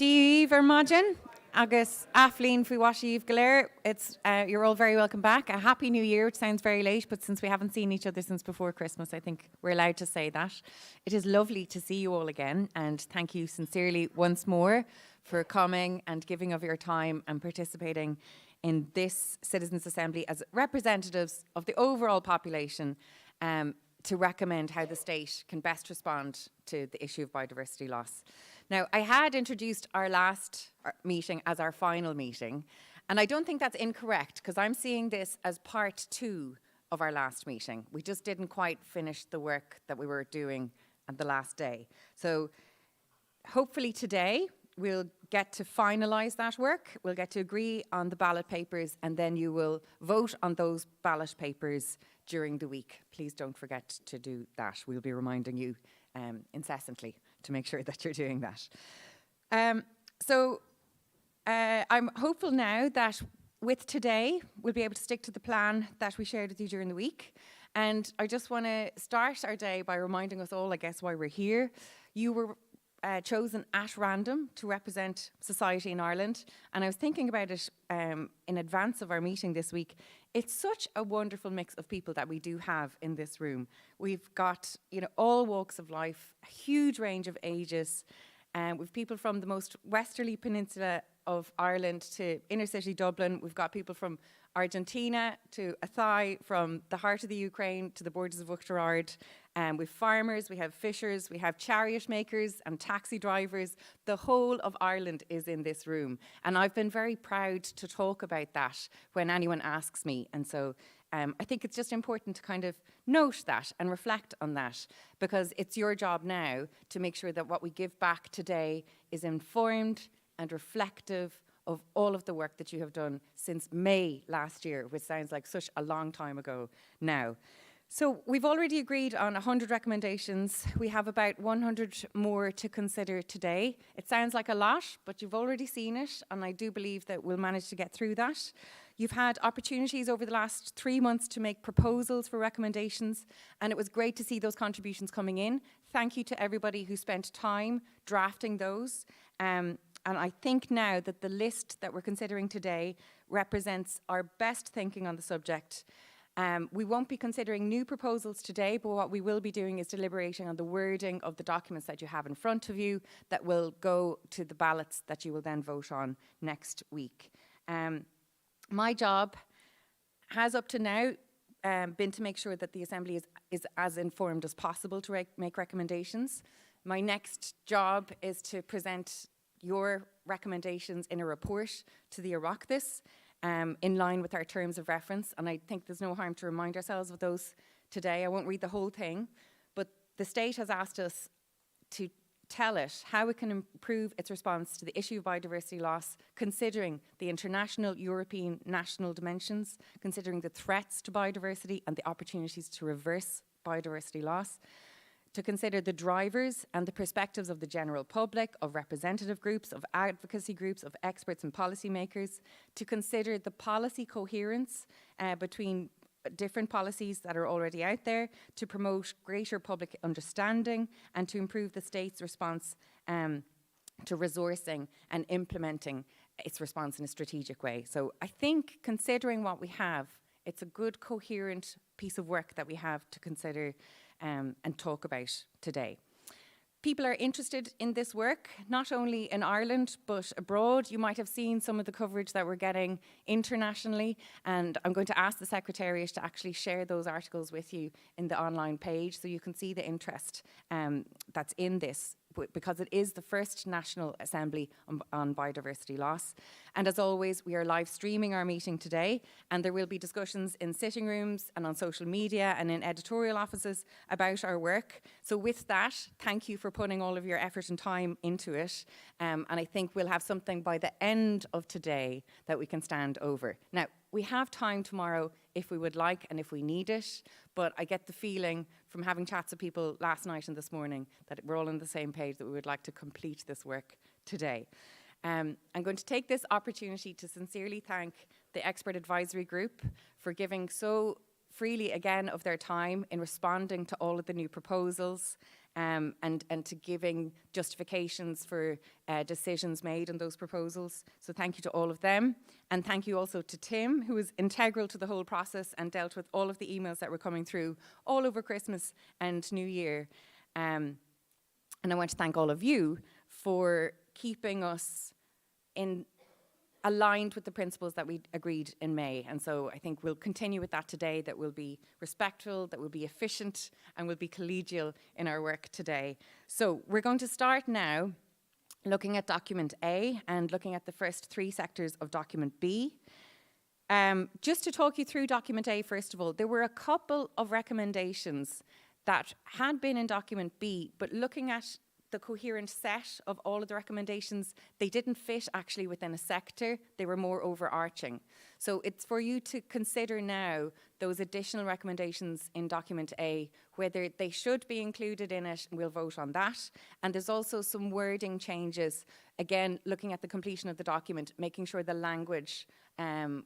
Díomh Vermagin, agus Athleen Fuiwashív Galer. You're all very welcome back. A happy new year, which sounds very late, but since we haven't seen each other since before Christmas, I think we're allowed to say that. It is lovely to see you all again, and thank you sincerely once more for coming and giving of your time and participating in this Citizens' Assembly as representatives of the overall population to recommend how the state can best respond to the issue of biodiversity loss. Now, I had introduced our last meeting as our final meeting, and I don't think that's incorrect, because I'm seeing this as part 2 of our last meeting. We just didn't quite finish the work that we were doing on the last day. So hopefully today we'll get to finalise that work, we'll get to agree on the ballot papers, and then you will vote on those ballot papers during the week. Please don't forget to do that. We'll be reminding you incessantly to make sure that you're doing that. I'm hopeful now that with today, we'll be able to stick to the plan that we shared with you during the week. And I just want to start our day by reminding us all, I guess, why we're here. You were chosen at random to represent society in Ireland. And I was thinking about it in advance of our meeting this week. It's such a wonderful mix of people that we do have in this room. We've got, all walks of life, a huge range of ages. We've people from the most westerly peninsula of Ireland to inner city Dublin. We've got people from Argentina to Athy, from the heart of the Ukraine to the borders of Oughterard. We've farmers, we have fishers, we have chariot makers and taxi drivers. The whole of Ireland is in this room. And I've been very proud to talk about that when anyone asks me. And so I think it's just important to kind of note that and reflect on that, because it's your job now to make sure that what we give back today is informed and reflective of all of the work that you have done since May last year, which sounds like such a long time ago now. So we've already agreed on 100 recommendations. We have about 100 more to consider today. It sounds like a lot, but you've already seen it, and I do believe that we'll manage to get through that. You've had opportunities over the last 3 months to make proposals for recommendations, and it was great to see those contributions coming in. Thank you to everybody who spent time drafting those. And I think now that the list that we're considering today represents our best thinking on the subject. We won't be considering new proposals today, but what we will be doing is deliberating on the wording of the documents that you have in front of you that will go to the ballots that you will then vote on next week. My job has up to now been to make sure that the Assembly is as informed as possible to make recommendations. My next job is to present your recommendations in a report to the Oireachtas, in line with our terms of reference, and I think there's no harm to remind ourselves of those today. I won't read the whole thing, but the state has asked us to tell it how it can improve its response to the issue of biodiversity loss, considering the international, European, national dimensions, considering the threats to biodiversity and the opportunities to reverse biodiversity loss, to consider the drivers and the perspectives of the general public, of representative groups, of advocacy groups, of experts and policymakers, to consider the policy coherence between different policies that are already out there, to promote greater public understanding, and to improve the state's response to resourcing and implementing its response in a strategic way. So I think, considering what we have, it's a good, coherent piece of work that we have to consider and talk about today. People are interested in this work, not only in Ireland, but abroad. You might have seen some of the coverage that we're getting internationally, and I'm going to ask the Secretariat to actually share those articles with you in the online page so you can see the interest that's in this, because it is the first National Assembly on biodiversity loss. And as always, we are live streaming our meeting today, and there will be discussions in sitting rooms and on social media and in editorial offices about our work. So with that, thank you for putting all of your effort and time into it. And I think we'll have something by the end of today that we can stand over. Now, we have time tomorrow if we would like and if we need it, but I get the feeling from having chats with people last night and this morning that we're all on the same page, that we would like to complete this work today. I'm going to take this opportunity to sincerely thank the Expert Advisory Group for giving so freely again of their time in responding to all of the new proposals. and to giving justifications for decisions made in those proposals. So thank you to all of them. And thank you also to Tim, who was integral to the whole process and dealt with all of the emails that were coming through all over Christmas and New Year. And I want to thank all of you for keeping us aligned with the principles that we agreed in May. And so I think we'll continue with that today, that we'll be respectful, that we'll be efficient, and we'll be collegial in our work today. So we're going to start now looking at document A and looking at the first 3 sectors of document B. Just to talk you through document A, first of all, there were a couple of recommendations that had been in document B, but looking at the coherent set of all of the recommendations, they didn't fit actually within a sector, they were more overarching. So it's for you to consider now those additional recommendations in document A, whether they should be included in it, and we'll vote on that. And there's also some wording changes, again, looking at the completion of the document, making sure the language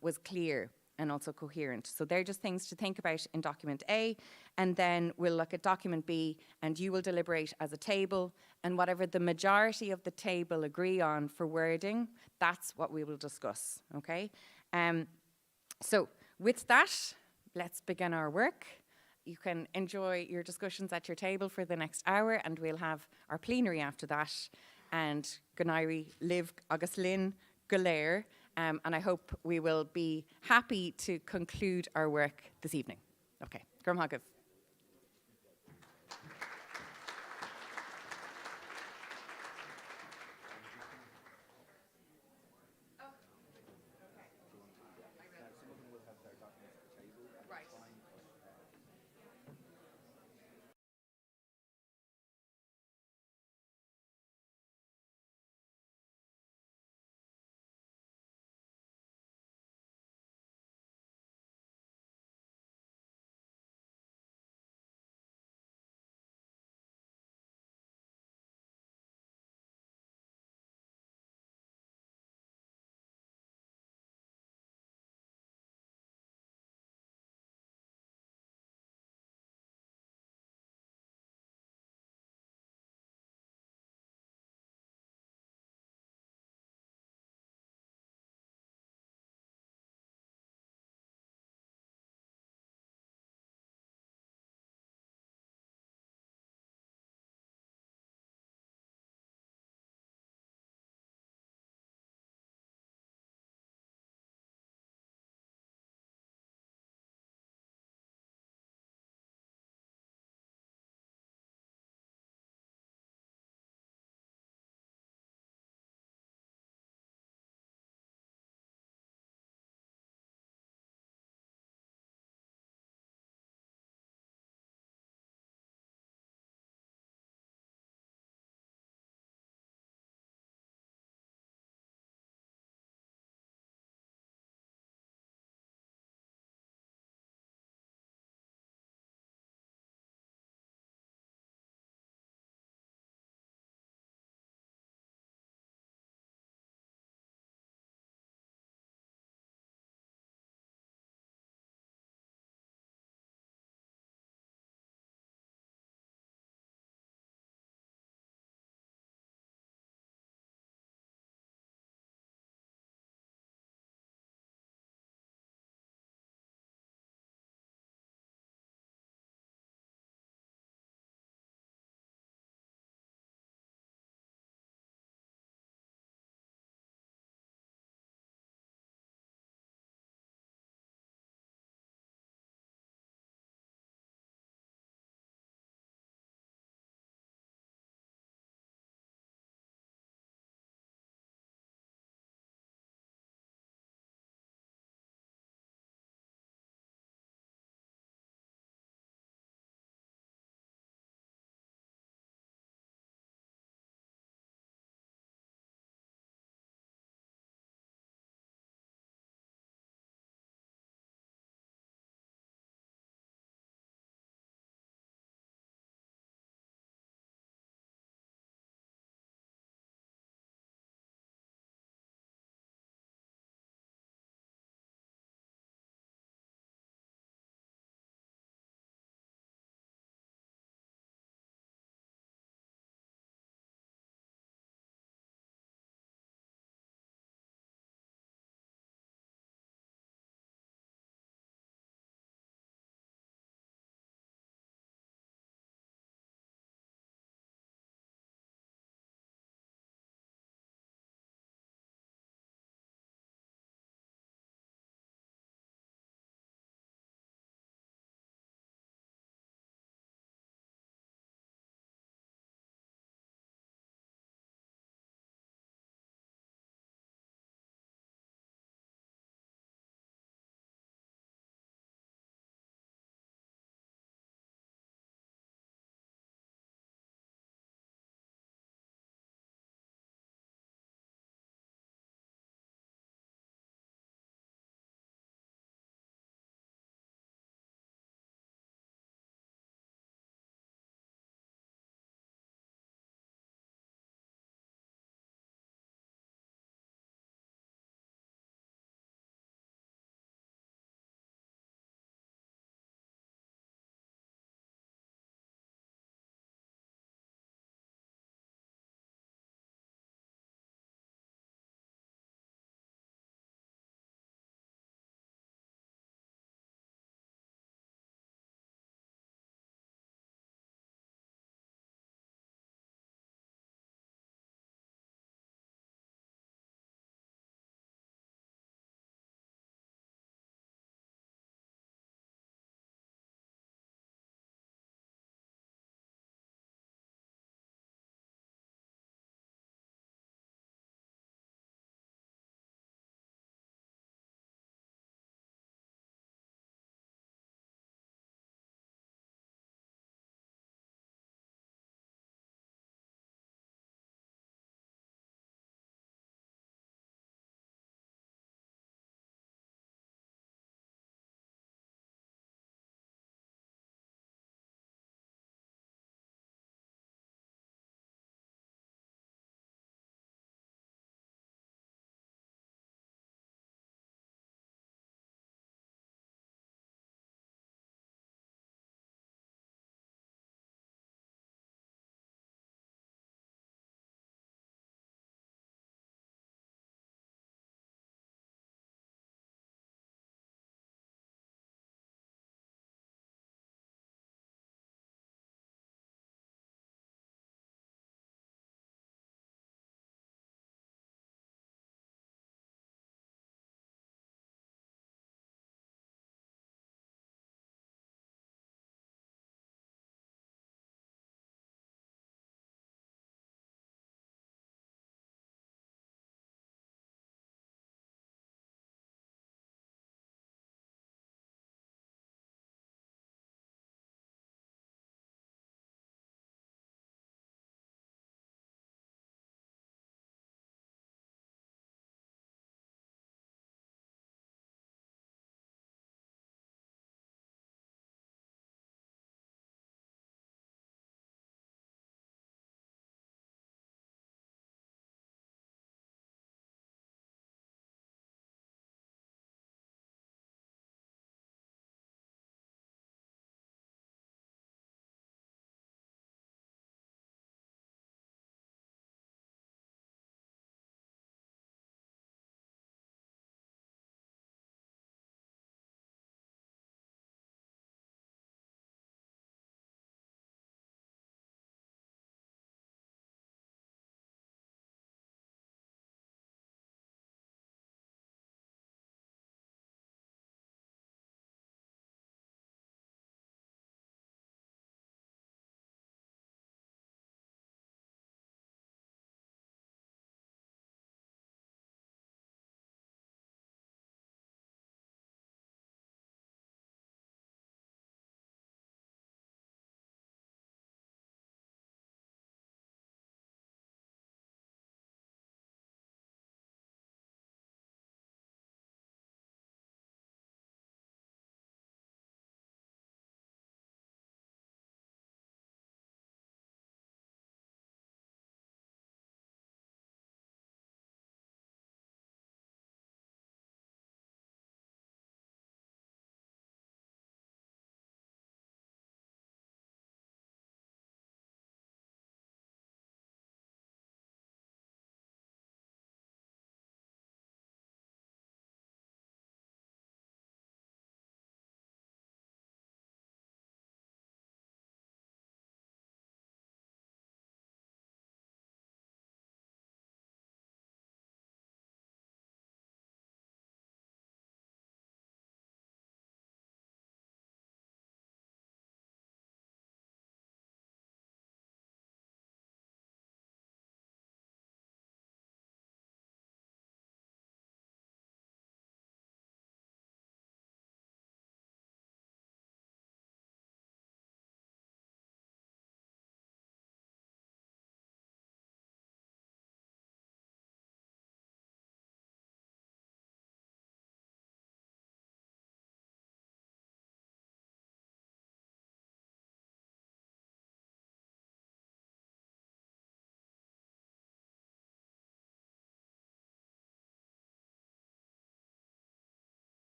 was clear and also coherent. So they're just things to think about in document A, and then we'll look at document B, and you will deliberate as a table, and whatever the majority of the table agree on for wording, that's what we will discuss, okay? So with that, let's begin our work. You can enjoy your discussions at your table for the next hour, and we'll have our plenary after that, and Gonairi Liv Agus Lynn Galair. And I hope we will be happy to conclude our work this evening. Okay, Grom Hagav.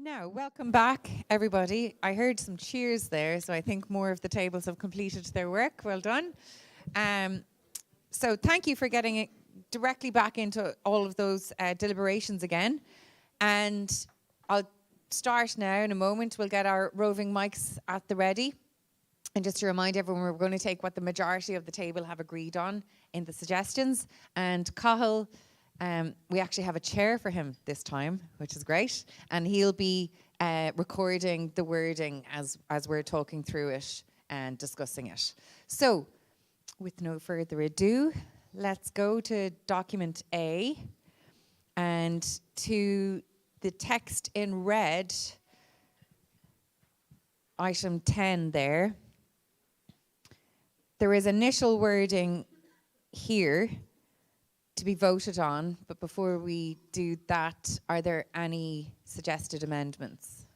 Now, welcome back, everybody. I heard some cheers there, so I think more of the tables have completed their work. Well done. So thank you for getting it directly back into all of those deliberations again. And I'll start now in a moment. We'll get our roving mics at the ready. And just to remind everyone, we're going to take what the majority of the table have agreed on in the suggestions. And Cathal, we actually have a chair for him this time, which is great. And he'll be recording the wording as we're talking through it and discussing it. So, with no further ado, let's go to document A and to the text in red, item 10 there. There is initial wording here to be voted on, but before we do that, are there any suggested amendments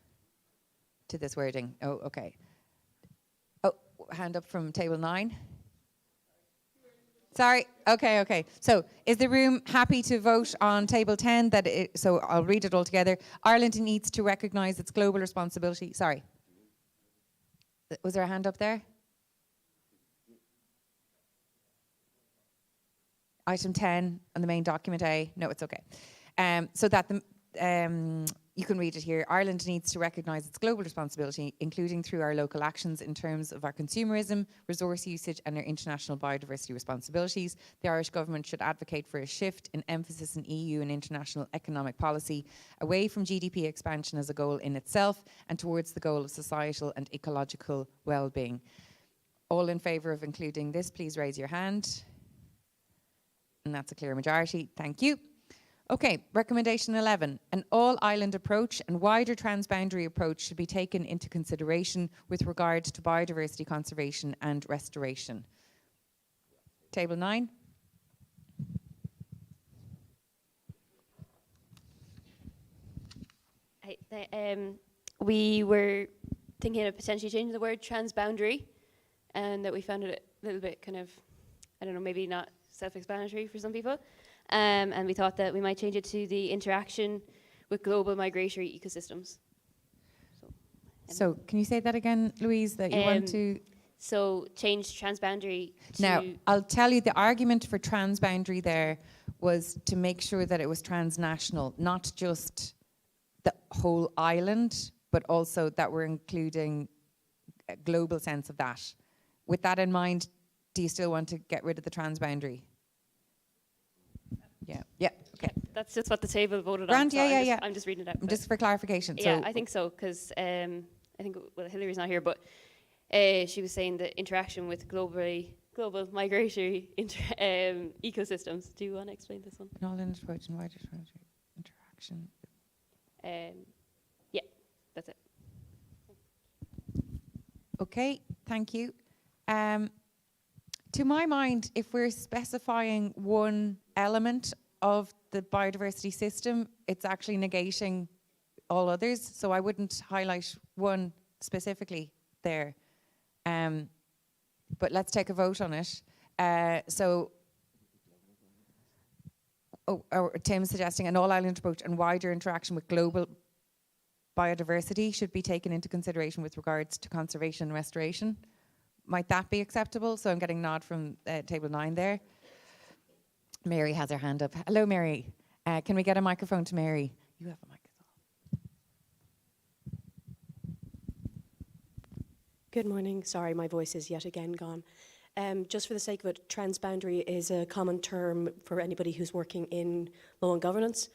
to this wording? Oh, okay. Oh, hand up from table 9. Sorry. Okay. So, is the room happy to vote on table 10? So, I'll read it all together. Ireland needs to recognise its global responsibility. Sorry. Was there a hand up there? Item 10 on the main document A. No, it's okay. So that you can read it here. Ireland needs to recognise its global responsibility, including through our local actions in terms of our consumerism, resource usage and our international biodiversity responsibilities. The Irish government should advocate for a shift in emphasis in EU and international economic policy away from GDP expansion as a goal in itself and towards the goal of societal and ecological well-being. All in favour of including this, please raise your hand. And that's a clear majority. Thank you. Okay, recommendation 11. An all-island approach and wider transboundary approach should be taken into consideration with regard to biodiversity conservation and restoration. Table 9. We were thinking of potentially changing the word transboundary, and that we found it a little bit kind of, I don't know, maybe not self-explanatory for some people. And we thought that we might change it to the interaction with global migratory ecosystems. So can you say that again, Louise, that you want to... So change transboundary to... Now, I'll tell you the argument for transboundary there was to make sure that it was transnational, not just the whole island, but also that we're including a global sense of that. With that in mind, do you still want to get rid of the transboundary? Yeah, okay. That's just what the table voted Grant, on. So yeah. I'm just reading it out. Just for clarification. Yeah, I think so, because I think, well, Hillary's not here, but she was saying the interaction with global migratory ecosystems. Do you want to explain this one? An all-in approach and wider interaction. Yeah, that's it. Okay, thank you. To my mind, if we're specifying one element of the biodiversity system, it's actually negating all others. So I wouldn't highlight one specifically there. But let's take a vote on it. Tim's suggesting an all-island approach and wider interaction with global biodiversity should be taken into consideration with regards to conservation and restoration. Might that be acceptable? So I'm getting a nod from table 9 there. Mary has her hand up. Hello, Mary. Can we get a microphone to Mary? You have a microphone. Good morning. Sorry, my voice is yet again gone. Just for the sake of it, transboundary is a common term for anybody who's working in law and governance.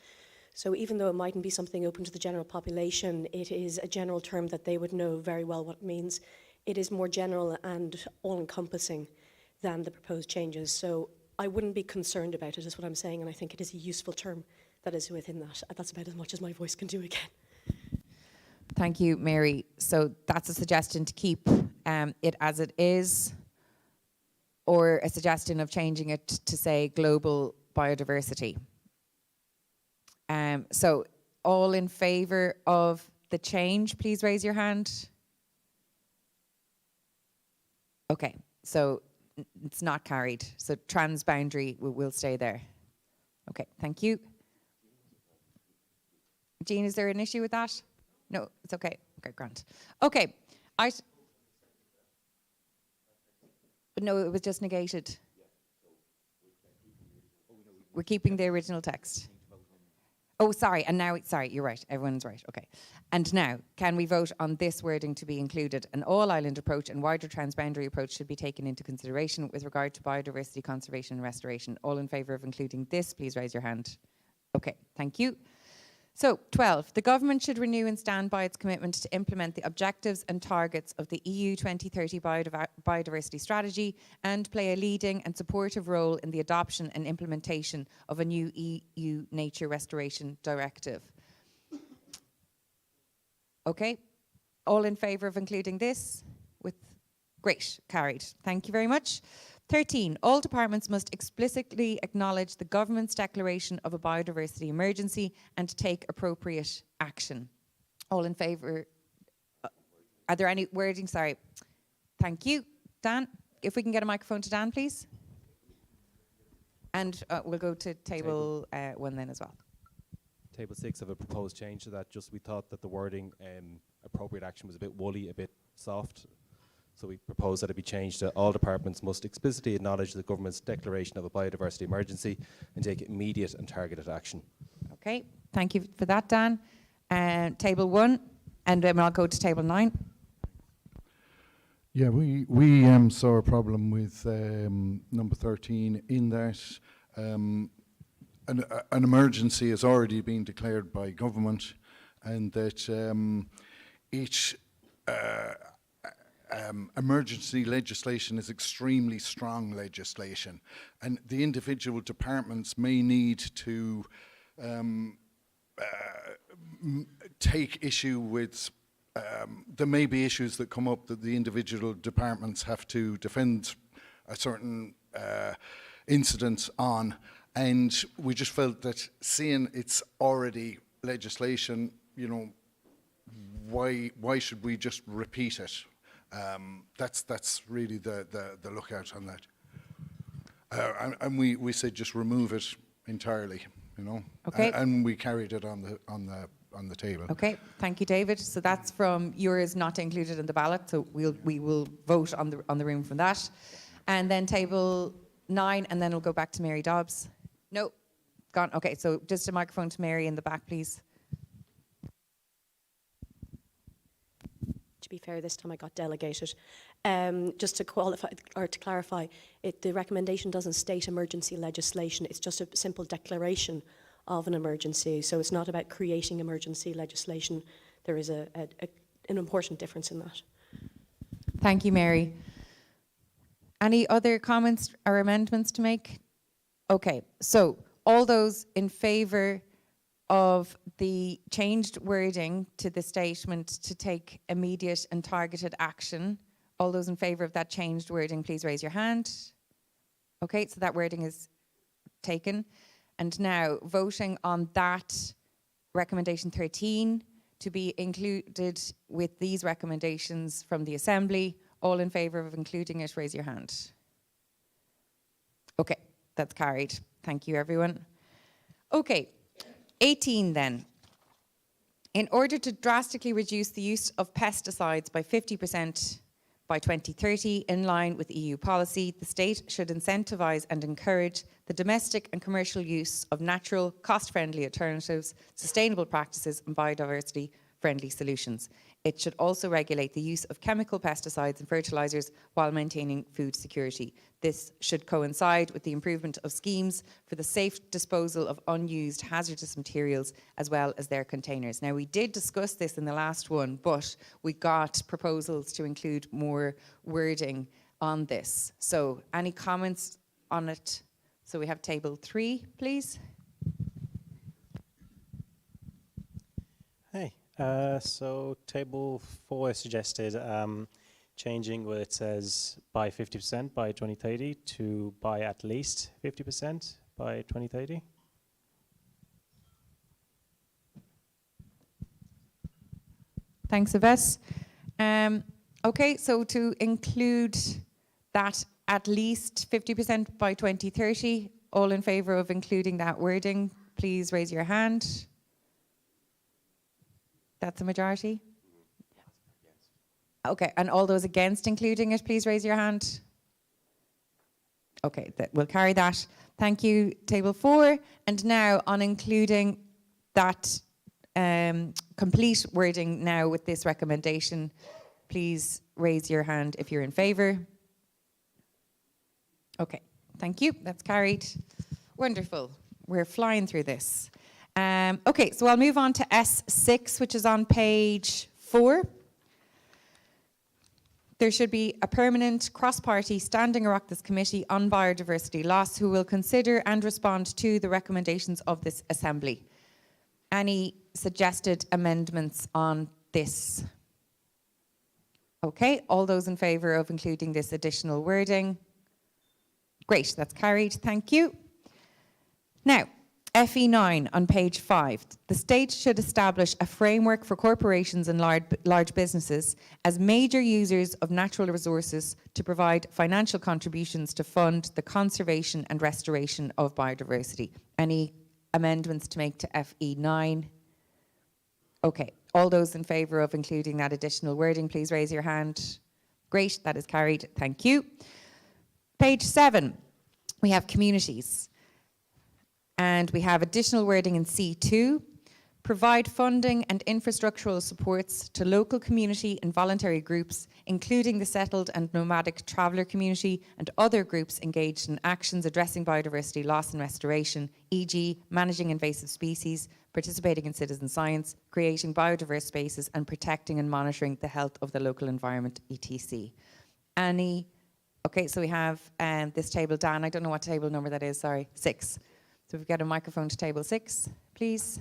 So even though it mightn't be something open to the general population, it is a general term that they would know very well what it means. It is more general and all-encompassing than the proposed changes. So I wouldn't be concerned about it, is what I'm saying, and I think it is a useful term that is within that. That's about as much as my voice can do again. Thank you, Mary. So that's a suggestion to keep it as it is, or a suggestion of changing it to say global biodiversity. So all in favour of the change, please raise your hand. Okay, so it's not carried. So transboundary will stay there. Okay, thank you. Jean, is there an issue with that? No, it's okay. Okay, grant. Okay. No, it was just negated. We're keeping the original text. Oh, sorry. And now, sorry, you're right. Everyone's right. Okay. And now, can we vote on this wording to be included? An all-island approach and wider transboundary approach should be taken into consideration with regard to biodiversity conservation and restoration. All in favour of including this, please raise your hand. Okay, thank you. So, 12, the government should renew and stand by its commitment to implement the objectives and targets of the EU 2030 biodiversity strategy and play a leading and supportive role in the adoption and implementation of a new EU nature restoration directive. Okay, all in favour of including this? Great, carried. Thank you very much. 13, all departments must explicitly acknowledge the government's declaration of a biodiversity emergency and take appropriate action. All in favour? Are there any wording? Sorry. Thank you. Dan, if we can get a microphone to Dan, please. And we'll go to table 1 then as well. Table 6 of a proposed change to that. Just we thought that the wording appropriate action was a bit woolly, a bit soft. So we propose that it be changed to all departments must explicitly acknowledge the government's declaration of a biodiversity emergency and take immediate and targeted action. Okay, thank you for that, Dan. Table 1, and then I'll go to table 9. Yeah, we saw a problem with number 13 in that an emergency has already been declared by government, and that each emergency legislation is extremely strong legislation, and the individual departments may need to take issue with there may be issues that come up that the individual departments have to defend a certain incident on, and we just felt that seeing it's already legislation, you know, why should we just repeat it? That's really the lookout on that, and we said just remove it entirely, you know. Okay. And we carried it on the table. Okay, thank you, David. So that's from yours not included in the ballot. So we will vote on the room from that, and then table 9, and then we'll go back to Mary Dobbs. No, gone. Okay, so just a microphone to Mary in the back, please. To be fair, this time I got delegated. Just to qualify or to clarify, the recommendation doesn't state emergency legislation. It's just a simple declaration of an emergency. So it's not about creating emergency legislation. There is an important difference in that. Thank you, Mary. Any other comments or amendments to make? Okay, so all those in favour of the changed wording to the statement to take immediate and targeted action, all those in favour of that changed wording, please raise your hand. Okay, so that wording is taken. And now, voting on that recommendation 13 to be included with these recommendations from the Assembly, all in favour of including it, raise your hand. Okay, that's carried. Thank you, everyone. Okay, 18 then. In order to drastically reduce the use of pesticides by 50% by 2030, in line with EU policy, the state should incentivise and encourage the domestic and commercial use of natural, cost-friendly alternatives, sustainable practices and biodiversity-friendly solutions. It should also regulate the use of chemical pesticides and fertilisers while maintaining food security. This should coincide with the improvement of schemes for the safe disposal of unused hazardous materials as well as their containers. Now, we did discuss this in the last one, but we got proposals to include more wording on this. So, any comments on it? So we have table 3, please. Hey, so table 4 suggested changing where it says by 50% by 2030 to by at least 50% by 2030. Thanks, Yves. Okay, so to include that at least 50% by 2030, all in favour of including that wording, please raise your hand. That's a majority? Okay, and all those against including it, please raise your hand. Okay, we'll carry that. Thank you, table 4. And now on including that complete wording now with this recommendation, please raise your hand if you're in favour. Okay, thank you. That's carried. Wonderful. We're flying through this. Okay, so I'll move on to S6, which is on page 4. There should be a permanent cross-party standing Oireachtas committee on biodiversity loss who will consider and respond to the recommendations of this assembly. Any suggested amendments on this? Okay, all those in favour of including this additional wording? Great, that's carried, thank you. Now, FE9 on page 5. The state should establish a framework for corporations and large businesses as major users of natural resources to provide financial contributions to fund the conservation and restoration of biodiversity. Any amendments to make to FE9? Okay, all those in favour of including that additional wording, please raise your hand. Great, that is carried, thank you. Page 7, we have communities. And we have additional wording in C2. Provide funding and infrastructural supports to local community and voluntary groups, including the settled and nomadic traveller community and other groups engaged in actions addressing biodiversity loss and restoration, e.g. managing invasive species, participating in citizen science, creating biodiverse spaces and protecting and monitoring the health of the local environment, etc. Okay, so we have this table, Dan, I don't know what table number that is, sorry, 6. So we've got a microphone to table 6, please,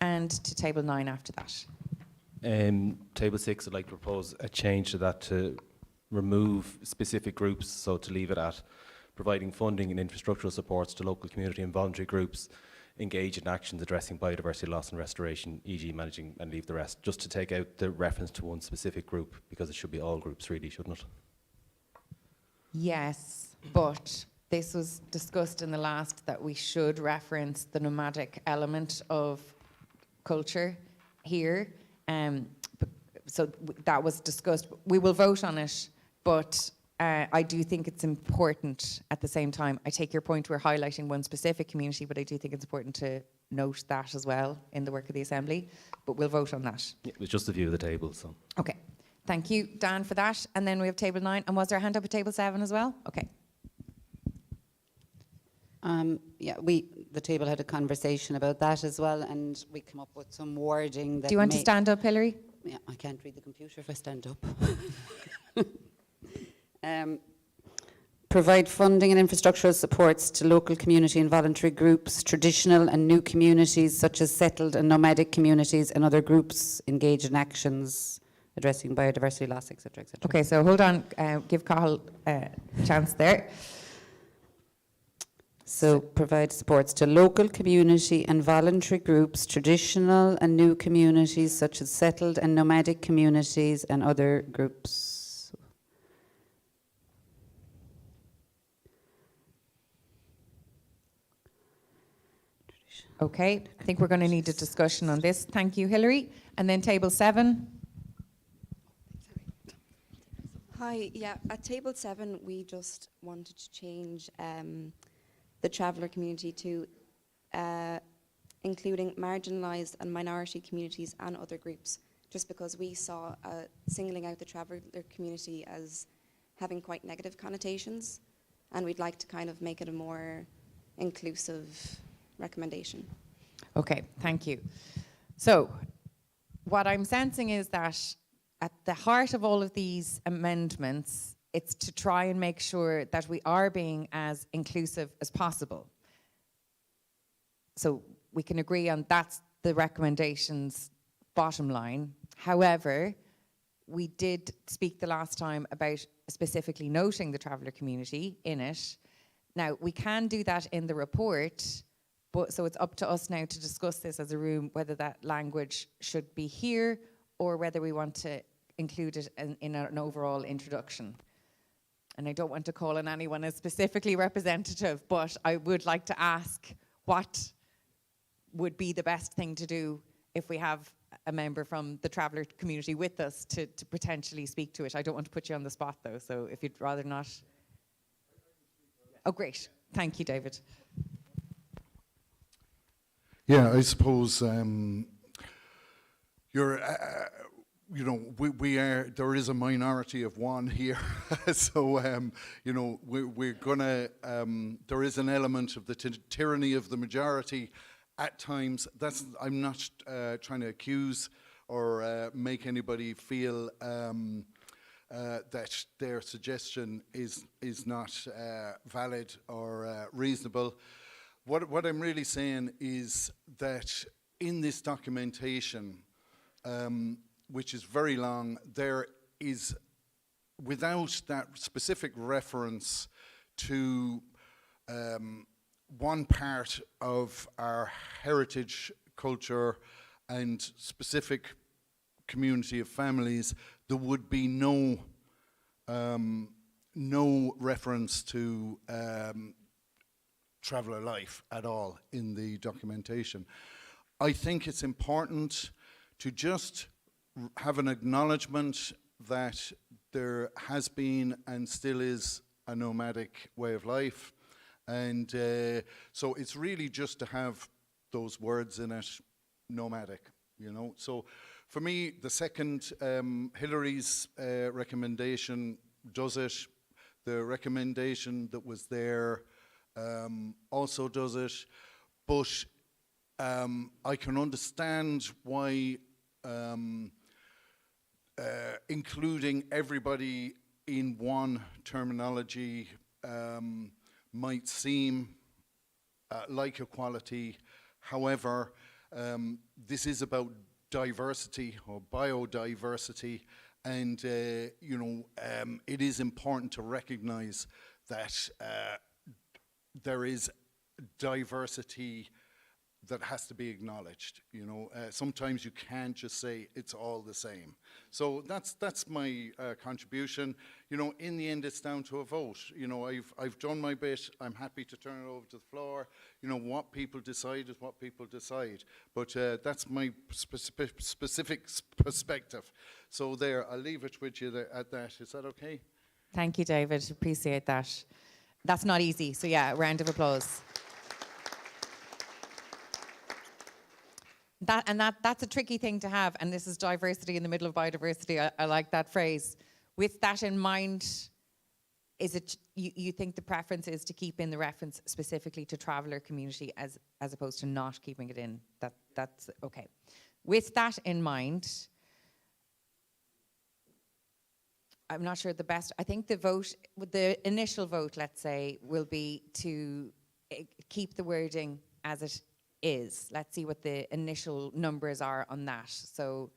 and to table 9 after that. Table 6, I'd like to propose a change to that to remove specific groups, so to leave it at providing funding and infrastructural supports to local community and voluntary groups engage in actions addressing biodiversity loss and restoration, e.g. managing, and leave the rest, just to take out the reference to one specific group, because it should be all groups really, shouldn't it? Yes, but this was discussed in the last that we should reference the nomadic element of culture here. So that was discussed. We will vote on it, but I do think it's important at the same time. I take your point, we're highlighting one specific community, but I do think it's important to note that as well in the work of the Assembly, but we'll vote on that. Yeah, it was just the view of the table, so. Okay, thank you, Dan, for that. And then we have table 9, and was there a hand up at table 7 as well? Okay. Yeah, the table had a conversation about that as well, and we come up with some wording that. Do you want to stand up, Hilary? Yeah, I can't read the computer if I stand up. Provide funding and infrastructural supports to local community and voluntary groups, traditional and new communities such as settled and nomadic communities and other groups engaged in actions addressing biodiversity loss, etc., etc. Okay, so hold on, give Cathal a chance there. So provide supports to local community and voluntary groups, traditional and new communities such as settled and nomadic communities and other groups. Okay, I think we're going to need a discussion on this. Thank you, Hilary. And then table 7. Hi, yeah, at table 7 we just wanted to change the traveller community to including marginalised and minority communities and other groups, just because we saw singling out the traveller community as having quite negative connotations, and we'd like to kind of make it a more inclusive recommendation. Okay, thank you. So what I'm sensing is that at the heart of all of these amendments, it's to try and make sure that we are being as inclusive as possible. So we can agree on that's the recommendation's bottom line. However, we did speak the last time about specifically noting the traveller community in it. Now, we can do that in the report, but so it's up to us now to discuss this as a room, whether that language should be here or whether we want to include it in an overall introduction. And I don't want to call on anyone as specifically representative, but I would like to ask what would be the best thing to do if we have a member from the traveller community with us to potentially speak to it. I don't want to put you on the spot though, so if you'd rather not. Oh, great. Thank you, David. Yeah, I suppose you're, we are, there is a minority of one here. So, we're gonna, there is an element of the tyranny of the majority at times. I'm not trying to accuse or make anybody feel that their suggestion is not valid or reasonable. What I'm really saying is that in this documentation, which is very long, there is, without that specific reference to one part of our heritage, culture, and specific community of families, there would be no reference to traveller life at all in the documentation. I think it's important to just have an acknowledgement that there has been and still is a nomadic way of life, and so it's really just to have those words in it, nomadic, So for me, the second, Hillary's recommendation does it. The recommendation that was there also does it, but I can understand why including everybody in one terminology might seem like equality. However, this is about diversity or biodiversity, and it is important to recognize that there is diversity that has to be acknowledged. Sometimes you can't just say it's all the same. So that's my contribution. In the end, it's down to a vote. I've done my bit. I'm happy to turn it over to the floor. What people decide is what people decide. But that's my specific perspective. So there, I'll leave it with you at that. Is that okay? Thank you, David. Appreciate that. That's not easy. So yeah, a round of applause. That's a tricky thing to have, and this is diversity in the middle of biodiversity. I like that phrase. With that in mind, is it you think the preference is to keep in the reference specifically to traveller community as opposed to not keeping it in? That's okay. With that in mind, I'm not sure the best. I think the initial vote, let's say, will be to keep the wording as it is. Let's see what the initial numbers are on that. So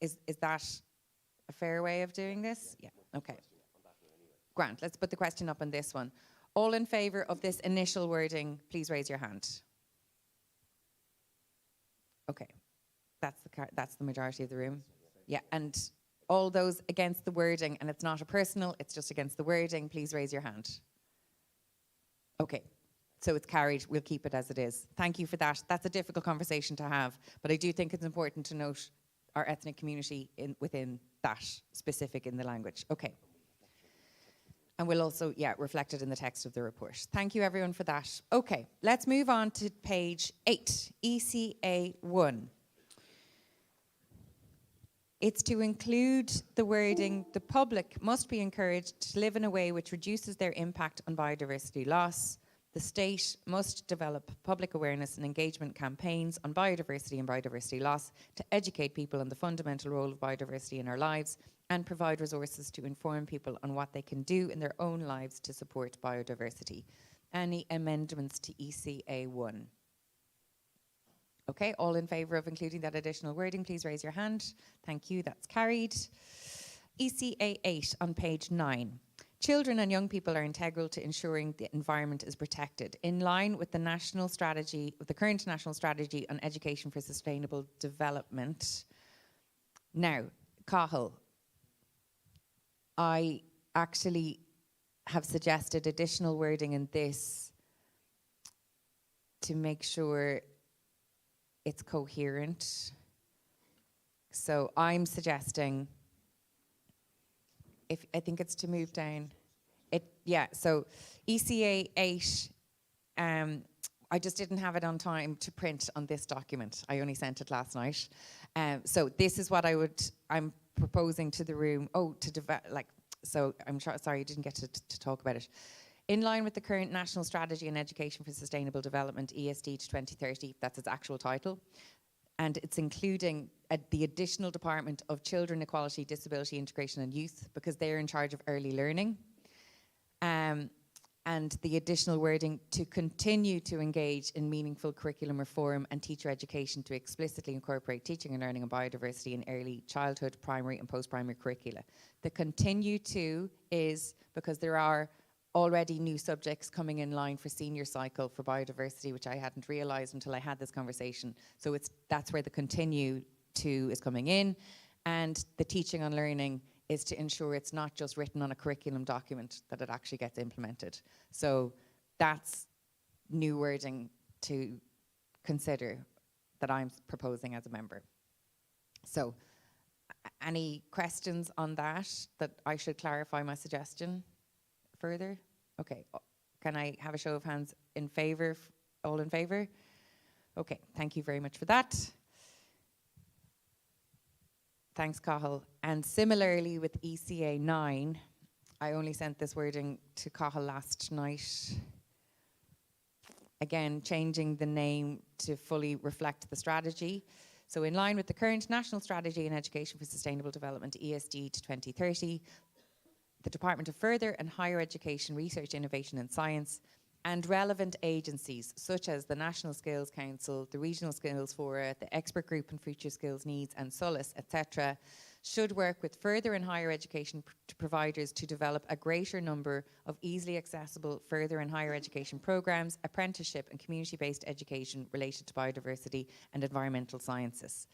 is that a fair way of doing this? Yeah, okay. Grant, let's put the question up on this one. All in favour of this initial wording, please raise your hand. Okay, that's the majority of the room. Yeah, and all those against the wording, and it's not a personal, it's just against the wording, please raise your hand. Okay. So it's carried. We'll keep it as it is. Thank you for that. That's a difficult conversation to have, but I do think it's important to note our ethnic community within that specific in the language. Okay. And we'll also, reflect it in the text of the report. Thank you, everyone, for that. Okay, let's move on to page 8, ECA 1. It's to include the wording, the public must be encouraged to live in a way which reduces their impact on biodiversity loss. The state must develop public awareness and engagement campaigns on biodiversity and biodiversity loss to educate people on the fundamental role of biodiversity in our lives and provide resources to inform people on what they can do in their own lives to support biodiversity. Any amendments to ECA 1? Okay, all in favour of including that additional wording, please raise your hand. Thank you, that's carried. ECA 8 on page 9. Children and young people are integral to ensuring the environment is protected, in line with the national strategy, with the current national strategy on education for sustainable development. Now, Cathal, I actually have suggested additional wording in this to make sure it's coherent. So I'm suggesting, I think it's to move down. So ECA 8, I just didn't have it on time to print on this document. I only sent it last night. So this is what I'm proposing to the room. So I'm sorry, I didn't get to talk about it. In line with the current National Strategy on Education for Sustainable Development, ESD to 2030, that's its actual title, and it's including the additional Department of Children, Equality, Disability, Integration and Youth, because they're in charge of early learning. And the additional wording to continue to engage in meaningful curriculum reform and teacher education to explicitly incorporate teaching and learning and biodiversity in early childhood, primary and post-primary curricula. The continue to is because there are already new subjects coming in line for senior cycle for biodiversity, which I hadn't realised until I had this conversation. So that's where the continue to is coming in, and the teaching and learning is to ensure it's not just written on a curriculum document, that it actually gets implemented. So that's new wording to consider that I'm proposing as a member. So any questions on that I should clarify my suggestion further? Okay, can I have a show of hands in favour? All in favour? Okay, thank you very much for that. Thanks, Cathal. And similarly with ECA 9, I only sent this wording to Cathal last night. Again, changing the name to fully reflect the strategy. So in line with the current National Strategy in Education for Sustainable Development, ESD to 2030, the Department of Further and Higher Education, Research, Innovation and Science, and relevant agencies such as the National Skills Council, the Regional Skills Fora, the Expert Group on Future Skills Needs and SOLAS, etc., should work with further and higher education providers to develop a greater number of easily accessible further and higher education programs, apprenticeship and community-based education related to biodiversity and environmental sciences.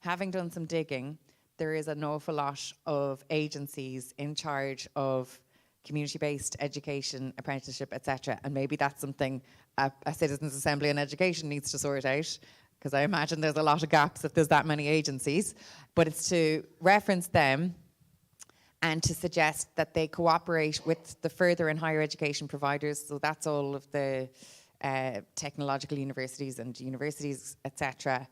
Having done some digging, there is an awful lot of agencies in charge of community-based education, apprenticeship, etc. And maybe that's something a Citizens Assembly on Education needs to sort out, because I imagine there's a lot of gaps if there's that many agencies. But it's to reference them and to suggest that they cooperate with the further and higher education providers. So that's all of the technological universities and universities, etc.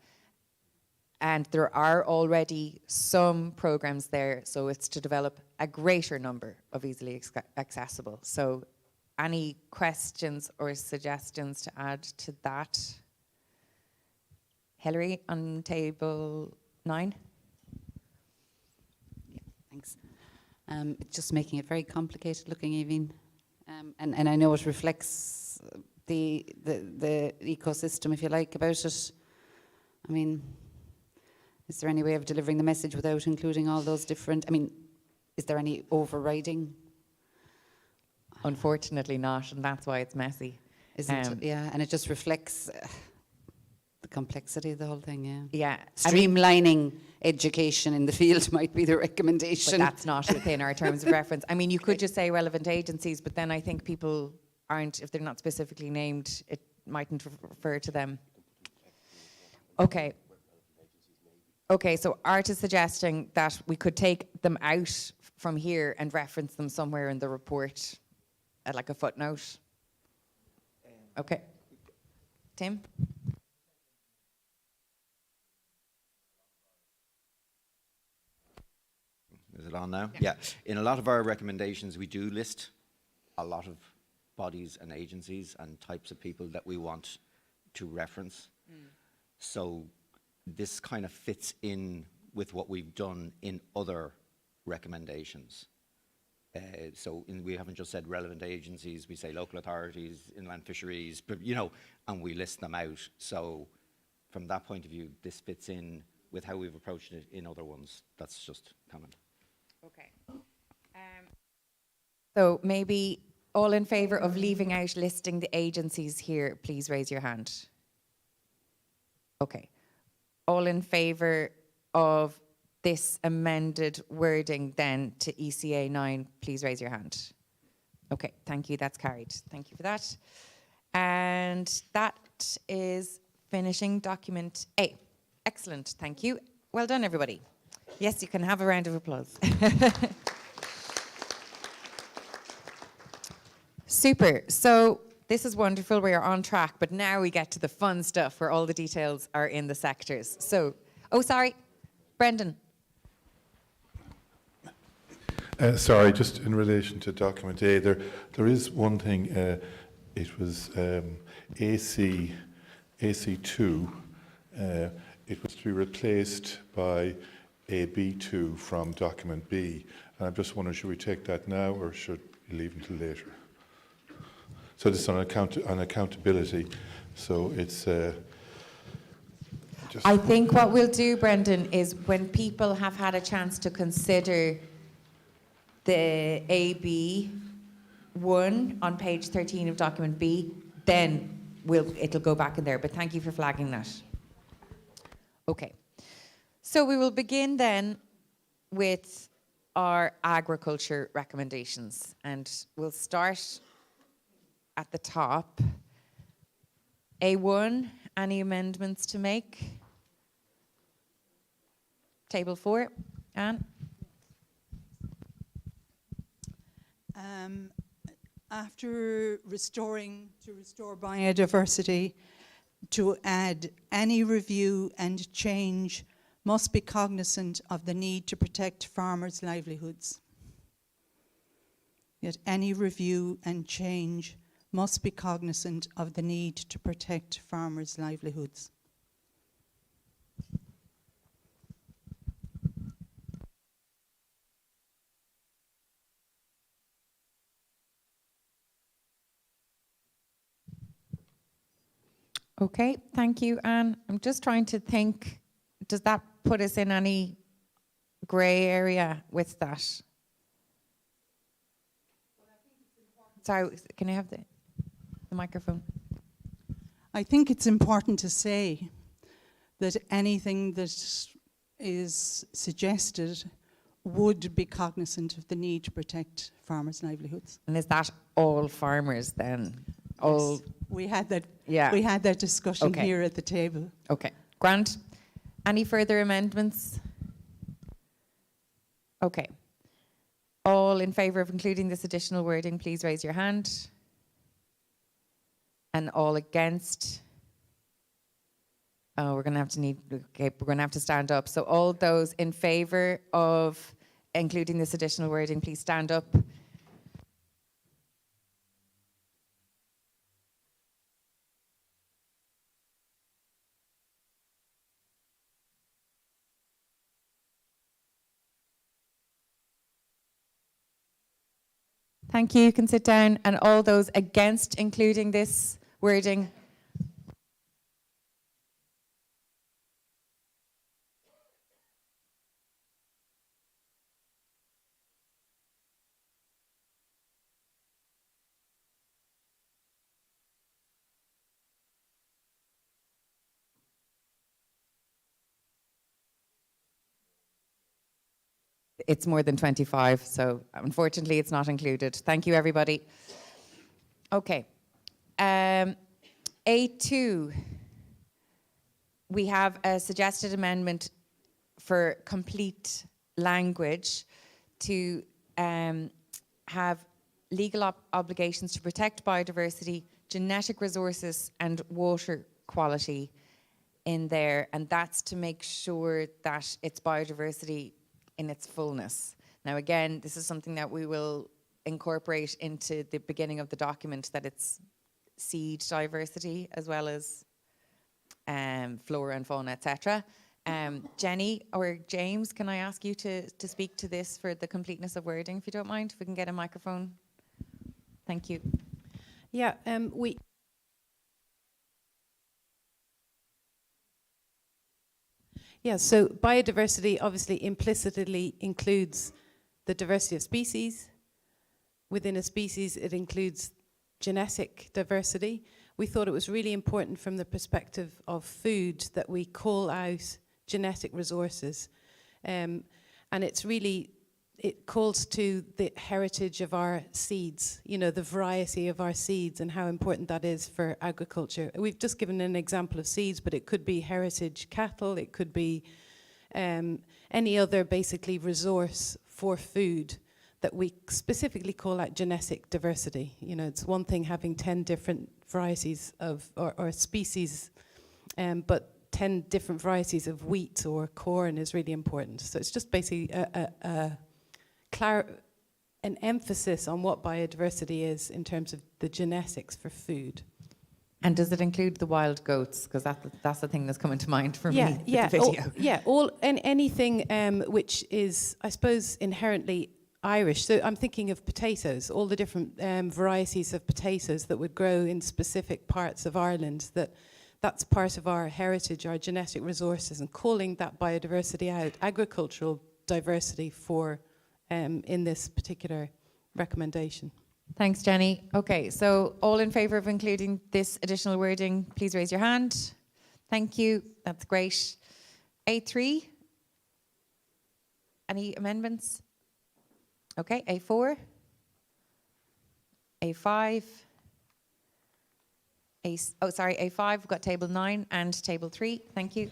And there are already some programs there, so it's to develop a greater number of easily accessible. So any questions or suggestions to add to that? Hilary, on table 9. Yeah, thanks. It's just making it very complicated looking, Evie. And I know it reflects the ecosystem, if you like, about it. I mean, is there any way of delivering the message without including all those different, is there any overriding? Unfortunately not, and that's why it's messy. Isn't it? Yeah, and it just reflects the complexity of the whole thing, yeah. Yeah. Streamlining education in the field might be the recommendation. But that's not within our terms of reference. I mean, you could just say relevant agencies, but then I think people aren't, if they're not specifically named, it mightn't refer to them. Okay. Okay, so Art is suggesting that we could take them out from here and reference them somewhere in the report at like a footnote. Okay. Tim? Is it on now? Yeah. In a lot of our recommendations, we do list a lot of bodies and agencies and types of people that we want to reference. So this kind of fits in with what we've done in other recommendations. We haven't just said relevant agencies, we say local authorities, inland fisheries, and we list them out. So from that point of view, this fits in with how we've approached it in other ones. That's just comment. Okay. So maybe all in favour of leaving out listing the agencies here, please raise your hand. Okay. All in favour of this amended wording then to ECA 9, please raise your hand. Okay, thank you, that's carried. Thank you for that. And that is finishing document A. Excellent, thank you. Well done, everybody. Yes, you can have a round of applause. Super. So this is wonderful. We are on track, but now we get to the fun stuff where all the details are in the sectors. So, oh, sorry, Brendan. Sorry, just in relation to document A, there is one thing. It was AC2. It was to be replaced by AB2 from document B. And I'm just wondering, should we take that now or should we leave until later? So this is on accountability. So it's just. I think what we'll do, Brendan, is when people have had a chance to consider the AB1 on page 13 of document B, then it'll go back in there. But thank you for flagging that. Okay. So we will begin then with our agriculture recommendations, and we'll start at the top. A1, any amendments to make? Table 4, Anne? After restore biodiversity, to add any review and change must be cognizant of the need to protect farmers' livelihoods. Yet any review and change must be cognizant of the need to protect farmers' livelihoods. Okay, thank you, Anne. I'm just trying to think, does that put us in any grey area with that? Sorry, can I have the microphone? I think it's important to say that anything that is suggested would be cognizant of the need to protect farmers' livelihoods. And is that all farmers then? All. Yes. We had that. Yeah. We had that discussion Okay. here at the table. Okay, Grant, any further amendments? Okay. All in favour of including this additional wording, please raise your hand. And all against? Oh, we're going to have to stand up. So all those in favour of including this additional wording, please stand up. Thank you. You can sit down. And all those against including this wording? It's more than 25, so unfortunately it's not included. Thank you, everybody. Okay. A2, we have a suggested amendment for complete language to have legal obligations to protect biodiversity, genetic resources and water quality in there, and that's to make sure that it's biodiversity in its fullness. Now again, this is something that we will incorporate into the beginning of the document, that it's seed diversity as well as flora and fauna, etc. Jenny or James, can I ask you to speak to this for the completeness of wording, if you don't mind, if we can get a microphone? Thank you. Yeah, so biodiversity obviously implicitly includes the diversity of species. Within a species, it includes genetic diversity. We thought it was really important from the perspective of food that we call out genetic resources. And it's really it calls to the heritage of our seeds, you know, the variety of our seeds and how important that is for agriculture. We've just given an example of seeds, but it could be heritage cattle, it could be any other basically resource for food that we specifically call out genetic diversity. You know, it's one thing having 10 different varieties of, or species, but 10 different varieties of wheat or corn is really important. So it's just basically an emphasis on what biodiversity is in terms of the genetics for food. And does it include the wild goats? Because that's the thing that's coming to mind for me with the video. Anything which is, I suppose, inherently Irish. So I'm thinking of potatoes, all the different varieties of potatoes that would grow in specific parts of Ireland, that's part of our heritage, our genetic resources, and calling that biodiversity out, agricultural diversity for in this particular recommendation. Thanks, Jenny. Okay, so all in favour of including this additional wording, please raise your hand. Thank you. That's great. A3. Any amendments? Okay, A4. A5. A5. We've got table 9 and table 3. Thank you.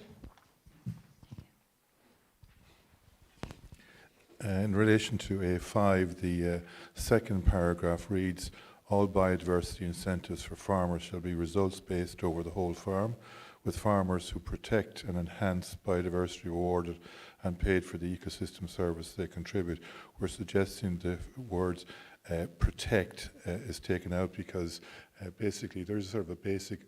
In relation to A5, the second paragraph reads, all biodiversity incentives for farmers shall be results-based over the whole farm, with farmers who protect and enhance biodiversity rewarded and paid for the ecosystem service they contribute. We're suggesting the words protect is taken out because basically there's sort of a basic,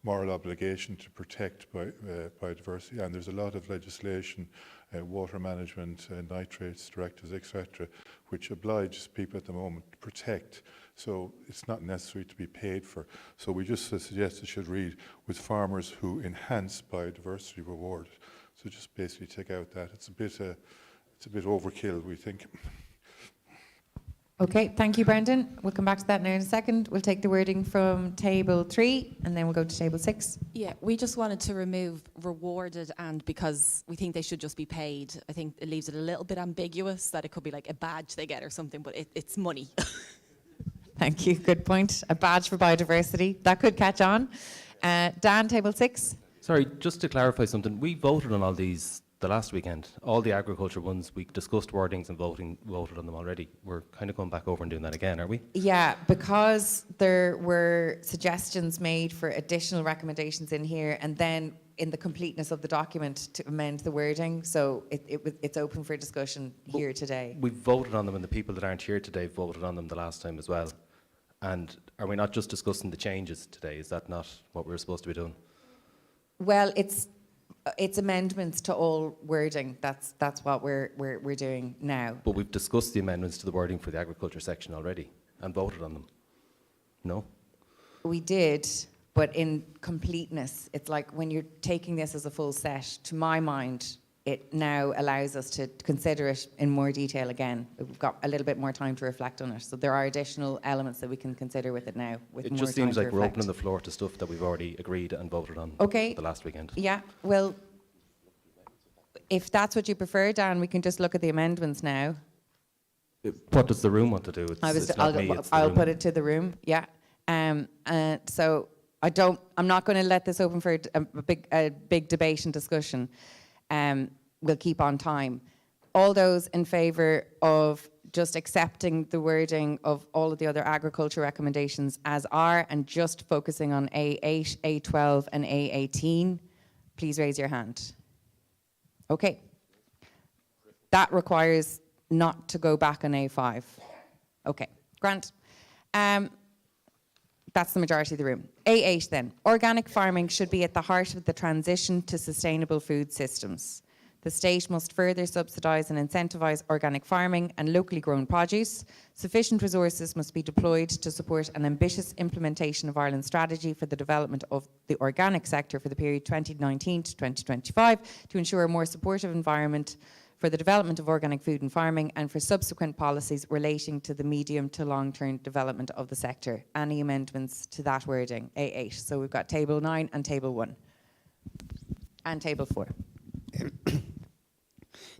moral obligation to protect biodiversity, and there's a lot of legislation, water management, nitrates directives, etc., which oblige people at the moment to protect. So it's not necessary to be paid for. So we just suggest it should read with farmers who enhance biodiversity reward. So just basically take out that. It's a bit overkill, we think. Okay, thank you, Brendan. We'll come back to that now in a second. We'll take the wording from table 3 and then we'll go to table 6. Yeah, we just wanted to remove rewarded, and because we think they should just be paid. I think it leaves it a little bit ambiguous that it could be like a badge they get or something, but it's money. Thank you, good point. A badge for biodiversity. That could catch on. Dan, table 6. Sorry, just to clarify something, we voted on all these the last weekend. All the agriculture ones, we discussed wordings and voted on them already. We're kind of going back over and doing that again, are we? Yeah, because there were suggestions made for additional recommendations in here, and then in the completeness of the document to amend the wording. So it's open for discussion here today. We voted on them, and the people that aren't here today voted on them the last time as well. And are we not just discussing the changes today? Is that not what we're supposed to be doing? Well, it's amendments to all wording. That's what we're doing now. But we've discussed the amendments to the wording for the agriculture section already and voted on them. No? We did, but in completeness. It's like when you're taking this as a full set, to my mind, it now allows us to consider it in more detail again. We've got a little bit more time to reflect on it. So there are additional elements that we can consider with it now. It just seems like we're opening the floor to stuff that we've already agreed and voted on the last weekend. Yeah, well, if that's what you prefer, Dan, we can just look at the amendments now. What does the room want to do? I'll put it to the room, yeah. So I'm not going to let this open for a big debate and discussion. We'll keep on time. All those in favour of just accepting the wording of all of the other agriculture recommendations as are and just focusing on A8, A12 and A18, please raise your hand. Okay. That requires not to go back on A5. Okay, Grant. That's the majority of the room. A8 then. Organic farming should be at the heart of the transition to sustainable food systems. The state must further subsidise and incentivise organic farming and locally grown produce. Sufficient resources must be deployed to support an ambitious implementation of Ireland's strategy for the development of the organic sector for the period 2019 to 2025 to ensure a more supportive environment for the development of organic food and farming and for subsequent policies relating to the medium to long-term development of the sector. Any amendments to that wording? A8. So we've got table 9 and table 1. And table 4.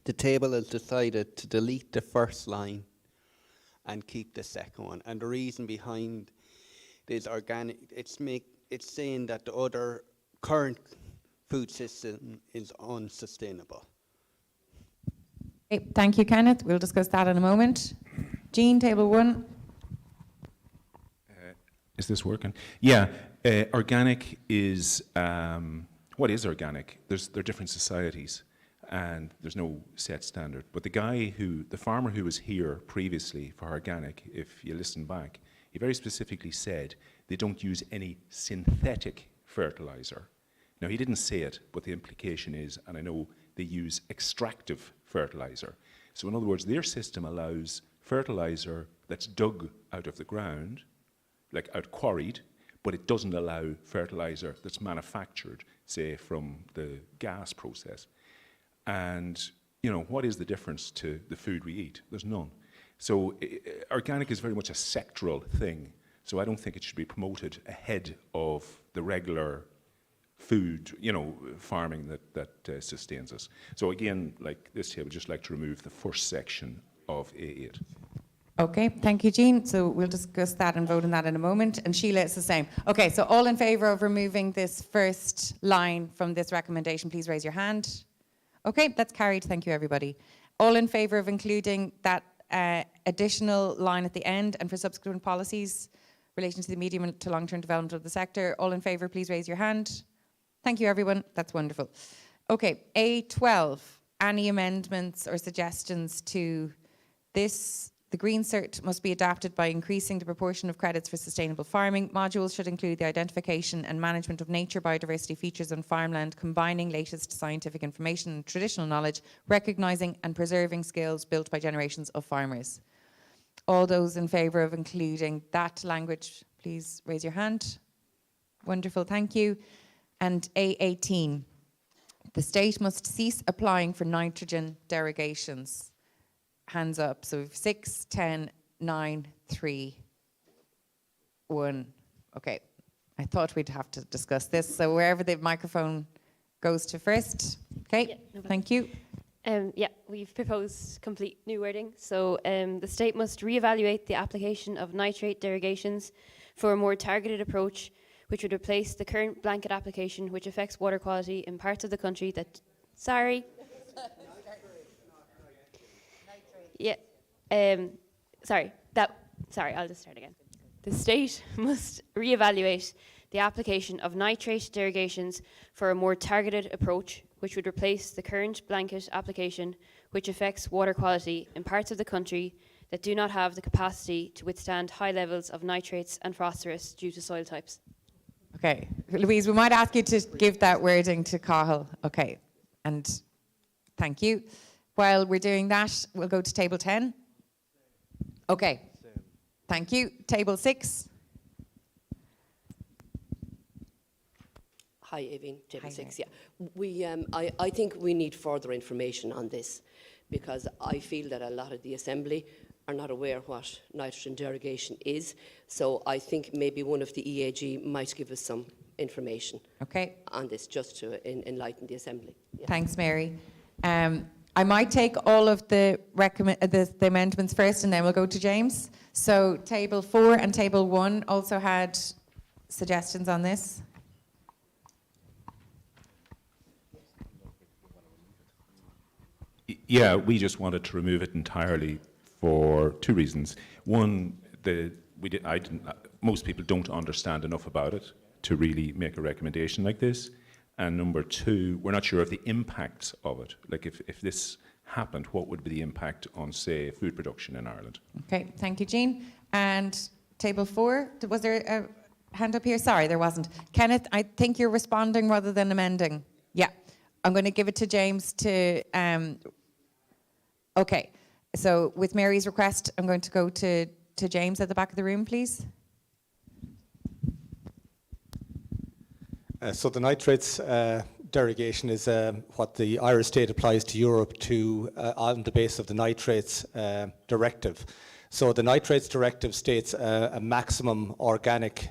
the table has decided to delete the first line and keep the second one. And the reason behind this organic, it's saying that the other current food system is unsustainable. Okay, thank you, Kenneth. We'll discuss that in a moment. Jean, table 1. Is this working? Yeah, organic is, what is organic? There are different societies and there's no set standard. But the farmer who was here previously for organic, if you listen back, he very specifically said they don't use any synthetic fertilizer. Now, he didn't say it, but the implication is, and I know they use extractive fertilizer. So in other words, their system allows fertilizer that's dug out of the ground, like out quarried, but it doesn't allow fertilizer that's manufactured, say, from the gas process. And, you know, what is the difference to the food we eat? There's none. So organic is very much a sectoral thing. So I don't think it should be promoted ahead of the regular food, you know, farming that sustains us. So again, like this table, just like to remove the first section of A8. Okay, thank you, Jean. So we'll discuss that and vote on that in a moment. And Sheila, it's the same. Okay, so all in favour of removing this first line from this recommendation, please raise your hand. Okay, that's carried. Thank you, everybody. All in favour of including that additional line at the end and for subsequent policies relating to the medium to long-term development of the sector, all in favour, please raise your hand. Thank you, everyone. That's wonderful. Okay, A12. Any amendments or suggestions to this? The Green Cert must be adapted by increasing the proportion of credits for sustainable farming. Modules should include the identification and management of nature biodiversity features on farmland, combining latest scientific information and traditional knowledge, recognising and preserving skills built by generations of farmers. All those in favour of including that language, please raise your hand. Wonderful, thank you. And A18. The state must cease applying for nitrogen derogations. Hands up. So 6, 10, 9, 3, 1. Okay. I thought we'd have to discuss this. So wherever the microphone goes to first. Okay. Yeah, no problem. Thank you. Yeah, we've proposed complete new wording. So the state must reevaluate the application of nitrate derogations for a more targeted approach, which would replace the current blanket application, which affects water quality in parts of the country that... Sorry. Yeah. Sorry, I'll just start again. The state must reevaluate the application of nitrate derogations for a more targeted approach, which would replace the current blanket application, which affects water quality in parts of the country that do not have the capacity to withstand high levels of nitrates and phosphorus due to soil types. Okay. Louise, we might ask you to give that wording to Cathal. Okay. And thank you. While we're doing that, we'll go to table 10. Okay. Thank you. Table 6. Hi, Evian, table 6. Yeah, I think we need further information on this because I feel that a lot of the Assembly are not aware what nitrogen derogation is. So I think maybe one of the EAG might give us some information on this just to enlighten the Assembly. Yeah. Thanks, Mary. I might take all of the amendments first and then we'll go to James. So table 4 and table 1 also had suggestions on this. Yeah, we just wanted to remove it entirely for 2 reasons. One, most people don't understand enough about it to really make a recommendation like this. And number 2, we're not sure of the impact of it. Like if this happened, what would be the impact on, say, food production in Ireland? Okay, thank you, Jean. And table 4, was there a hand up here? Sorry, there wasn't. Kenneth, I think you're responding rather than amending. Yeah, I'm going to give it to James to... Okay, so with Mary's request, I'm going to go to James at the back of the room, please. So the nitrates derogation is what the Irish state applies to Europe on the basis of the nitrates directive. So the Nitrates Directive states a maximum organic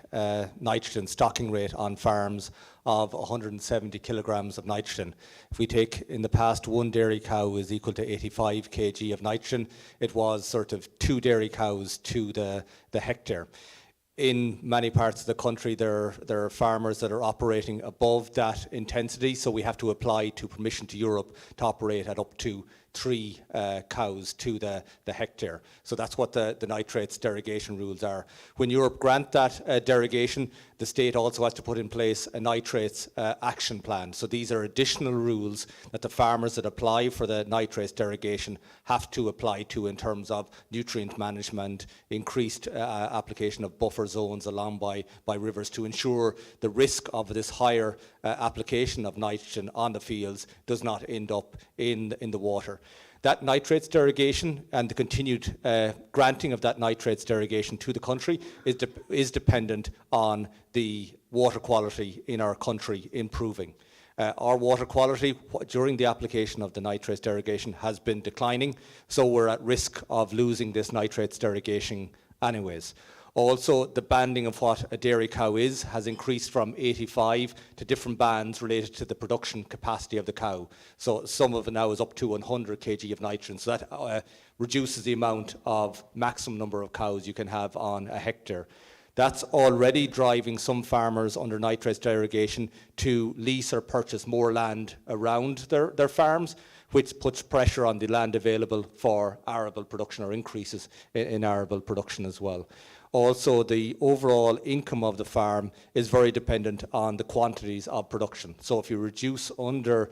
nitrogen stocking rate on farms of 170 kilograms of nitrogen. If we take, in the past, one dairy cow is equal to 85 kg of nitrogen. It was sort of 2 dairy cows to the hectare. In many parts of the country, there are farmers that are operating above that intensity, so we have to apply to permission to Europe to operate at up to 3 cows to the hectare. So that's what the nitrates derogation rules are. When Europe grant that derogation, the state also has to put in place a nitrates action plan. So these are additional rules that the farmers that apply for the nitrates derogation have to apply to in terms of nutrient management, increased application of buffer zones along by rivers to ensure the risk of this higher application of nitrogen on the fields does not end up in the water. That nitrates derogation and the continued granting of that nitrates derogation to the country is dependent on the water quality in our country improving. Our water quality during the application of the nitrates derogation has been declining, so we're at risk of losing this nitrates derogation anyways. Also, the banding of what a dairy cow is has increased from 85 to different bands related to the production capacity of the cow. So some of it now is up to 100 kg of nitrogen. So that reduces the amount of maximum number of cows you can have on a hectare. That's already driving some farmers under nitrates derogation to lease or purchase more land around their farms, which puts pressure on the land available for arable production or increases in arable production as well. Also, the overall income of the farm is very dependent on the quantities of production. So if you reduce under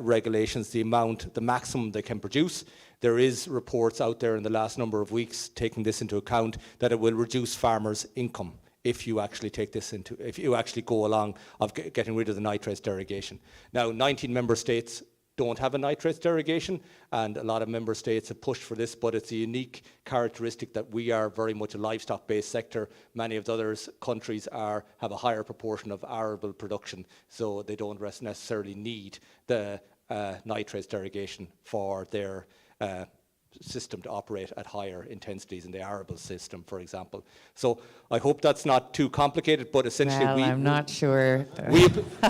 regulations the maximum they can produce, there is reports out there in the last number of weeks taking this into account that it will reduce farmers' income if you actually if you actually go along of getting rid of the nitrates derogation. Now, 19 member states don't have a nitrates derogation, and a lot of member states have pushed for this, but it's a unique characteristic that we are very much a livestock-based sector. Many of the other countries have a higher proportion of arable production, so they don't necessarily need the nitrates derogation for their system to operate at higher intensities in the arable system, for example. So I hope that's not too complicated, but essentially I'm not sure.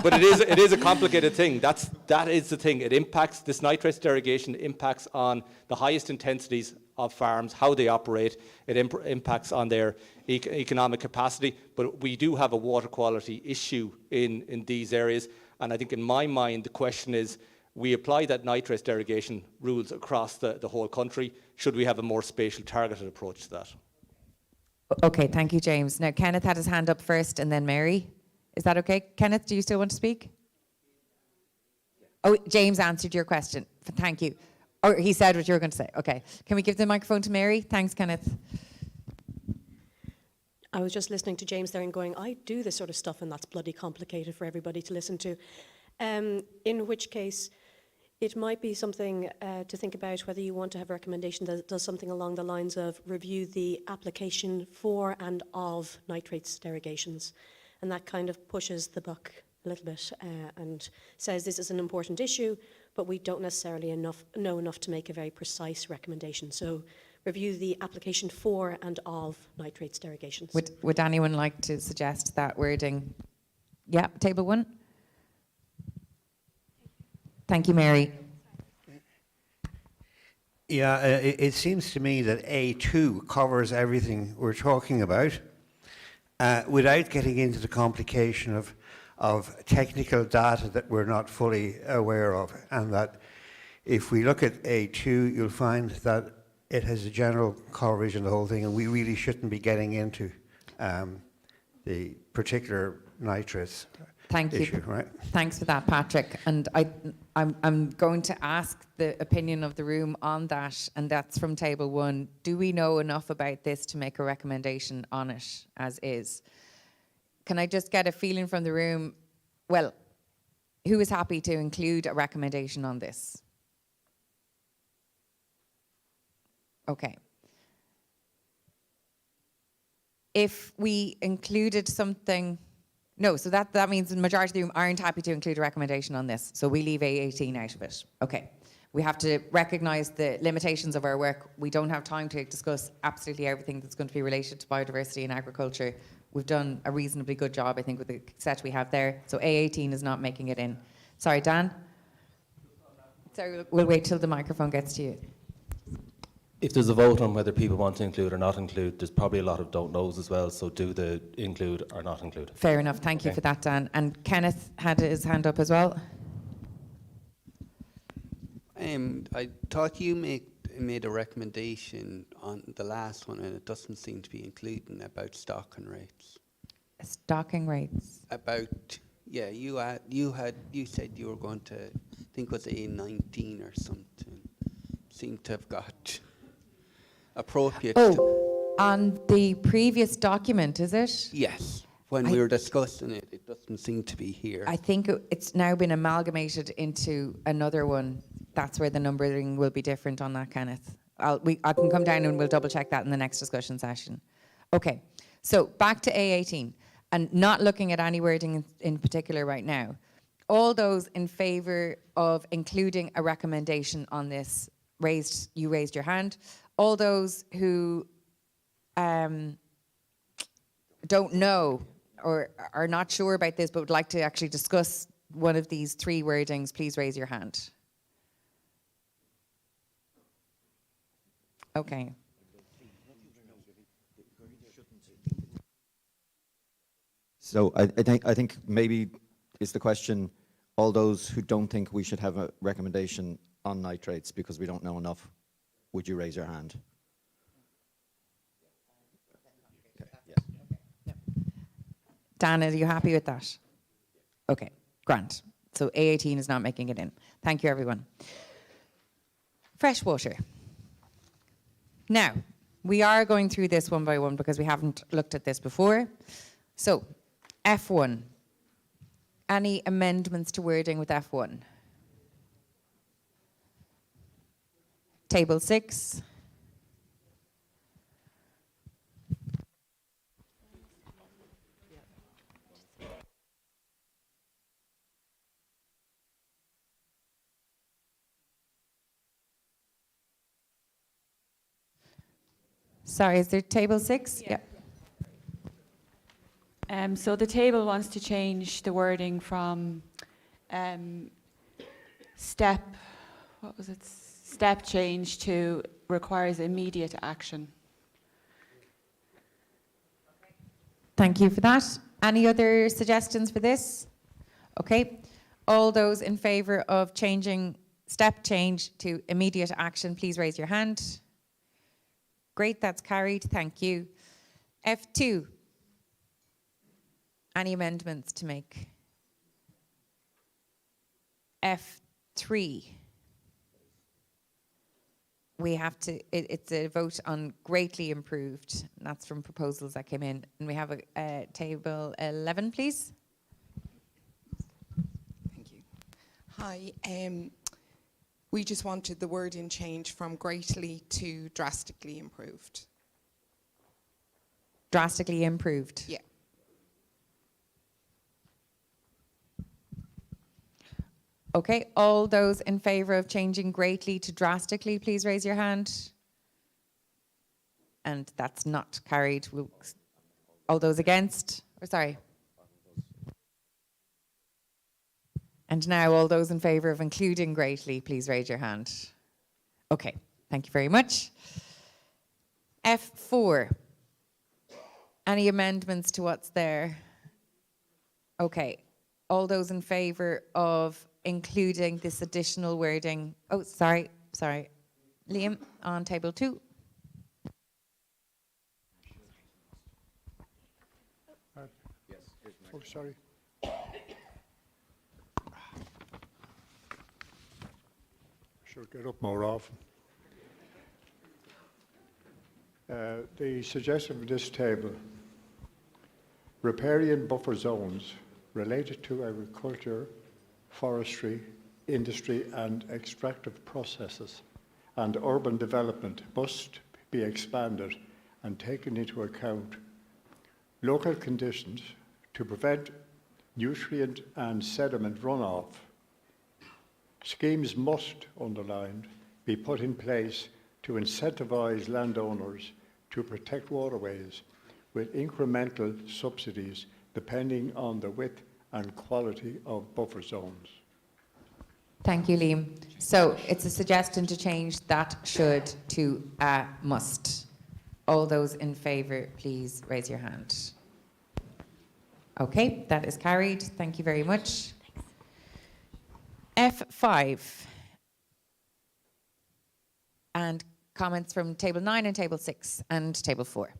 But it is a complicated thing. That is the thing. It impacts, this nitrates derogation impacts on the highest intensities of farms, how they operate. It impacts on their economic capacity. But we do have a water quality issue in these areas. And I think in my mind, the question is, we apply that nitrates derogation rules across the whole country. Should we have a more spatial targeted approach to that? Okay, thank you, James. Now, Kenneth had his hand up first and then Mary. Is that okay? Kenneth, do you still want to speak? Oh, James answered your question. Thank you. Or he said what you were going to say. Okay. Can we give the microphone to Mary? Thanks, Kenneth. I was just listening to James there and going, I do this sort of stuff and that's bloody complicated for everybody to listen to. In which case, it might be something to think about whether you want to have a recommendation that does something along the lines of review the application for and of nitrates derogations. And that kind of pushes the buck a little bit and says this is an important issue, but we don't necessarily know enough to make a very precise recommendation. So review the application for and of nitrates derogations. Would anyone like to suggest that wording? Yeah, table 1. Thank you, Mary. Yeah, it seems to me that A2 covers everything we're talking about without getting into the complication of technical data that we're not fully aware of. And that if we look at A2, you'll find that it has a general coverage in the whole thing, and we really shouldn't be getting into the particular nitrates. Thank issue, you. right? Thanks for that, Patrick. And I'm going to ask the opinion of the room on that, and that's from table 1. Do we know enough about this to make a recommendation on it as is? Can I just get a feeling from the room? Well, who is happy to include a recommendation on this? Okay. If we included something... No, so that means the majority of the room aren't happy to include a recommendation on this. So we leave A18 out of it. Okay. We have to recognise the limitations of our work. We don't have time to discuss absolutely everything that's going to be related to biodiversity and agriculture. We've done a reasonably good job, I think, with the set we have there. So A18 is not making it in. Sorry, Dan? Sorry, we'll wait till the microphone gets to you. If there's a vote on whether people want to include or not include, there's probably a lot of don't knows as well, so do the include or not include. Fair enough, thank you for that, Dan. And Kenneth had his hand up as well. I thought you made a recommendation on the last one, and it doesn't seem to be including about stocking rates. Stocking rates. About you said you were going to, I think it was A19 or something. Seemed to have got appropriate. On the previous document, is it? Yes. When we were discussing it, it doesn't seem to be here. I think it's now been amalgamated into another one. That's where the numbering will be different on that, Kenneth. I can come down and we'll double check that in the next discussion session. Okay, so back to A18 and not looking at any wording in particular right now. All those in favour of including a recommendation on this, you raised your hand. All those who don't know or are not sure about this but would like to actually discuss one of these three wordings, please raise your hand. Okay. So I think maybe is the question, all those who don't think we should have a recommendation on nitrates because we don't know enough, would you raise your hand? Okay, yeah. Dan, are you happy with that? Okay, grant. So A18 is not making it in. Thank you, everyone. Freshwater. Now, we are going through this one by one because we haven't looked at this before. So, F1. Any amendments to wording with F1? Table 6. Sorry, is there table 6? Yeah. So the table wants to change the wording from step change to requires immediate action. Thank you for that. Any other suggestions for this? Okay. All those in favour of changing step change to immediate action, please raise your hand. Great, that's carried. Thank you. F2. Any amendments to make? F3. We have to, it's a vote on greatly improved. And that's from proposals that came in. And we have a table 11, please. Thank you. Hi. We just wanted the wording change from greatly to drastically improved. Drastically improved? Yeah. Okay, all those in favour of changing greatly to drastically, please raise your hand. And that's not carried. All those against? Or sorry. And now all those in favour of including greatly, please raise your hand. Okay, thank you very much. F4. Any amendments to what's there? Okay, all those in favour of including this additional wording. Oh, sorry. Liam, on table 2. Oh, sorry. Should get up more often. The suggestion of this table, riparian buffer zones related to agriculture, forestry, industry and extractive processes and urban development must be expanded and taken into account local conditions to prevent nutrient and sediment runoff Schemes must, underlined, be put in place to incentivise landowners to protect waterways with incremental subsidies depending on the width and quality of buffer zones. Thank you, Liam. So it's a suggestion to change that should to must. All those in favour, please raise your hand. Okay, that is carried. Thank you very much. F5. And comments from Table 9 and Table 6 and Table 4.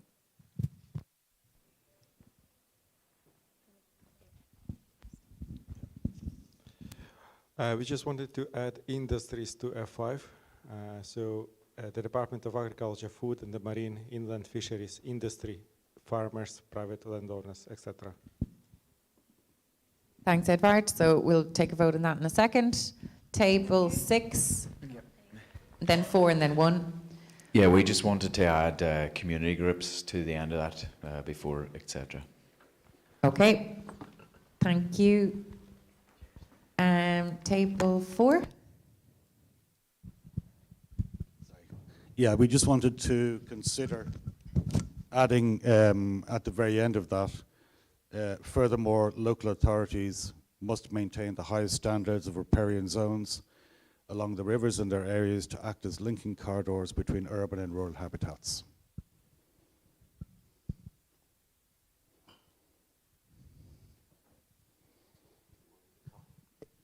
We just wanted to add industries to F5. The Department of Agriculture, Food and the Marine, Inland Fisheries, Industry, Farmers, Private Landowners, etc. Thanks, Edvard. So we'll take a vote on that in a second. Table 6, then 4 and then 1. Yeah, we just wanted to add community groups to the end of that before, etc. Okay, thank you. Table 4. Yeah, we just wanted to consider adding at the very end of that, furthermore, local authorities must maintain the highest standards of riparian zones along the rivers and their areas to act as linking corridors between urban and rural habitats.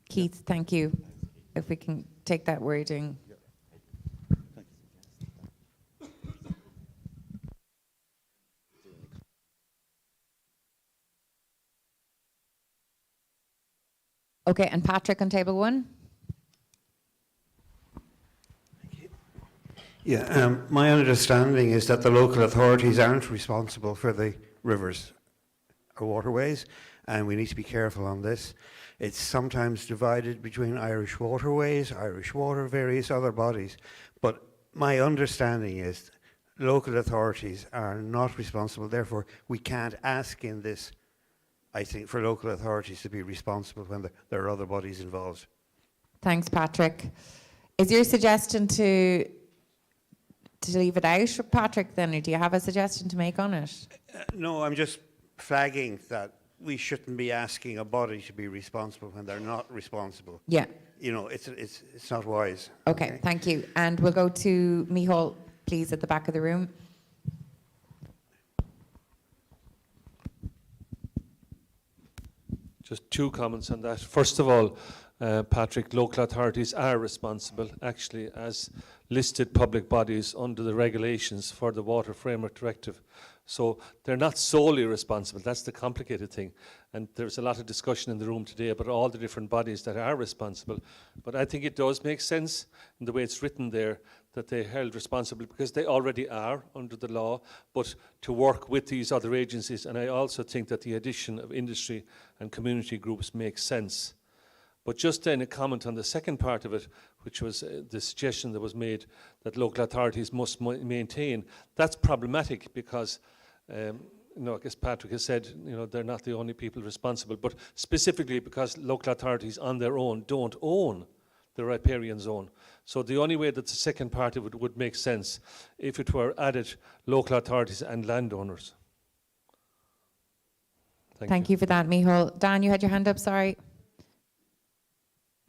Keith, thank you. If we can take that wording. Okay, and Patrick on Table 1. Yeah, my understanding is that the local authorities aren't responsible for the rivers or waterways, and we need to be careful on this. It's sometimes divided between Irish Waterways, Irish Water, various other bodies, but my understanding is local authorities are not responsible, therefore we can't ask in this, I think, for local authorities to be responsible when there are other bodies involved. Thanks, Patrick. Is your suggestion to leave it out, Patrick, then, or do you have a suggestion to make on it? No, I'm just flagging that we shouldn't be asking a body to be responsible when they're not responsible. Yeah. You know, it's not wise. Okay, thank you. And we'll go to Micheál, please, at the back of the room. Just two comments on that. First of all, Patrick, local authorities are responsible, actually, as listed public bodies under the regulations for the Water Framework Directive. So they're not solely responsible. That's the complicated thing. And there's a lot of discussion in the room today about all the different bodies that are responsible. But I think it does make sense in the way it's written there that they're held responsible because they already are under the law, but to work with these other agencies. And I also think that the addition of industry and community groups makes sense. But just then a comment on the second part of it, which was the suggestion that was made that local authorities must maintain. That's problematic because, I guess Patrick has said, they're not the only people responsible, but specifically because local authorities on their own don't own the riparian zone. So the only way that the second part of it would make sense if it were added local authorities and landowners. Thank you for that, Micheál. Dan, you had your hand up, sorry.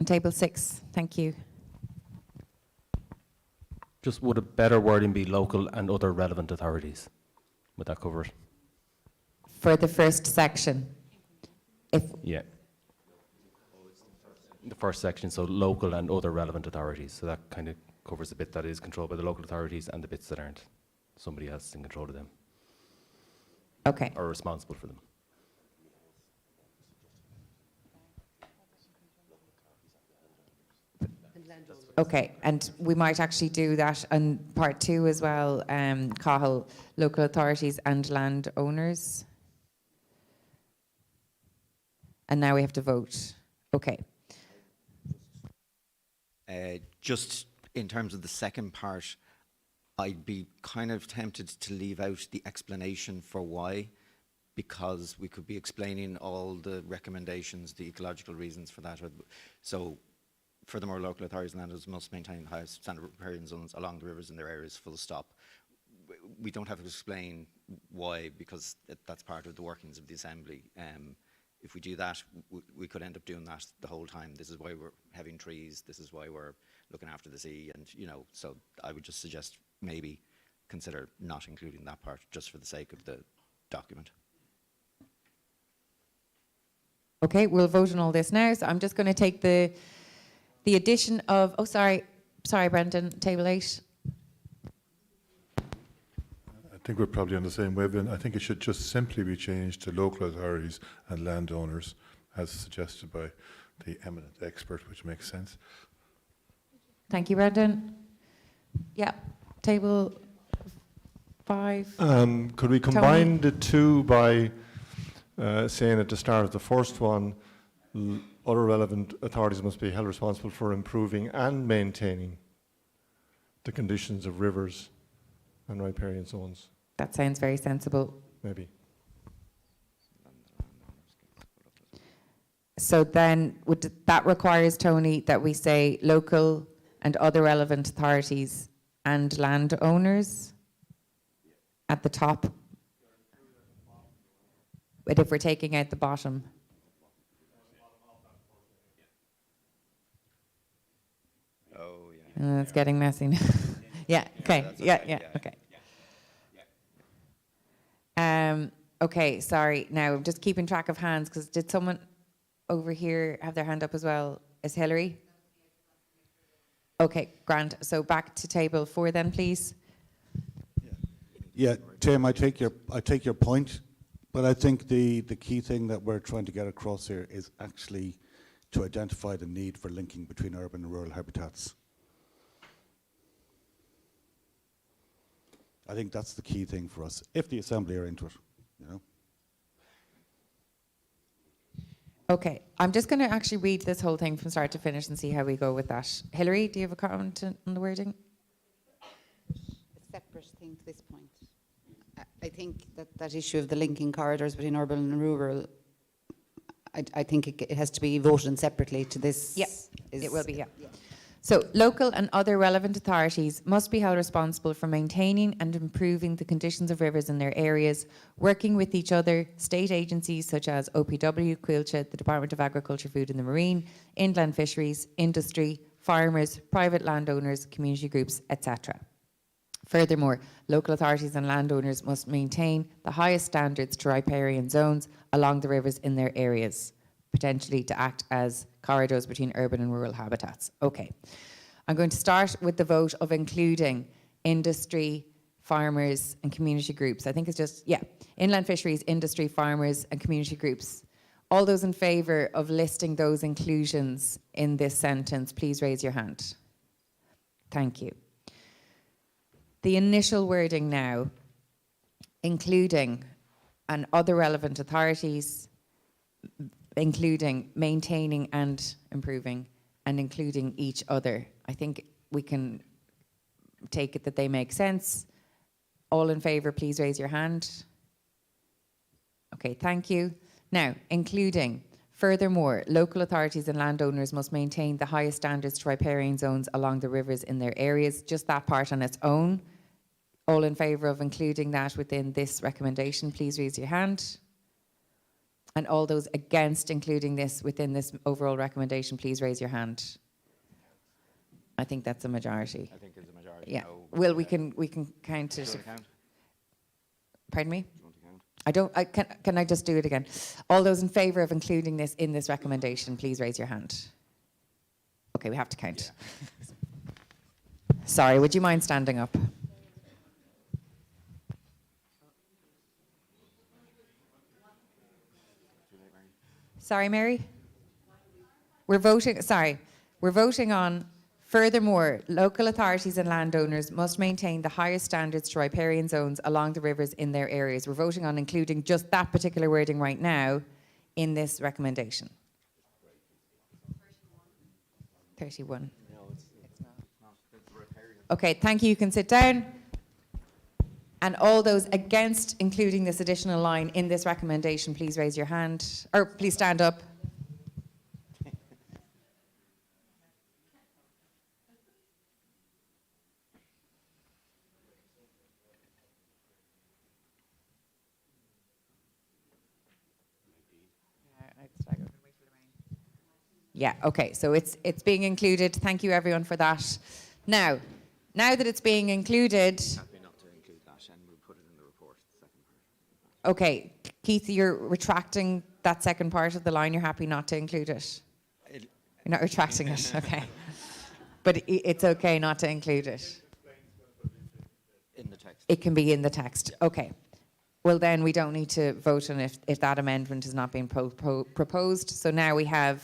On Table 6, thank you. Just would a better wording be local and other relevant authorities? Would that cover it? For the first section. Yeah. The first section, so local and other relevant authorities. So that kind of covers the bit that is controlled by the local authorities and the bits that aren't. Somebody else is in control of them. Okay. Or responsible for them. Okay, and we might actually do that on part 2 as well, Cahill, local authorities and landowners. And now we have to vote. Okay. Just in terms of the second part, I'd be kind of tempted to leave out the explanation for why, because we could be explaining all the recommendations, the ecological reasons for that. So furthermore, local authorities and landowners must maintain the highest standard riparian zones along the rivers in their areas, full stop. We don't have to explain why, because that's part of the workings of the Assembly. If we do that, we could end up doing that the whole time. This is why we're having trees, this is why we're looking after the sea, and so I would just suggest maybe consider not including that part, just for the sake of the document. Okay, we'll vote on all this now. So I'm just going to take the addition of, sorry, Brendan, table 8. I think we're probably on the same wavelength. I think it should just simply be changed to local authorities and landowners, as suggested by the eminent expert, which makes sense. Thank you, Brendan. Yeah, table 5. Could we combine the two by saying at the start of the first one, other relevant authorities must be held responsible for improving and maintaining the conditions of rivers and riparian zones? That sounds very sensible. Maybe. So then, that requires, Tony, that we say local and other relevant authorities and landowners at the top. But if we're taking out the bottom. Oh, yeah. It's getting messy now. Yeah, okay. Yeah, okay. Okay, sorry. Now, just keeping track of hands, because did someone over here have their hand up as well? Is Hillary? Okay, grand. So back to table 4 then, please. Yeah, Tim, I take your point, but I think the key thing that we're trying to get across here is actually to identify the need for linking between urban and rural habitats. I think that's the key thing for us, if the Assembly are into it, Okay, I'm just going to actually read this whole thing from start to finish and see how we go with that. Hillary, do you have a comment on the wording? A separate thing to this point. I think that issue of the linking corridors between urban and rural, I think it has to be voted on separately to this. Yes, it will be, yeah. So, local and other relevant authorities must be held responsible for maintaining and improving the conditions of rivers in their areas, working with each other, state agencies such as OPW, Quilcha, the Department of Agriculture, Food and the Marine, inland fisheries, industry, farmers, private landowners, community groups, etc. Furthermore, local authorities and landowners must maintain the highest standards to riparian zones along the rivers in their areas, potentially to act as corridors between urban and rural habitats. Okay. I'm going to start with the vote of including industry, farmers, and community groups. I think it's just, inland fisheries, industry, farmers, and community groups. All those in favour of listing those inclusions in this sentence, please raise your hand. Thank you. The initial wording now, including and other relevant authorities, including maintaining and improving, and including each other. I think we can take it that they make sense. All in favour, please raise your hand. Okay, thank you. Now, including, furthermore, local authorities and landowners must maintain the highest standards to riparian zones along the rivers in their areas. Just that part on its own. All in favour of including that within this recommendation, please raise your hand. And all those against including this within this overall recommendation, please raise your hand. I think that's a majority. I think it's a majority. Yeah. No, Well, we can count it. Pardon me? Can I just do it again? All those in favour of including this in this recommendation, please raise your hand. Okay, we have to count. Sorry, would you mind standing up? Sorry, Mary? We're voting on, furthermore, local authorities and landowners must maintain the highest standards to riparian zones along the rivers in their areas. We're voting on including just that particular wording right now in this recommendation. 31. Okay, thank you. You can sit down. And all those against including this additional line in this recommendation, please raise your hand, or please stand up. Yeah, okay, so it's being included. Thank you everyone for that. Now that it's being included, Happy not to include that, and we'll put it in the report, the second part. okay, Keith, you're retracting that second part of the line. You're happy not to include it. You're not retracting it, okay. But it's okay not to include it. In the text. It can be in the text. Okay. Well, then we don't need to vote on if that amendment is not being proposed. So now we have.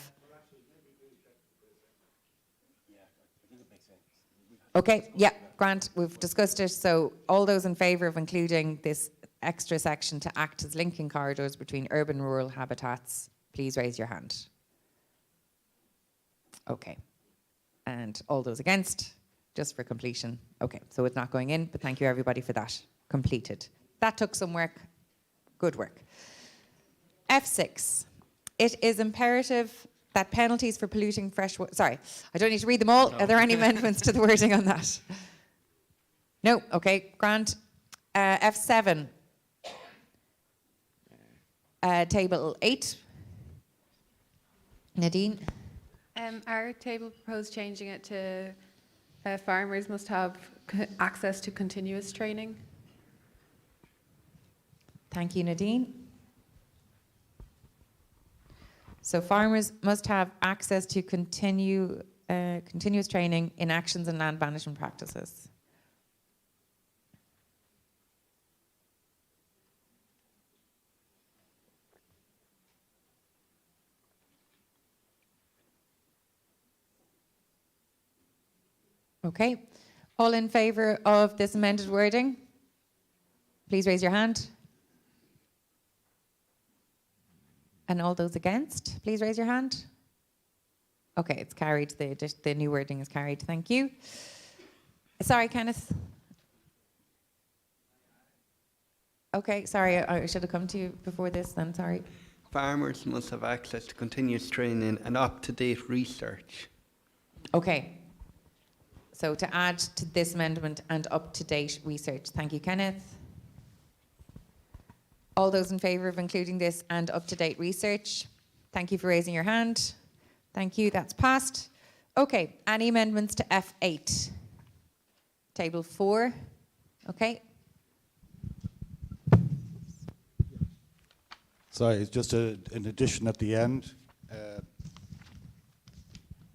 Okay, yeah, Grant, we've discussed it. So all those in favour of including this extra section to act as linking corridors between urban and rural habitats, please raise your hand. Okay. And all those against, just for completion. Okay, so it's not going in, but thank you everybody for that. Completed. That took some work. Good work. F6. It is imperative that penalties for polluting fresh water. Sorry, I don't need to read them all. No. Are there any amendments to the wording on that? No. Okay, Grant. F7. Table 8. Nadine. Our table proposed changing it to farmers must have access to continuous training. Thank you, Nadine. So farmers must have access to continuous training in actions and land management practices. Okay. All in favour of this amended wording? Please raise your hand. And all those against, please raise your hand. Okay, it's carried. The new wording is carried. Thank you. Sorry, Kenneth. Okay, sorry, I should have come to you before this then, sorry. Farmers must have access to continuous training and up-to-date research. Okay. So to add to this amendment and up-to-date research. Thank you, Kenneth. All those in favour of including this and up-to-date research, thank you for raising your hand. Thank you, that's passed. Okay, any amendments to F8? Table 4, okay. Sorry, it's just an addition at the end.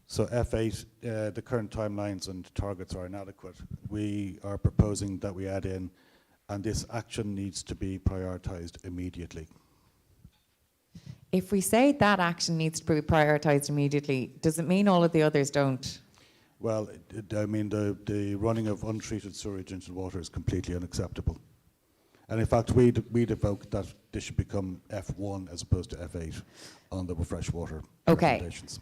So F8, the current timelines and targets are inadequate. We are proposing that we add in, and this action needs to be prioritised immediately. If we say that action needs to be prioritised immediately, does it mean all of the others don't? Well, I mean, the running of untreated sewage into water is completely unacceptable. And in fact, we'd evoke that this should become F1 as opposed to F8 on the freshwater recommendations.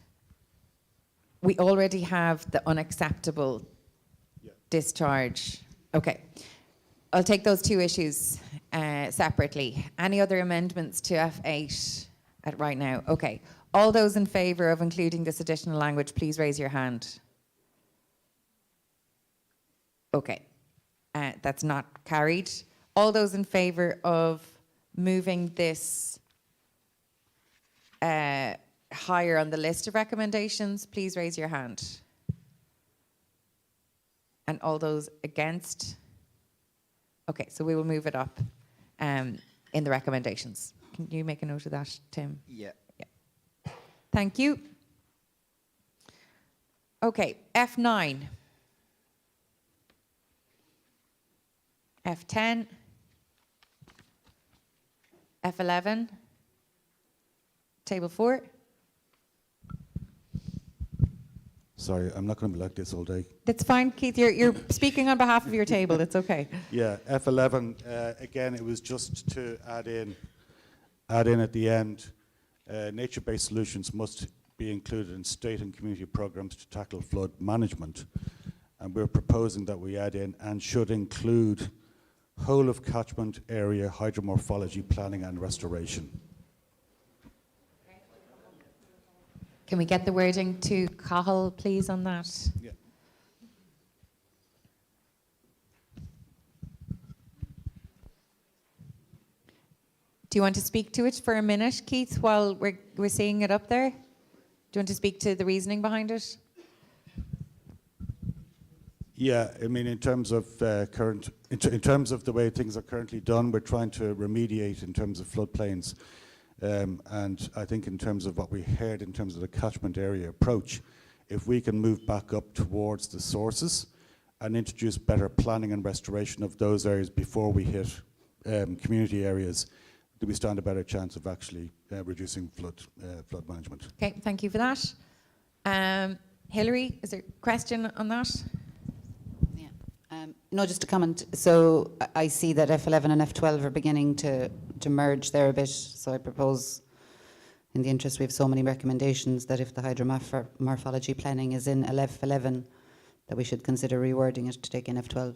We already have the unacceptable discharge. Okay. I'll take those two issues separately. Any other amendments to F8 right now? Okay. All those in favour of including this additional language, please raise your hand. Okay. That's not carried. All those in favour of moving this higher on the list of recommendations, please raise your hand. And all those against? Okay, so we will move it up in the recommendations. Can you make a note of that, Tim? Yeah. Thank you. Okay, F9. F10. F11. Table 4. Sorry, I'm not going to be like this all day. That's fine, Keith. You're speaking on behalf of your table. It's okay. Yeah, F11, again, it was just to add in at the end, nature-based solutions must be included in state and community programs to tackle flood management. And we're proposing that we add in and should include whole of catchment area hydromorphology planning and restoration. Can we get the wording to Cahill, please, on that? Yeah. Do you want to speak to it for a minute, Keith, while we're seeing it up there? you want to speak to the reasoning behind it? Yeah, I mean, in terms of in terms of the way things are currently done, we're trying to remediate in terms of floodplains, and I think in terms of what we heard in terms of the catchment area approach, if we can move back up towards the sources and introduce better planning and restoration of those areas before we hit community areas, do we stand a better chance of actually reducing flood management? Okay, thank you for that. Hilary, is there a question on that? No, just a comment. So I see that F11 and F12 are beginning to merge there a bit. So I propose, in the interest we have so many recommendations, that if the hydromorphology planning is in F11, that we should consider rewording it to take in F12.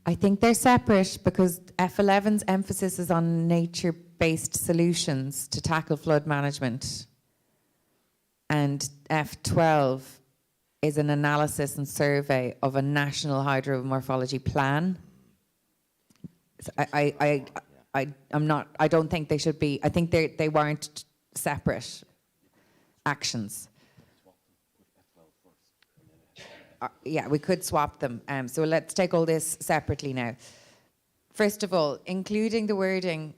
I think they're separate because F11's emphasis is on nature-based solutions to tackle flood management. And F12 is an analysis and survey of a national hydromorphology plan. So I don't think they should be, I think they weren't separate actions. Yeah, we could swap them. So let's take all this separately now. First of all, including the wording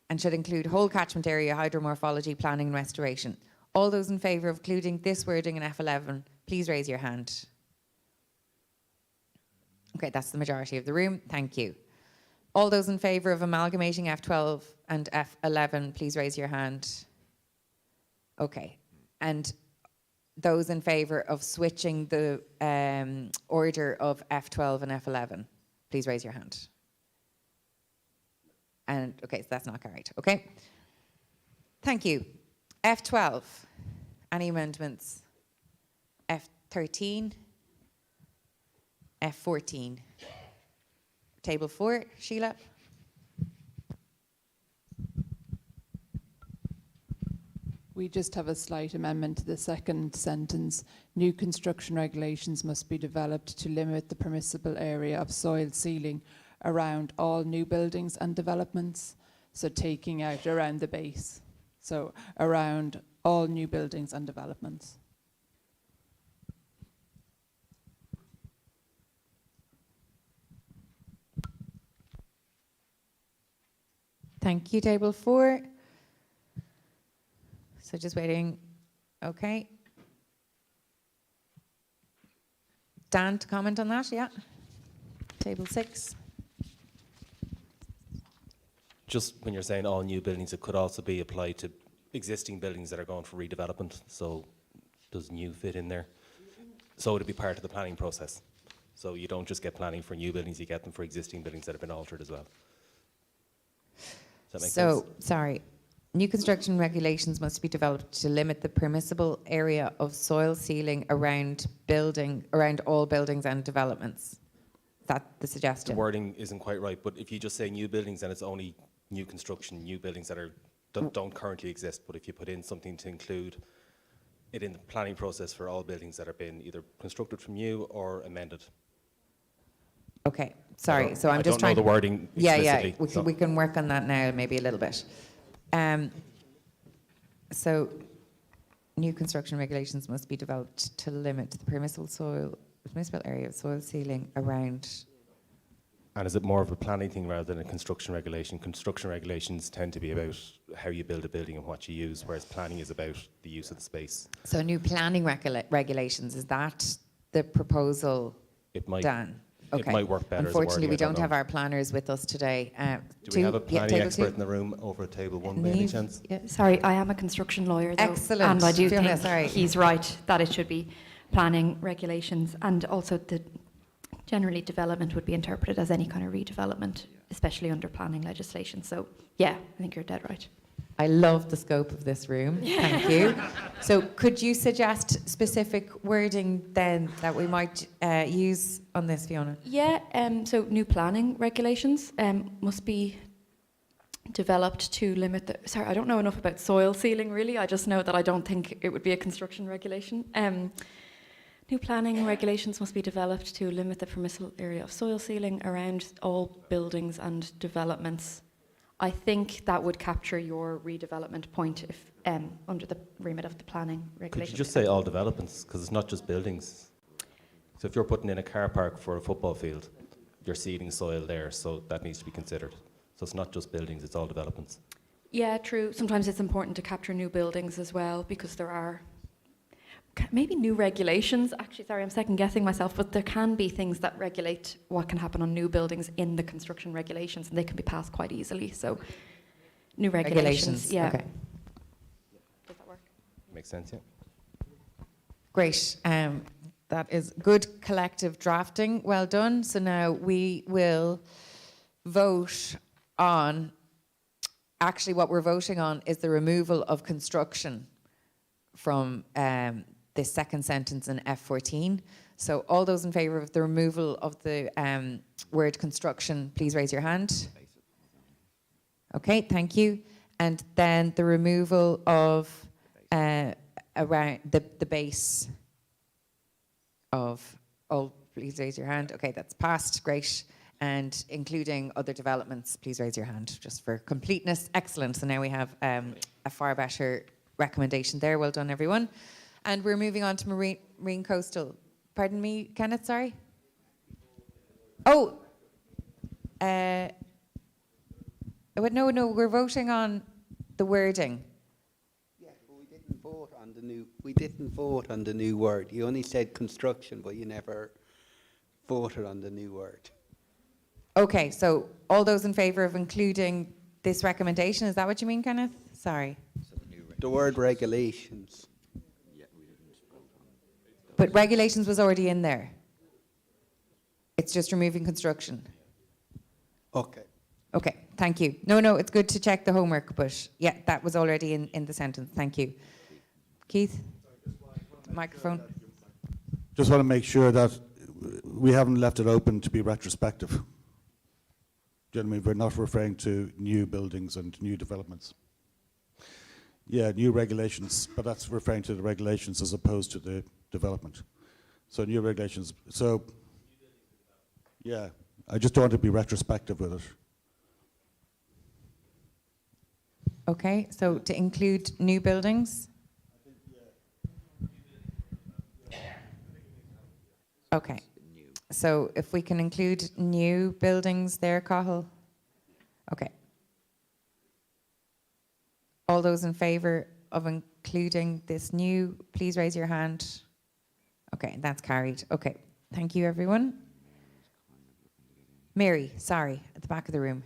and should include whole catchment area hydromorphology planning and restoration. All those in favour of including this wording in F11, please raise your hand. Okay, that's the majority of the room. Thank you. All those in favour of amalgamating F12 and F11, please raise your hand. Okay. And those in favour of switching the order of F12 and F11, please raise your hand. And okay, so that's not carried. Okay. Thank you. F12. Any amendments? F13. F14. Table 4, Sheila. We just have a slight amendment to the second sentence. New construction regulations must be developed to limit the permissible area of soil sealing around all new buildings and developments. So taking out around the base. So around all new buildings and developments. Thank you, table 4. So just waiting. Okay. Dan, to comment on that, yeah. Table 6. Just when you're saying all new buildings, it could also be applied to existing buildings that are going for redevelopment. So does new fit in there? So it'd be part of the planning process. So you don't just get planning for new buildings, you get them for existing buildings that have been altered as well. Does that make sense? So, sorry. New construction regulations must be developed to limit the permissible area of soil sealing around all buildings and developments. Is that the suggestion? The wording isn't quite right, but if you just say new buildings, then it's only new construction, new buildings that don't currently exist. But if you put in something to include it in the planning process for all buildings that have been either constructed from new or amended. Okay, sorry. So I'm just trying to... I don't know the wording explicitly. Yeah. We can work on that now, maybe a little bit. So, new construction regulations must be developed to limit the permissible area of soil sealing around. And is it more of a planning thing rather than a construction regulation? Construction regulations tend to be about how you build a building and what you use, whereas planning is about the use of the space. So, new planning regulations, is that the proposal, Dan? Okay. It might work better. Unfortunately, we don't have our planners with us today. Do we have a planning expert in the room over at table 1 by any chance? Yeah, sorry, I am a construction lawyer, though. Excellent. And I do Fiona, think he's right that it should be planning regulations, and also generally development would be interpreted as any kind of redevelopment, especially under planning legislation. So yeah, I think you're dead right. I love the scope of this room. Thank you. So could you suggest specific wording then that we might use on this, Fiona? Yeah, so new planning regulations must be developed to limit the... Sorry, I don't know enough about soil sealing, really. I just know that I don't think it would be a construction regulation. New planning regulations must be developed to limit the permissible area of soil sealing around all buildings and developments. I think that would capture your redevelopment point if under the remit of the planning Could regulation. you just say all developments, because it's not just buildings. So if you're putting in a car park for a football field, you're seeding soil there, so that needs to be considered. So it's not just buildings, it's all developments. Yeah, true. Sometimes it's important to capture new buildings as well, because there are maybe new regulations. Actually, sorry, I'm second guessing myself, but there can be things that regulate what can happen on new buildings in the construction regulations, and they can be passed quite easily. So new regulations, yeah. Okay. Does that work? Makes sense, yeah. Great. That is good collective drafting. Well done. So now we will vote on, actually what we're voting on is the removal of construction from the second sentence in F14. So all those in favour of the removal of the word construction, please raise your hand. Okay, thank you. And then the removal of around the base of, oh, please raise your hand. Okay, that's passed, great. And including other developments, please raise your hand, just for completeness. Excellent. So now we have a far better recommendation there. Well done, everyone. And we're moving on to marine coastal. Pardon me, Kenneth, sorry? Oh, no, we're voting on the wording. Yeah, but we didn't vote on the new. We didn't vote on the new word. You only said construction, but you never voted on the new word. Okay, so all those in favour of including this recommendation, is that what you mean, Kenneth? Sorry. The word regulations. But regulations was already in there. It's just removing construction. Okay. Okay, thank you. No, it's good to check the homework, but yeah, that was already in the sentence. Thank you. Keith? Microphone. Just want to make sure that we haven't left it open to be retrospective. Do you know what I mean? We're not referring to new buildings and new developments. Yeah, new regulations, but that's referring to the regulations as opposed to the development. So new regulations. So, yeah, I just don't want to be retrospective with it. Okay, so to include new buildings? Okay, so if we can include new buildings there, Cathal? Okay. All those in favour of including this new, please raise your hand. Okay, that's carried. Okay, thank you, everyone. Mary, sorry, at the back of the room.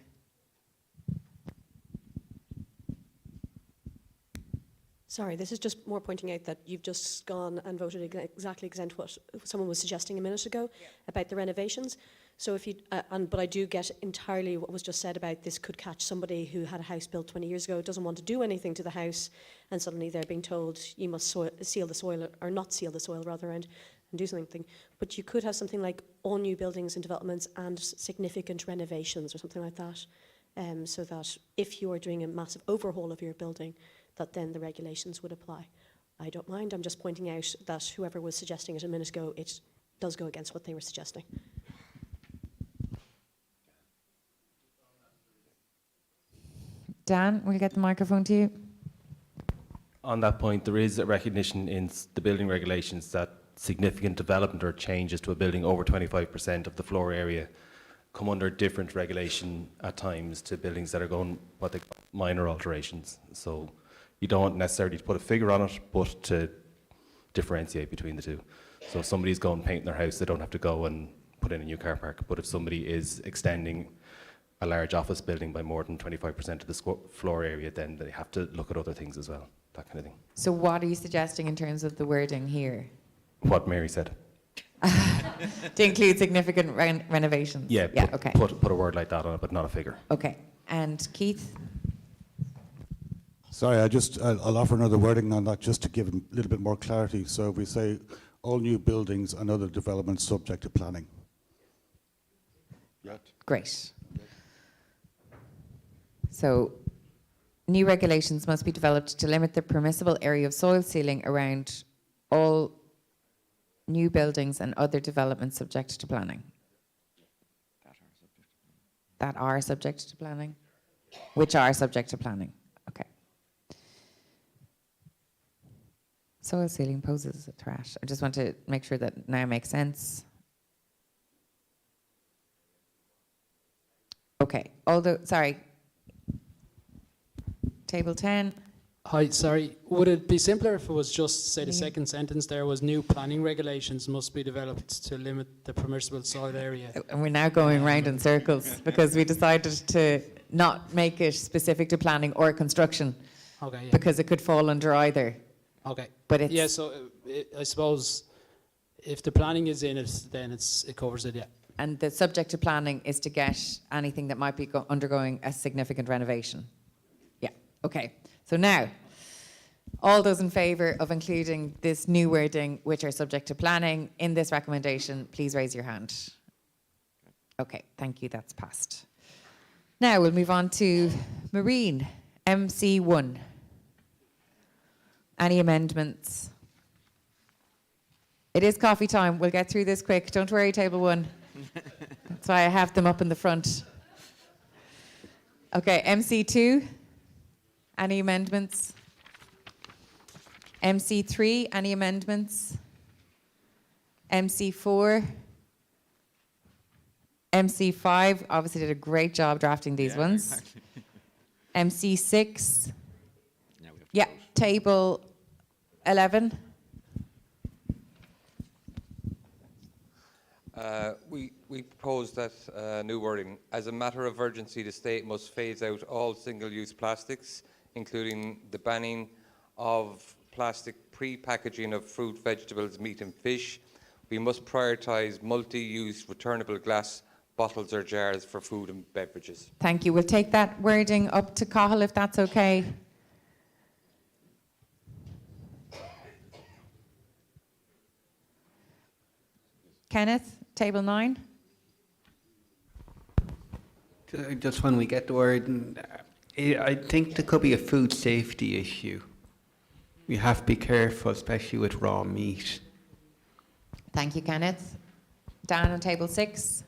Sorry, this is just more pointing out that you've just gone and voted exactly against what someone was suggesting a minute ago about the renovations. So if you, but I do get entirely what was just said about this could catch somebody who had a house built 20 years ago, doesn't want to do anything to the house, and suddenly they're being told you must seal the soil, or not seal the soil rather, and do something. But you could have something like all new buildings and developments and significant renovations or something like that, so that if you are doing a massive overhaul of your building, that then the regulations would apply. I don't mind, I'm just pointing out that whoever was suggesting it a minute ago, it does go against what they were suggesting. Dan, we'll get the microphone to you. On that point, there is a recognition in the building regulations that significant development or changes to a building over 25% of the floor area come under different regulation at times to buildings that are going what they call minor alterations. So you don't necessarily put a figure on it, but to differentiate between the two. So if somebody's going painting their house, they don't have to go and put in a new car park. But if somebody is extending a large office building by more than 25% of the floor area, then they have to look at other things as well, that kind of thing. So what are you suggesting in terms of the wording here? What Mary said. To include significant renovations? Yeah, okay. Put a word like that on it, but not a figure. Okay, and Keith? Sorry, I'll offer another wording on that just to give a little bit more clarity. So if we say all new buildings and other developments subject to planning. Great. So new regulations must be developed to limit the permissible area of soil sealing around all new buildings and other developments subject to planning. That are subject to planning. which are subject to planning. Okay. Soil sealing poses a threat. I just want to make sure that now makes sense. Okay, sorry. Table 10. Hi, sorry. Would it be simpler if it was just, say, the second sentence there was new planning regulations must be developed to limit the permissible soil area? And we're now going round in circles because we decided to not make it specific to planning or construction. Okay, yeah. Because it could fall under either. Okay. But it's... Yeah, so I suppose if the planning is in it, then it covers it, yeah. And the subject to planning is to get anything that might be undergoing a significant renovation. Yeah, okay. So now, all those in favour of including this new wording, which are subject to planning, in this recommendation, please raise your hand. Okay, thank you, that's passed. Now we'll move on to Marine, MC1. Any amendments? It is coffee time, we'll get through this quick. Don't worry, table 1. That's why I have them up in the front. Okay, MC2. Any amendments? MC3, any amendments? MC4? MC5, obviously did a great job drafting these ones. Exactly. MC6? Yeah, table 11. We propose that new wording. As a matter of urgency, the state must phase out all single-use plastics, including the banning of plastic pre-packaging of fruit, vegetables, meat and fish. We must prioritise multi-use returnable glass bottles or jars for food and beverages. Thank you. We'll take that wording up to Cathal if that's okay. Kenneth, table 9. Just when we get the word, I think there could be a food safety issue. We have to be careful, especially with raw meat. Thank you, Kenneth. Dan on table 6.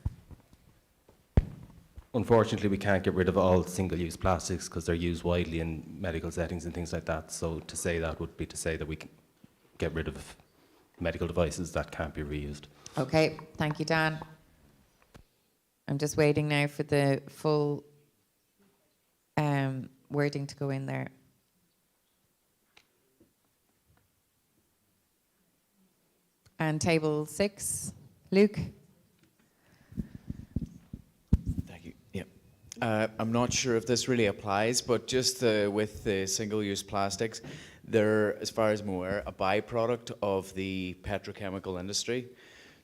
Unfortunately, we can't get rid of all single-use plastics because they're used widely in medical settings and things like that. So to say that would be to say that we can get rid of medical devices that can't be reused. Okay, thank you, Dan. I'm just waiting now for the full wording to go in there. And table 6, Luke. Thank you. Yeah. I'm not sure if this really applies, but just with the single-use plastics, they're, as far as I'm aware, a byproduct of the petrochemical industry.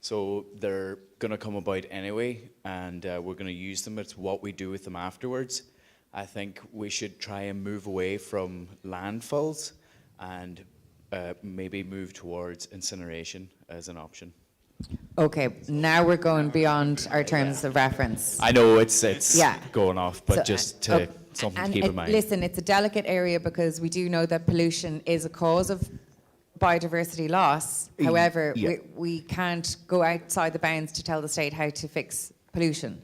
So they're going to come about anyway, and we're going to use them. It's what we do with them afterwards. I think we should try and move away from landfills and maybe move towards incineration as an option. Okay, now we're going beyond our terms of reference. I know it's going off, but So, just to something to keep in mind. Listen, it's a delicate area because we do know that pollution is a cause of biodiversity loss. However, we can't go outside the bounds to tell the state how to fix pollution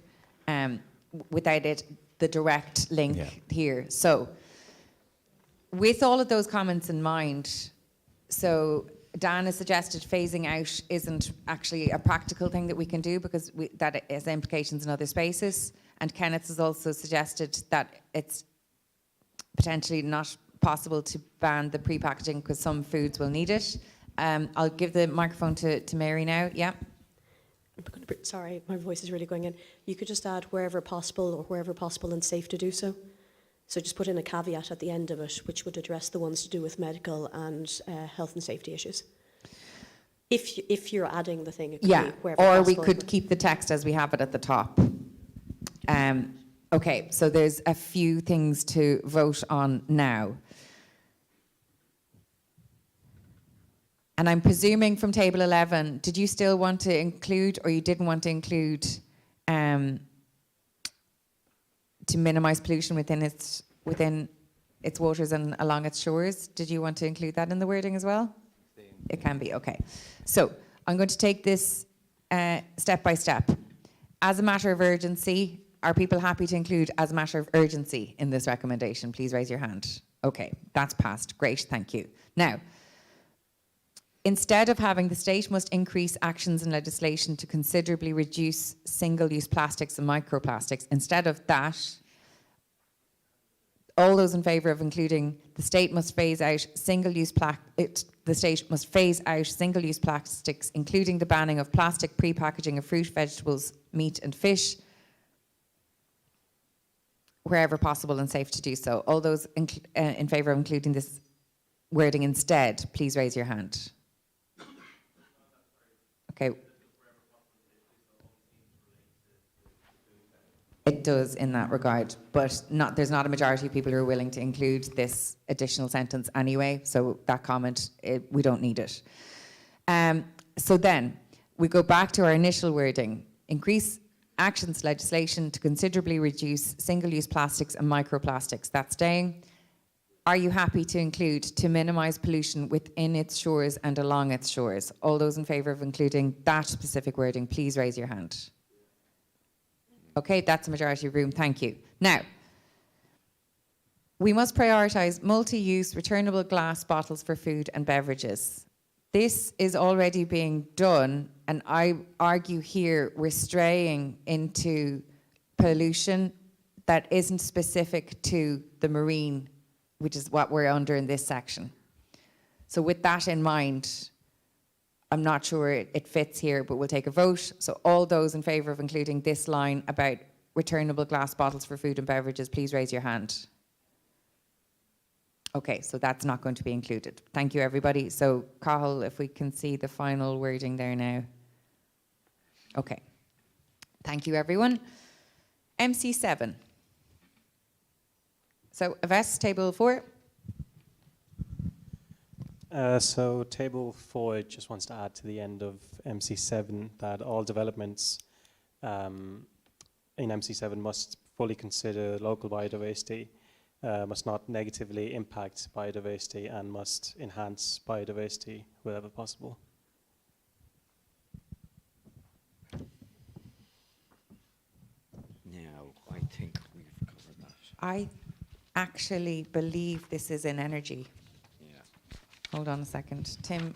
without the direct link here. So with all of those comments in mind, so Dan has suggested phasing out isn't actually a practical thing that we can do because that has implications in other spaces. And Kenneth has also suggested that it's potentially not possible to ban the pre-packaging because some foods will need it. I'll give the microphone to Mary now. Yeah. Sorry, my voice is really going in. You could just add wherever possible or wherever possible and safe to do so. So just put in a caveat at the end of it, which would address the ones to do with medical and health and safety issues. If you're adding the thing, it could be wherever or possible. we could keep the text as we have it at the top. Okay, so there's a few things to vote on now. And I'm presuming from table 11, did you still want to include, or you didn't want to include, to minimise pollution within its waters and along its shores? Did you want to include that in the wording as well? It can be, okay. So I'm going to take this step by step. As a matter of urgency, are people happy to include as a matter of urgency in this recommendation? Please raise your hand. Okay, that's passed. Great, thank you. Now, instead of having the state must increase actions and legislation to considerably reduce single-use plastics and microplastics, instead of that, all those in favour of including the state must phase out single-use plastics, including the banning of plastic pre-packaging of fruit, vegetables, meat and fish, wherever possible and safe to do so. All those in favour of including this wording instead, please raise your hand. Okay. It does in that regard, but there's not a majority of people who are willing to include this additional sentence anyway, so that comment, we don't need it. So then, we go back to our initial wording. Increase actions legislation to considerably reduce single-use plastics and microplastics. That's staying. Are you happy to include to minimise pollution within its shores and along its shores? All those in favour of including that specific wording, please raise your hand. Okay, that's a majority of room, thank you. Now, we must prioritise multi-use returnable glass bottles for food and beverages. This is already being done, and I argue here we're straying into pollution that isn't specific to the marine, which is what we're under in this section. So with that in mind, I'm not sure it fits here, but we'll take a vote. So all those in favour of including this line about returnable glass bottles for food and beverages, please raise your hand. Okay, so that's not going to be included. Thank you, everybody. So, Cathal, if we can see the final wording there now. Okay. Thank you, everyone. MC7. So, Yves, table 4. So table 4 just wants to add to the end of MC7 that all developments in MC7 must fully consider local biodiversity, must not negatively impact biodiversity, and must enhance biodiversity wherever possible. Now, I think we've covered that. I actually believe this is in energy. Hold on a second. Tim.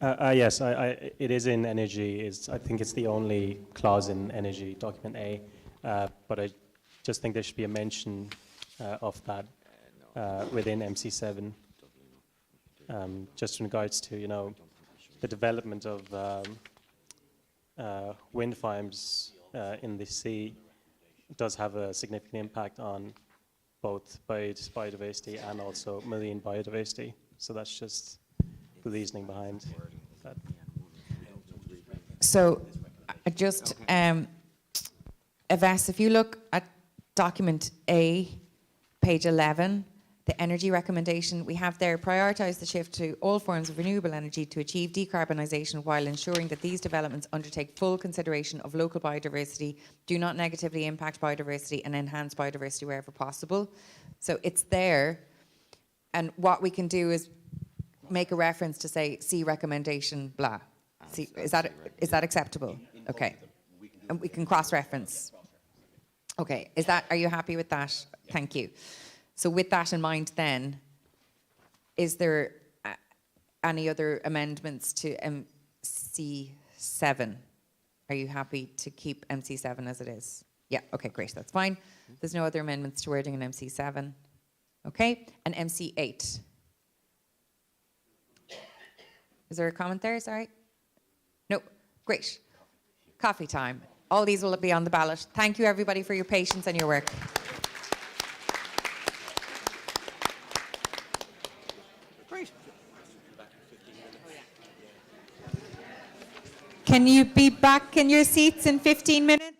Yes, it is in energy. I think it's the only clause in energy, document A, but I just think there should be a mention of that within MC7, just in regards to, the development of wind farms in the sea does have a significant impact on both biodiversity and also marine biodiversity. So that's just the reasoning behind that. So just, Yves, if you look at document A, page 11, the energy recommendation, we have there, prioritise the shift to all forms of renewable energy to achieve decarbonisation while ensuring that these developments undertake full consideration of local biodiversity, do not negatively impact biodiversity and enhance biodiversity wherever possible. So it's there, and what we can do is make a reference to say, see recommendation, blah. See, is that acceptable? Okay, and we can cross-reference. Okay, are you happy with that? Thank you. So with that in mind then, is there any other amendments to MC7? Are you happy to keep MC7 as it is? Yeah, okay, great, that's fine. There's no other amendments to wording in MC7. Okay, and MC8. Is there a comment there, sorry? No, great. Coffee time. All these will be on the ballot. Thank you everybody for your patience and your work. Can you be back in your seats in 15 minutes?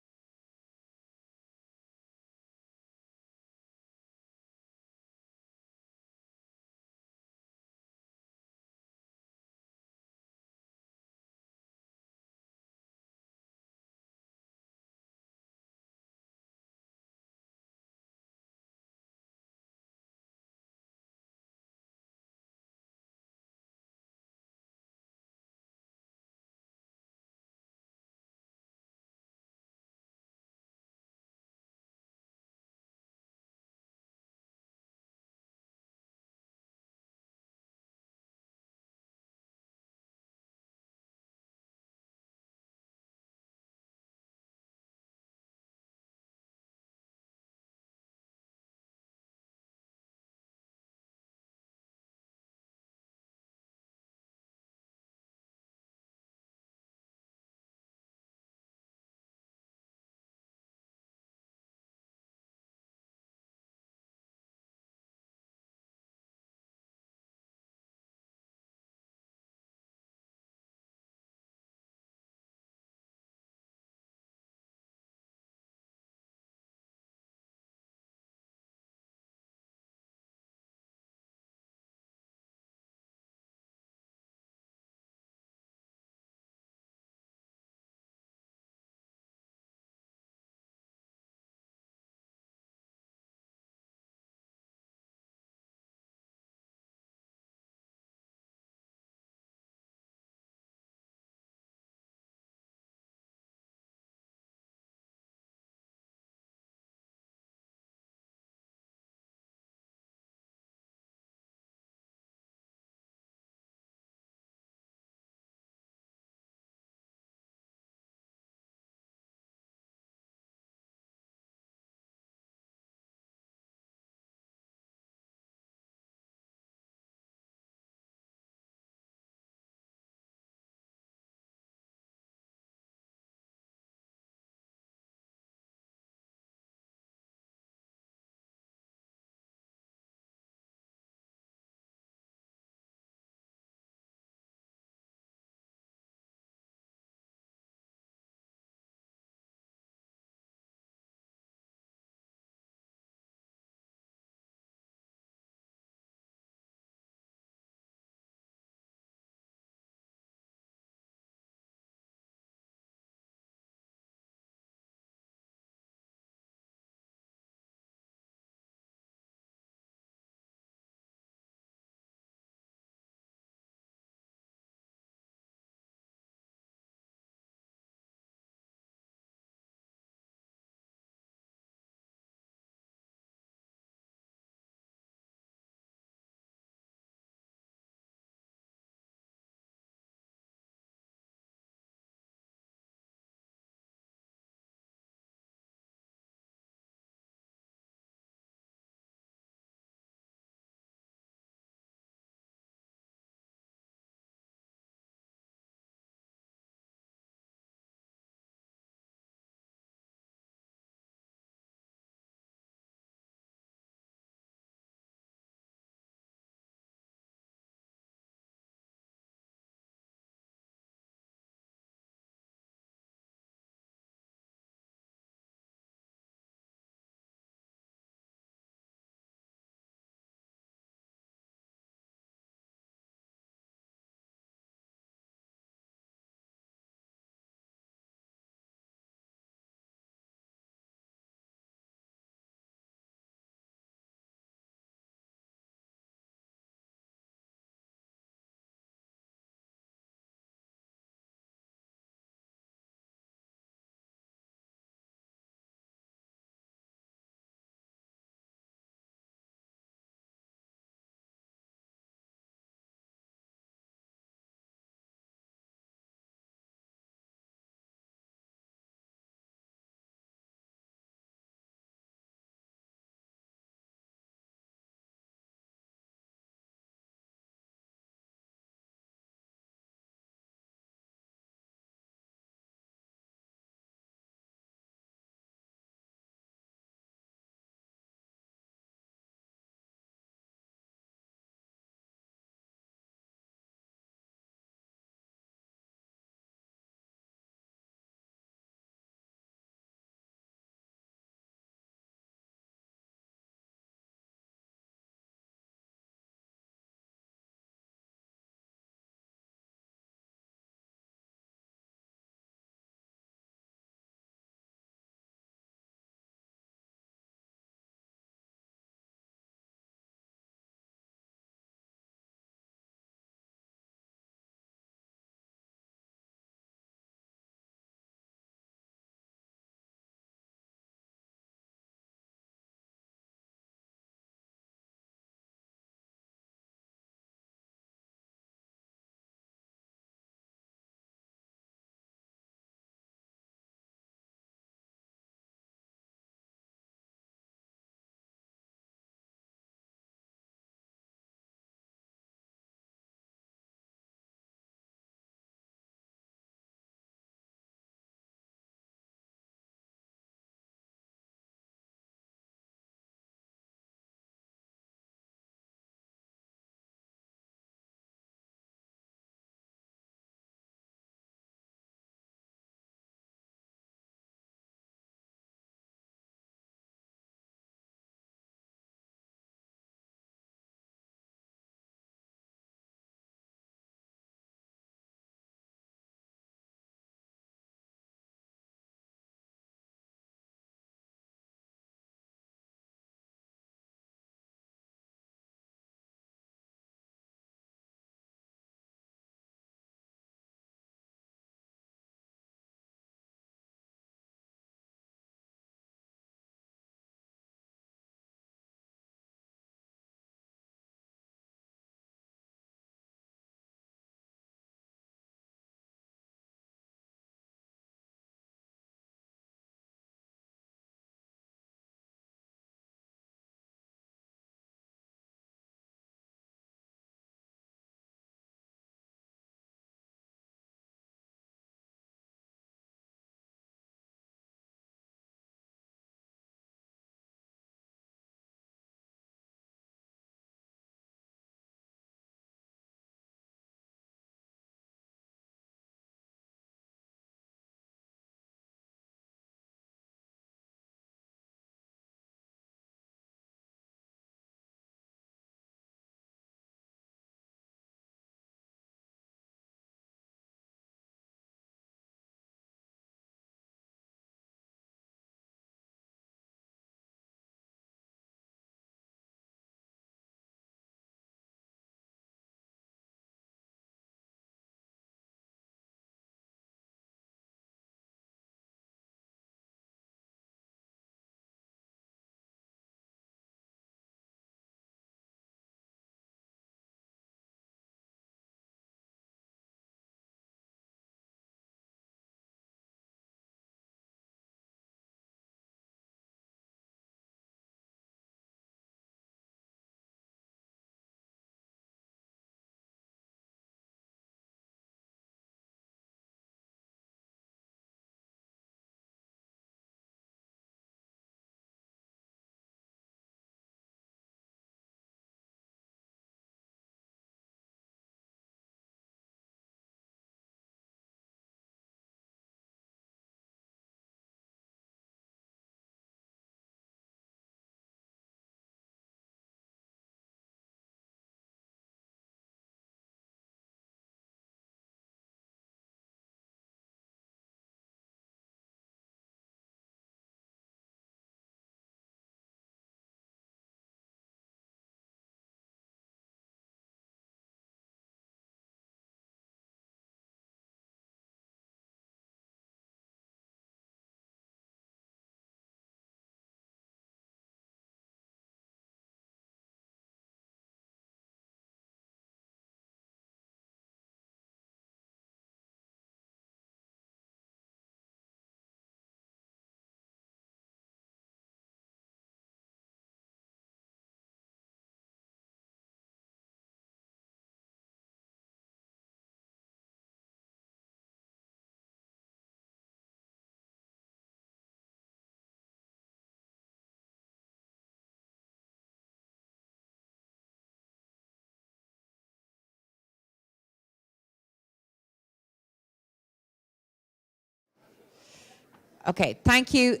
Okay, thank you.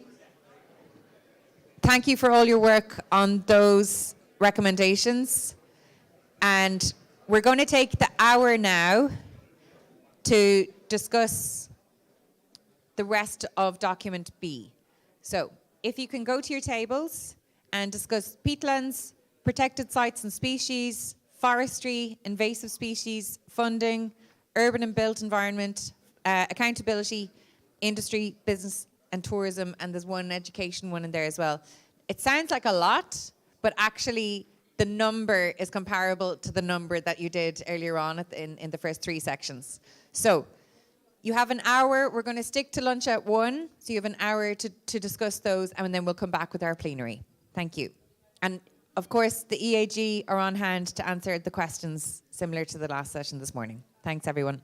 Thank you for all your work on those recommendations. And we're going to take the hour now to discuss the rest of document B. So if you can go to your tables and discuss peatlands, protected sites and species, forestry, invasive species, funding, urban and built environment, accountability, industry, business and tourism, and there's one education one in there as well. It sounds like a lot, but actually the number is comparable to the number that you did earlier on in the first 3 sections. So you have an hour. We're going to stick to lunch at 1, so you have an hour to discuss those, and then we'll come back with our plenary. Thank you. And of course, the EAG are on hand to answer the questions similar to the last session this morning. Thanks, everyone.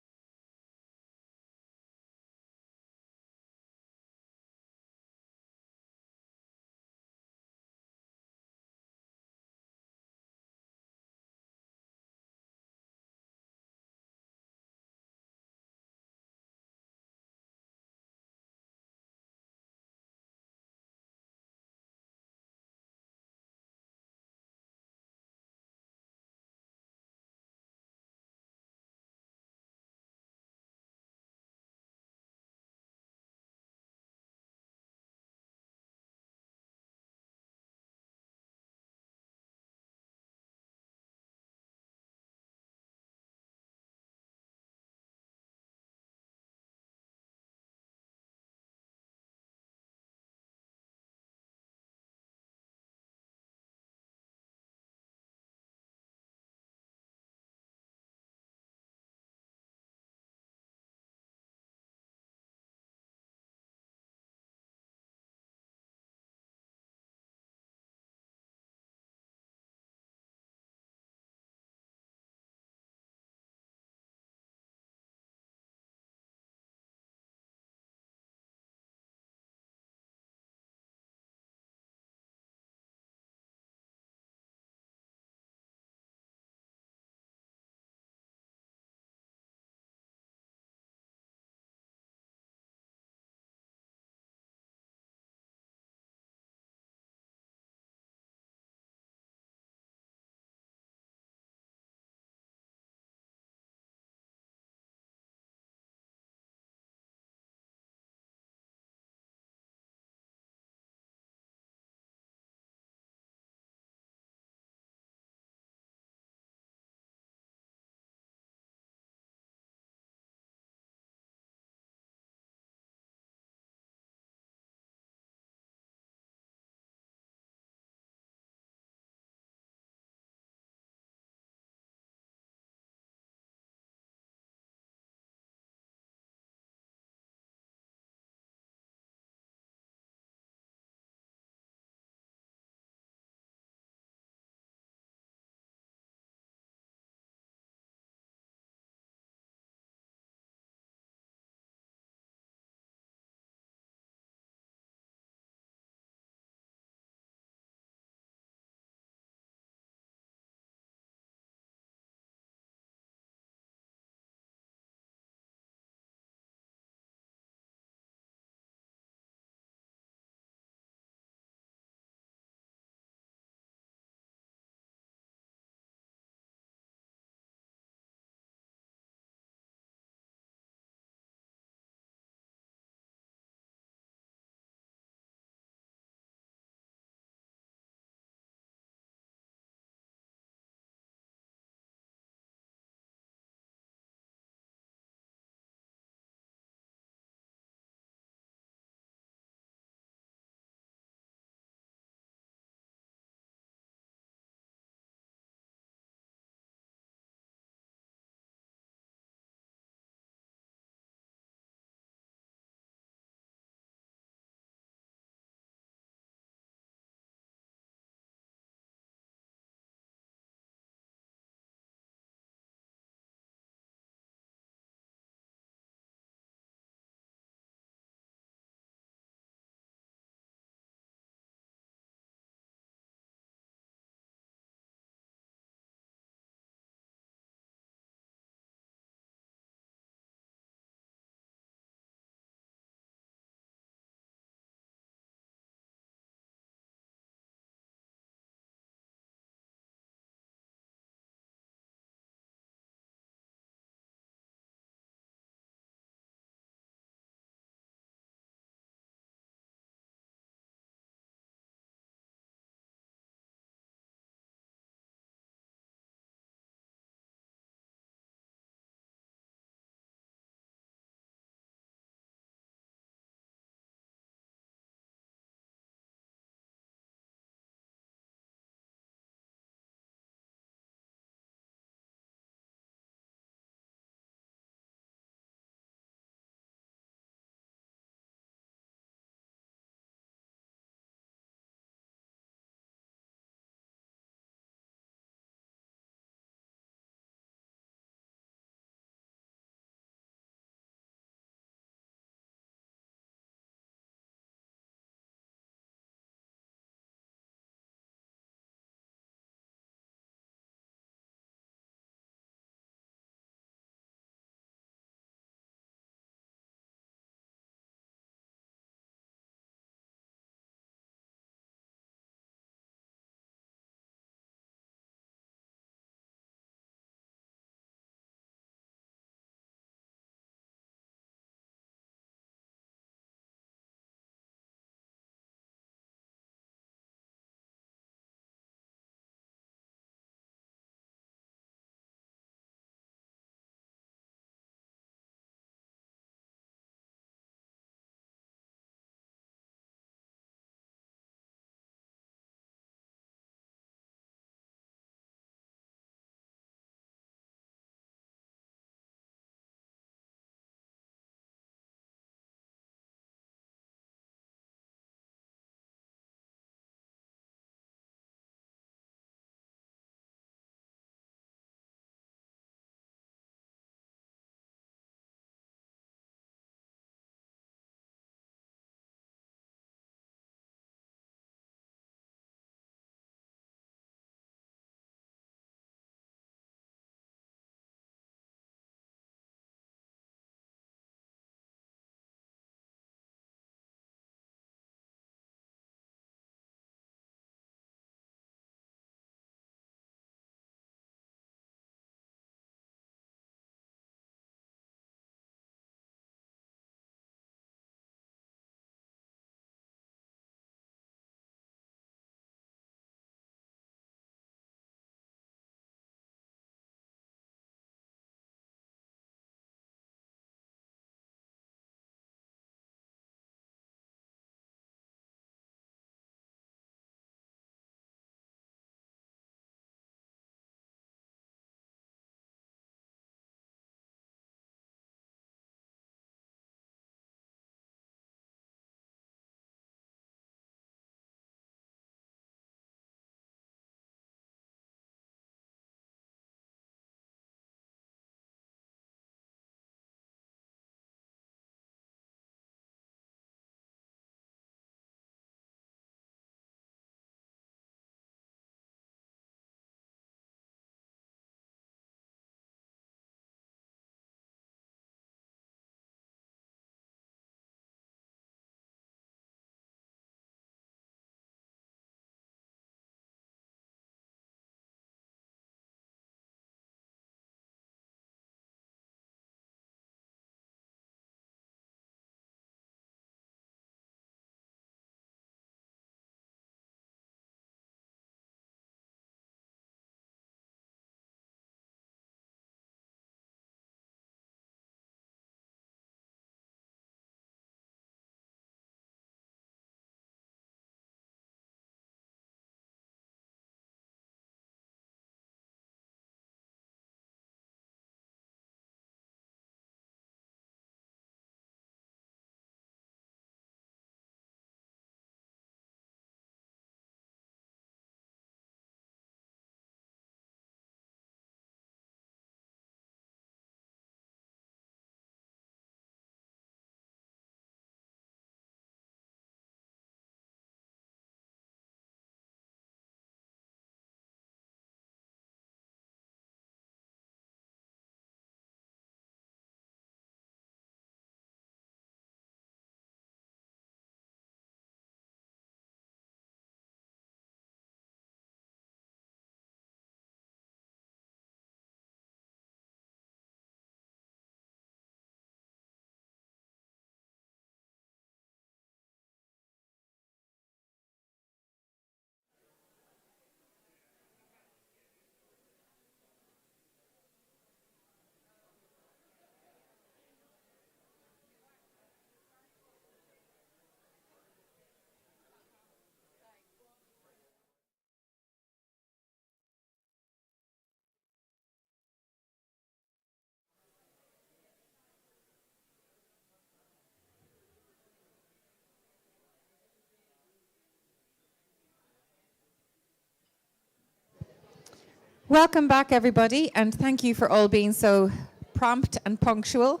Welcome back, everybody, and thank you for all being so prompt and punctual.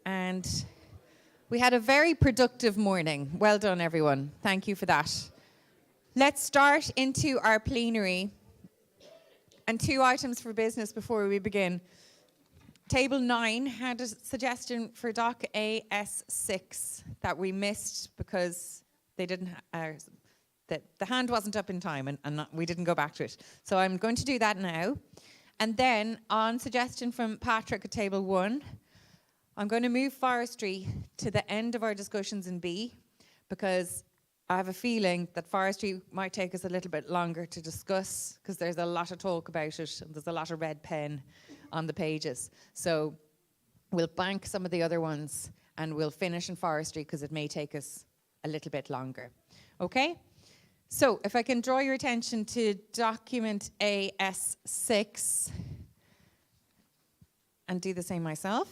And we had a very productive morning. Well done, everyone. Thank you for that. Let's start into our plenary. And 2 items for business before we begin. Table 9 had a suggestion for Doc AS6 that we missed because they didn't. The hand wasn't up in time, and we didn't go back to it. So I'm going to do that now. And then, on suggestion from Patrick at Table 1, I'm going to move forestry to the end of our discussions in B, because I have a feeling that forestry might take us a little bit longer to discuss, because there's a lot of talk about it, and there's a lot of red pen on the pages. So we'll bank some of the other ones, and we'll finish in forestry, because it may take us a little bit longer. Okay? So if I can draw your attention to document AS6, and do the same myself.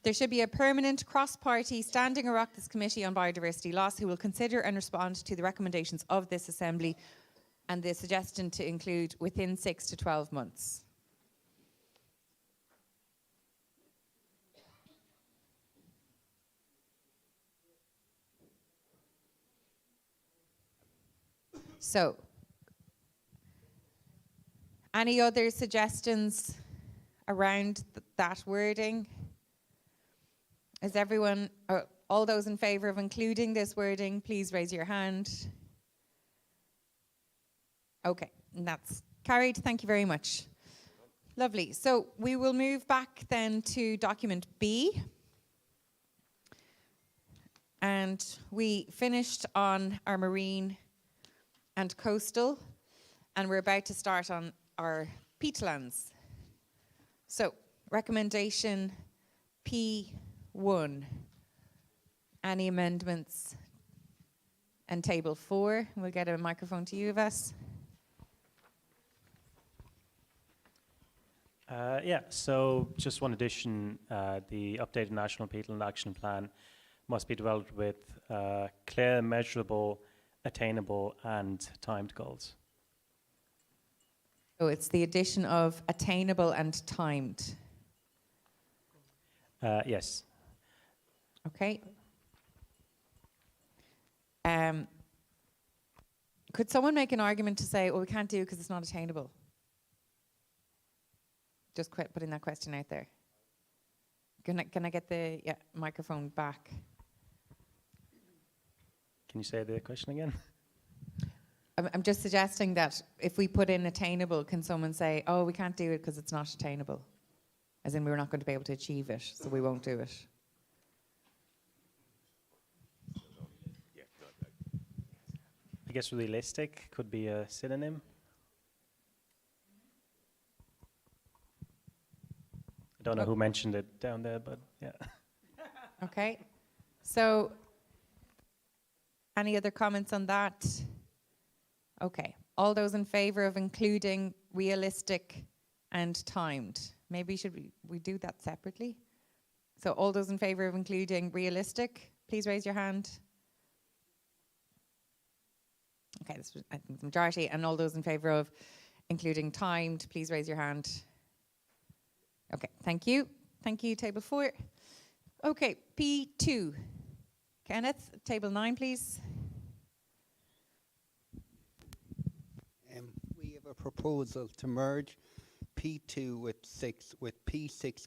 There should be a permanent cross-party standing Oireachtas Committee on Biodiversity Loss who will consider and respond to the recommendations of this Assembly, and the suggestion to include within 6 to 12 months. So, any other suggestions around that wording? Is everyone, all those in favour of including this wording, please raise your hand. Okay, and that's carried. Thank you very much. Lovely. So we will move back then to document B. And we finished on our marine and coastal, and we're about to start on our peatlands. So, recommendation P1. Any amendments? And table 4. We'll get a microphone to you, Vas. Yeah, so just one addition, the updated National Peatland Action Plan must be developed with clear, measurable, attainable and timed goals. So it's the addition of attainable and timed. Yes. Okay. Could someone make an argument to say, well, we can't do it because it's not attainable? Just quit putting that question out there. Can I get the microphone back? Can you say the question again? I'm just suggesting that if we put in attainable, can someone say, oh, we can't do it because it's not attainable? As in, we're not going to be able to achieve it, so we won't do it. I guess realistic could be a synonym. I don't know who mentioned it down there, but yeah. Okay. So, any other comments on that? Okay. All those in favour of including realistic and timed? Maybe should we do that separately? So all those in favour of including realistic, please raise your hand. Okay, this was, I think, the majority. And all those in favour of including timed, please raise your hand. Okay, thank you. Thank you, table 4. Okay, P2. Kenneth, table 9, please. We have a proposal to merge P2 with 6, with P6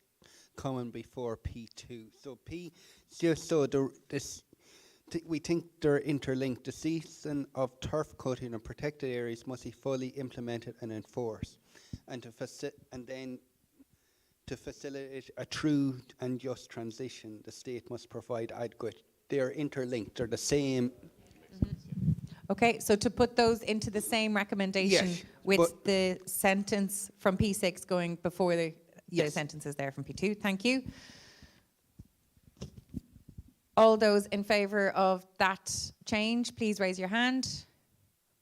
coming before P2. So P, just so we think they're interlinked. The season of turf cutting in protected areas must be fully implemented and enforced, and to facilitate a true and just transition, the state must provide adequate. They are interlinked. They're the same. Okay, so to put those into the same recommendation, Yes, with the sentence from P6 going before the sentences there from P2. Thank you. All those in favour of that change, please raise your hand.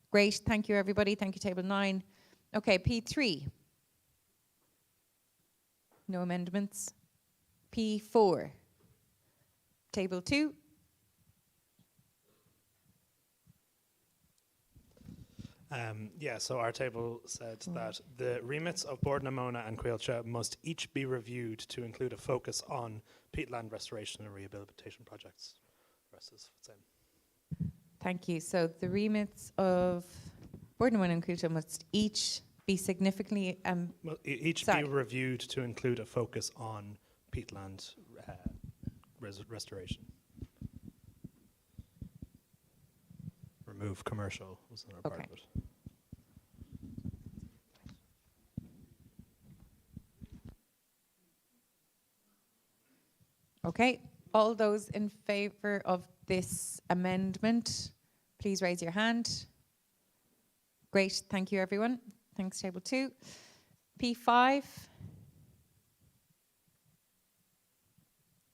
Great, thank you everybody. Thank you, table 9. Okay, P3. No amendments. P4. Table 2. Yeah, so our table said that the remits of Bord na Móna and Caoilte must each be reviewed to include a focus on peatland restoration and rehabilitation projects. The rest is the same. Thank you. So the remits of Bord na Móna and Caoilte must each be significantly Well, each be reviewed to include a focus on peatland restoration. Remove commercial was another part of it. Okay, all those in favour of this amendment, please raise your hand. Great, thank you everyone. Thanks, table 2. P5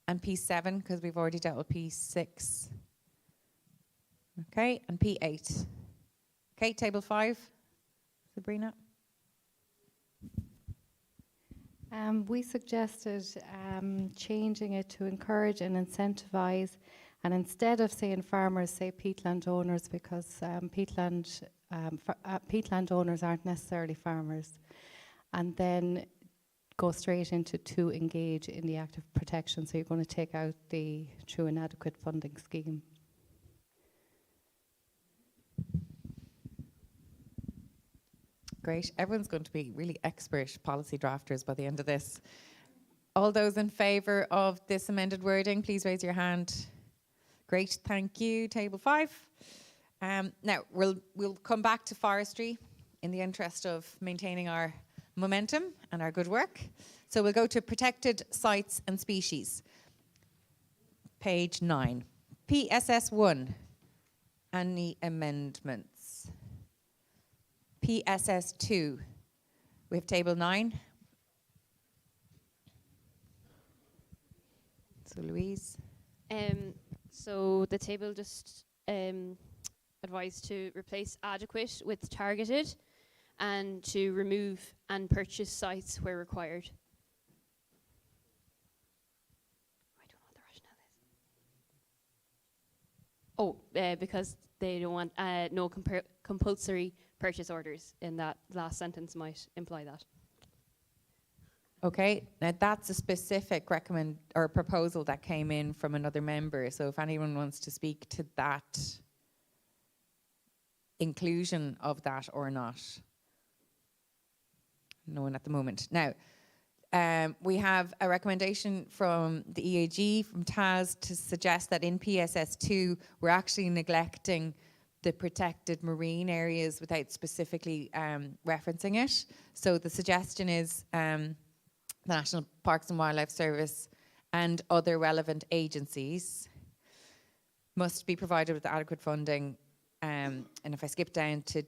and P7, because we've already dealt with P6. Okay, and P8. Okay, table 5. Sabrina? We suggested changing it to encourage and incentivise, and instead of saying farmers, say peatland owners, because peatland owners aren't necessarily farmers. And then go straight into to engage in the active protection. So you're going to take out the true inadequate funding scheme. Great. Everyone's going to be really expert policy drafters by the end of this. All those in favour of this amended wording, please raise your hand. Great, thank you. Table 5. Now, we'll come back to forestry in the interest of maintaining our momentum and our good work. So we'll go to protected sites and species. Page 9. PSS1. Any amendments? PSS2. We have table 9. So Louise. So the table just advised to replace adequate with targeted and to remove and purchase sites where required. I don't know what the rationale is. Because they don't want no compulsory purchase orders in that last sentence might imply that. Okay, now that's a specific proposal that came in from another member. So if anyone wants to speak to that inclusion of that or not. No one at the moment. Now, we have a recommendation from the EAG, from TAS, to suggest that in PSS2 we're actually neglecting the protected marine areas without specifically referencing it. So the suggestion is the National Parks and Wildlife Service and other relevant agencies must be provided with adequate funding. And if I skip down to,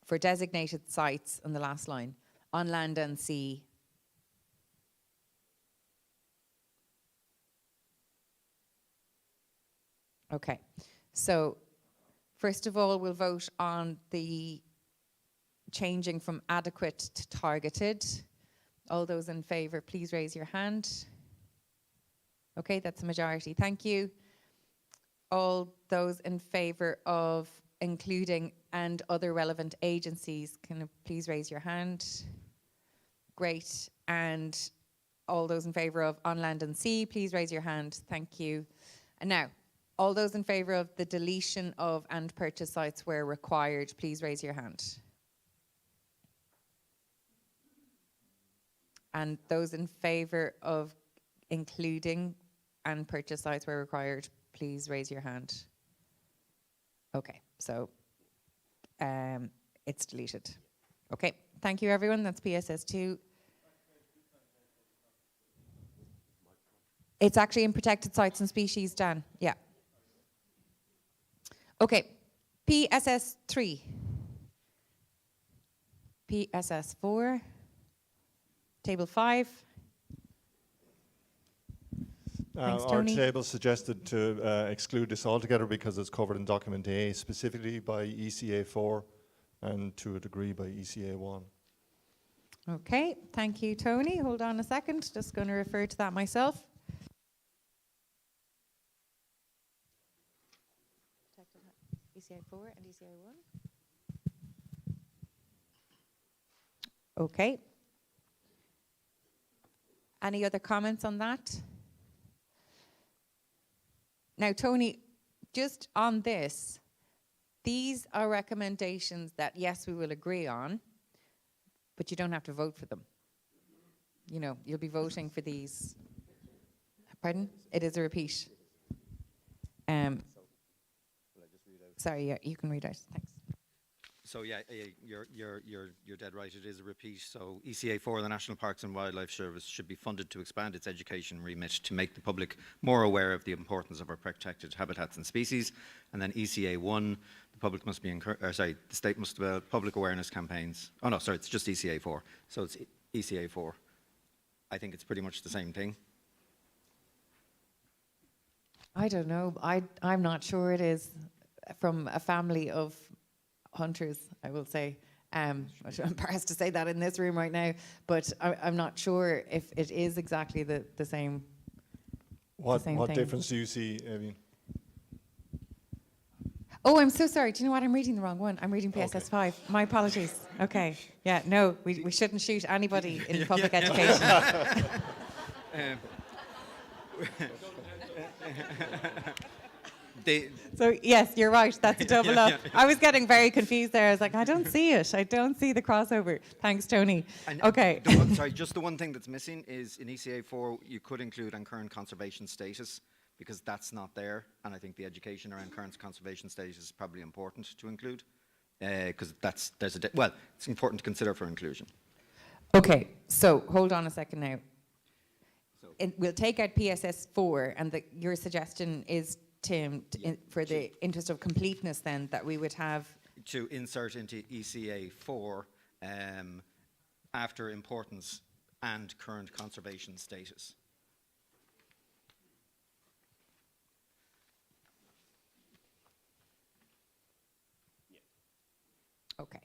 for designated sites on the last line, on land and sea. Okay, so first of all, we'll vote on the changing from adequate to targeted. All those in favour, please raise your hand. Okay, that's a majority. Thank you. All those in favour of including and other relevant agencies, can you please raise your hand? Great. And all those in favour of on land and sea, please raise your hand. Thank you. And now, all those in favour of the deletion of and purchase sites where required, please raise your hand. And those in favour of including and purchase sites where required, please raise your hand. Okay, so it's deleted. Okay, thank you everyone. That's PSS2. It's actually in protected sites and species, Dan. Yeah. Okay, PSS3. PSS4. Table 5. Thanks, Our Tony. table suggested to exclude this altogether because it's covered in document A, specifically by ECA 4 and to a degree by ECA 1. Okay, thank you, Tony. Hold on a second. Just going to refer to that myself. ECA 4 and ECA 1. Okay. Any other comments on that? Now, Tony, just on this, these are recommendations that, yes, we will agree on, but you don't have to vote for them. You know, you'll be voting for these. Pardon? It is a repeat. Sorry, yeah, you can read out. Thanks. So yeah, you're dead right. It is a repeat. So ECA4, the National Parks and Wildlife Service, should be funded to expand its education remit to make the public more aware of the importance of our protected habitats and species. And then ECA1, the public must be the state must develop public awareness campaigns. Oh no, sorry, it's just ECA4. So it's ECA4. I think it's pretty much the same thing. I don't know. I'm not sure it is. From a family of hunters, I will say. I'm embarrassed to say that in this room right now, but I'm not sure if it is exactly the same. What thing. difference do you see, Evian? Oh, I'm so sorry. Do you know what? I'm reading the wrong one. I'm reading PSS 5. My apologies. Okay. Yeah, no, we shouldn't shoot anybody in public education. So yes, you're right. That's a double up. I was getting very confused there. I was like, I don't see it. I don't see the crossover. Thanks, Tony. Okay. Just the one thing that's missing is in ECA4 you could include on current conservation status, because that's not there, and I think the education around current conservation status is probably important to include, because it's important to consider for inclusion. Okay. So hold on a second now. We'll take out PSS 4, and your suggestion is, Tim, for the interest of completeness then, that we would have... To insert into ECA4 after importance and current conservation status. Okay.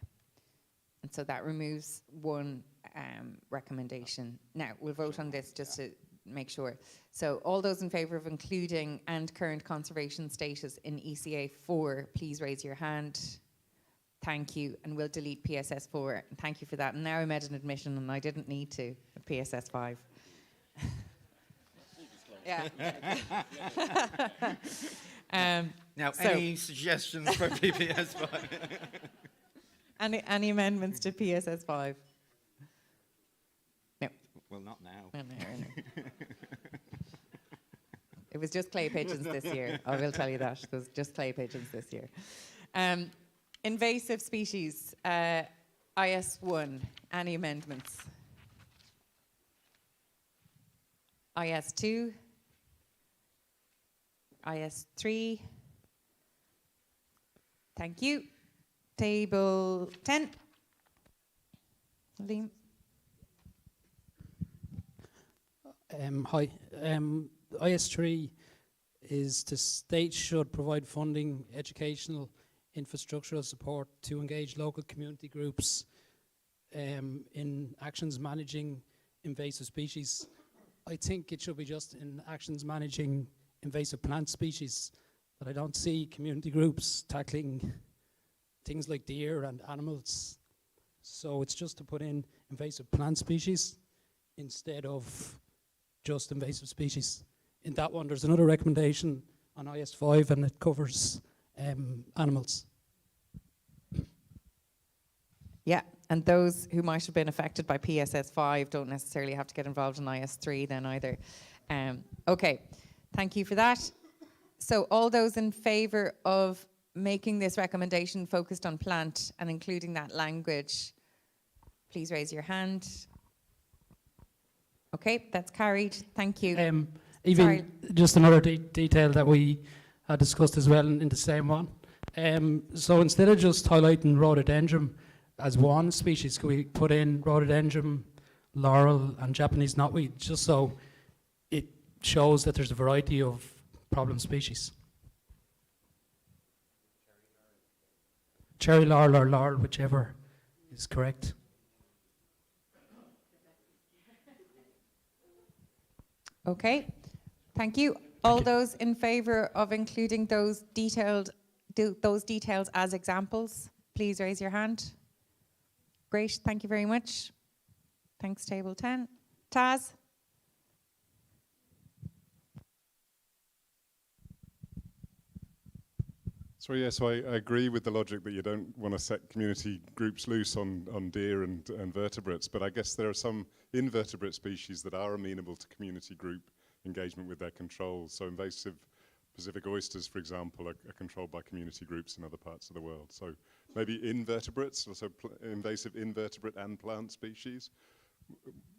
And so that removes one recommendation. Now, we'll vote on this just to make sure. So all those in favour of including and current conservation status in ECA 4, please raise your hand. Thank you. And we'll delete PSS 4. Thank you for that. And now I made an admission and I didn't need to, PSS 5. Yeah. Now, any suggestions for PPS 5? Any amendments to PSS 5? No. Well, not now. No. It was just clay pigeons this year. I will tell you that. It was just clay pigeons this year. Invasive species, IS1, any amendments? IS2, IS3. Thank you. Table 10. Liam. Hi. IS3 is the state should provide funding, educational, infrastructural support to engage local community groups in actions managing invasive species. I think it should be just in actions managing invasive plant species, but I don't see community groups tackling things like deer and animals. So it's just to put in invasive plant species instead of just invasive species. In that one, there's another recommendation on IS5 and it covers animals. Yeah, and those who might have been affected by PSS 5 don't necessarily have to get involved in IS3 then either. Okay, thank you for that. So all those in favour of making this recommendation focused on plant and including that language, please raise your hand. Okay, that's carried. Thank you. Even just another detail that we had discussed as well in the same one. So instead of just highlighting rhododendron as one species, could we put in rhododendron, laurel, and Japanese knotweed, just so it shows that there's a variety of problem species? Cherry laurel or laurel, whichever is correct. Okay, thank you. All those in favour of including those details as examples, please raise your hand. Great, thank you very much. Thanks, table 10. Taz? So yes, I agree with the logic that you don't want to set community groups loose on deer and vertebrates, but I guess there are some invertebrate species that are amenable to community group engagement with their controls. So invasive Pacific oysters, for example, are controlled by community groups in other parts of the world. So maybe invertebrates, also invasive invertebrate and plant species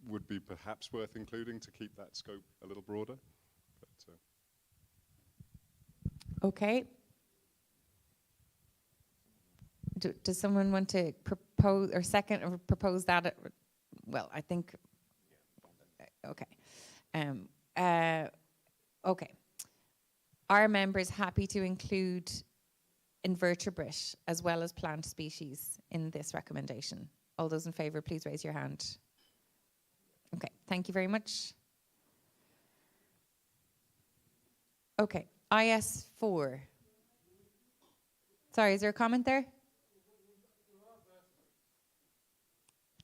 would be perhaps worth including to keep that scope a little broader. But, Okay. Does someone want to propose or second or propose that? Well, I think. Okay. Okay. Are members happy to include invertebrate as well as plant species in this recommendation? All those in favour, please raise your hand. Okay. Thank you very much. Okay. IS4. Sorry, is there a comment there?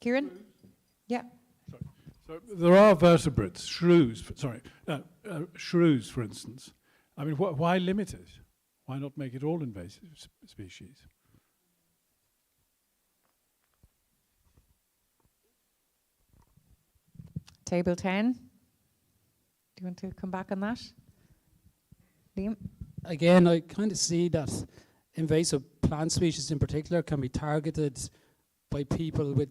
Kieran? Yeah. So there are vertebrates, shrews, shrews, for instance. I mean, why limit it? Why not make it all invasive species? Table 10. Do you want to come back on that? Liam? Again, I kind of see that invasive plant species in particular can be targeted by people with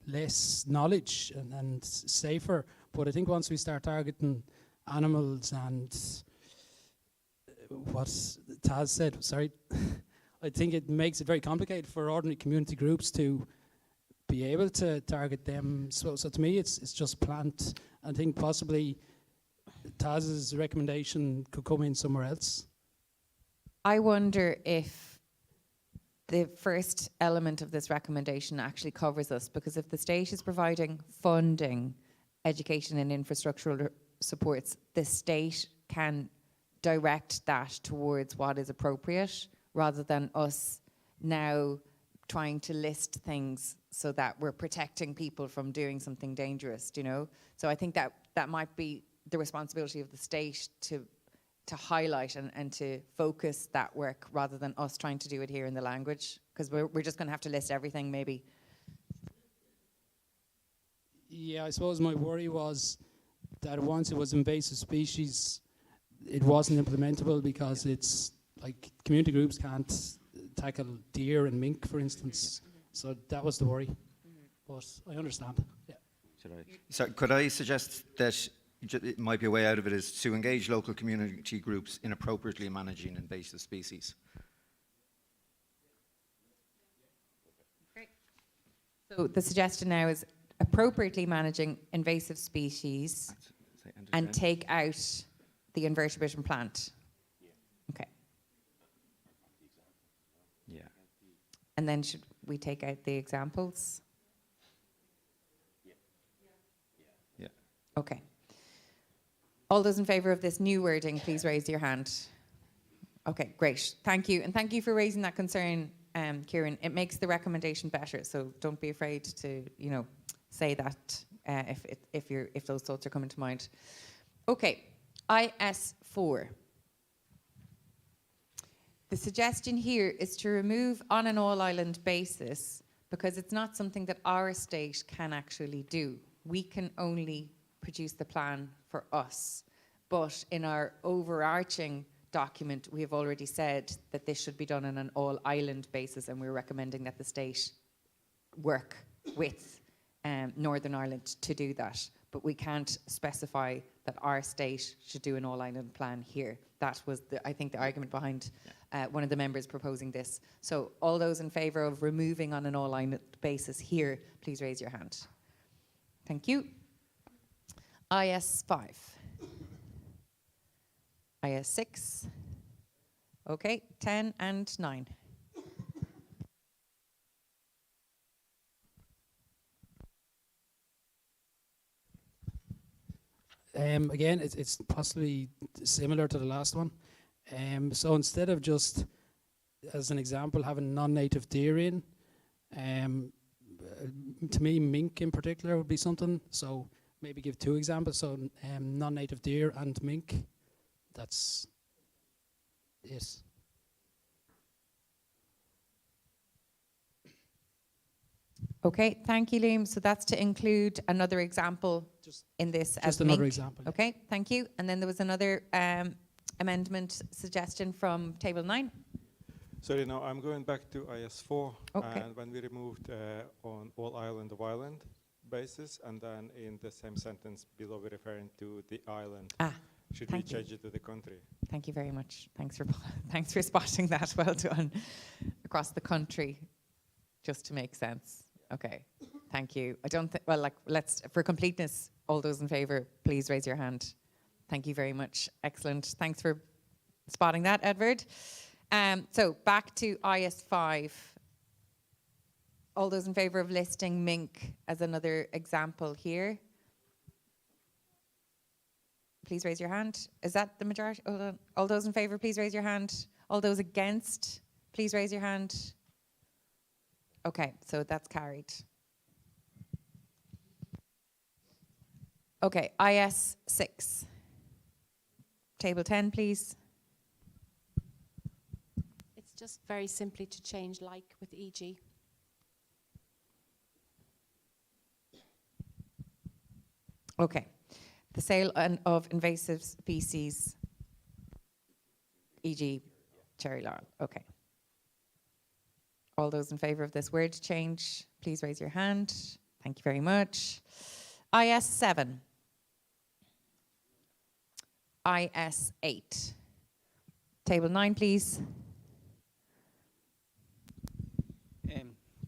less knowledge and safer. But I think once we start targeting animals and what Taz said, sorry, I think it makes it very complicated for ordinary community groups to be able to target them. So to me, it's just plant. I think possibly Taz's recommendation could come in somewhere else. I wonder if the first element of this recommendation actually covers us, because if the state is providing funding, education and infrastructural supports, the state can direct that towards what is appropriate rather than us now trying to list things so that we're protecting people from doing something dangerous, you know? So I think that might be the responsibility of the state to highlight and to focus that work rather than us trying to do it here in the language, because we're just going to have to list everything maybe. Yeah, I suppose my worry was that once it was invasive species, it wasn't implementable because it's like community groups can't tackle deer and mink, for instance. So that was the worry. But I understand. Yeah. So could I suggest that it might be a way out of it is to engage local community groups in appropriately managing invasive species? Great. So the suggestion now is appropriately managing invasive species and take out the invertebrate and plant. Okay. Yeah. And then should we take out the examples? Yeah. Okay. All those in favour of this new wording, please raise your hand. Okay, great. Thank you. And thank you for raising that concern, Kieran. It makes the recommendation better, so don't be afraid to, you know, say that if those thoughts are coming to mind. Okay, IS4. The suggestion here is to remove on an all-island basis because it's not something that our state can actually do. We can only produce the plan for us. But in our overarching document, we have already said that this should be done on an all-island basis, and we're recommending that the state work with Northern Ireland to do that. But we can't specify that our state should do an all-island plan here. That was, I think, the argument behind one of the members proposing this. So all those in favour of removing on an all-island basis here, please raise your hand. Thank you. IS5. IS6. Okay, 10 and 9. Again, it's possibly similar to the last one. So instead of just, as an example, having non-native deer in, to me, mink in particular would be something. So maybe give 2 examples. So non-native deer and mink. That's it. Okay, thank you, Liam. So that's to include another example in this as Just another mink. example. Yeah. Okay, thank you. And then there was another amendment suggestion from table 9. Sorry, now I'm going back to IS4, Okay. and when we removed on all island of island basis, and then in the same sentence below we're referring to the island. Should we thank you. change it to the country? Thank you very much. Thanks for spotting that. Well done. Across the country, just to make sense. Okay, thank you. I don't think, well, like, let's, for completeness, all those in favour, please raise your hand. Thank you very much. Excellent. Thanks for spotting that, Edward. So back to IS5. All those in favour of listing mink as another example here? Please raise your hand. Is that the majority? Hold on. All those in favour, please raise your hand. All those against, please raise your hand. Okay, so that's carried. Okay, IS6. Table 10, please. It's just very simply to change like with EG. Okay. The sale of invasive species, e.g. cherry laurel. Okay. All those in favour of this word change, please raise your hand. Thank you very much. IS7. IS8. Table 9, please.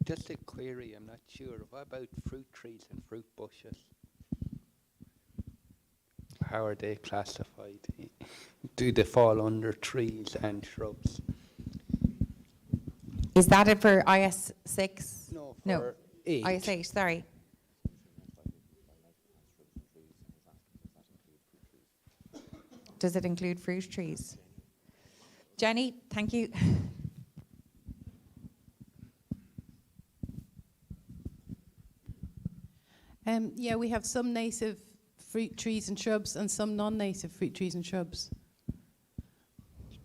Just a query, I'm not sure. What about fruit trees and fruit bushes? How are they classified? Do they fall under trees and shrubs? Is that it for IS6? No, No. for 8. IS8, sorry. Does it include fruit trees? Jenny, thank you. Yeah, we have some native fruit trees and shrubs and some non-native fruit trees and shrubs.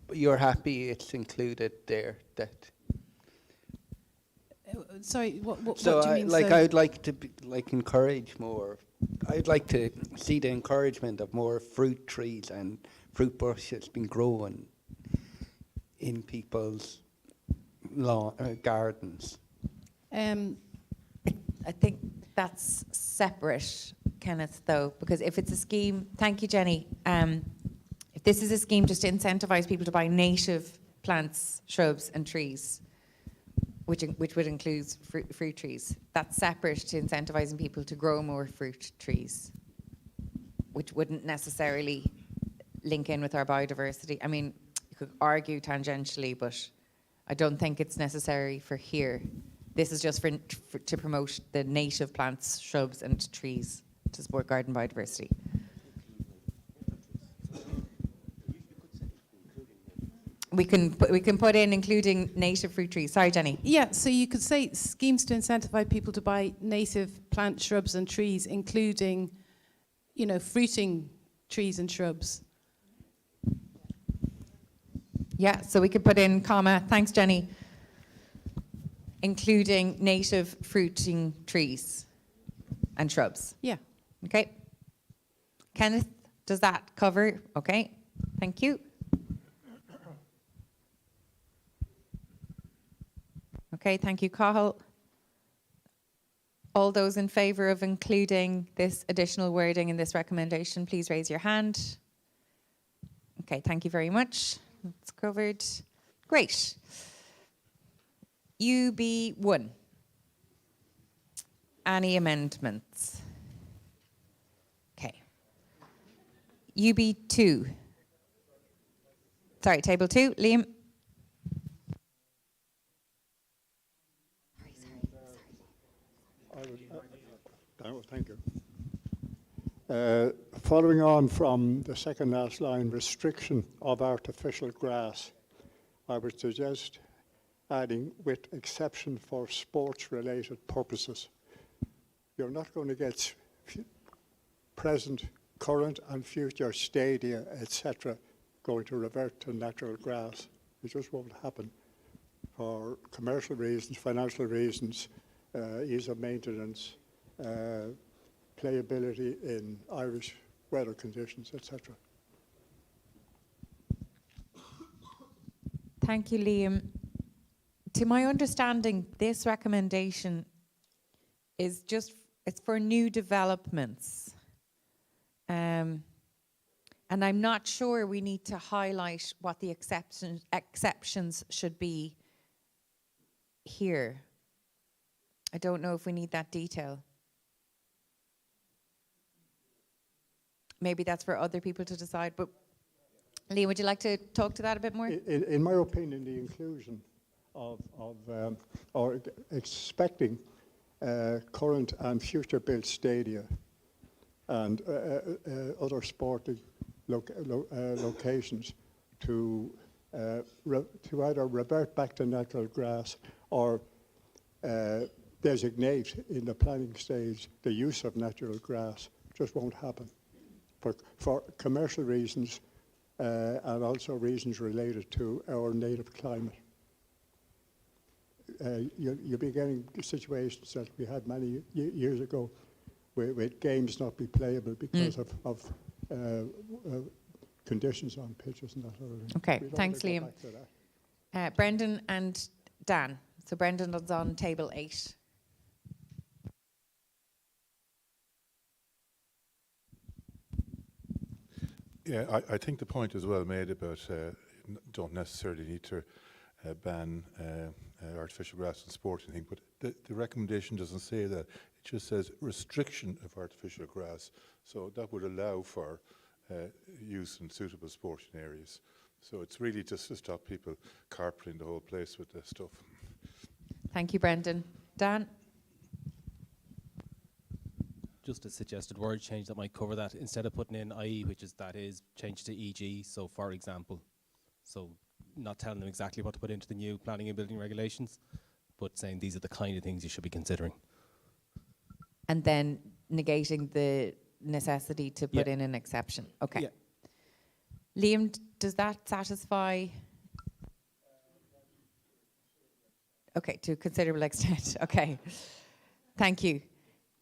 But you're happy it's included there, that... Sorry, what So do you mean? like so? I'd like to encourage more. I'd like to see the encouragement of more fruit trees and fruit bushes being grown in people's gardens. I think that's separate, Kenneth, though, because if it's a scheme, thank you, Jenny. If this is a scheme just to incentivise people to buy native plants, shrubs and trees, which would include fruit trees, that's separate to incentivising people to grow more fruit trees, which wouldn't necessarily link in with our biodiversity. I mean, you could argue tangentially, but I don't think it's necessary for here. This is just to promote the native plants, shrubs and trees to support garden biodiversity. We can put in including native fruit trees. Sorry, Jenny. Yeah, so you could say schemes to incentivize people to buy native plant, shrubs and trees, including, you know, fruiting trees and shrubs. Yeah, so we could put in comma, thanks, Jenny, including native fruiting trees and shrubs. Yeah. Okay. Kenneth, does that cover? Okay, thank you. Okay, thank you, Cathal. All those in favour of including this additional wording in this recommendation, please raise your hand. Okay, thank you very much. That's covered. Great. UB1. Any amendments? Okay. UB2. Sorry, table 2. Liam. Thank you. Following on from the second last line, restriction of artificial grass, I would suggest adding with exception for sports-related purposes. You're not going to get present, current and future stadia, etc., going to revert to natural grass. It just won't happen for commercial reasons, financial reasons, ease of maintenance, playability in Irish weather conditions, etc. Thank you, Liam. To my understanding, this recommendation is it's for new developments. And I'm not sure we need to highlight what the exceptions should be here. I don't know if we need that detail. Maybe that's for other people to decide, but Lee, would you like to talk to that a bit more? In my opinion, the inclusion of or expecting current and future built stadia and other sporting locations to either revert back to natural grass or designate in the planning stage the use of natural grass just won't happen for commercial reasons and also reasons related to our native climate. You'll be getting situations that we had many years ago with games not be playable because of conditions on pitches and that sort of thing. Okay, thanks, Liam. Brendan and Dan. So Brendan is on table 8. Yeah, I think the point is well made about don't necessarily need to ban artificial grass and sport and thing, but the recommendation doesn't say that. It just says restriction of artificial grass. So that would allow for use in suitable sporting areas. So it's really just to stop people carpeting the whole place with this stuff. Thank you, Brendan. Dan? Just a suggested word change that might cover that. Instead of putting in IE, which is that is, change to EG, so for example. So not telling them exactly what to put into the new planning and building regulations, but saying these are the kind of things you should be considering. And then negating the necessity to put in an exception. Okay. Yeah. Liam, does that satisfy? Okay, to a considerable extent. Okay. Thank you.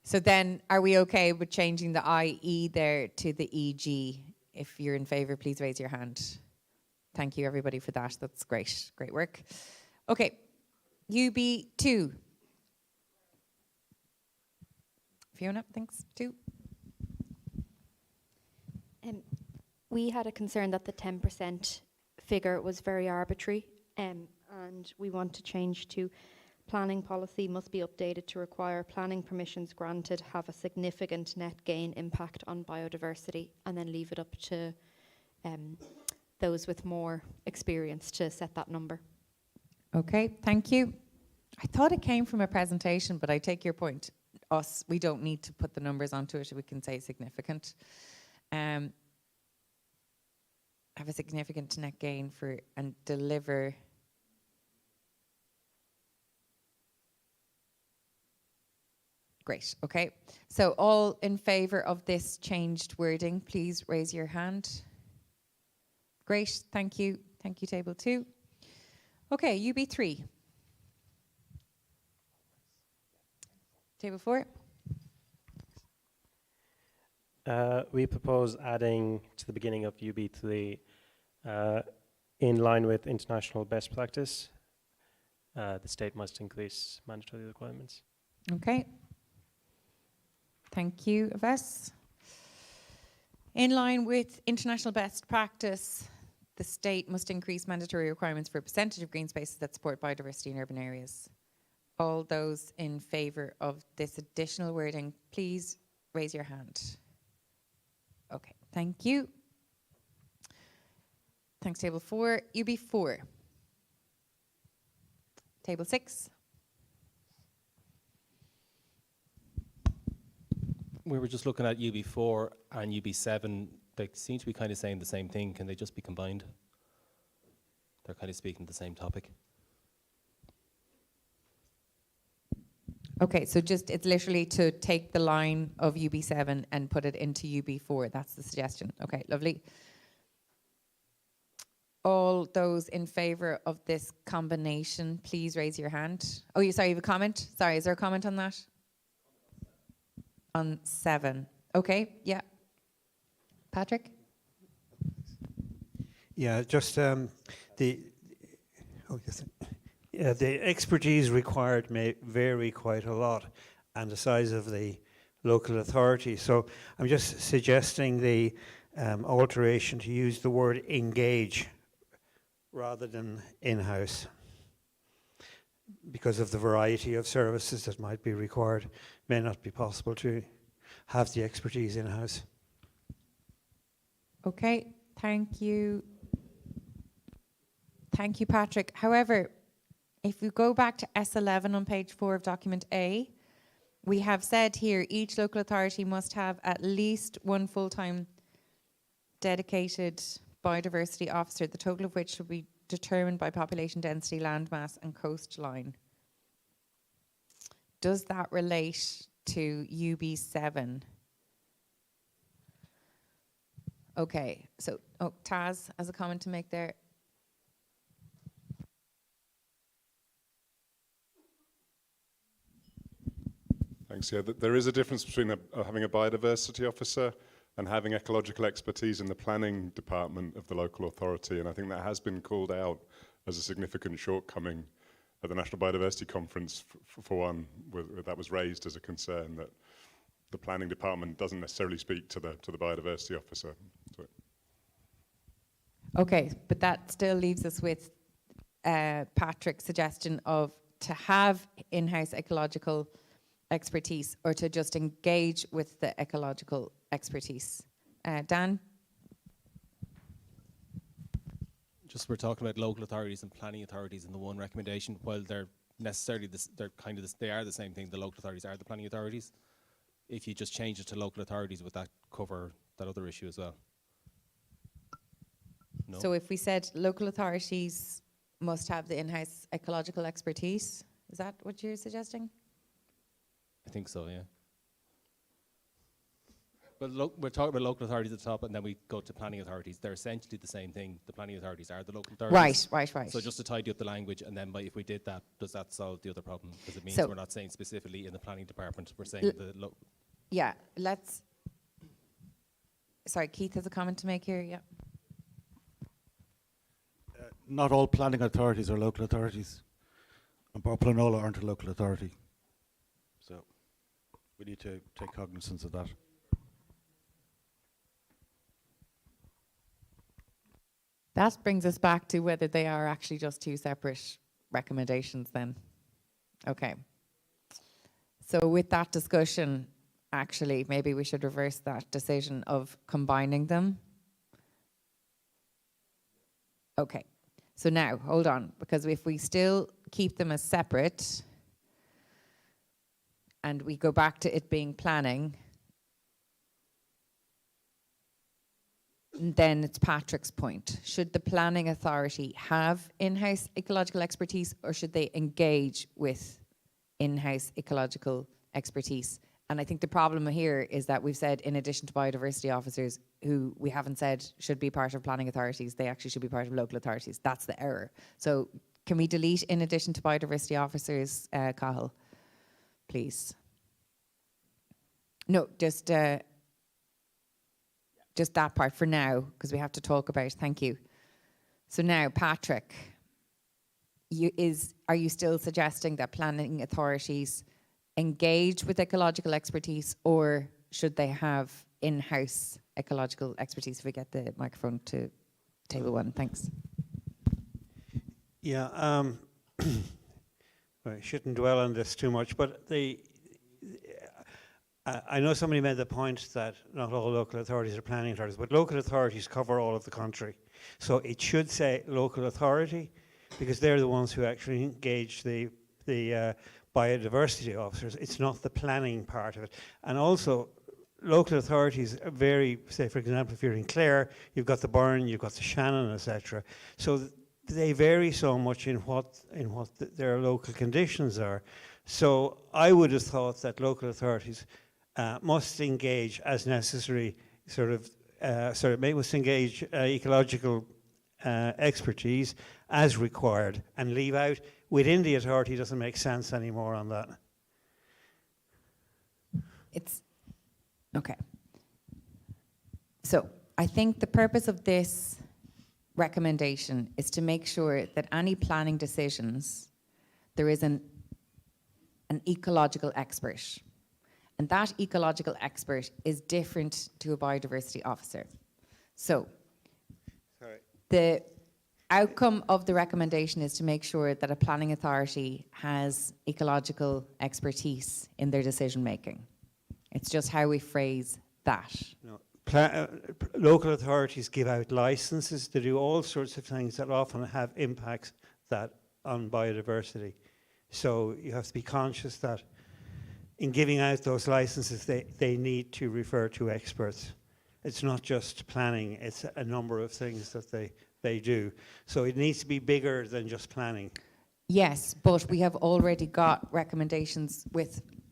So then, are we okay with changing the IE there to the EG? If you're in favour, please raise your hand. Thank you, everybody, for that. That's great. Great work. Okay. UB2. Fiona, thanks. 2. We had a concern that the 10% figure was very arbitrary, and we want to change to planning policy must be updated to require planning permissions granted have a significant net gain impact on biodiversity, and then leave it up to those with more experience to set that number. Okay, thank you. I thought it came from a presentation, but I take your point. We don't need to put the numbers onto it. We can say significant. Have a significant net gain for and deliver. Great, okay. So all in favour of this changed wording, please raise your hand. Great, thank you. Thank you, table 2. Okay, UB3. Table 4. We propose adding to the beginning of UB3, in line with international best practice, the state must increase mandatory requirements. Okay. Thank you, Aves. In line with international best practice, the state must increase mandatory requirements for a percentage of green spaces that support biodiversity in urban areas. All those in favour of this additional wording, please raise your hand. Okay, thank you. Thanks, table 4. UB4. Table 6. We were just looking at UB4 and UB7. They seem to be kind of saying the same thing. Can they just be combined? They're kind of speaking the same topic. Okay, so just, it's literally to take the line of UB7 and put it into UB4. That's the suggestion. Okay, lovely. All those in favour of this combination, please raise your hand. Oh, sorry, you have a comment? Sorry, is there a comment on that? On 7. Okay, yeah. Patrick? Yeah, just the expertise required may vary quite a lot, and the size of the local authority. So I'm just suggesting the alteration to use the word engage rather than in-house, because of the variety of services that might be required. May not be possible to have the expertise in-house. Okay, thank you. Thank you, Patrick. However, if we go back to S11 on page 4 of document A, we have said here each local authority must have at least one full-time dedicated biodiversity officer, the total of which should be determined by population density, landmass and coastline. Does that relate to UB7? Okay, so Taz has a comment to make there. Thanks. Yeah, there is a difference between having a biodiversity officer and having ecological expertise in the planning department of the local authority, and I think that has been called out as a significant shortcoming at the National Biodiversity Conference. For one, that was raised as a concern that the planning department doesn't necessarily speak to the biodiversity officer. So Okay, but that still leaves us with Patrick's suggestion of to have in-house ecological expertise or to just engage with the ecological expertise. Dan? Just we're talking about local authorities and planning authorities in the one recommendation, while they're necessarily they are the same thing. The local authorities are the planning authorities. If you just change it to local authorities, would that cover that other issue as well? No? So if we said local authorities must have the in-house ecological expertise, is that what you're suggesting? I think so, yeah. But we're talking about local authorities at the top, and then we go to planning authorities. They're essentially the same thing. The planning authorities are the local authorities. Right. So just to tidy up the language, and then if we did that, does that solve the other problem? Because it means So we're not saying specifically in the planning department, we're saying Yeah, let's... Sorry, Keith has a comment to make here, yeah. Not all planning authorities are local authorities. And Planola aren't a local authority. So we need to take cognizance of that. That brings us back to whether they are actually just two separate recommendations then. Okay. So with that discussion, actually, maybe we should reverse that decision of combining them. Okay. So now, hold on, because if we still keep them as separate and we go back to it being planning, then it's Patrick's point. Should the planning authority have in-house ecological expertise, or should they engage with in-house ecological expertise? And I think the problem here is that we've said, in addition to biodiversity officers, who we haven't said should be part of planning authorities, they actually should be part of local authorities. That's the error. So can we delete in addition to biodiversity officers, Cahill, please? No, just that part for now, because we have to talk about. Thank you. So now, Patrick, are you still suggesting that planning authorities engage with ecological expertise, or should they have in-house ecological expertise? If we get the microphone to table 1, thanks. Yeah, well, I shouldn't dwell on this too much, but I know somebody made the point that not all local authorities are planning authorities, but local authorities cover all of the country. So it should say local authority, because they're the ones who actually engage the biodiversity officers. It's not the planning part of it. And also, local authorities vary. Say, for example, if you're in Clare, you've got the Burren, you've got the Shannon, etc. So they vary so much in what their local conditions are. So I would have thought that local authorities must engage as necessary, must engage ecological expertise as required, and leave out within the authority doesn't make sense anymore on that. It's okay. So I think the purpose of this recommendation is to make sure that any planning decisions, there is an ecological expert. And that ecological expert is different to a biodiversity officer. So the outcome of the recommendation is to make sure that a planning authority has ecological expertise in their decision making. It's just how we phrase that. No. Local authorities give out licenses to do all sorts of things that often have impacts on biodiversity. So you have to be conscious that in giving out those licenses, they need to refer to experts. It's not just planning, it's a number of things that they do. So it needs to be bigger than just planning. Yes, but we have already got recommendations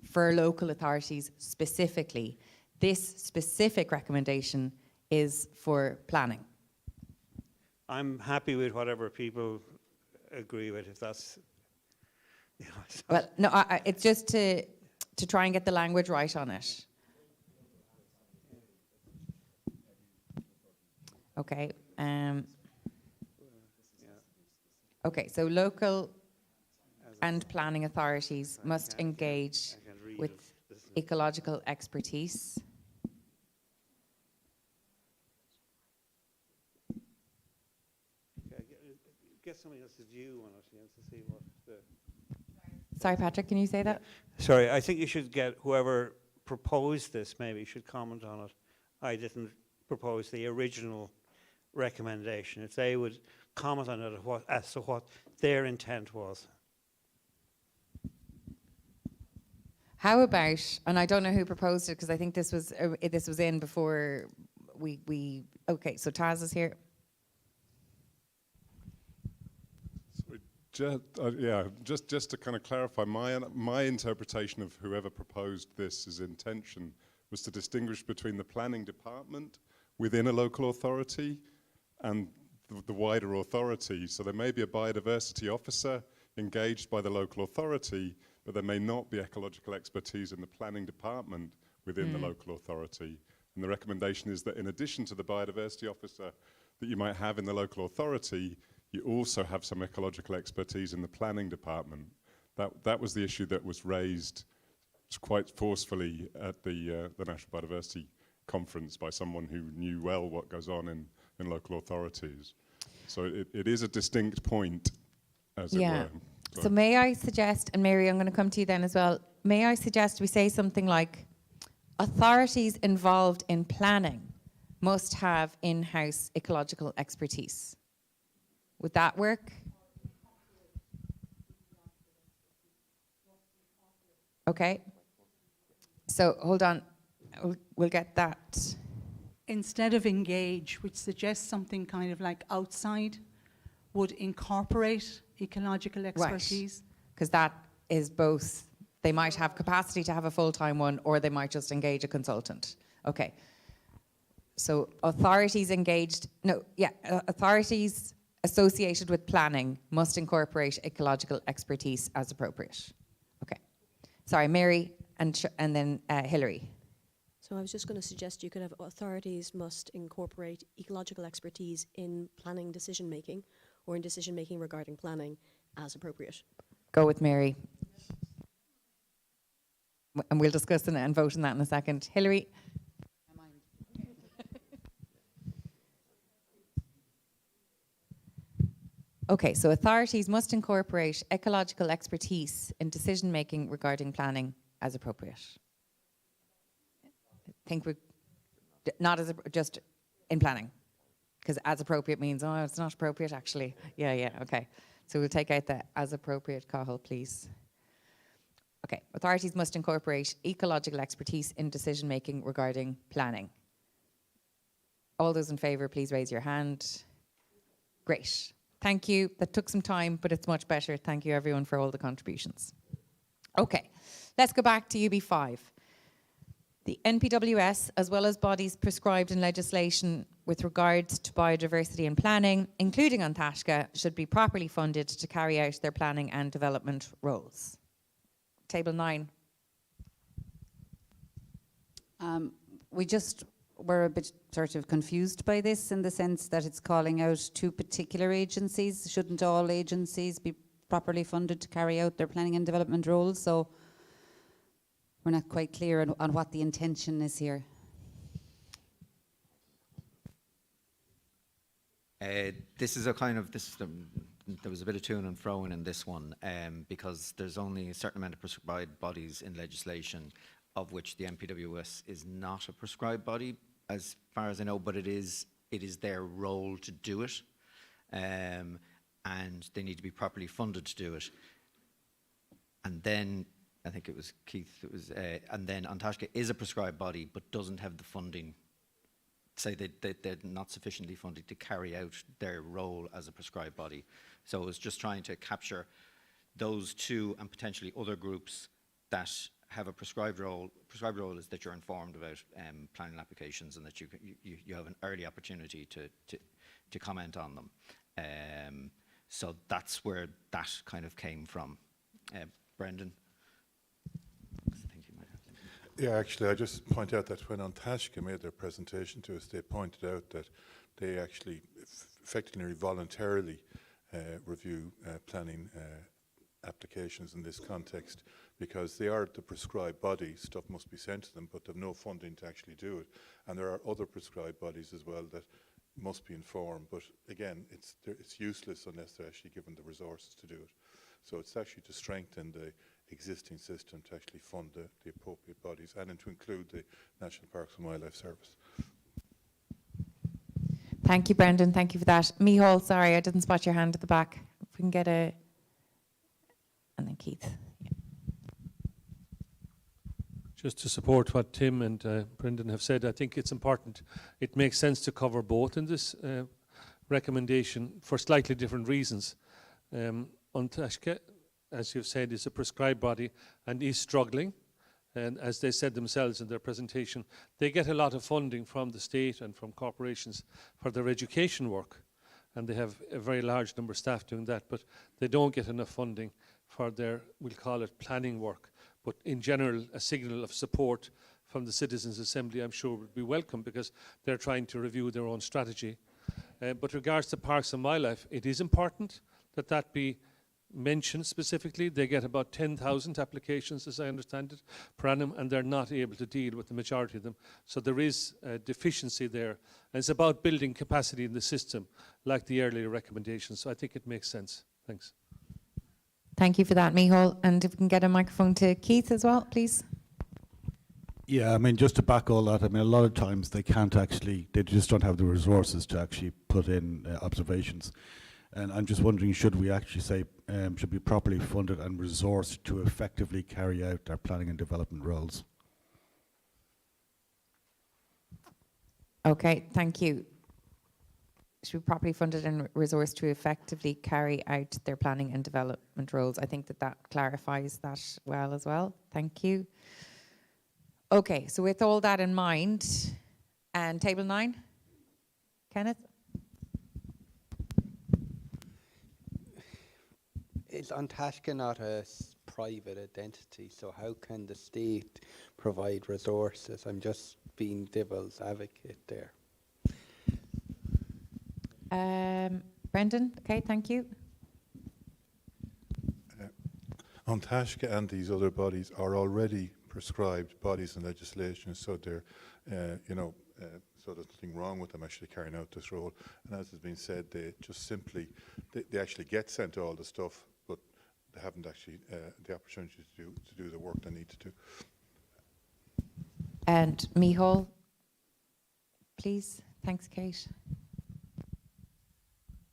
for local authorities specifically. This specific recommendation is for planning. I'm happy with whatever people agree with, if that's... Well, no, it's just to try and get the language right on it. Okay. Okay, so local and planning authorities must engage with ecological expertise. Get somebody else's view on it to see what the... Sorry, Patrick, can you say that? Sorry, I think you should get whoever proposed this maybe should comment on it. I didn't propose the original recommendation. If they would comment on it as to what their intent was. How about, and I don't know who proposed it because I think this was in before we okay, so Taz is here. Just to kind of clarify, my interpretation of whoever proposed this intention was to distinguish between the planning department within a local authority and the wider authority. So there may be a biodiversity officer engaged by the local authority, but there may not be ecological expertise in the planning department within the local authority. And the recommendation is that in addition to the biodiversity officer that you might have in the local authority, you also have some ecological expertise in the planning department. That was the issue that was raised quite forcefully at the National Biodiversity Conference by someone who knew well what goes on in local authorities. So it is a distinct point, as it were. So may I suggest, and Mary, I'm going to come to you then as well, may I suggest we say something like, authorities involved in planning must have in-house ecological expertise. Would that work? Okay. So hold on, we'll get that. Instead of engage, which suggests something kind of like outside, would incorporate ecological expertise. Because that is both, they might have capacity to have a full-time one, or they might just engage a consultant. Okay. So authorities authorities associated with planning must incorporate ecological expertise as appropriate. Okay. Sorry, Mary and then Hilary. So I was just going to suggest you could have authorities must incorporate ecological expertise in planning decision making or in decision making regarding planning as appropriate. Go with Mary. And we'll discuss and vote on that in a second. Hilary. Okay, so authorities must incorporate ecological expertise in decision making regarding planning as appropriate. I think we're not as just in planning, because as appropriate means, oh, it's not appropriate actually. Yeah, okay. So we'll take out the as appropriate, Cathal, please. Okay, authorities must incorporate ecological expertise in decision making regarding planning. All those in favour, please raise your hand. Great. Thank you. That took some time, but it's much better. Thank you, everyone, for all the contributions. Okay, let's go back to UB5. The NPWS, as well as bodies prescribed in legislation with regards to biodiversity and planning, including An Taisce, should be properly funded to carry out their planning and development roles. Table 9. We just were a bit sort of confused by this in the sense that it's calling out 2 particular agencies. Shouldn't all agencies be properly funded to carry out their planning and development roles? So we're not quite clear on what the intention is here. This is a kind of, there was a bit of toing and froing in this one, because there's only a certain amount of prescribed bodies in legislation, of which the NPWS is not a prescribed body, as far as I know, but it is their role to do it, and they need to be properly funded to do it. And then, I think it was Keith, and then An Taisce is a prescribed body, but doesn't have the funding, say they're not sufficiently funded to carry out their role as a prescribed body. So it was just trying to capture those 2 and potentially other groups that have a prescribed role. Prescribed role is that you're informed about planning applications and that you have an early opportunity to comment on them. So that's where that kind of came from. Brendan? Yeah, actually, I just point out that when An Taisce made their presentation to us, they pointed out that they actually effectively voluntarily review planning applications in this context, because they are the prescribed body. Stuff must be sent to them, but they have no funding to actually do it. And there are other prescribed bodies as well that must be informed, but again, it's useless unless they're actually given the resources to do it. So it's actually to strengthen the existing system to actually fund the appropriate bodies, and to include the National Parks and Wildlife Service. Thank you, Brendan. Thank you for that. Micheál, sorry, I didn't spot your hand at the back. If we can get a... And then Keith. Yeah. Just to support what Tim and Brendan have said, I think it's important. It makes sense to cover both in this recommendation for slightly different reasons. An Taisce, as you've said, is a prescribed body and is struggling. And as they said themselves in their presentation, they get a lot of funding from the state and from corporations for their education work. And they have a very large number of staff doing that, but they don't get enough funding for their, we'll call it, planning work. But in general, a signal of support from the Citizens' Assembly, I'm sure, would be welcome, because they're trying to review their own strategy. But regards to Parks and Wildlife, it is important that that be mentioned specifically. They get about 10,000 applications, as I understand it, per annum, and they're not able to deal with the majority of them. So there is a deficiency there. And it's about building capacity in the system, like the earlier recommendations. So I think it makes sense. Thanks. Thank you for that, Micheál. And if we can get a microphone to Keith as well, please. Yeah, I mean, just to back all that, I mean, a lot of times they can't actually, they just don't have the resources to actually put in observations. And I'm just wondering, should we actually say, should be properly funded and resourced to effectively carry out their planning and development roles? Okay, thank you. Should be properly funded and resourced to effectively carry out their planning and development roles. I think that clarifies that well as well. Thank you. Okay, so with all that in mind, and table 9, Kenneth? Is An Taisce not a private identity, so how can the state provide resources? I'm just being devil's advocate there. Brendan, okay, thank you. An Taisce and these other bodies are already prescribed bodies in legislation, so they're, so there's nothing wrong with them actually carrying out this role. And as has been said, they just simply, they actually get sent all the stuff, but they haven't actually the opportunity to do the work they need to do. And Micheál, please. Thanks, Kate.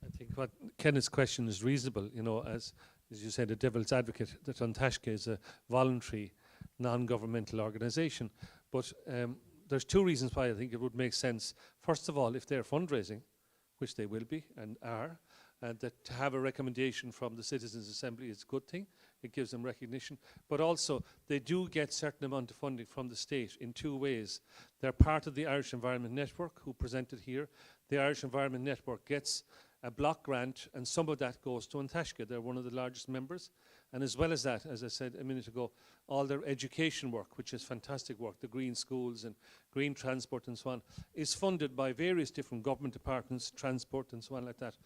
I think what Kenneth's question is reasonable, as you said, a devil's advocate, that An Taisce is a voluntary, non-governmental organisation. But there's 2 reasons why I think it would make sense. First of all, if they're fundraising, which they will be and are, and that to have a recommendation from the Citizens' Assembly is a good thing. It gives them recognition. But also, they do get certain amount of funding from the state in two ways. They're part of the Irish Environment Network, who presented here. The Irish Environment Network gets a block grant, and some of that goes to An Taisce. They're one of the largest members. And as well as that, as I said a minute ago, all their education work, which is fantastic work, the green schools and green transport and so on, is funded by various different government departments, transport and so on like that,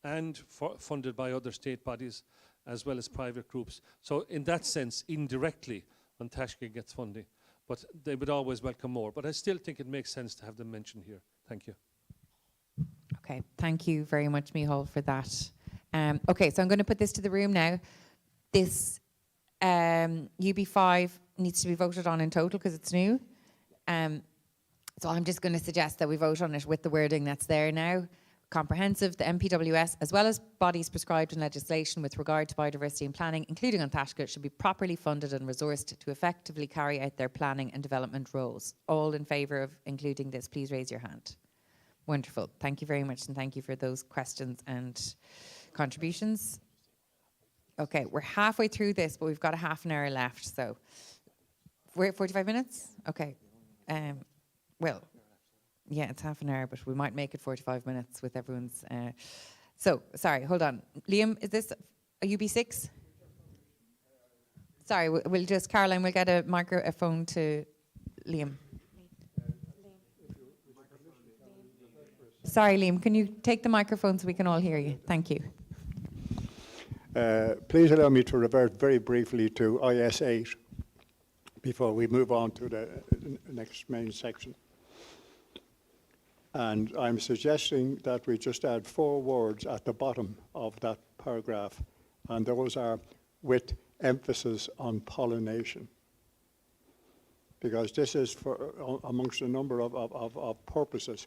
and funded by other state bodies as well as private groups. So in that sense, indirectly, An Taisce gets funding. But they would always welcome more. But I still think it makes sense to have them mentioned here. Thank you. Okay, thank you very much, Micheál, for that. Okay, so I'm going to put this to the room now. This UB5 needs to be voted on in total because it's new. So I'm just going to suggest that we vote on it with the wording that's there now. Comprehensive, the MPWS, as well as bodies prescribed in legislation with regard to biodiversity and planning, including An Taisce, should be properly funded and resourced to effectively carry out their planning and development roles. All in favour of including this, please raise your hand. Wonderful. Thank you very much, and thank you for those questions and contributions. Okay, we're halfway through this, but we've got a half an hour left, so we're at 45 minutes? Okay. Well, yeah, it's half an hour, but we might make it 45 minutes with everyone's... So, sorry, hold on. Liam, is this a UB6? Sorry, we'll just... Caroline, we'll get a microphone to Liam. Sorry, Liam, can you take the microphone so we can all hear you? Thank you. Please allow me to revert very briefly to IS8 before we move on to the next main section. And I'm suggesting that we just add 4 words at the bottom of that paragraph, and those are with emphasis on pollination. Because this is for amongst a number of purposes.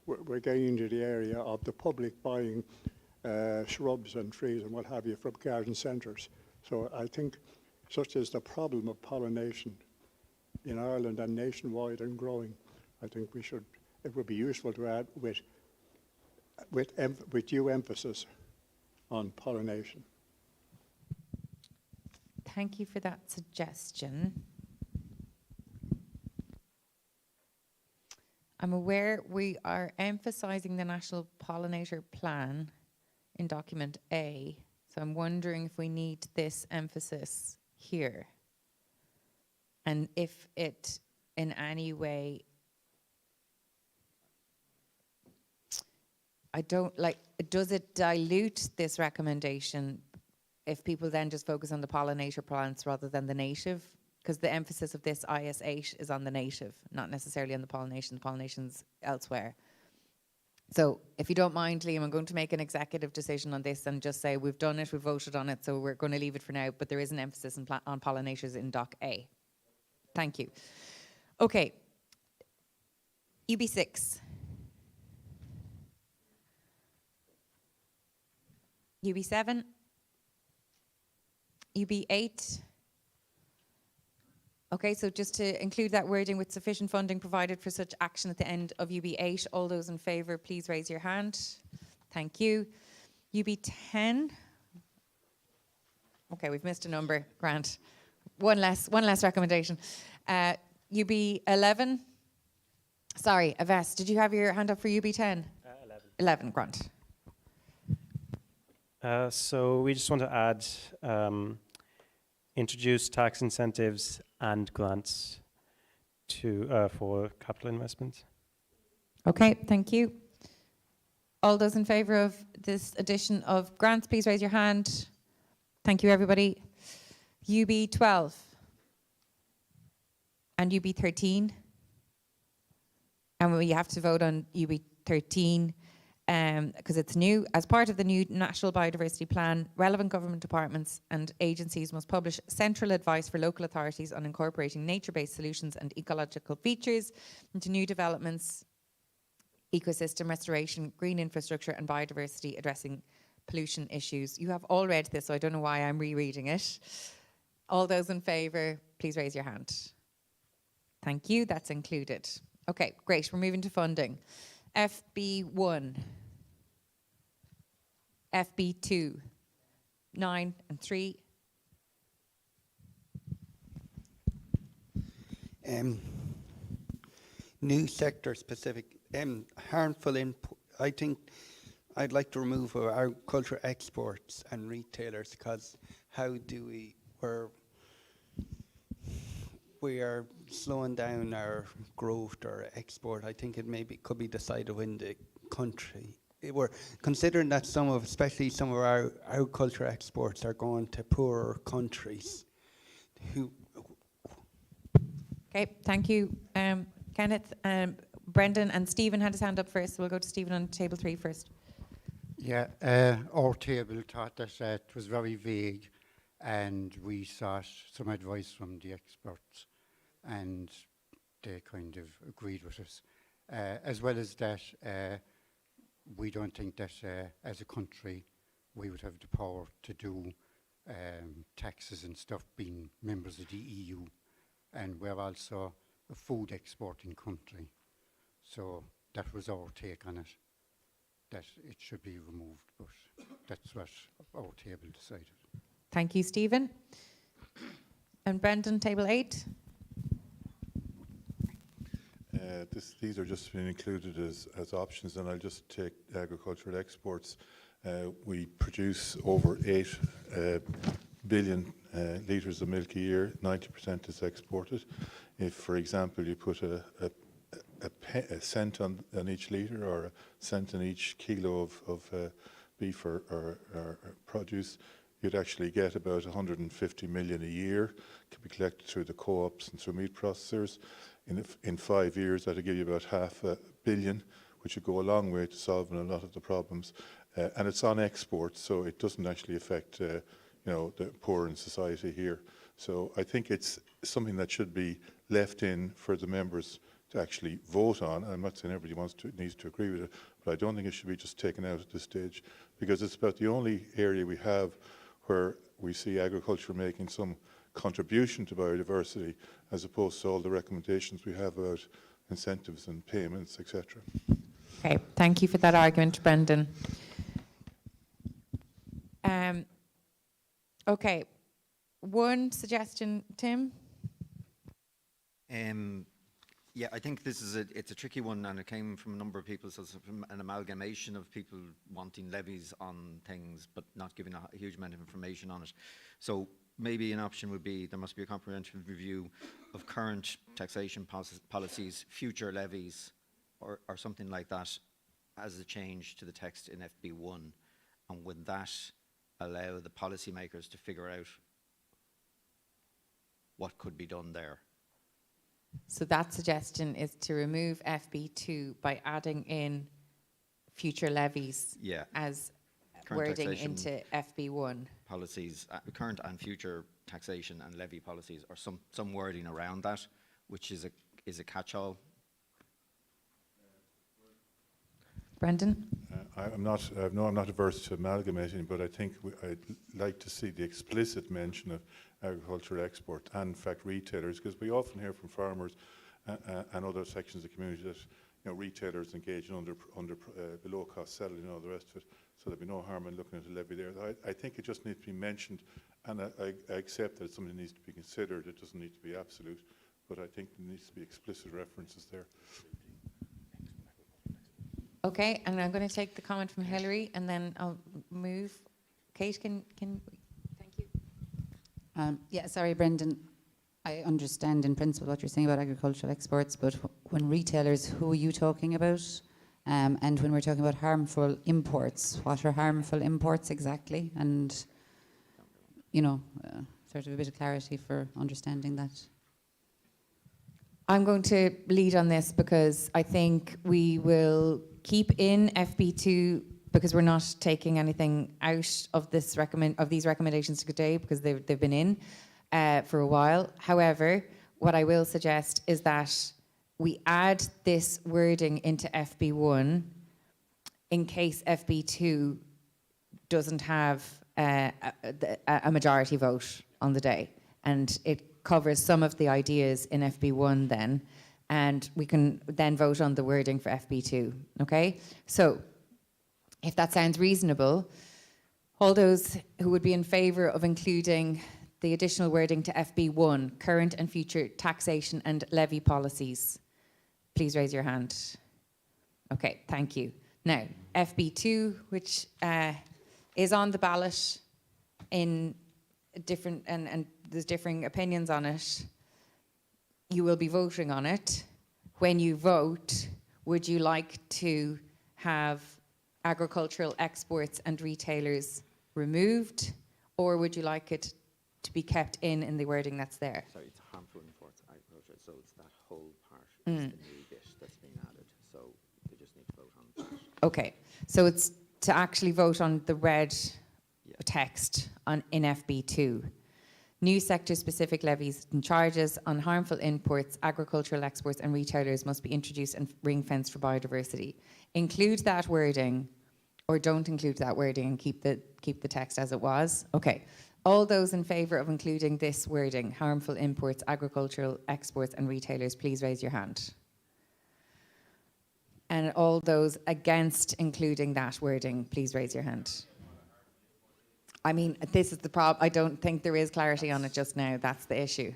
We're getting into the area of the public buying shrubs and trees and what have you from garden centres. So I think such is the problem of pollination in Ireland and nationwide and growing. I think it would be useful to add with due emphasis on pollination. Thank you for that suggestion. I'm aware we are emphasising the National Pollinator Plan in document A, so I'm wondering if we need this emphasis here. And if it in any way, does it dilute this recommendation if people then just focus on the pollinator plants rather than the native? Because the emphasis of this IS8 is on the native, not necessarily on the pollination. The pollination's elsewhere. So if you don't mind, Liam, I'm going to make an executive decision on this and just say we've done it, we've voted on it, so we're going to leave it for now, but there is an emphasis on pollinators in Doc A. Thank you. Okay. UB6. UB7. UB8. Okay, so just to include that wording with sufficient funding provided for such action at the end of UB8. All those in favour, please raise your hand. Thank you. UB10. Okay, we've missed a number. Grant. One less recommendation. UB11. Sorry, Aves, did you have your hand up for UB10? 11, Grant. So we just want to add introduce tax incentives and grants to for capital investment. Okay, thank you. All those in favour of this addition of grants, please raise your hand. Thank you, everybody. UB12 and UB13. And we have to vote on UB13 because it's new. As part of the new National Biodiversity Plan, relevant government departments and agencies must publish central advice for local authorities on incorporating nature-based solutions and ecological features into new developments, ecosystem restoration, green infrastructure and biodiversity, addressing pollution issues. You have all read this, so I don't know why I'm rereading it. All those in favour, please raise your hand. Thank you, that's included. Okay, great, we're moving to funding. FB1. FB2. 9 and 3. New sector specific, harmful input. I think I'd like to remove agriculture exports and retailers, because how do we are slowing down our growth or export. I think it could be decided within the country. We're considering that especially some of our agriculture exports are going to poorer countries. Okay, thank you, Kenneth. Brendan and Stephen had his hand up first. So we'll go to Stephen on table 3 first. Yeah, our table thought that it was very vague, and we sought some advice from the experts, and they kind of agreed with us. As well as that, we don't think that as a country we would have the power to do taxes and stuff, being members of the EU, and we're also a food exporting country. So that was our take on it, that it should be removed, but that's what our table decided. Thank you, Stephen. And Brendan, table 8. These are just being included as options, and I'll just take agricultural exports. We produce over 8 billion litres of milk a year. 90% is exported. If, for example, you put a cent on each litre, or a cent on each kilo of beef or produce, you'd actually get about 150 million a year. Can be collected through the co-ops and through meat processors. In 5 years, that'll give you about $500 million, which would go a long way to solving a lot of the problems. And it's on export, so it doesn't actually affect the poor in society here. So I think it's something that should be left in for the members to actually vote on. I'm not saying everybody needs to agree with it, but I don't think it should be just taken out at this stage, because it's about the only area we have where we see agriculture making some contribution to biodiversity, as opposed to all the recommendations we have about incentives and payments, etc. Okay, thank you for that argument, Brendan. Okay, one suggestion, Tim? Yeah, I think it's a tricky one, and it came from a number of people, so it's an amalgamation of people wanting levies on things but not giving a huge amount of information on it. So maybe an option would be there must be a comprehensive review of current taxation policies, future levies, or something like that, as a change to the text in FB1, and would that allow the policymakers to figure out what could be done there? So that suggestion is to remove FB2 by adding in future levies as Current wording taxation into FB1. Policies, current and future taxation and levy policies, or some wording around that, which is a catch-all. Brendan? I'm not averse to amalgamating, but I think I'd like to see the explicit mention of agricultural export and, in fact, retailers, because we often hear from farmers and other sections of the community that retailers engage in below-cost selling and all the rest of it. So there'd be no harm in looking at a levy there. I think it just needs to be mentioned, and I accept that it's something that needs to be considered. It doesn't need to be absolute, but I think there needs to be explicit references there. Okay, and I'm going to take the comment from Hilary, and then I'll move. Kate, can thank you. Yeah, sorry, Brendan. I understand in principle what you're saying about agricultural exports, but when retailers, who are you talking about? And when we're talking about harmful imports, what are harmful imports exactly? And, sort of a bit of clarity for understanding that. I'm going to lead on this because I think we will keep in FB2 because we're not taking anything out of these recommendations today because they've been in for a while. However, what I will suggest is that we add this wording into FB1 in case FB2 doesn't have a majority vote on the day, and it covers some of the ideas in FB1 then, and we can then vote on the wording for FB2, okay? So, if that sounds reasonable, All those who would be in favour of including the additional wording to FB1, current and future taxation and levy policies, please raise your hand. Okay, thank you. Now, FB2, which is on the ballot in different, and there's differing opinions on it. You will be voting on it. When you vote, would you like to have agricultural exports and retailers removed, or would you like it to be kept in the wording that's there? Sorry, it's harmful imports agriculture, so it's that whole part is the new bit that's been added. So they just need to vote on that. Okay, so it's to actually vote on the red text in FB2. New sector-specific levies and charges on harmful imports, agricultural exports and retailers must be introduced and ring-fenced for biodiversity. Include that wording, or don't include that wording and keep the text as it was. Okay. All those in favour of including this wording, harmful imports, agricultural exports and retailers, please raise your hand. And all those against including that wording, please raise your hand. I mean, this is the problem. I don't think there is clarity on it just now. That's the issue.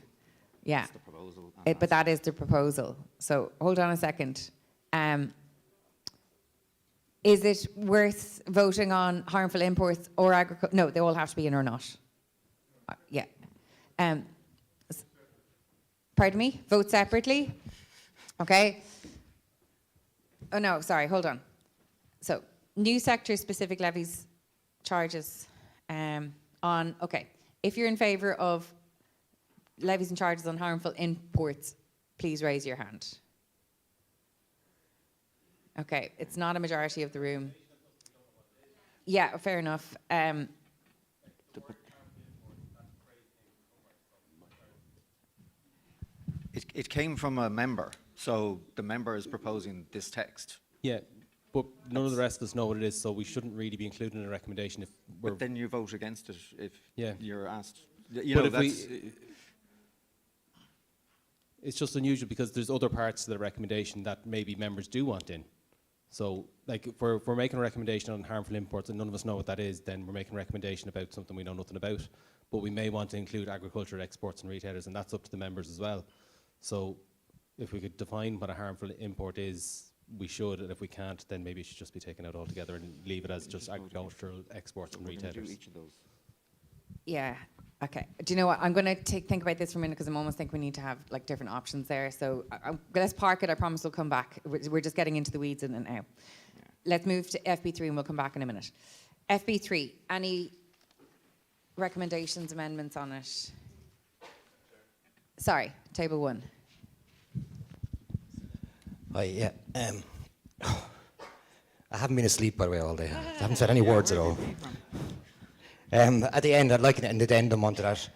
Yeah. That's the proposal. But that is the proposal. So hold on a second. Is it worth voting on harmful imports or agriculture? No, they all have to be in or not. Yeah. Pardon me? Vote separately? Okay. Oh, no, sorry, hold on. So, new sector-specific levies, charges on, okay. If you're in favour of levies and charges on harmful imports, please raise your hand. Okay, it's not a majority of the room. Yeah, fair enough. It came from a member, so the member is proposing this text. Yeah, but none of the rest of us know what it is, so we shouldn't really be including a recommendation if we're... But then you vote against it if you're asked. It's just unusual because there's other parts of the recommendation that maybe members do want in. So, like, if we're making a recommendation on harmful imports and none of us know what that is, then we're making a recommendation about something we know nothing about. But we may want to include agricultural exports and retailers, and that's up to the members as well. So, if we could define what a harmful import is, we should, and if we can't, then maybe it should just be taken out altogether and leave it as just agricultural exports and retailers. Each of those. Yeah. Okay. Do you know what? I'm going to think about this for a minute because I almost think we need to have like different options there. So let's park it. I promise we'll come back. We're just getting into the weeds in it now. Yeah. Let's move to FB3 and we'll come back in a minute. FB3. Any recommendations, amendments on it? Sorry, table 1. Hi, yeah. I haven't been asleep, by the way, all day. I haven't said any words at all. At the end, I'd like an addendum onto that.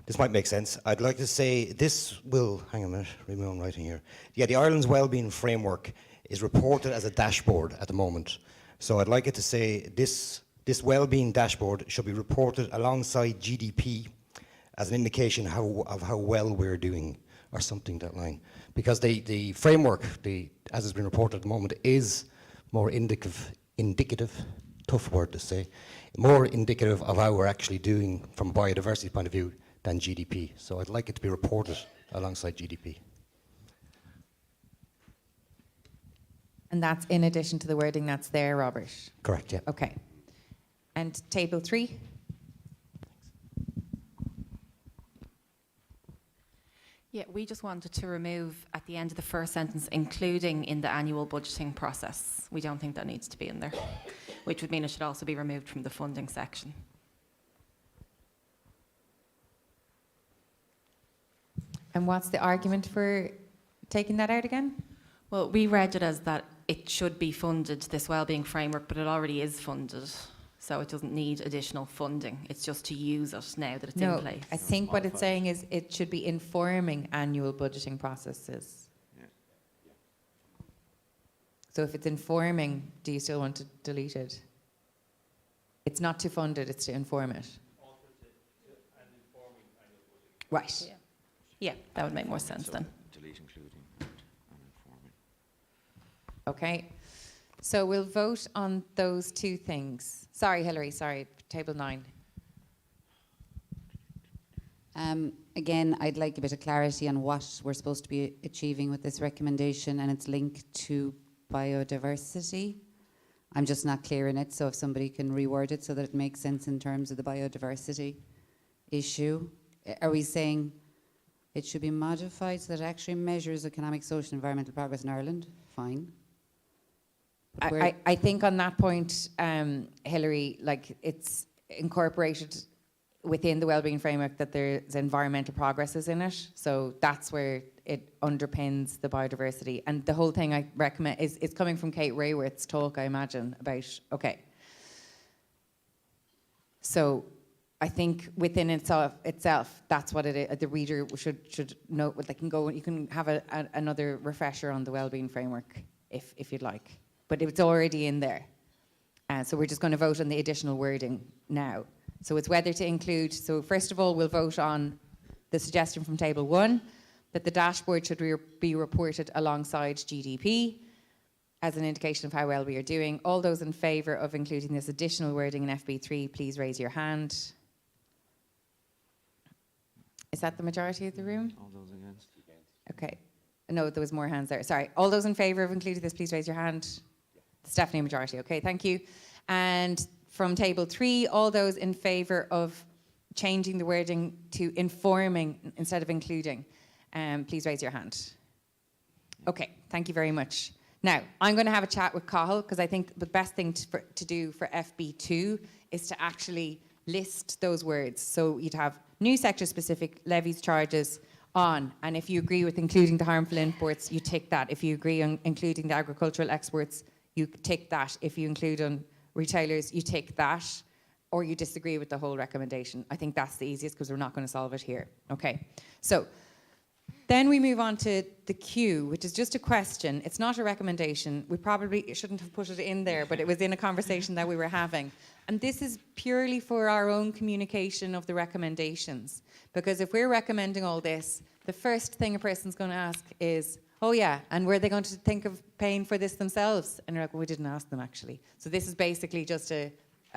This might make sense. I'd like to say this will, hang on a minute, read my own writing here. Yeah, the Ireland's Wellbeing Framework is reported as a dashboard at the moment. So I'd like it to say this wellbeing dashboard should be reported alongside GDP as an indication of how well we're doing, or something that line. Because the framework, as has been reported at the moment, is more indicative, tough word to say, more indicative of how we're actually doing from a biodiversity point of view than GDP. So I'd like it to be reported alongside GDP. And that's in addition to the wording that's there, Robert? Correct, yeah. Okay. And table 3? Yeah, we just wanted to remove at the end of the first sentence, including in the annual budgeting process. We don't think that needs to be in there, which would mean it should also be removed from the funding section. And what's the argument for taking that out again? Well, we read it as that it should be funded, this wellbeing framework, but it already is funded. So it doesn't need additional funding. It's just to use it now that it's in place. I think what it's saying is it should be informing annual budgeting processes. Yeah. So if it's informing, do you still want to delete it? It's not to fund it, it's to inform it. Right. Yeah, that would make more sense then. Delete including and informing. Okay. So we'll vote on those two things. Sorry, Hilary, sorry, table 9. Again, I'd like a bit of clarity on what we're supposed to be achieving with this recommendation, and it's linked to biodiversity. I'm just not clear in it, so if somebody can reword it so that it makes sense in terms of the biodiversity issue. Are we saying it should be modified so that it actually measures economic, social, environmental progress in Ireland? Fine. But where- I think on that point, Hilary, like it's incorporated within the wellbeing framework that there's environmental progresses in it. So that's where it underpins the biodiversity. And the whole thing I recommend is it's coming from Kate Rayworth's talk, I imagine, about, okay. So I think within itself, that's what it is. The reader should know. They can go. You can have another refresher on the wellbeing framework if you'd like, but it's already in there. So we're just going to vote on the additional wording now. So it's whether to include. So first of all, we'll vote on the suggestion from table 1 that the dashboard should be reported alongside GDP as an indication of how well we are doing. All those in favour of including this additional wording in FB3, please raise your hand. Is that the majority of the room? All those against? Okay. No, there was more hands there. Sorry. All those in favour of including this, please raise your hand. It's definitely a majority. Okay, thank you. And from table 3, all those in favour of changing the wording to informing instead of including, please raise your hand. Okay, thank you very much. Now, I'm going to have a chat with Cathal because I think the best thing to do for FB2 is to actually list those words. So you'd have new sector-specific levies, charges on, and if you agree with including the harmful imports, you tick that. If you agree on including the agricultural exports, you tick that. If you include on retailers, you tick that, or you disagree with the whole recommendation. I think that's the easiest because we're not going to solve it here. Okay, so then we move on to the Q, which is just a question. It's not a recommendation. We probably shouldn't have put it in there, but it was in a conversation that we were having. And this is purely for our own communication of the recommendations. Because if we're recommending all this, the first thing a person's going to ask is, oh yeah, and were they going to think of paying for this themselves? And you're like, well, we didn't ask them actually. So this is basically just a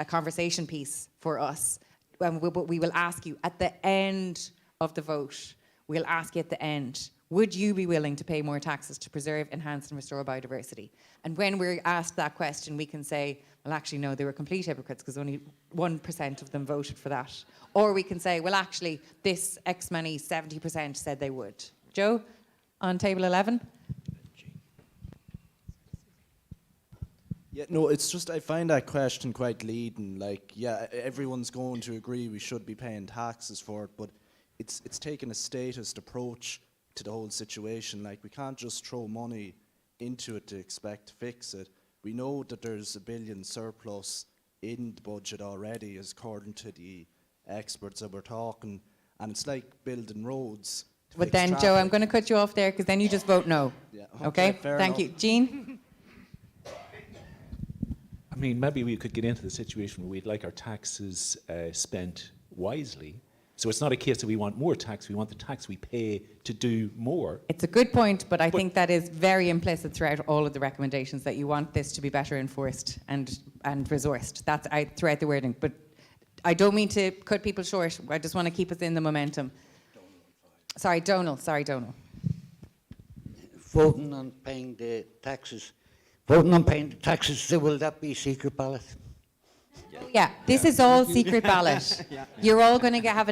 conversation piece for us. But we will ask you at the end of the vote, we'll ask you at the end, would you be willing to pay more taxes to preserve, enhance and restore biodiversity? And when we're asked that question, we can say, well, actually, no, they were complete hypocrites because only 1% of them voted for that. Or we can say, well, actually, this X many, 70% said they would. Joe, on table 11? Yeah, no, it's just I find that question quite leading. Like, yeah, everyone's going to agree we should be paying taxes for it, but it's taking a statist approach to the whole situation. Like, we can't just throw money into it to expect to fix it. We know that there's $1 billion surplus in the budget already, as according to the experts that we're talking, and it's like building roads. But then, Joe, I'm going to cut you off there because then you just vote no. Yeah, okay? Fair Thank enough. you. Jean? I mean, maybe we could get into the situation where we'd like our taxes spent wisely. So it's not a case that we want more tax, we want the tax we pay to do more. It's a good point, but I think that is very implicit throughout all of the recommendations that you want this to be better enforced and resourced. That's throughout the wording. But I don't mean to cut people short. I just want to keep us in the momentum. Sorry, Donal. Voting on paying the taxes. Voting on paying the taxes, so will that be secret ballot? Yeah, this is all secret ballot. You're all going to have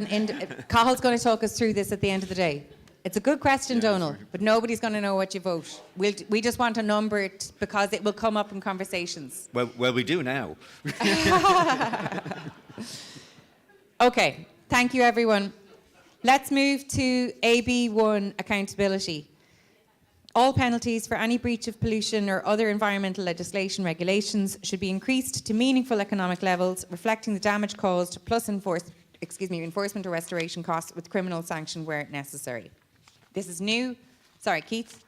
Cahill's going to talk us through this at the end of the day. It's a good question, Donal, but nobody's going to know what you vote. We just want to number it because it will come up in conversations. Well, we do now. Okay, thank you, everyone. Let's move to AB1, accountability. All penalties for any breach of pollution or other environmental legislation regulations should be increased to meaningful economic levels, reflecting the damage caused, plus enforcement or restoration costs with criminal sanction where necessary. This is new. Sorry, Keith.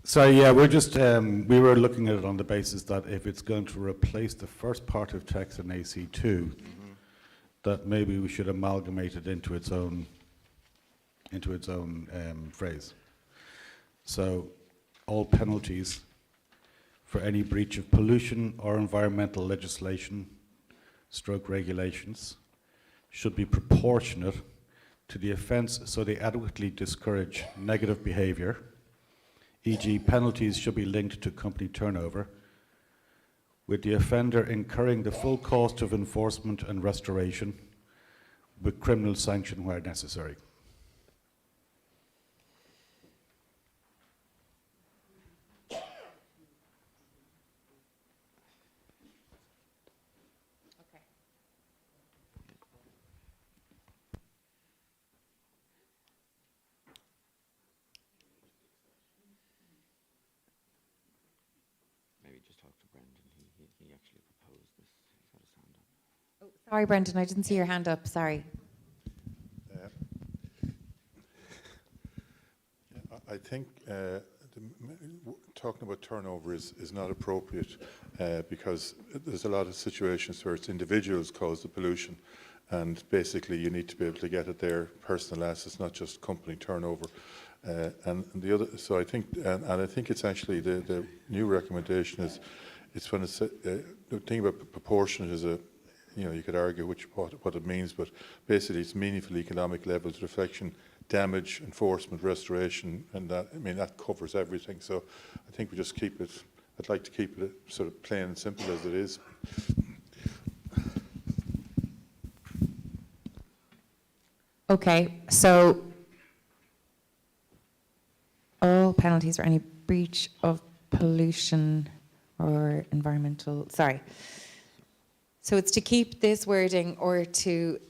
So yeah, we're just we were looking at it on the basis that if it's going to replace the first part of text in AC2, that maybe we should amalgamate it into its own phrase. So all penalties for any breach of pollution or environmental legislation stroke regulations should be proportionate to the offence, so they adequately discourage negative behaviour, e.g. penalties should be linked to company turnover, with the offender incurring the full cost of enforcement and restoration, with criminal sanction where necessary. Maybe just talk to Brendan. He actually proposed this. He's got his hand up. Oh, sorry, Brendan, I didn't see your hand up. Sorry. I think talking about turnover is not appropriate because there's a lot of situations where it's individuals cause the pollution, and basically you need to be able to get at their personal assets, not just company turnover. And the other, so I think, and I think it's actually the new recommendation is, it's when it's the thing about proportionate is a, you know, you could argue what it means, but basically it's meaningful economic levels, reflection, damage, enforcement, restoration, and that, I mean, that covers everything. So I think we just keep it, I'd like to keep it sort of plain and simple as it is. Okay, so all penalties for any breach of pollution or environmental, sorry. So it's to keep this wording or to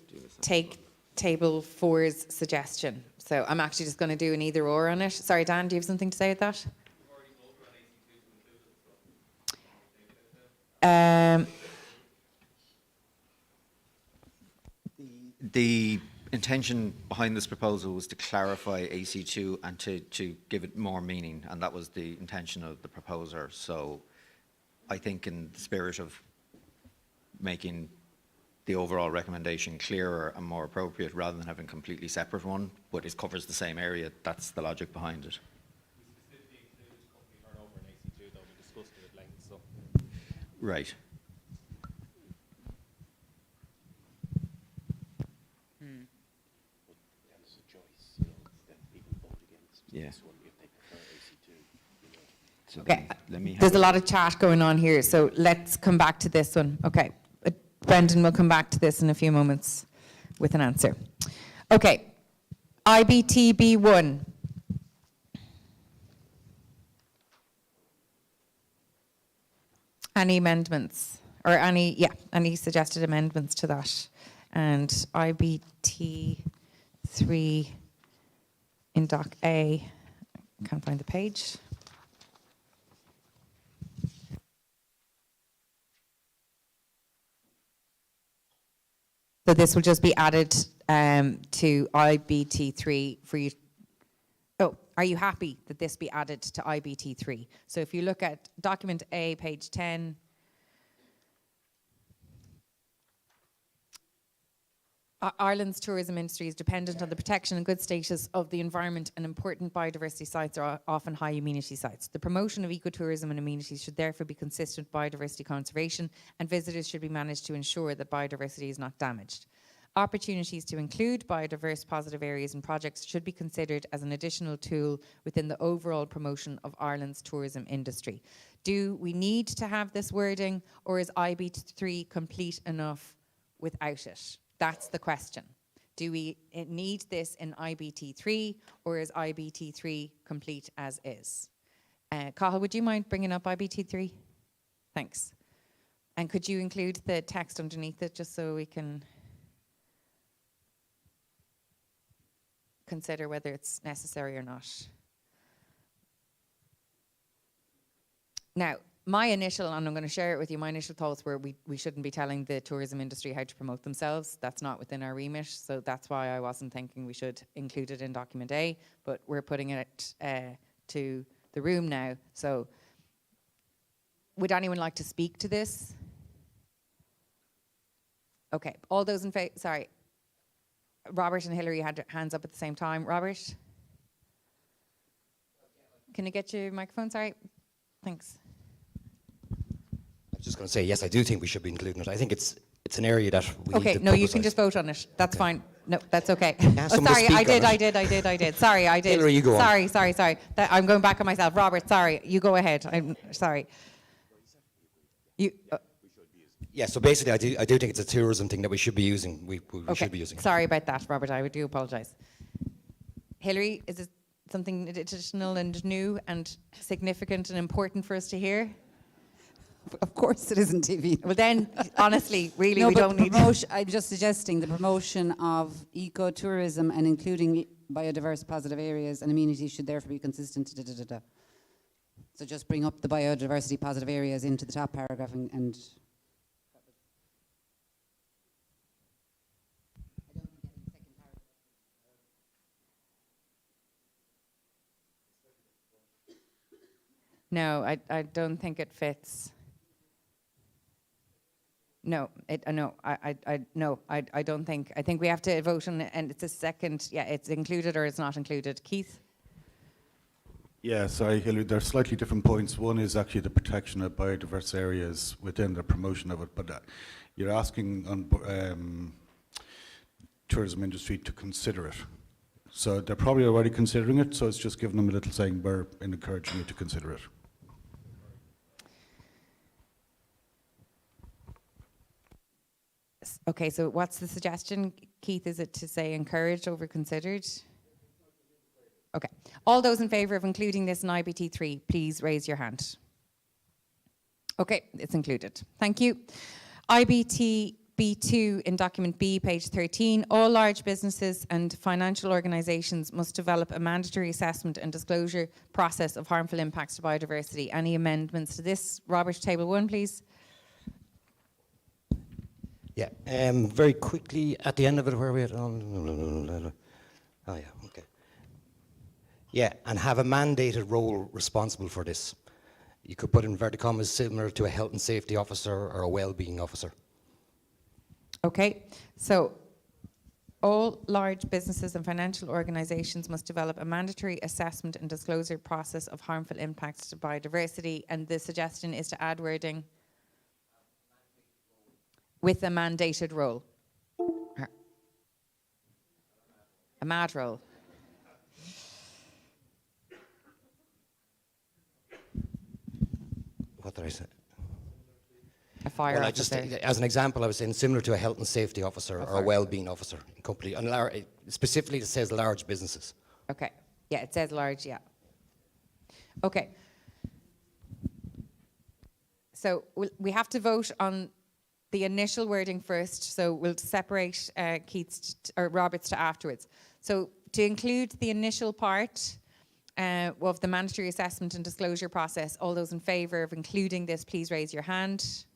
take Table 4's suggestion. So I'm actually just going to do an either or on it. Sorry, Dan, do you have something to say at that? The intention behind this proposal was to clarify AC2 and to give it more meaning, and that was the intention of the proposer. So I think in the spirit of making the overall recommendation clearer and more appropriate rather than having a completely separate one, but it covers the same area, that's the logic behind it. Right. Yeah. So Okay, let me there's a lot of chat going on here, so let's come back to this one. Okay, Brendan will come back to this in a few moments with an answer. Okay, IBTB1. Any amendments, or any suggested amendments to that? And IBT3 in Doc A, can't find the page. So this will just be added to IBT3 for you. Oh, are you happy that this be added to IBT3? So if you look at document A, page 10, Ireland's tourism industry is dependent on the protection and good status of the environment, and important biodiversity sites are often high amenity sites. The promotion of ecotourism and amenities should therefore be consistent with biodiversity conservation, and visitors should be managed to ensure that biodiversity is not damaged. Opportunities to include biodiverse positive areas and projects should be considered as an additional tool within the overall promotion of Ireland's tourism industry. Do we need to have this wording, or is IB3 complete enough without it? That's the question. Do we need this in IBT3, or is IBT3 complete as is? Cathal, would you mind bringing up IBT3? Thanks. And could you include the text underneath it just so we can consider whether it's necessary or not? Now, my initial, and I'm going to share it with you, my initial thoughts were we shouldn't be telling the tourism industry how to promote themselves. That's not within our remit, so that's why I wasn't thinking we should include it in document A, but we're putting it to the room now. So would anyone like to speak to this? Okay, all those in favor, sorry. Robert and Hilary had their hands up at the same time. Robert? can I get your microphone? Sorry. Thanks. I was just going to say, yes, I do think we should be including it. I think it's an area that we need Okay, to no, you can publicise. just vote on it. That's fine. No, that's okay. ask Oh, someone to sorry, speak I did, on I it. did, I did, I did. Sorry, I did. Hillary, you go on. Sorry. I'm going back on myself. Robert, sorry. You go ahead. I'm sorry. You, Yeah, so basically, I do think it's a tourism thing that we should be using. We okay. should be using. Sorry about that, Robert. I do apologise. Hillary, is it something additional and new and significant and important for us to hear? Of course it isn't TV. Well then, honestly, really, No, we but don't need... I'm just suggesting the promotion of ecotourism and including biodiverse positive areas and amenities should therefore be consistent. So just bring up the biodiversity positive areas into the top paragraph and No, I don't think it fits. No, I don't think. I think we have to vote on it, and it's a second. Yeah, it's included or it's not included. Keith? Yeah, sorry, Hillary, there are slightly different points. One is actually the protection of biodiverse areas within the promotion of it, but you're asking on tourism industry to consider it. So they're probably already considering it, so it's just giving them a little saying we're encouraging you to consider it. Okay, so what's the suggestion, Keith? Is it to say encouraged over considered? Okay. All those in favour of including this in IBT3, please raise your hand. Okay, it's included. Thank you. IBT B2 in document B, page 13, all large businesses and financial organisations must develop a mandatory assessment and disclosure process of harmful impacts to biodiversity. Any amendments to this? Robert, table 1, please. Yeah, very quickly at the end of it, where are we at? Oh yeah, okay. Yeah, and have a mandated role responsible for this. You could put in inverted commas similar to a health and safety officer or a well-being officer. Okay, so all large businesses and financial organisations must develop a mandatory assessment and disclosure process of harmful impacts to biodiversity, and the suggestion is to add wording with a mandated role. A MAD role. What did I say? A fire Well, officer. as an example, I was saying similar to a health and safety officer or a well-being officer in company. And specifically, it says large businesses. Okay, yeah, it says large, yeah. Okay. So we have to vote on the initial wording first, so we'll separate Keith's or Robert's to afterwards. So to include the initial part of the mandatory assessment and disclosure process, all those in favour of including this, please raise your hand.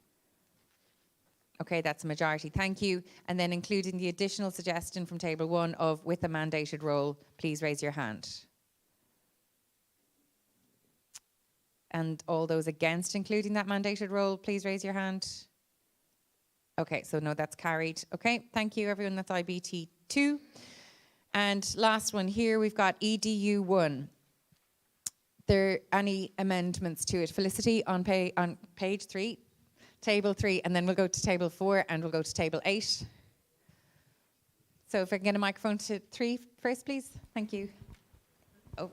Okay, that's a majority, thank you. And then including the additional suggestion from table 1 of with a mandated role, please raise your hand. And all those against including that mandated role, please raise your hand. Okay, so no, that's carried. Okay, thank you everyone, that's IBT2. And last one here, we've got EDU1. There any amendments to it? Felicity, on page 3, table 3, and then we'll go to table 4 and we'll go to table 8. So if I can get a microphone to 3 first, please. Thank you. Oh.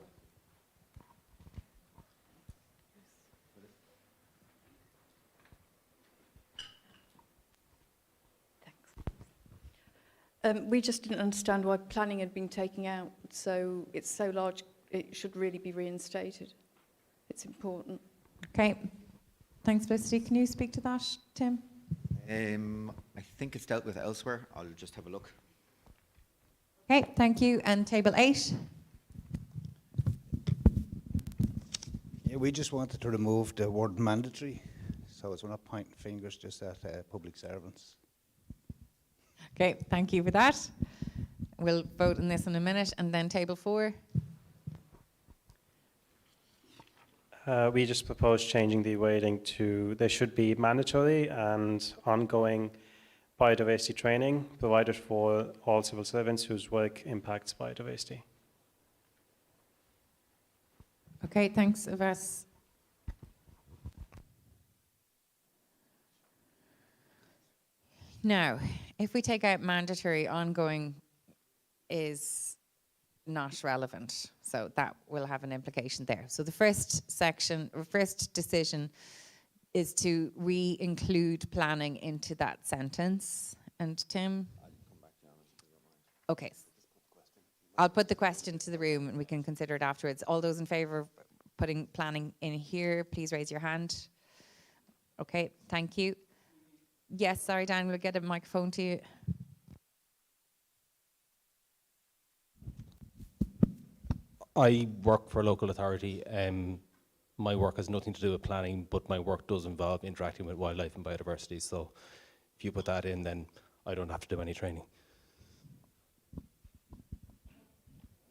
We just didn't understand why planning had been taken out. So it's so large, it should really be reinstated. It's important. Okay. Thanks, Felicity. Can you speak to that, Tim? I think it's dealt with elsewhere. I'll just have a look. Okay, thank you. And table 8? Yeah, we just wanted to remove the word mandatory, so we're not pointing fingers just at public servants. Okay, thank you for that. We'll vote on this in a minute. And then table 4? We just propose changing the wording to there should be mandatory and ongoing biodiversity training provided for all civil servants whose work impacts biodiversity. Okay, thanks, Yves. Now, if we take out mandatory, ongoing is not relevant. So that will have an implication there. So the first section, or first decision, is to re-include planning into that sentence. And Tim? Okay. I'll put the question to the room and we can consider it afterwards. All those in favour of putting planning in here, please raise your hand. Okay, thank you. Yes, sorry, Dan, we'll get a microphone to you. I work for a local authority. My work has nothing to do with planning, but my work does involve interacting with wildlife and biodiversity. So if you put that in, then I don't have to do any training.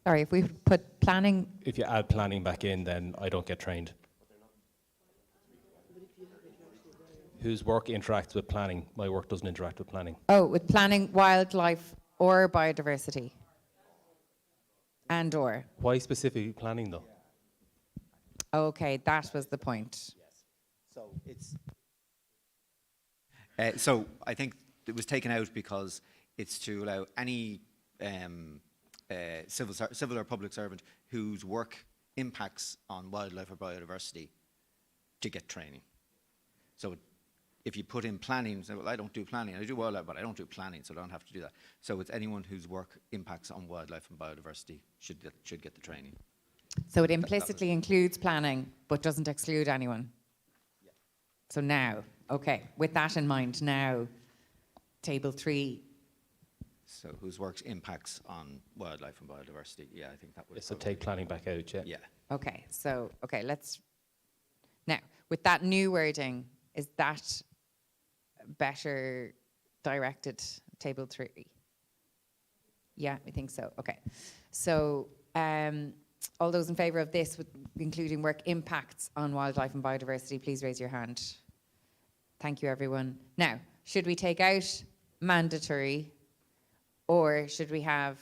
Sorry, if we put planning... If you add planning back in, then I don't get trained. Whose work interacts with planning? My work doesn't interact with planning. Oh, with planning, wildlife or biodiversity? And or? Why specifically planning though? Okay, that was the point. So it's. So I think it was taken out because it's to allow any civil or public servant whose work impacts on wildlife or biodiversity to get training. So if you put in planning, say, well, I don't do planning, I do wildlife, but I don't do planning, so I don't have to do that. So it's anyone whose work impacts on wildlife and biodiversity should get the training. So it implicitly includes planning, but doesn't exclude anyone? Yeah. So now, okay, with that in mind, now, table 3. So whose work impacts on wildlife and biodiversity? Yeah, I think that would. So take planning back out, yeah. Yeah. Okay, so, okay, let's... Now, with that new wording, is that better directed, table 3? Yeah, I think so. Okay. So, all those in favour of this, with including work impacts on wildlife and biodiversity, please raise your hand. Thank you, everyone. Now, should we take out mandatory, or should we have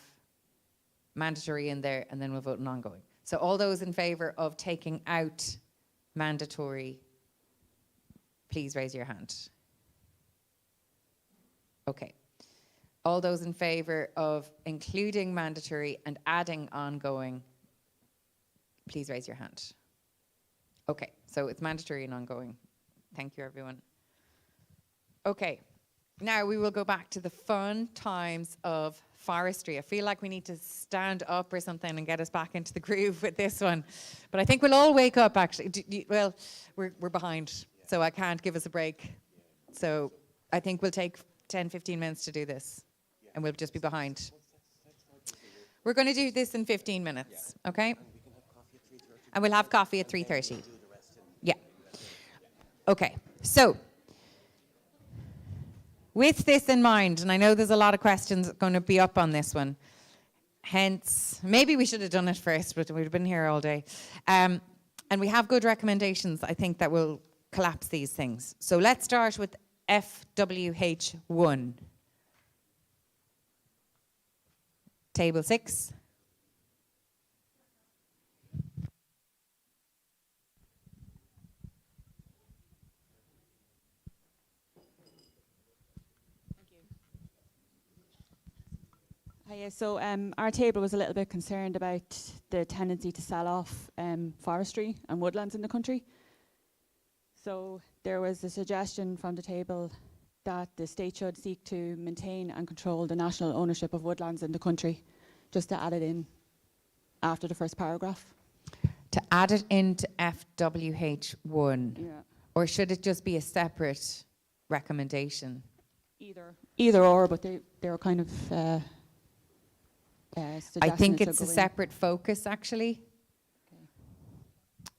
mandatory in there and then we'll vote on ongoing? So all those in favour of taking out mandatory, please raise your hand. Okay. All those in favour of including mandatory and adding ongoing, please raise your hand. Okay, so it's mandatory and ongoing. Thank you, everyone. Okay, now we will go back to the fun times of forestry. I feel like we need to stand up or something and get us back into the groove with this one. But I think we'll all wake up, actually. Well, we're behind, so I can't give us a break. So I think we'll take 10, 15 minutes to do this, and we'll just be behind. We're going to do this in 15 minutes, okay? And we'll have coffee at 3:30. Yeah. Okay, so with this in mind, and I know there's a lot of questions going to be up on this one, hence, maybe we should have done it first, but we've been here all day. And we have good recommendations, I think, that will collapse these things. So let's start with FWH1. Table 6. Hiya, so our table was a little bit concerned about the tendency to sell off forestry and woodlands in the country. So there was a suggestion from the table that the state should seek to maintain and control the national ownership of woodlands in the country, just to add it in after the first paragraph. To add it into FWH1? Yeah. Or should it just be a separate recommendation? Either or, but they were kind of I think it's a separate focus, actually. Okay.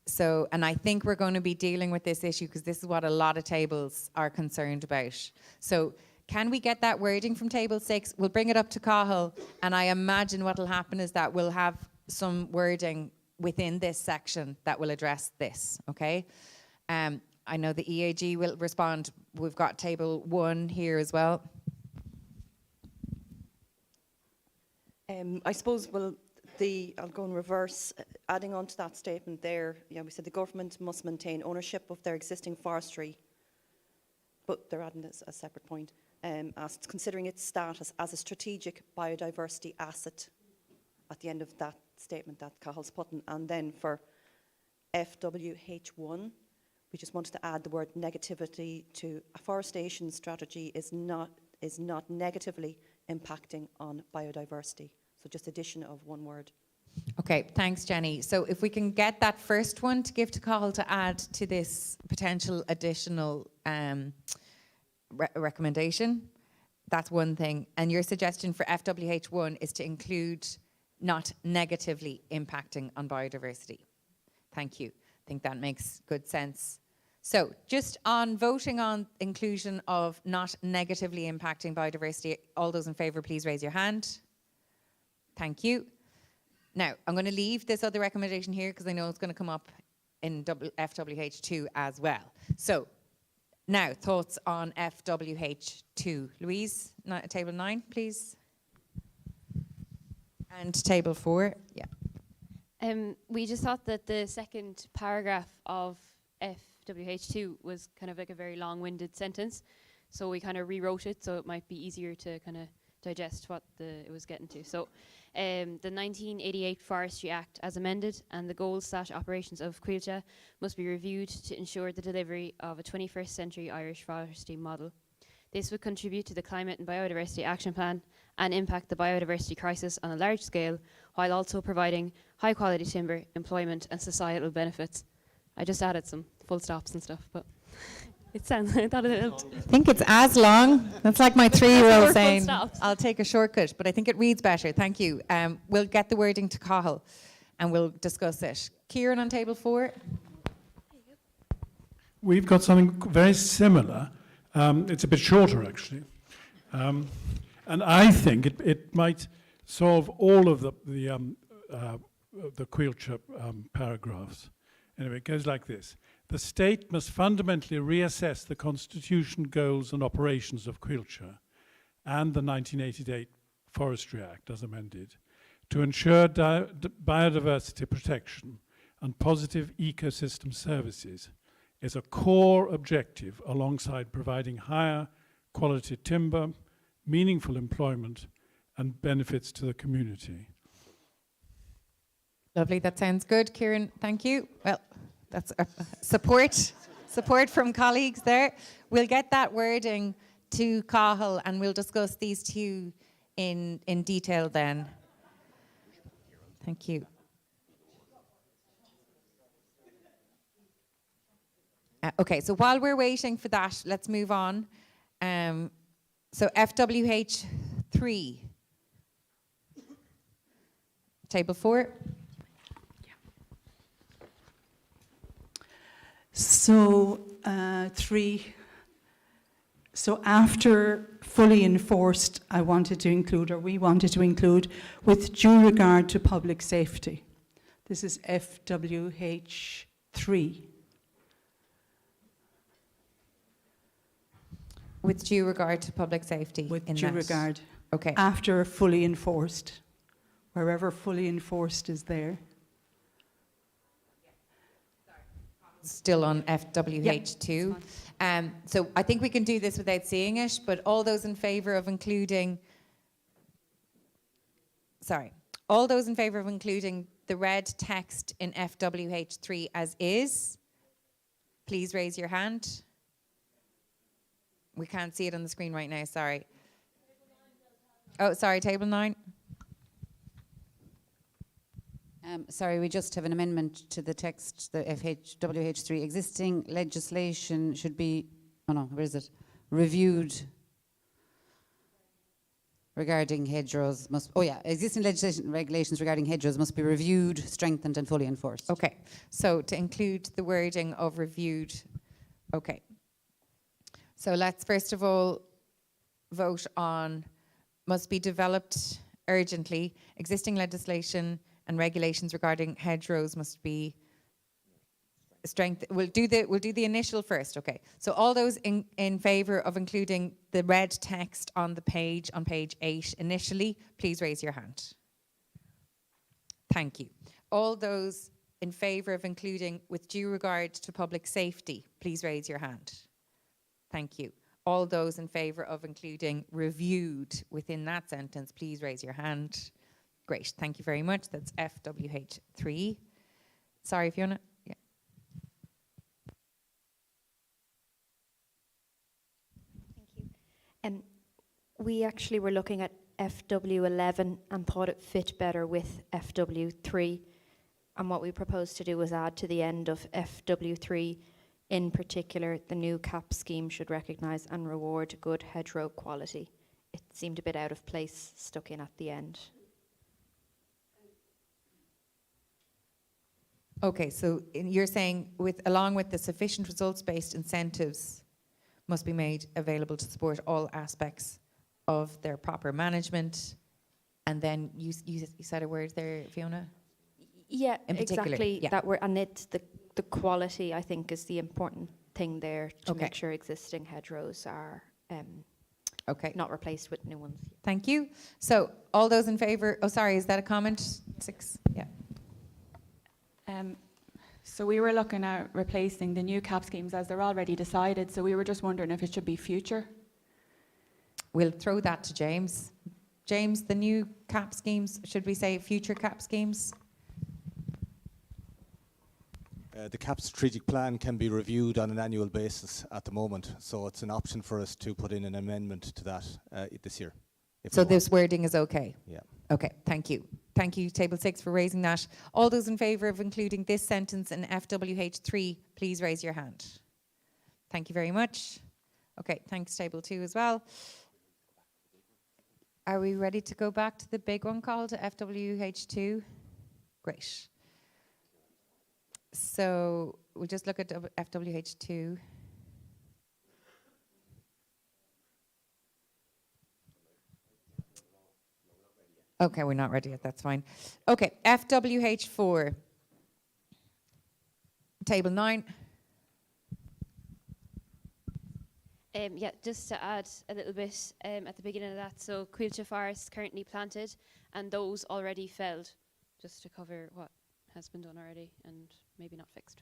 So, and I think we're going to be dealing with this issue because this is what a lot of tables are concerned about. So can we get that wording from table 6? We'll bring it up to Cathal, and I imagine what will happen is that we'll have some wording within this section that will address this, okay? I know the EAG will respond. We've got table 1 here as well. I suppose, well, I'll go in reverse, adding on to that statement there, we said the government must maintain ownership of their existing forestry, but they're adding this as a separate point, as considering its status as a strategic biodiversity asset at the end of that statement that Cahill's putting. And then for FWH1, we just wanted to add the word negativity to afforestation strategy is not negatively impacting on biodiversity. So just addition of one word. Okay, thanks, Jenny. So if we can get that first one to give to Cathal to add to this potential additional recommendation, that's one thing. And your suggestion for FWH1 is to include not negatively impacting on biodiversity. Thank you. I think that makes good sense. So just on voting on inclusion of not negatively impacting biodiversity, all those in favour, please raise your hand. Thank you. Now, I'm going to leave this other recommendation here because I know it's going to come up in FWH2 as well. So now, thoughts on FWH2. Louise, table 9, please. And table 4, yeah. We just thought that the second paragraph of FWH2 was kind of like a very long-winded sentence, so we kind of rewrote it so it might be easier to kind of digest what it was getting to. So the 1988 Forestry Act as amended and the goals/operations of Coillte must be reviewed to ensure the delivery of a 21st century Irish forestry model. This would contribute to the Climate and Biodiversity Action Plan and impact the biodiversity crisis on a large scale, while also providing high quality timber, employment and societal benefits. I just added some full stops and stuff, but it sounds, I thought it helped. I think it's as long. That's like my 3-year-old Full saying, stops. I'll take a shortcut, but I think it reads better. Thank you. We'll get the wording to Cathal and we'll discuss it. Kieran on table 4. We've got something very similar. It's a bit shorter, actually. And I think it might solve all of the Coillte paragraphs. Anyway, it goes like this. The state must fundamentally reassess the constitution, goals and operations of Coillte and the 1988 Forestry Act as amended to ensure biodiversity protection and positive ecosystem services is a core objective alongside providing higher quality timber, meaningful employment and benefits to the community. Lovely, that sounds good. Kieran, thank you. Well, that's support from colleagues there. We'll get that wording to Cathal and we'll discuss these two in detail then. Thank you. Okay, so while we're waiting for that, let's move on. So FWH3. Table 4. So 3. So after fully enforced, we wanted to include with due regard to public safety. This is FWH3. With due regard to public safety. With due regard. Okay. After fully enforced, wherever fully enforced is there. Still on FWH2. So I think we can do this without seeing it, but all those in favour of including, all those in favour of including the red text in FWH3 as is, please raise your hand. We can't see it on the screen right now, sorry. Oh, sorry, table 9. Sorry, we just have an amendment to the text, the FWH3. Existing legislation should be, where is it? Reviewed regarding hedgerows existing legislation regulations regarding hedgerows must be reviewed, strengthened and fully enforced. Okay, so to include the wording of reviewed, okay. So let's first of all vote on must be developed urgently. Existing legislation and regulations regarding hedgerows must be We'll do the initial first. Okay. So all those in favour of including the red text on the page on page 8 initially, please raise your hand. Thank you. All those in favour of including with due regard to public safety, please raise your hand. Thank you. All those in favour of including reviewed within that sentence, please raise your hand. Great, thank you very much. That's FWH3. Sorry, Fiona. Yeah. We actually were looking at FW11 and thought it fit better with FW3. And what we proposed to do was add to the end of FW3, in particular, the new CAP scheme should recognise and reward good hedgerow quality. It seemed a bit out of place, stuck in at the end. Okay, so you're saying along with the sufficient results-based incentives must be made available to support all aspects of their proper management. And then you said a word there, Fiona? Yeah, In particular, exactly. yeah. That the quality, I think, is the important thing there to make sure existing hedgerows are not replaced with new ones. Thank you. So all those in favour, oh sorry, is that a comment? 6, yeah. So we were looking at replacing the new CAP schemes as they're already decided, so we were just wondering if it should be future. We'll throw that to James. James, the new CAP schemes, should we say future CAP schemes? The CAP strategic plan can be reviewed on an annual basis at the moment, so it's an option for us to put in an amendment to that this year. So this wording is okay? Yeah. Okay, thank you. Thank you, Table 6, for raising that. All those in favour of including this sentence in FWH3, please raise your hand. Thank you very much. Okay, thanks, Table 2 as well. Are we ready to go back to the big one called FWH2? Great. So we'll just look at FWH2. Okay, we're not ready yet, that's fine. Okay, FWH4. Table 9. Yeah, just to add a little bit at the beginning of that. So Quilcha forests currently planted and those already felled, just to cover what has been done already and maybe not fixed.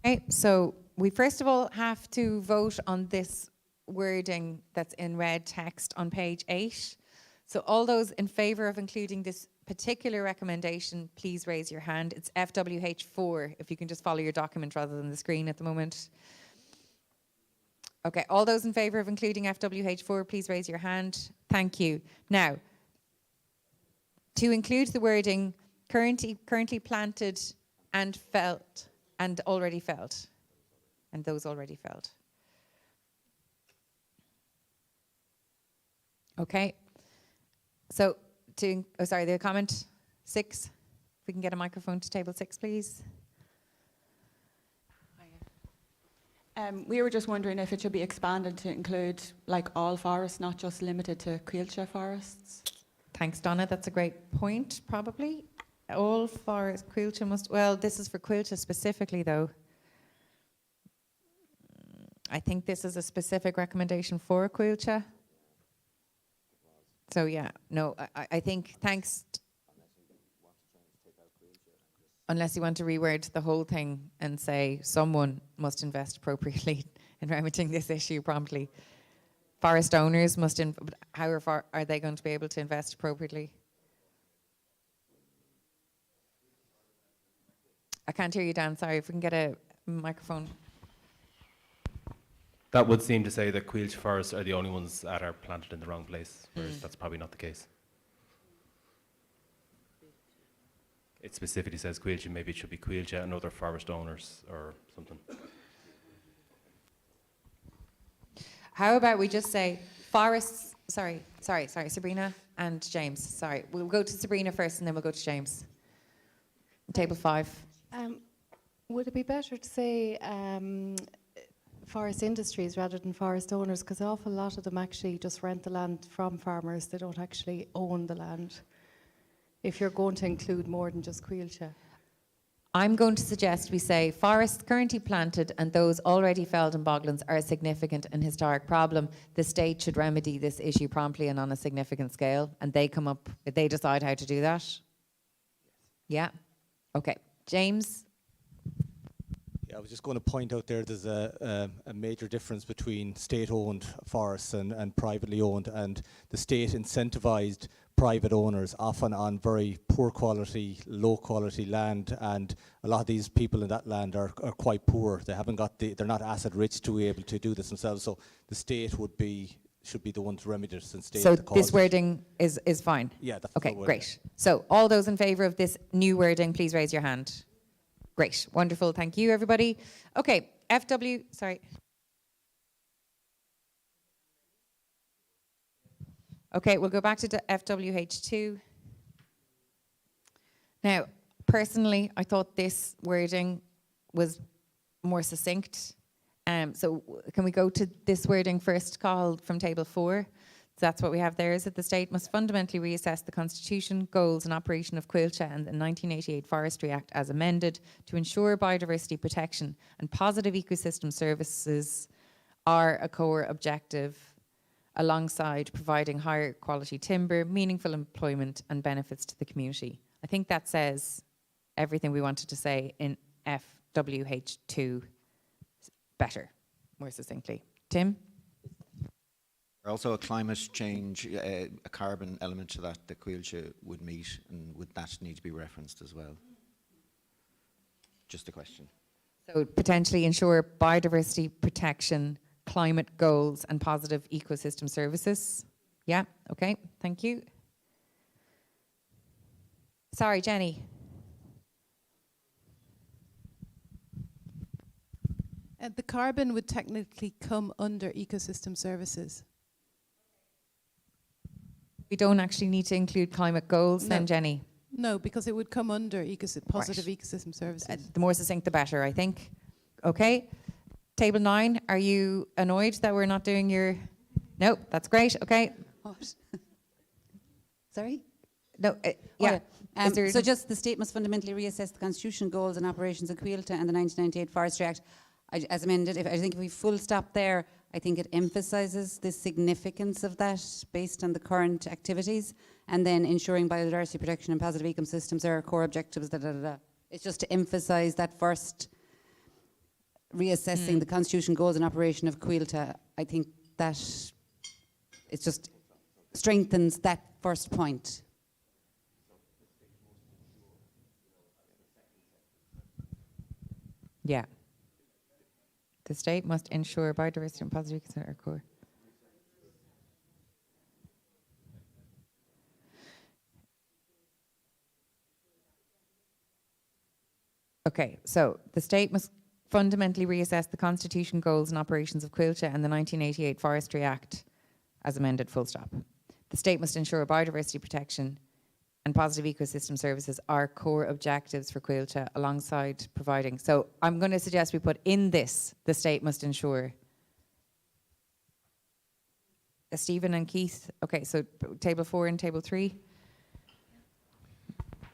Okay, so we first of all have to vote on this wording that's in red text on page 8. So all those in favour of including this particular recommendation, please raise your hand. It's FWH4, if you can just follow your document rather than the screen at the moment. Okay, all those in favour of including FWH4, please raise your hand. Thank you. Now, to include the wording currently planted and felled and already felled, and those already felled. Okay. So, the comment 6. If we can get a microphone to table 6, please. We were just wondering if it should be expanded to include like all forests, not just limited to Quilcha forests. Thanks, Donna. That's a great point, probably. All forests, Quilcha must, well, this is for Quilcha specifically, though. I think this is a specific recommendation for Quilcha. So yeah, no, I think thanks. Unless you want to reword the whole thing and say someone must invest appropriately in remedying this issue promptly. Forest owners must, how are they going to be able to invest appropriately? I can't hear you, Dan, sorry, if we can get a microphone. That would seem to say that Quilcha forests are the only ones that are planted in the wrong place, whereas that's probably not the case. It specifically says Quilcha, maybe it should be Quilcha and other forest owners or something. How about we just say forests, sorry, Sabrina and James, sorry. We'll go to Sabrina first and then we'll go to James. Table 5. Would it be better to say forest industries rather than forest owners? Because an awful lot of them actually just rent the land from farmers. They don't actually own the land. If you're going to include more than just Quilcha. I'm going to suggest we say forests currently planted and those already felled in boglands are a significant and historic problem. The state should remedy this issue promptly and on a significant scale, and they decide how to do that. Yeah. Okay. James? Yeah, I was just going to point out there's a major difference between state-owned forests and privately owned, and the state incentivized private owners often on very poor quality, low quality land, and a lot of these people in that land are quite poor. They haven't got they're not asset rich to be able to do this themselves, so the state should be the one to remedy this, and state So the cost. this wording is fine? Yeah, that's okay, the wording. great. So all those in favour of this new wording, please raise your hand. Great, wonderful, thank you everybody. Okay, sorry. Okay, we'll go back to FWH2. Now, personally, I thought this wording was more succinct. So can we go to this wording first, called from table 4? So that's what we have there, is that the state must fundamentally reassess the constitution, goals and operation of Cuilta and the 1988 Forestry Act as amended to ensure biodiversity protection and positive ecosystem services are a core objective, alongside providing higher quality timber, meaningful employment and benefits to the community. I think that says everything we wanted to say in FWH2 better, more succinctly. Tim? Also a climate change, a carbon element to that Cuilta would meet, and would that need to be referenced as well? Just a question. So potentially ensure biodiversity protection, climate goals and positive ecosystem services. Yeah, okay, thank you. Sorry, Jenny. The carbon would technically come under ecosystem services. We don't actually need to include climate goals then, Jenny? No, because it would come under positive ecosystem services. The more succinct, the better, I think. Okay. Table 9, are you annoyed that we're not doing your... No, that's great, okay. What? Sorry? No, yeah. So just the state must fundamentally reassess the constitution, goals and operations of Cuilta and the 1998 Forestry Act as amended. I think if we full stop there, I think it emphasises the significance of that based on the current activities, and then ensuring biodiversity protection and positive ecosystems are core objectives. It's just to emphasise that first, reassessing the constitution, goals and operation of Cuilta. I think that it just strengthens that first point. Yeah. The state must ensure biodiversity and positive ecosystem are core. Okay, so the state must fundamentally reassess the constitution, goals and operations of Cuilta and the 1988 Forestry Act as amended, full stop. The state must ensure biodiversity protection and positive ecosystem services are core objectives for Cuilta alongside providing. So I'm going to suggest we put in this, the state must ensure. Stephen and Keith, okay, so table 4 and table 3.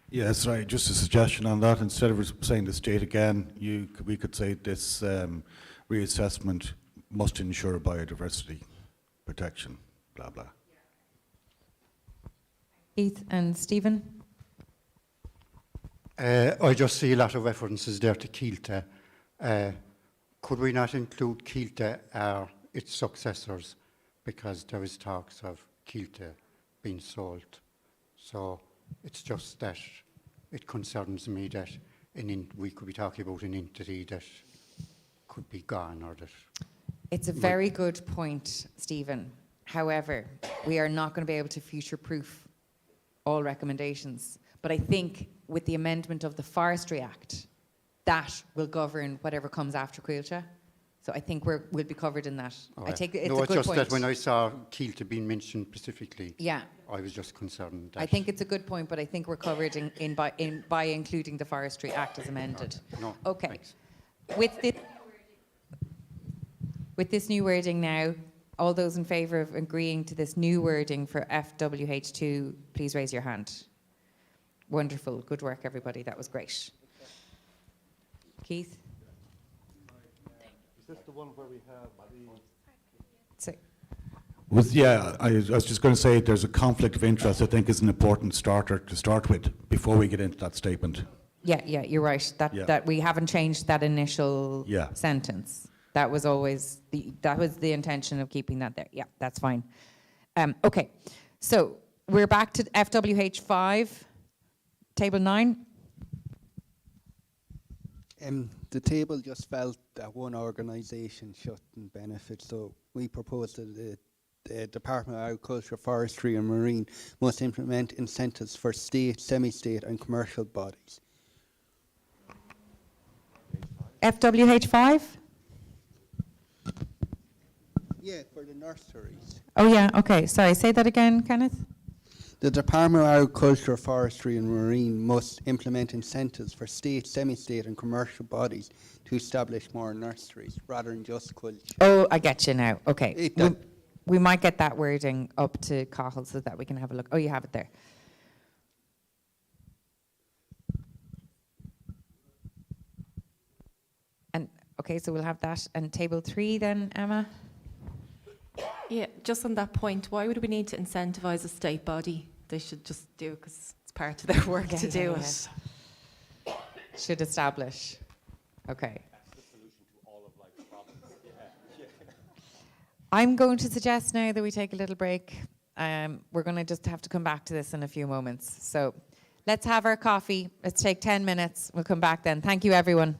Yes, right. Just a suggestion on that. Instead of saying the state again, we could say this reassessment must ensure biodiversity protection, blah, blah. Keith and Stephen? I just see a lot of references there to Cuilta. Could we not include Cuilta or its successors? Because there is talks of Cuilta being sold. So it's just that it concerns me that we could be talking about an entity that could be gone, or that... It's a very good point, Stephen. However, we are not going to be able to future-proof all recommendations. But I think with the amendment of the Forestry Act, that will govern whatever comes after Cuilta. So I think we'll be covered in that. Oh, I take it's no, a it's good just point. that when I saw Cuilta being mentioned specifically, yeah, I was just concerned that... I think it's a good point, but I think we're covered by including the Forestry Act as amended. No, okay. thanks. With this new wording now, all those in favour of agreeing to this new wording for FWH2, please raise your hand. Wonderful. Good work, everybody. That was great. Keith? Is this the one where we have I was just going to say there's a conflict of interest. I think is an important starter to start with before we get into that statement. Yeah, you're right. That we haven't changed that initial sentence. That was always the intention of keeping that there. Yeah, that's fine. Okay, so we're back to FWH 5, table 9. The table just felt that one organisation shouldn't benefit, so we proposed that the Department of Agriculture, Forestry and Marine must implement incentives for state, semi-state and commercial bodies. FWH 5? Yeah, for the nurseries. Oh yeah, okay. Sorry, say that again, Kenneth. The Department of Agriculture, Forestry and Marine must implement incentives for state, semi-state and commercial bodies to establish more nurseries rather than just culture. Oh, I get you now. Okay. We might get that wording up to Cathal so that we can have a look. Oh, you have it there. And okay, so we'll have that. And table 3 then, Emma? Yeah, just on that point, why would we need to incentivise a state body? They should just do it because it's part of their work to do it. Should establish. Okay. I'm going to suggest now that we take a little break. We're going to just have to come back to this in a few moments. So let's have our coffee. Let's take 10 minutes. We'll come back then. Thank you, everyone.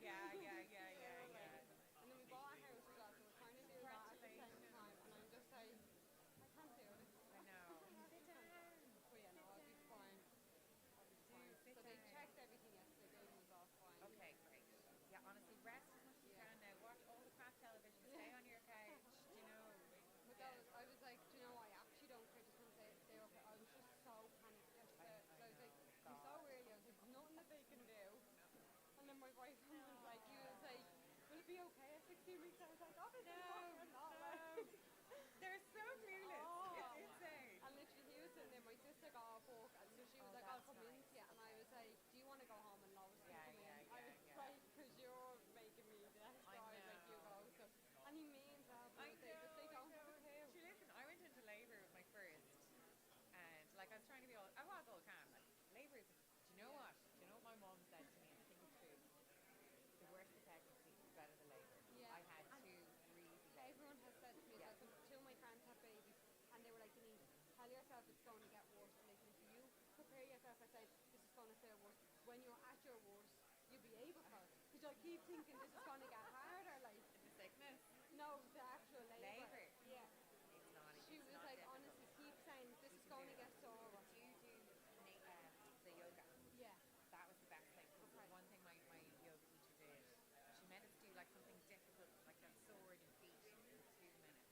Yeah, it be okay at 16 weeks? I was like, obviously no. They're so clueless. It's insane. And literally he was sitting there, my sister got off work, and so she was like, I'll come in to you. And I was like, do you want to go home? And Lois can come in. I was like, because you're making me the next guy, like you go. So, and he means well, but they don't have a clue. Sure, listen, I went into labour with my first, and like I was trying to be I was all calm. Like, labour is, do you know what? Do you know what my mum said to me? And I think it's true. The worst of pregnancy is better than labour. Yeah. I had two really Everyone has said to me that two of my friends have babies, and they were like, Denise, tell yourself it's going to get worse. And they said, you prepare yourself by saying, this is going to feel worse. When you're at your worst, you'll be able to. Because I keep thinking this is going to get harder. Like the sickness. No, the actual labour. Yeah. It's not. She was like, honestly, keep saying this is going to get sore. Do you do the yoga? Yeah. That was the best thing. Because one thing my yoga teacher did, she made us do like something difficult, like that sword and feet for 2 minutes.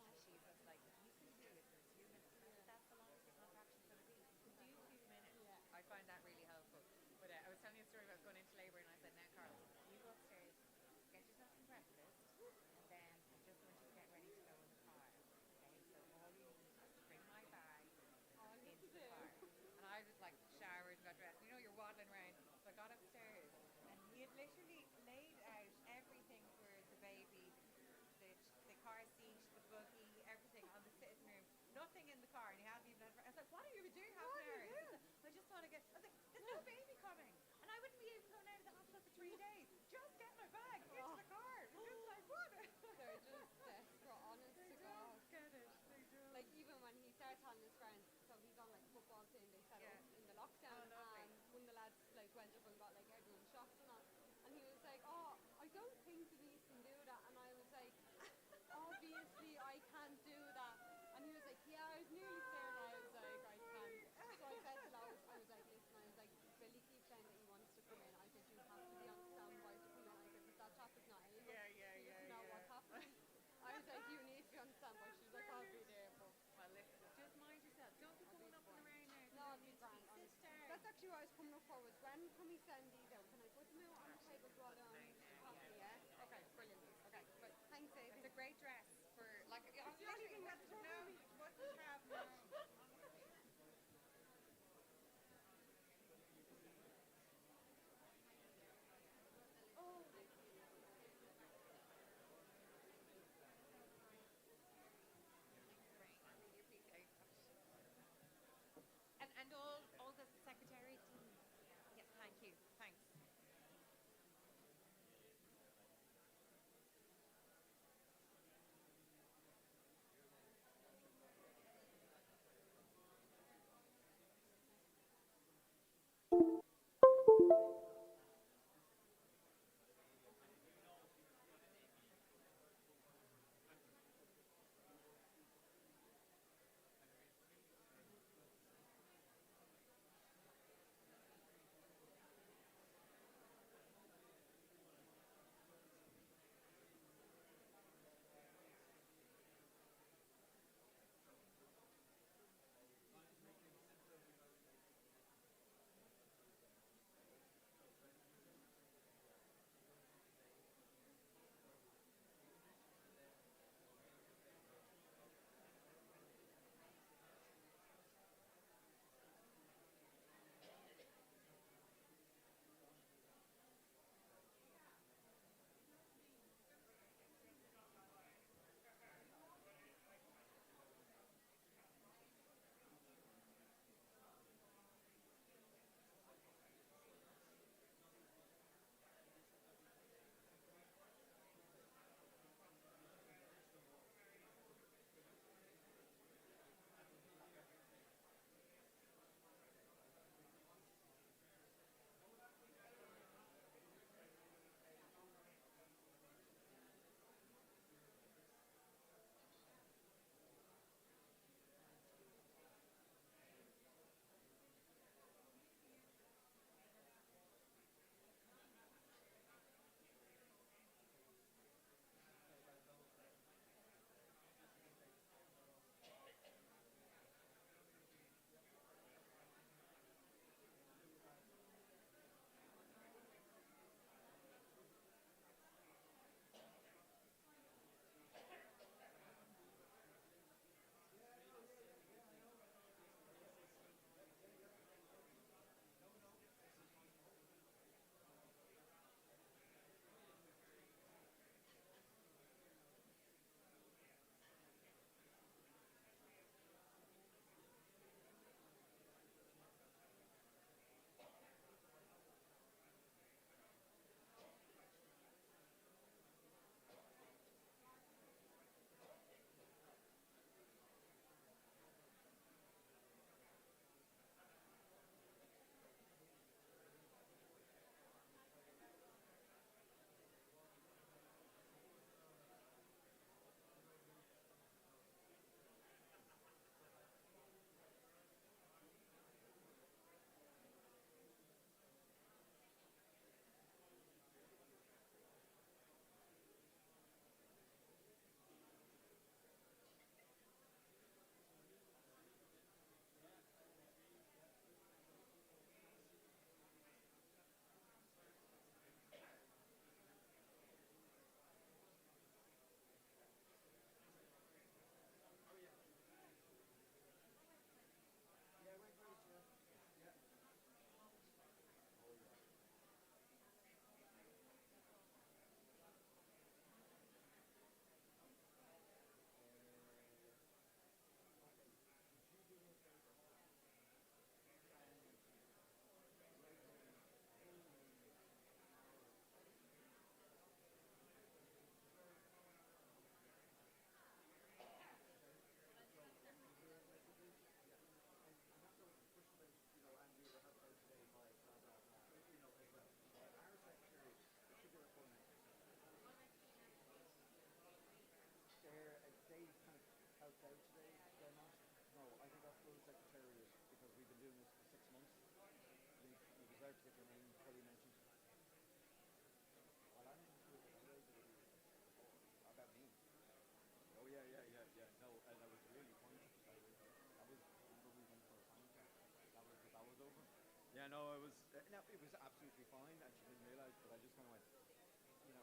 And she was like, you can do it for 2 minutes. That's the longest your contraction's going to be. You can do 2 minutes. Yeah. I find that really helpful. But I was telling you a story about going into labour, and I said, now, Carl, you go upstairs, get yourself some breakfast, and then I'm just going to get ready to go in the car. Okay, so all you need is to bring my bag into the car. And I was like showered and got dressed. You know, you're waddling around. So I got upstairs, and he had literally laid out everything for the baby, the car seat, the buggy, everything on the sitting room. Nothing in the car, and he hadn't even. I was like, "What are you doing half an hour?" He said, I just want to get. I was like, "There's no baby coming, and I wouldn't be even going out of the hospital for 3 days. Just get my bag into the car." It was just like, what? They're just desperate, honest to God. Get it. They do. Like even when he started telling his friends, so he's on like a football team, they set up in the lockdown, and one of the lads like went up and got like everyone shots and all, and he was like, "Oh, I don't think Denise can do that," and I was like, "Obviously I can't do that," and he was like, "Yeah, I was nearly there," and I was like, "I can't." So I said to Lois, I was like, "Listen," I was like, "Billy keeps saying that he wants to come in." I said, "You have to be on standby to come in." I said, "Because that chap is not able. He doesn't know what's happening." I was like, "You need to be on standby." She was like, "I'll be there." But Well, listen, just mind yourself. Don't be going up and around now. no, I'll be grand. honestly. That's actually what I was coming up for. Was when can we send these out? Can I put them out on the table while they're on coffee? Yeah. Okay, brilliant. Okay, good. Thanks, Amy. It's a great dress for like. It's not even what to No, what we have now. And all the secretary team. Yes, thank you. Thanks. Yeah, no, it was absolutely fine, and she didn't realise, but I just kind of went, you know.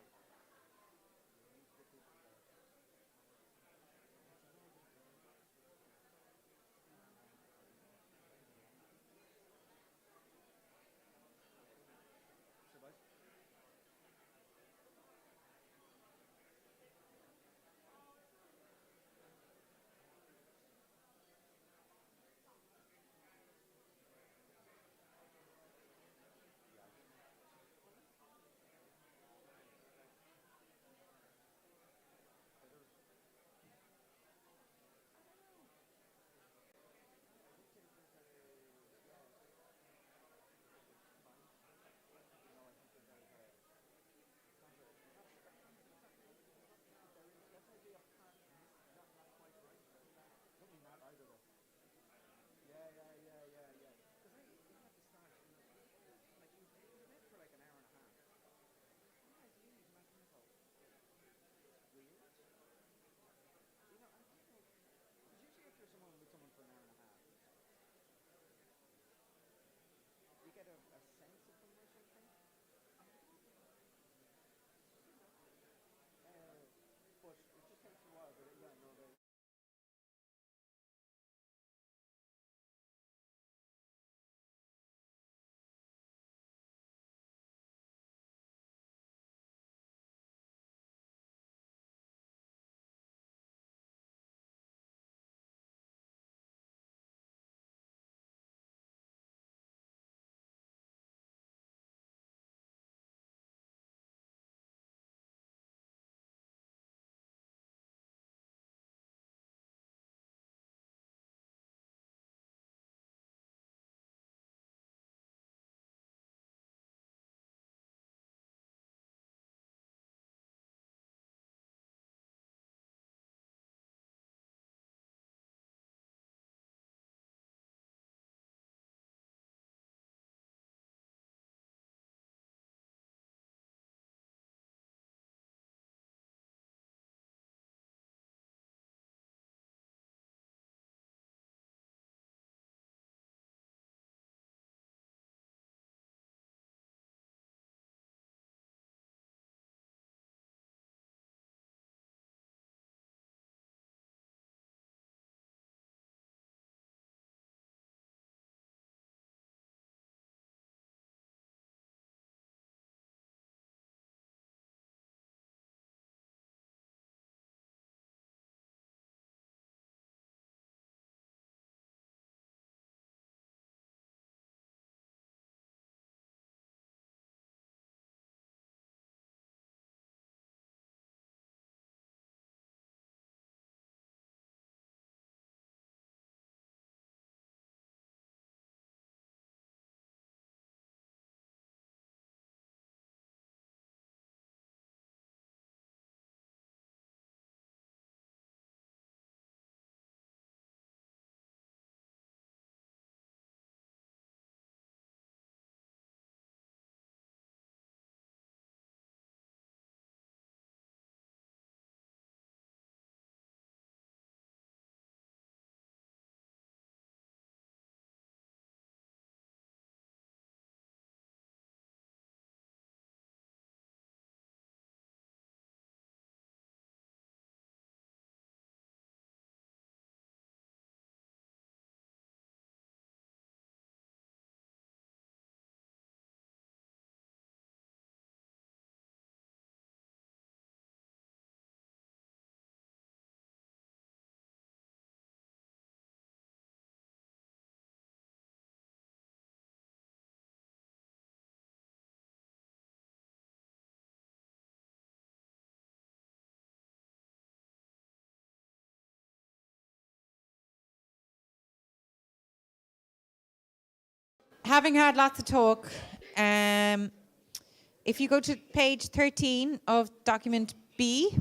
Having had lots of talk, if you go to page 13 of document B,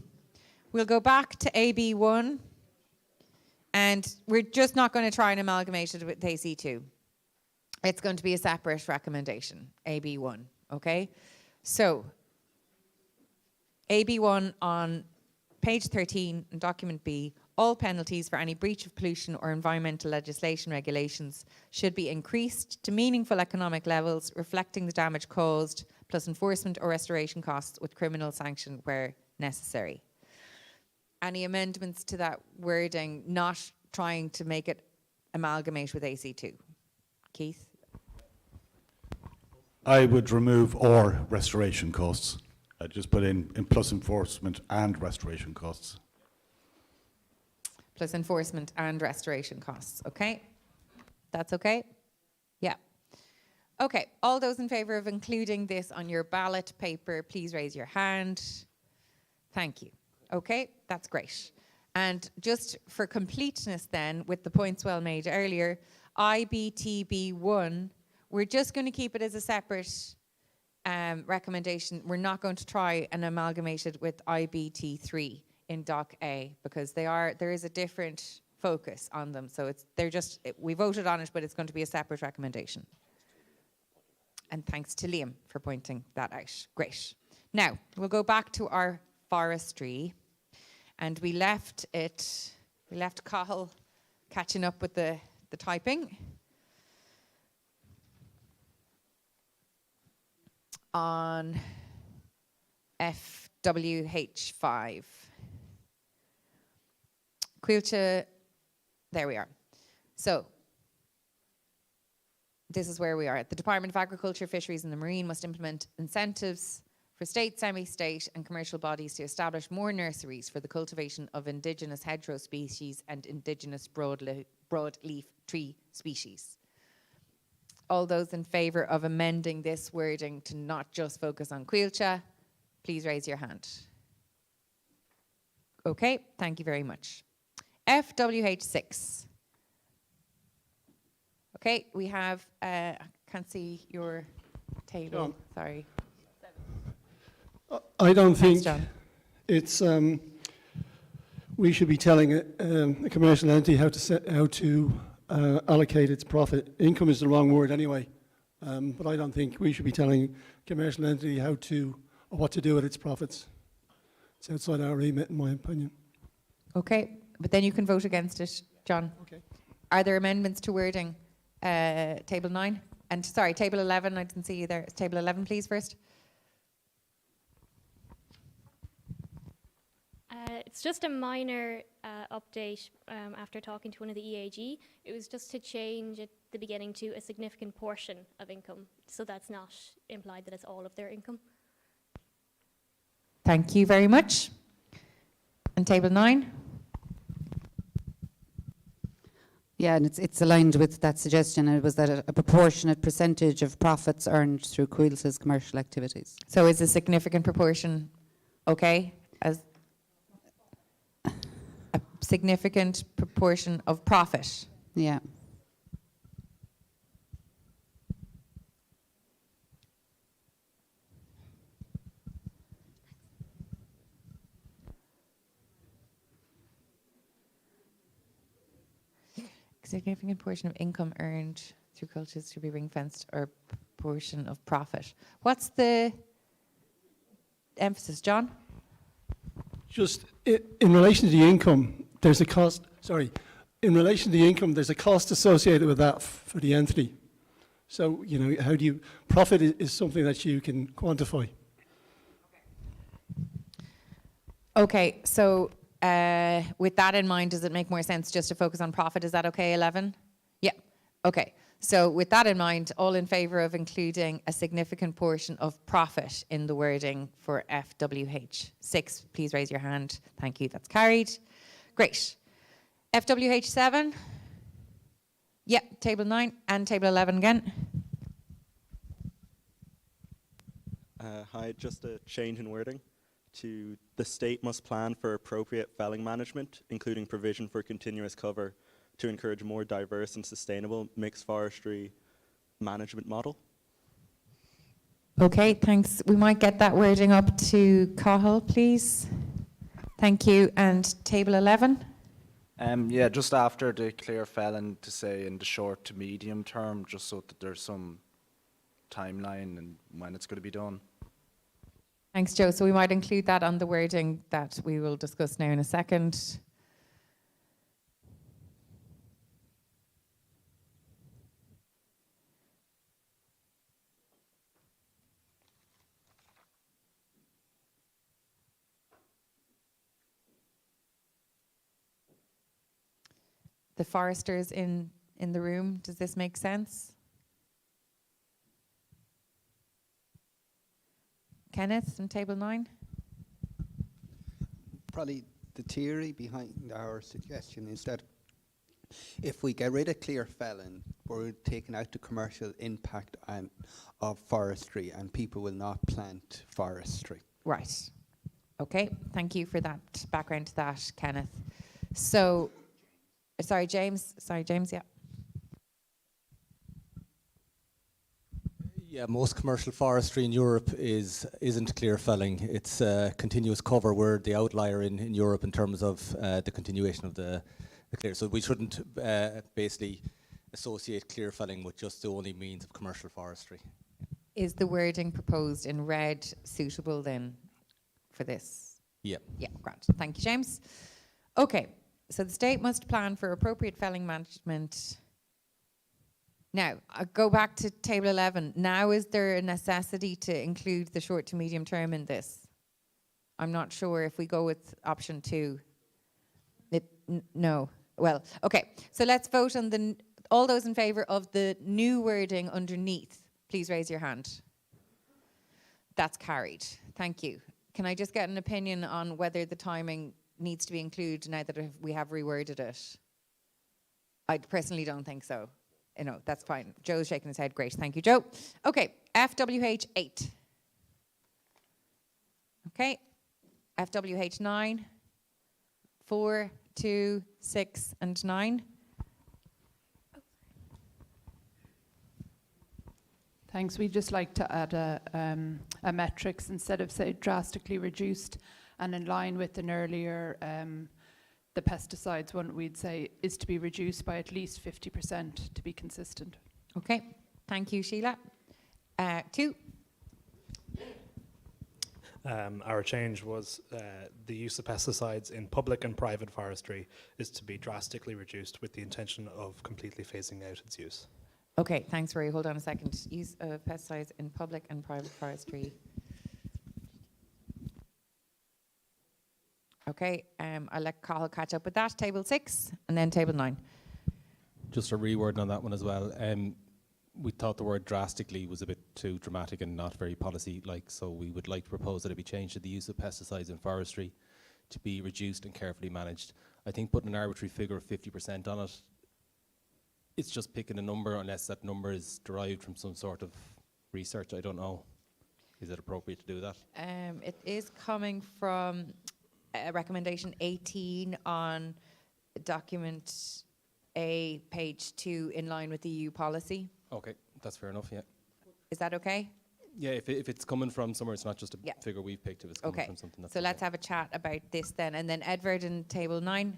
we'll go back to AB1, and we're just not going to try and amalgamate it with AC2. It's going to be a separate recommendation, AB1, okay? So, AB1 on page 13 in document B, all penalties for any breach of pollution or environmental legislation regulations should be increased to meaningful economic levels reflecting the damage caused, plus enforcement or restoration costs with criminal sanction where necessary. Any amendments to that wording, not trying to make it amalgamate with AC2? Keith? I would remove or restoration costs. I'd just put in plus enforcement and restoration costs. Plus enforcement and restoration costs, okay? That's okay? Yeah. Okay, all those in favour of including this on your ballot paper, please raise your hand. Thank you. Okay, that's great. And just for completeness then, with the points well made earlier, IBTB1, we're just going to keep it as a separate recommendation. We're not going to try and amalgamate it with IBT3 in Doc A, because there is a different focus on them. So we voted on it, but it's going to be a separate recommendation. And thanks to Liam for pointing that out. Great. Now, we'll go back to our forestry. And we left Cathal catching up with the typing. On FWH5. Quilcha, there we are. So, this is where we are. The Department of Agriculture, Fisheries and the Marine must implement incentives for state, semi-state and commercial bodies to establish more nurseries for the cultivation of indigenous hedgerow species and indigenous broadleaf tree species. All those in favour of amending this wording to not just focus on Quilcha, please raise your hand. Okay, thank you very much. FWH6. Okay, we have, I can't see your table, John. sorry. I don't Thanks, think John. it's, we should be telling a commercial entity how to allocate its profit. Income is the wrong word anyway, but I don't think we should be telling a commercial entity how to, or what to do with its profits. It's outside our remit, in my opinion. Okay, but then you can vote against it, John. Okay. Are there amendments to wording? Table 9? And sorry, table 11, I didn't see you there. Table 11, please, first. It's just a minor update after talking to one of the EAG. It was just to change at the beginning to a significant portion of income, so that's not implied that it's all of their income. Thank you very much. And table 9? Yeah, and it's aligned with that suggestion. It was that a proportionate percentage of profits earned through Quilcha's commercial activities. So is a significant proportion okay? As a significant proportion of profit? Yeah. Significant portion of income earned through cultures to be ring-fenced or proportion of profit. What's the emphasis, John? Just in relation to the income, there's a cost, in relation to the income, there's a cost associated with that for the entity. So, you know, how do you, profit is something that you can quantify. Okay, so with that in mind, does it make more sense just to focus on profit? Is that okay, 11? Yeah, okay. So with that in mind, all in favour of including a significant portion of profit in the wording for FWH 6, please raise your hand. Thank you, that's carried. Great. FWH 7? Yeah, table 9 and table 11 again. Hi, just a change in wording to the state must plan for appropriate felling management, including provision for continuous cover to encourage more diverse and sustainable mixed forestry management model. Okay, thanks. We might get that wording up to Cathal, please. Thank you. And table 11? Yeah, just after the clear felon to say in the short to medium term, just so that there's some timeline and when it's going to be done. Thanks, Joe. So we might include that on the wording that we will discuss now in a second. The foresters in the room, does this make sense? Kenneth on table 9? Probably the theory behind our suggestion is that if we get rid of clear felon, we're taking out the commercial impact of forestry, and people will not plant forestry. Right. Okay, thank you for that background to that, Kenneth. So, sorry, James, yeah. Yeah, most commercial forestry in Europe isn't clear felling. It's continuous cover. We're the outlier in Europe in terms of the continuation of the clear. So we shouldn't basically associate clear felling with just the only means of commercial forestry. Is the wording proposed in red suitable then for this? Yeah. Yeah, great. Thank you, James. Okay, so the state must plan for appropriate felling management. Now, I'll go back to table 11. Now, is there a necessity to include the short to medium term in this? I'm not sure if we go with option 2. No. Well, okay. So let's vote on all those in favour of the new wording underneath. Please raise your hand. That's carried. Thank you. Can I just get an opinion on whether the timing needs to be included now that we have reworded it? I personally don't think so. No, that's fine. Joe's shaking his head. Great. Thank you, Joe. Okay, FWH 8. Okay, FWH 9, 4, 2, 6, and 9. Thanks. We'd just like to add a metrics instead of say drastically reduced, and in line with an earlier the pesticides one, we'd say is to be reduced by at least 50% to be consistent. Okay, thank you, Sheila. 2. Our change was the use of pesticides in public and private forestry is to be drastically reduced with the intention of completely phasing out its use. Okay, thanks, Rory. Hold on a second. Use of pesticides in public and private forestry. Okay, I'll let Carl catch up with that. Table 6 and then table 9. Just a reword on that one as well. We thought the word drastically was a bit too dramatic and not very policy-like, so we would like to propose that it be changed to the use of pesticides in forestry to be reduced and carefully managed. I think putting an arbitrary figure of 50% on it, it's just picking a number unless that number is derived from some sort of research. I don't know. Is it appropriate to do that? It is coming from recommendation 18 on document A, page 2, in line with the EU policy. Okay, that's fair enough, yeah. Is that okay? Yeah, if it's coming from somewhere, it's not just a figure we've picked, if it's coming from something that's so let's have a chat about this then. And then Edward in table 9.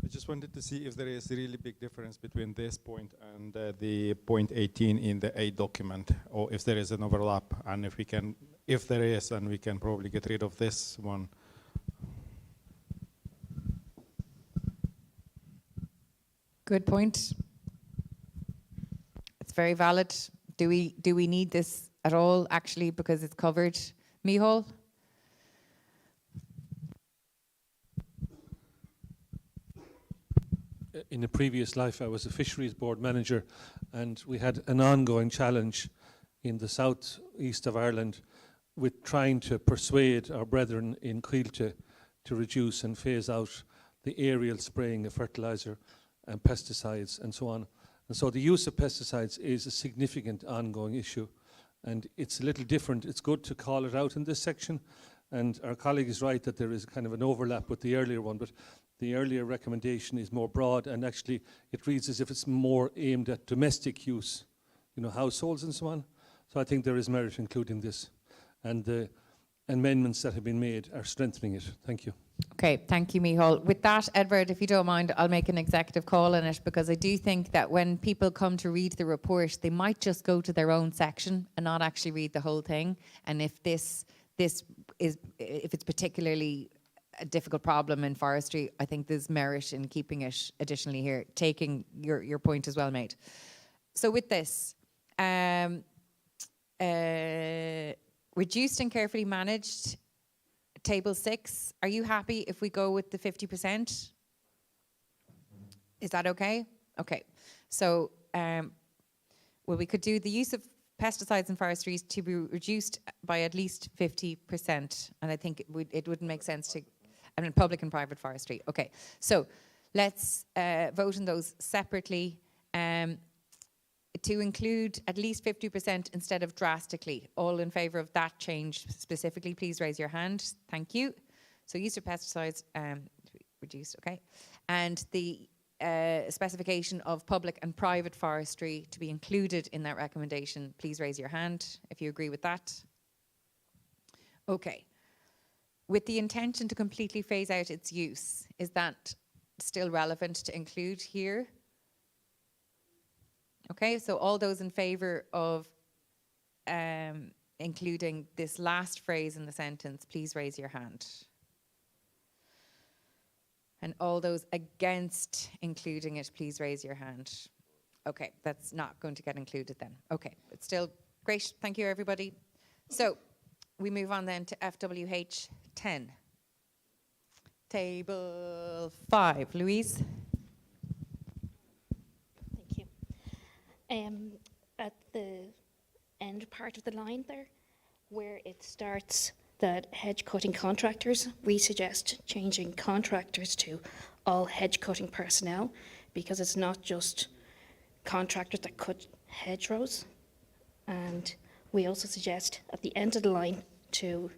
I just wanted to see if there is a really big difference between this point and the point 18 in the A document, or if there is an overlap, and if there is, then we can probably get rid of this one. Good point. It's very valid. Do we need this at all, actually, because it's covered? Micheál? In a previous life, I was a fisheries board manager, and we had an ongoing challenge in the south east of Ireland with trying to persuade our brethren in Cuillte to reduce and phase out the aerial spraying of fertiliser and pesticides and so on. And so the use of pesticides is a significant ongoing issue, and it's a little different. It's good to call it out in this section, and our colleague is right that there is kind of an overlap with the earlier one, but the earlier recommendation is more broad, and actually it reads as if it's more aimed at domestic use, you know, households and so on. So So I think there is merit including this. And the amendments that have been made are strengthening it. Thank you. Okay, thank you, Micheál. With that, Edward, if you don't mind, I'll make an executive call on it, because I do think that when people come to read the report, they might just go to their own section and not actually read the whole thing. And if if it's particularly a difficult problem in forestry, I think there's merit in keeping it additionally here, taking your point as well, mate. So with this, reduced and carefully managed, table 6, are you happy if we go with the 50%? Is that okay? Okay. So, well, we could do the use of pesticides in forestry to be reduced by at least 50%. And I think it wouldn't make sense to, I mean, public and private forestry. Okay. So let's vote on those separately. To include at least 50% instead of drastically. All in favour of that change specifically, please raise your hand. Thank you. So use of pesticides reduced, okay. And the specification of public and private forestry to be included in that recommendation, please raise your hand if you agree with that. Okay. With the intention to completely phase out its use, is that still relevant to include here? Okay, so all those in favour of including this last phrase in the sentence, please raise your hand. And all those against including it, please raise your hand. Okay, that's not going to get included then. Okay, it's still great. Thank you, everybody. So we move on then to FWH 10. Table 5. Louise? At the end part of the line there, where it starts that hedge cutting contractors, we suggest changing contractors to all hedge cutting personnel, because it's not just contractors that cut hedgerows. And we also suggest at the end of the line to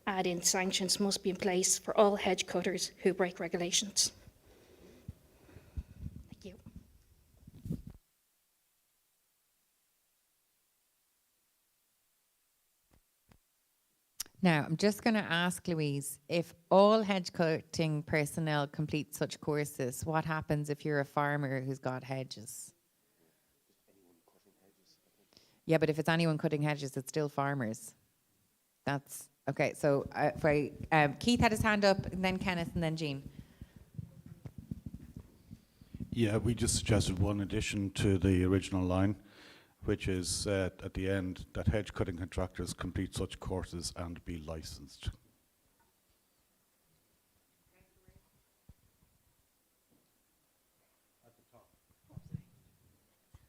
add in sanctions must be in place for all hedge cutters who break regulations. Thank you. Now, I'm just going to ask Louise, if all hedge cutting personnel complete such courses, what happens if you're a farmer who's got hedges? Yeah, but if it's anyone cutting hedges, it's still farmers. That's, okay, so Keith had his hand up, and then Kenneth, and then Jean. Yeah, we just suggested one addition to the original line, which is at the end that hedge cutting contractors complete such courses and be licensed.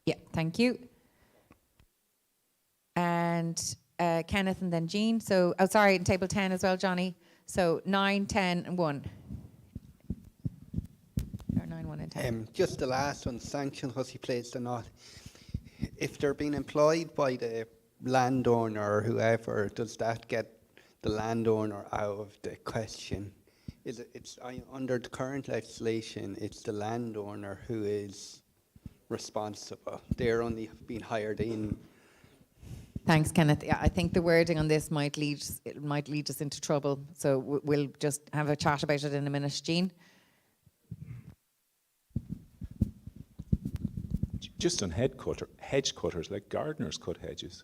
Yeah, thank you. And Kenneth and then Jean. So, oh, sorry, in table 10 as well, Johnny. So 9, 10, and 1. Or 9, 1, and 10. Just the last one, sanction, was he placed or not? If they're being employed by the landowner or whoever, does that get the landowner out of the question? Under the current legislation, it's the landowner who is responsible. They're only being hired in. Thanks, Kenneth. Yeah, I think the wording on this might lead us into trouble. So we'll just have a chat about it in a minute. Jean? Just on hedge cutters, like gardeners cut hedges.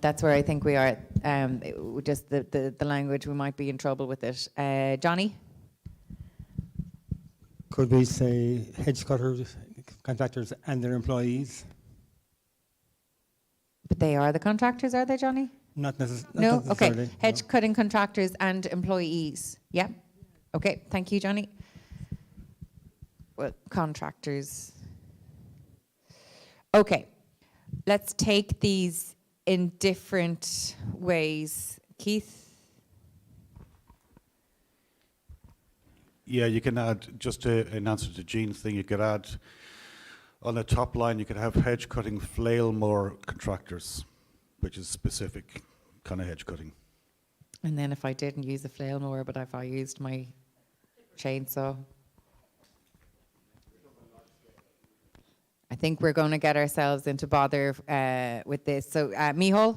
That's where I think we are. Just the language, we might be in trouble with it. Johnny? Could we say hedge cutters, contractors and their employees? But they are the contractors, are they, Johnny? Not No? necessarily. Okay. Hedge cutting contractors and employees. Yeah? Okay. Thank you, Johnny. Well, contractors. Okay. Let's take these in different ways. Keith? Yeah, you can add, just in answer to Jean's thing, you could add, on the top line, you could have hedge cutting flail mower contractors, which is specific kind of hedge cutting. And then if I didn't use a flail mower, but if I used my chainsaw. think we're going to get ourselves into bother with this. So, Micheál?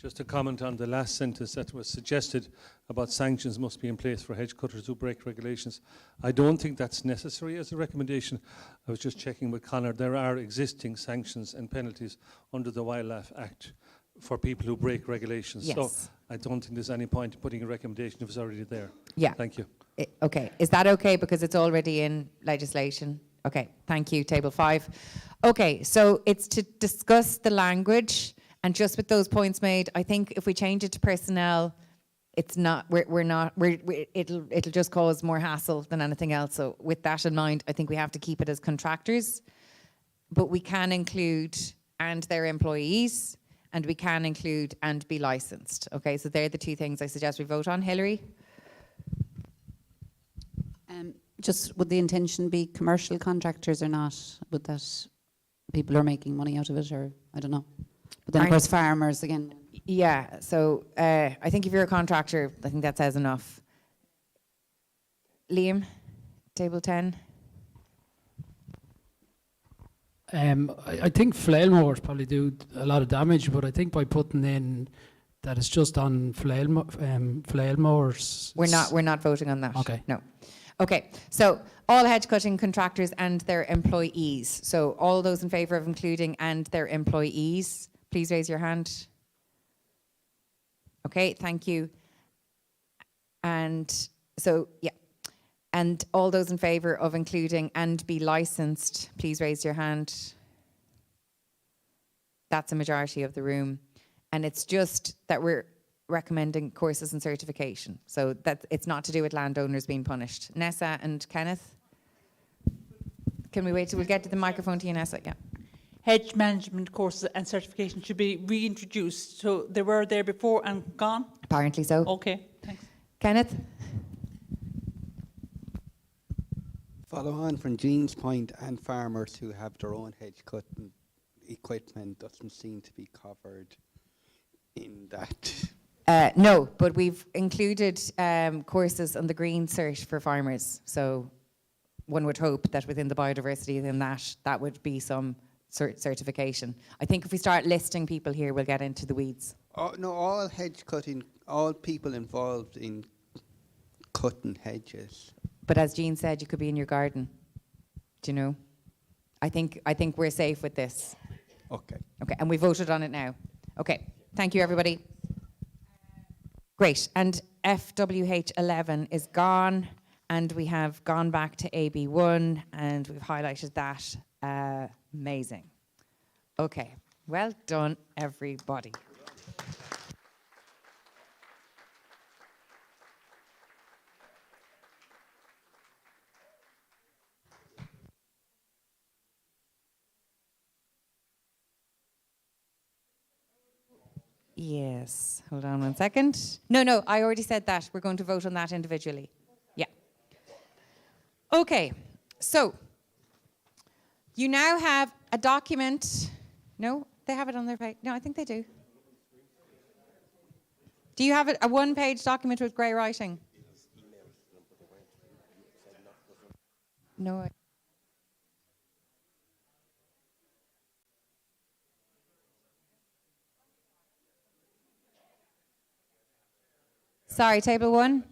Just a comment on the last sentence that was suggested about sanctions must be in place for hedge cutters who break regulations. I don't think that's necessary as a recommendation. I was just checking with Conor. There are existing sanctions and penalties under the Wildlife Act for people who break regulations. Yes. So I don't think there's any point in putting a recommendation if it's already there. Yeah. Thank you. Okay. Is that okay because it's already in legislation? Okay. Thank you. Table 5. Okay. So it's to discuss the language. And just with those points made, I think if we change it to personnel, it's not. It'll just cause more hassle than anything else. So with that in mind, I think we have to keep it as contractors, but we can include and their employees, and we can include and be licensed. Okay, so they're the two things I suggest we vote on. Hilary? Just would the intention be commercial contractors or not? Would that people are making money out of it, or I don't know. But then, of course, farmers again. Yeah, so I think if you're a contractor, I think that says enough. Liam, table 10. I think flail mowers probably do a lot of damage, but I think by putting in that it's just on flail mowers. We're not voting on that. Okay. No. Okay, so all hedge cutting contractors and their employees. So all those in favour of including and their employees, please raise your hand. Okay, thank you. And so, yeah. And all those in favour of including and be licensed, please raise your hand. That's a majority of the room. And it's just that we're recommending courses and certification. So that it's not to do with landowners being punished. Nessa and Kenneth? Can we wait till we get to the microphone to you, Nessa? Yeah. Hedge management courses and certification should be reintroduced. So they were there before and gone? Apparently so. Okay, thanks. Kenneth? Follow on from Jean's point, and farmers who have their own hedge cutting equipment doesn't seem to be covered in that. No, but we've included courses on the green cert for farmers. So one would hope that within the biodiversity within that would be some certification. I think if we start listing people here, we'll get into the weeds. Oh, no, all hedge cutting, all people involved in cutting hedges. But as Jean said, you could be in your garden. Do you know? I think we're safe with this. Okay. Okay, and we voted on it now. Okay, thank you, everybody. Great, and FWH 11 is gone, and we have gone back to AB1, and we've highlighted that. Amazing. Okay, well done, everybody. Yes, hold on 1 second. No, I already said that. We're going to vote on that individually. Yeah. Okay, so you now have a document. No, they have it on their page. No, I think they do. Do you have a one-page document with grey writing? No. Sorry, table 1.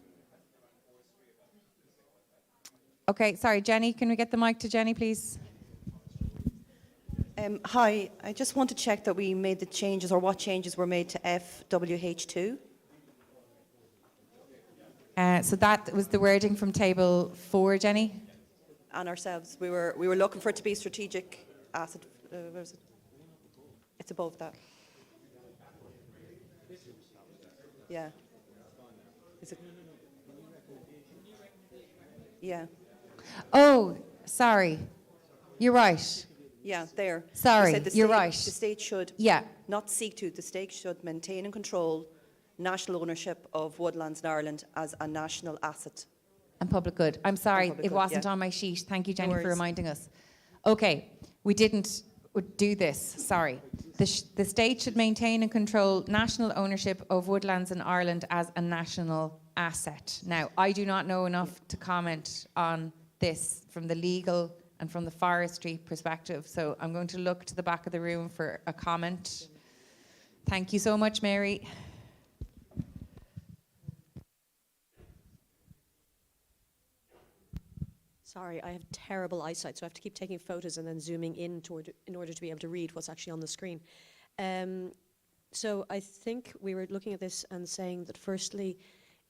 Okay, sorry, Jenny, can we get the mic to Jenny, please? Hi, I just want to check that we made the changes, or what changes were made to FWH2. So that was the wording from table 4, Jenny? And ourselves, we were looking for it to be strategic asset. Where is it? It's above that. Yeah. Is it? Yeah. Oh, sorry. You're right. Yeah, there. Sorry, You said you're right. The state should not seek to. The state should maintain and control national ownership of woodlands in Ireland as a national asset. And public good. I'm sorry, it wasn't on my sheet. Thank you, Jenny, for reminding us. Okay, we didn't do this. Sorry. The state should maintain and control national ownership of woodlands in Ireland as a national asset. Now, I do not know enough to comment on this from the legal and from the forestry perspective. So I'm going to look to the back of the room for a comment. Thank you so much, Mary. Sorry, I have terrible eyesight, so I have to keep taking photos and then zooming in in order to be able to read what's actually on the screen. So I think we were looking at this and saying that firstly,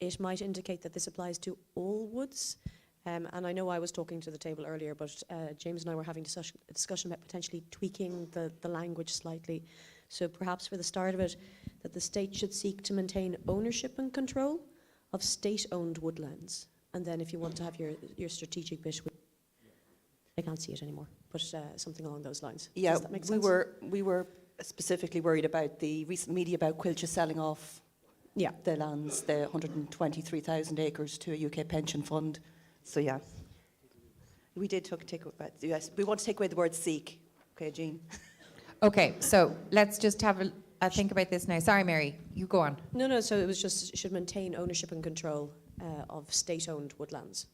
it might indicate that this applies to all woods. And I know I was talking to the table earlier, but James and I were having a discussion about potentially tweaking the language slightly. So perhaps for the start of it, that the state should seek to maintain ownership and control of state-owned woodlands. And then if you want to have your strategic bit, I can't see it anymore, but something along those lines. Yeah, Does that make sense? we were specifically worried about the recent media about Quilcha selling off the lands, the 123,000 acres to a UK pension fund. So yeah, we did take away, yes, we want to take away the word seek. Okay, Jean. Okay, so let's just have a think about this now. Sorry, Mary, you go on. No, so it was just, should maintain ownership and control of state-owned woodlands.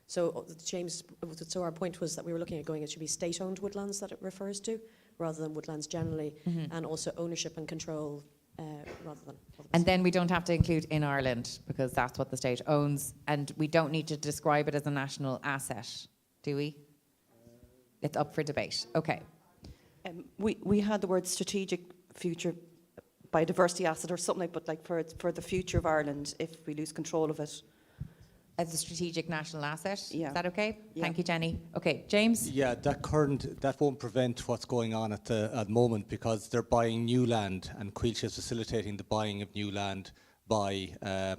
So James, so our point was that we were looking at going, it should be state-owned woodlands that it refers to, rather than woodlands generally, and also ownership and control rather than others. And then we don't have to include in Ireland, because that's what the state owns, and we don't need to describe it as a national asset, do we? It's up for debate. Okay. We had the word strategic future biodiversity asset or something, but like for the future of Ireland, if we lose control of it. As a strategic national asset? Yeah. Is that okay? Yeah. Thank you, Jenny. Okay, James? Yeah, that won't prevent what's going on at the moment, because they're buying new land, and Quilcha is facilitating the buying of new land by a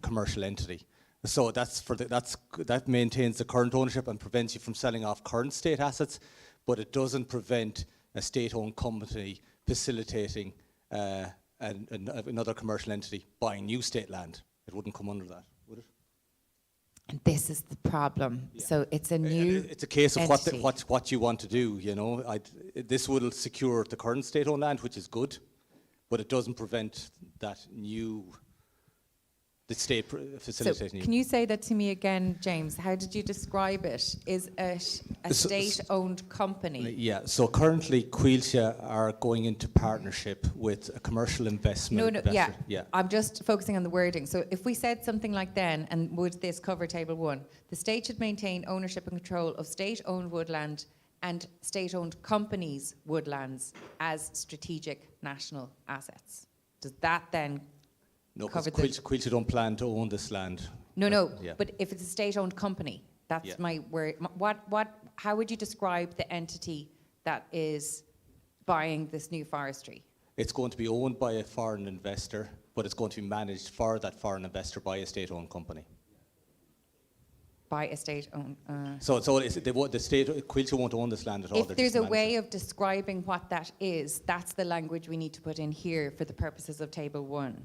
commercial entity. So that maintains the current ownership and prevents you from selling off current state assets, but it doesn't prevent a state-owned company facilitating another commercial entity buying new state land. It wouldn't come under that, would it? And this is the problem. Yeah. So it's a new It's a case of entity. what you want to do, you know. This will secure the current state-owned land, which is good, but it doesn't prevent the state facilitating. So can you say that to me again, James? How did you describe it? Is it a state-owned company? Yeah, so currently Quilcha are going into partnership with a commercial investment investor. Yeah. I'm just focusing on the wording. So if we said something like then, and would this cover Table 1? The state should maintain ownership and control of state-owned woodland and state-owned companies' woodlands as strategic national assets. Does that then No, because Quilcha don't plan to own this land. No, Yeah. but if it's a state-owned company, that's my word. How would you describe the entity that is buying this new forestry? It's going to be owned by a foreign investor, but it's going to be managed for that foreign investor by a state-owned company. By a state-owned... the state, Quilcha won't own this land at all. If there's a way of describing what that is, that's the language we need to put in here for the purposes of Table 1.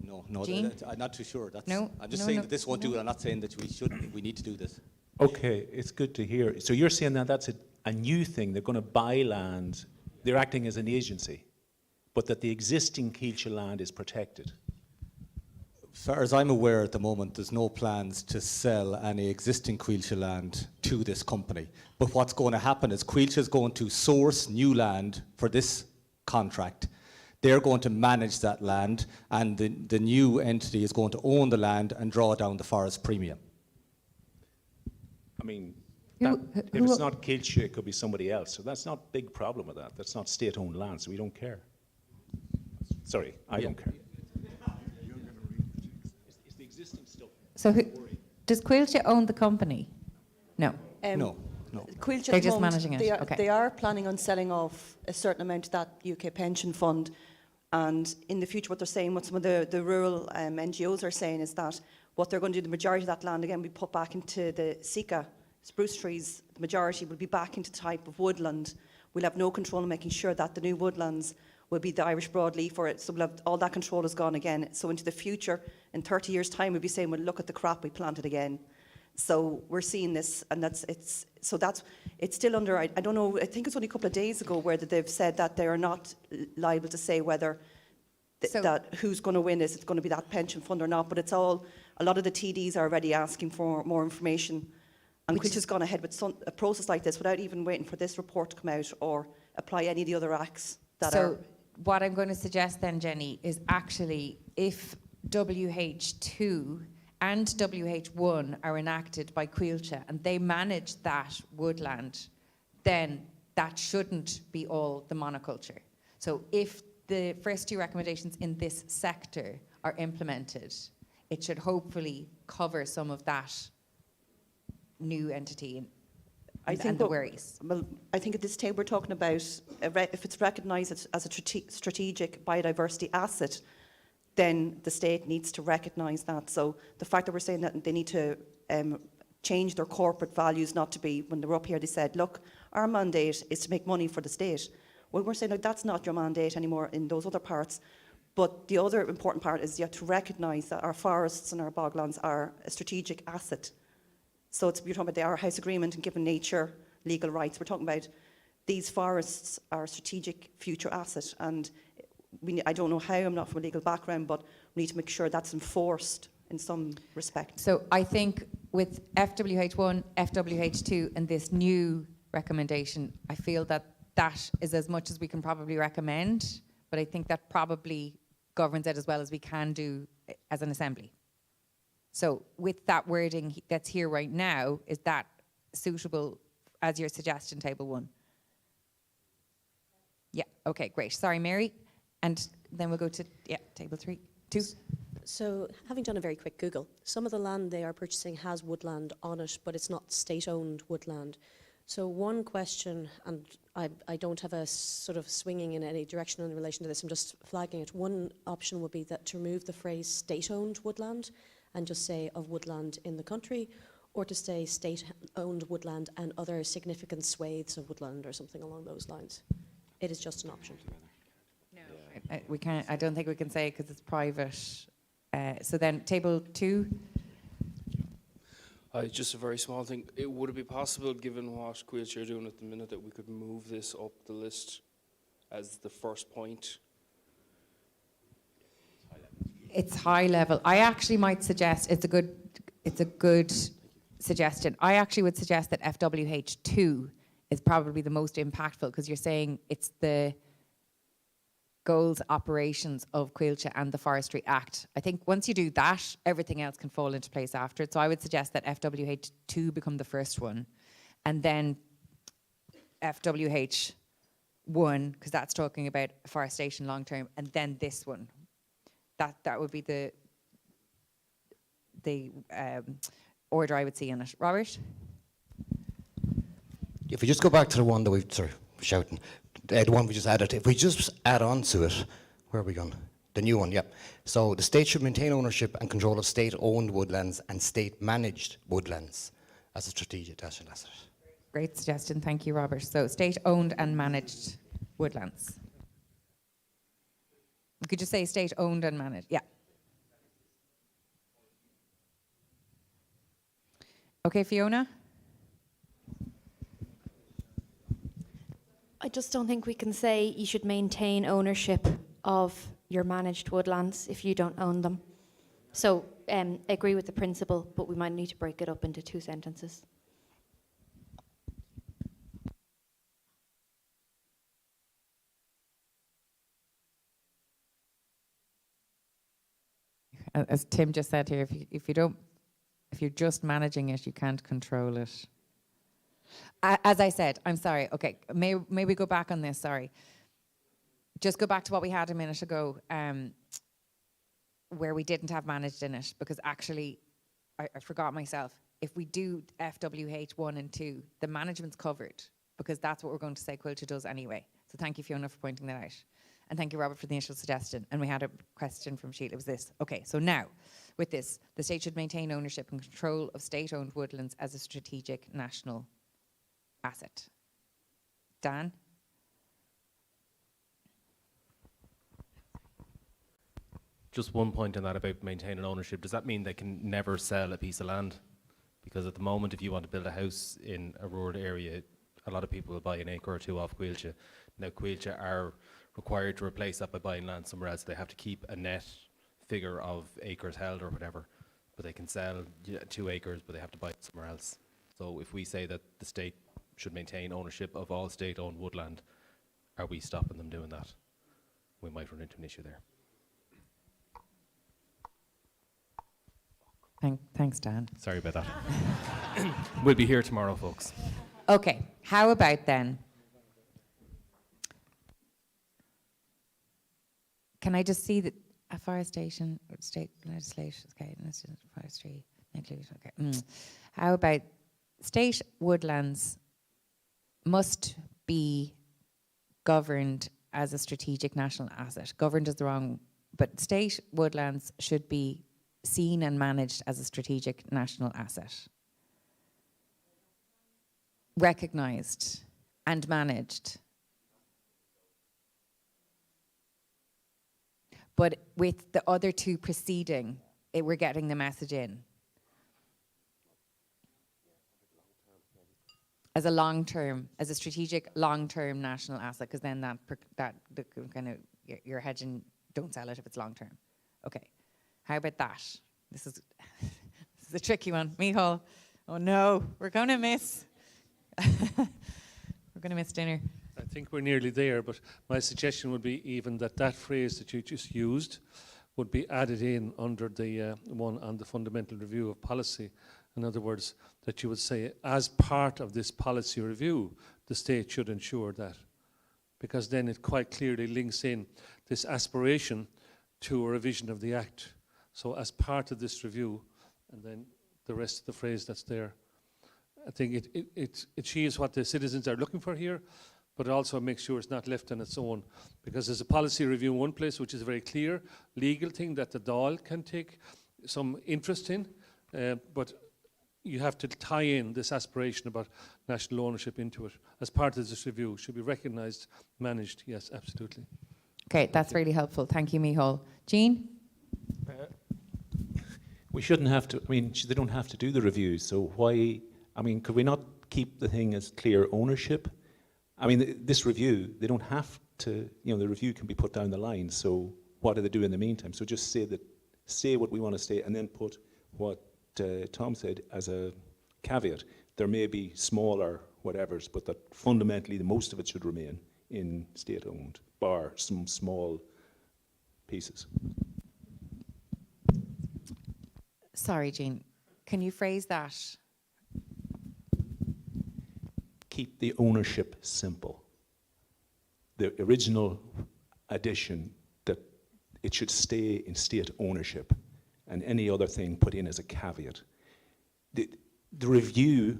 No, I'm not too sure. I'm just saying that this won't do it. I'm not saying that we need to do this. Okay, it's good to hear. So you're saying that that's a new thing. They're going to buy land. They're acting as an agency, but that the existing Quilcha land is protected. As far as I'm aware at the moment, there's no plans to sell any existing Quilcha land to this company. But what's going to happen is Quilcha is going to source new land for this contract. They're going to manage that land, and the new entity is going to own the land and draw down the forest premium. I mean, if it's not Quilcha, it could be somebody else. So that's not a big problem with that. That's not state-owned land, so we don't care. Sorry, I don't care. Is the existing still? So does Quilcha own the company? No. No. Quilcha They're at the just moment, managing it. They are planning on selling off a certain amount to that UK pension fund. And in the future, what they're saying, what some of the rural NGOs are saying is that what they're going to do, the majority of that land, again, we put back into the Sika spruce trees. The majority will be back into the type of woodland. We'll have no control in making sure that the new woodlands will be the Irish broadleaf for it. So we'll have, all that control is gone again. So into the future, in 30 years' time, we'll be saying, well, look at the crop we planted again. So we're seeing this, and it's still under, I don't know, I think it's only a couple of days ago where they've said that they are not liable to say whether that who's going to win is, it's going to be that pension fund or not, but it's all, a lot of the TDs are already asking for more information, And Quilch has gone ahead with a process like this without even waiting for this report to come out or apply any of the other acts that So are... what I'm going to suggest then, Jenny, is actually if WH2 and WH1 are enacted by Quilcha and they manage that woodland, then that shouldn't be all the monoculture. So if the first two recommendations in this sector are implemented, it should hopefully cover some of that new entity and the worries. Well, I think at this table we're talking about if it's recognised as a strategic biodiversity asset, then the state needs to recognise that. So the fact that we're saying that they need to change their corporate values, not to be, when they were up here, they said, look, our mandate is to make money for the state. Well, we're saying, like, that's not your mandate anymore in those other parts. But the other important part is you have to recognise that our forests and our boglands are a strategic asset. So you're talking about the Our House Agreement and given nature legal rights. We're talking about these forests are a strategic future asset. And I don't know how, I'm not from a legal background, but we need to make sure that's enforced in some respect. So I think with FWH1, FWH2 and this new recommendation, I feel that that is as much as we can probably recommend, but I think that probably governs it as well as we can do as an assembly. So with that wording that's here right now, is that suitable as your suggestion, table 1? Yeah, okay, great. Sorry, Mary. And then we'll go to, table 2. So, having done a very quick Google, some of the land they are purchasing has woodland on it, but it's not state-owned woodland. So one question, and I don't have a sort of swinging in any direction in relation to this, I'm just flagging it. One option would be that to remove the phrase state-owned woodland and just say of woodland in the country, or to say state-owned woodland and other significant swathes of woodland or something along those lines. It is just an option. No, we can't. I don't think we can say because it's private. So then, table 2. Just a very small thing. Would it be possible, given what Quilcha are doing at the minute, that we could move this up the list as the first point? It's high level. I actually might suggest it's a good suggestion. I actually would suggest that FWH2 is probably the most impactful because you're saying it's the goals, operations of Quilcha and the Forestry Act. I think once you do that, everything else can fall into place after it. So I would suggest that FWH2 become the first one, and then FWH1, because that's talking about forestation long term, and then this one. That would be the order I would see in it. Robert? If we just go back to the one that we've, shouting, the one we just added, if we just add on to it, where are we going? The new one, yep. So the state should maintain ownership and control of state-owned woodlands and state-managed woodlands as a strategic national asset. Great suggestion, thank you, Robert. So state-owned and managed woodlands. You could just say state-owned and managed, yeah. Okay, Fiona? I just don't think we can say you should maintain ownership of your managed woodlands if you don't own them. So I agree with the principle, but we might need to break it up into 2 sentences. As Tim just said here, if you're just managing it, you can't control it. As I said, I'm sorry. Okay, may we go back on this? Sorry. Just go back to what we had a minute ago, where we didn't have managed in it, because actually, I forgot myself. If we do FWH 1 and 2, the management's covered, because that's what we're going to say Quilcha does anyway. So thank you, Fiona, for pointing that out. And thank you, Robert, for the initial suggestion. And we had a question from Sheila. It was this. Okay, so now, with this, the state should maintain ownership and control of state-owned woodlands as a strategic national asset. Dan? Just one point on that about maintaining ownership. Does that mean they can never sell a piece of land? Because at the moment, if you want to build a house in a rural area, a lot of people will buy an acre or 2 off Quilcha. Now, Quilcha are required to replace that by buying land somewhere else. They have to keep a net figure of acres held or whatever, but they can sell 2 acres, but they have to buy it somewhere else. So if we say that the state should maintain ownership of all state-owned woodland, are we stopping them doing that? We might run into an issue there. Thanks, Dan. Sorry about that. We'll be here tomorrow, folks. Okay, how about then? Can I just see that afforestation, state legislation, okay, forestry, okay. How about state woodlands must be governed as a strategic national asset. Governed is the wrong, but state woodlands should be seen and managed as a strategic national asset. Recognised and managed. But with the other two preceding, we're getting the message in. As a long-term, as a strategic long-term national asset, because then that kind of, you're hedging, don't sell it if it's long-term. Okay, how about that? This is a tricky one. Micheál, oh no, we're going to miss. We're going to miss dinner. I think we're nearly there, but my suggestion would be even that phrase that you just used would be added in under the one on the fundamental review of policy. In other words, that you would say, as part of this policy review, the state should ensure that. Because then it quite clearly links in this aspiration to a revision of the Act. So as part of this review, and then the rest of the phrase that's there, I think it achieves what the citizens are looking for here, but it also makes sure it's not left on its own. Because there's a policy review in one place, which is a very clear legal thing that the Dáil can take some interest in, but you have to tie in this aspiration about national ownership into it as part of this review. Should be recognised, managed, yes, absolutely. Okay, that's really helpful. Thank you, Micheál. Jean? We shouldn't have to, I mean, they don't have to do the reviews, so why, I mean, could we not keep the thing as clear ownership? I mean, this review, they don't have to, you know, the review can be put down the line, so what do they do in the meantime? So just say what we want to say, and then put what Tom said as a caveat. There may be smaller whatevers, but that fundamentally the most of it should remain in state-owned, bar some small pieces. Sorry, Jean. Can you phrase that? Keep the ownership simple. The original addition that it should stay in state ownership, and any other thing put in as a caveat. The review,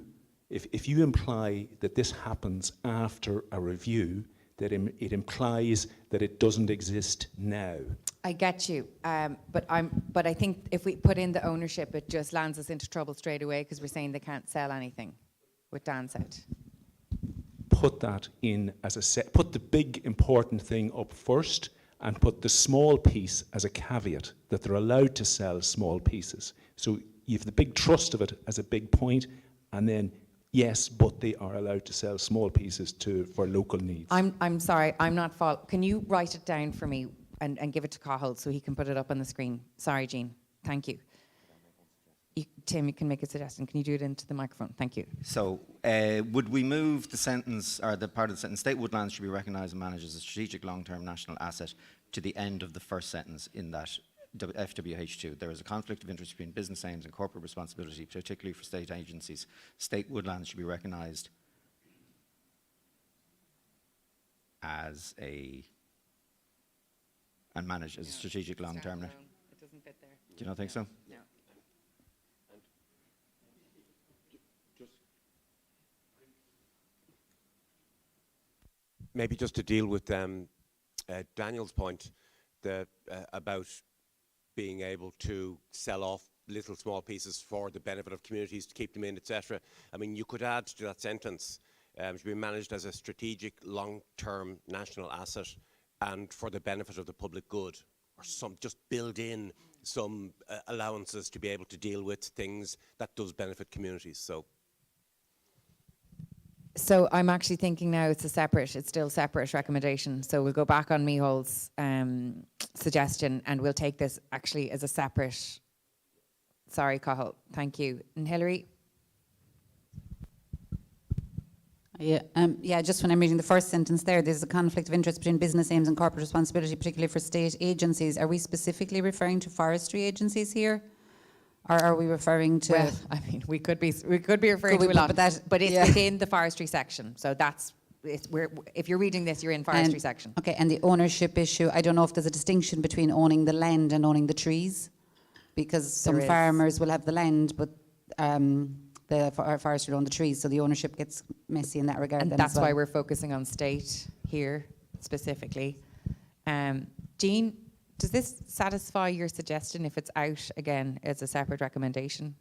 if you imply that this happens after a review, that it implies that it doesn't exist now. I get you, but I think if we put in the ownership, it just lands us into trouble straight away because we're saying they can't sell anything, what Dan said. Put that in as a set, put the big important thing up first, and put the small piece as a caveat, that they're allowed to sell small pieces. So you have the big trust of it as a big point, and then, yes, but they are allowed to sell small pieces for local needs. I'm sorry, I'm not can you write it down for me and give it to Cathal so he can put it up on the screen? Sorry, Jean, thank you. Tim, you can make a suggestion. Can you do it into the microphone? Thank you. So, would we move the sentence, or the part of the sentence, state woodlands should be recognised and managed as a strategic long-term national asset, to the end of the first sentence in that FWH2? There is a conflict of interest between business aims and corporate responsibility, particularly for state agencies. State woodlands should be recognised as and managed as a strategic long-term. It doesn't fit there. Do you not think so? No. Maybe just to deal with Daniel's point about being able to sell off little small pieces for the benefit of communities to keep them in, etc. I mean, you could add to that sentence, should be managed as a strategic long-term national asset and for the benefit of the public good, or just build in some allowances to be able to deal with things that does benefit communities. So I'm actually thinking now it's still separate recommendation. So we'll go back on Micheál's suggestion and we'll take this actually as a separate, sorry Cathal, thank you. And Hilary? Yeah, just when I'm reading the first sentence there's a conflict of interest between business aims and corporate responsibility, particularly for state agencies. Are we specifically referring to forestry agencies here? Or are we referring to... Well, I mean, we could be referring to a lot, but it's within the forestry section. So that's, if you're reading this, you're in forestry section. Okay, and the ownership issue, I don't know if there's a distinction between owning the land and owning the trees, because some There is. farmers will have the land, but the forestry will own the trees, so the ownership gets messy in that regard. And then that's as well. why we're focusing on state here specifically. Jean, does this satisfy your suggestion if it's out again as a separate recommendation?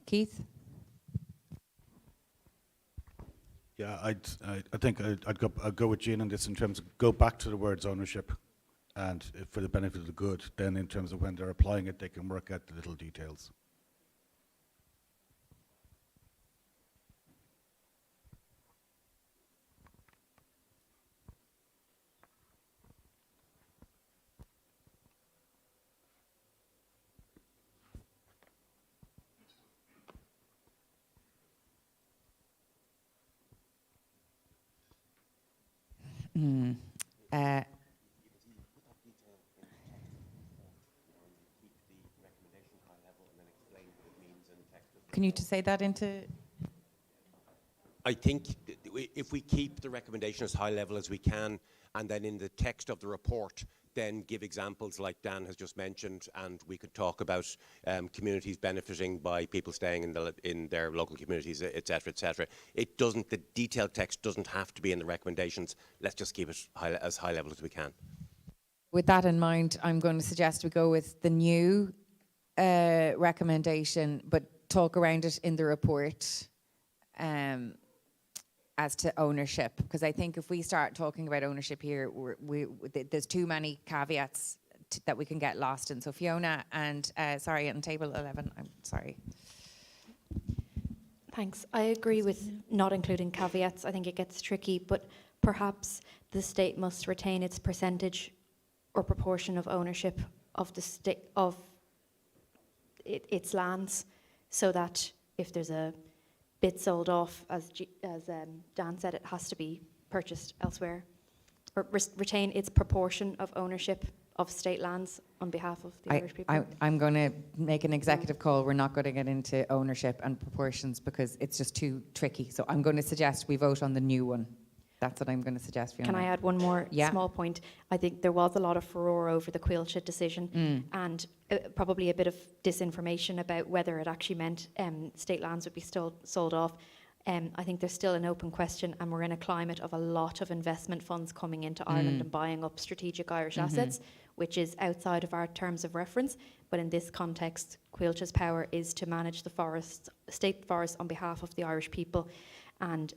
Keith? Yeah, I think I'd go with Jean on this in terms of go back to the words ownership, and for the benefit of the good, then in terms of when they're applying it, they can work out the little details. Can you just say that into... I think if we keep the recommendation as high level as we can, and then in the text of the report, then give examples like Dan has just mentioned, and we could talk about communities benefiting by people staying in their local communities, etc., etc. It doesn't. The detailed text doesn't have to be in the recommendations. Let's just keep it as high level as we can. With that in mind, I'm going to suggest we go with the new recommendation, but talk around it in the report as to ownership, because I think if we start talking about ownership here, there's too many caveats that we can get lost in. So Fiona and, sorry, on table 11, I'm sorry. Thanks. I agree with not including caveats. I think it gets tricky, but perhaps the state must retain its percentage or proportion of ownership of the state of its lands, so that if there's a bit sold off, as Dan said, it has to be purchased elsewhere, or retain its proportion of ownership of state lands on behalf of the Irish people. I'm going to make an executive call. We're not going to get into ownership and proportions because it's just too tricky. So I'm going to suggest we vote on the new one. That's what I'm going to suggest, Fiona. Can I add one more small point? I think there was a lot of furore over the Coillte decision and probably a bit of disinformation about whether it actually meant state lands would be sold off. I think there's still an open question, and we're in a climate of a lot of investment funds coming into Ireland and buying up strategic Irish assets, which is outside of our terms of reference. But in this context, Coilte's power is to manage the forests, state forests, on behalf of the Irish people. And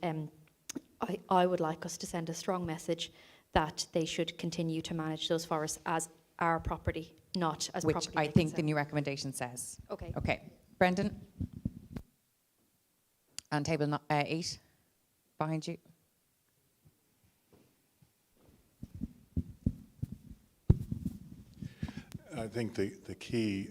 I would like us to send a strong message that they should continue to manage those forests as our property, not as Which property. I think the new recommendation says. Okay. Okay. Brendan? On table 8, behind you. I think the key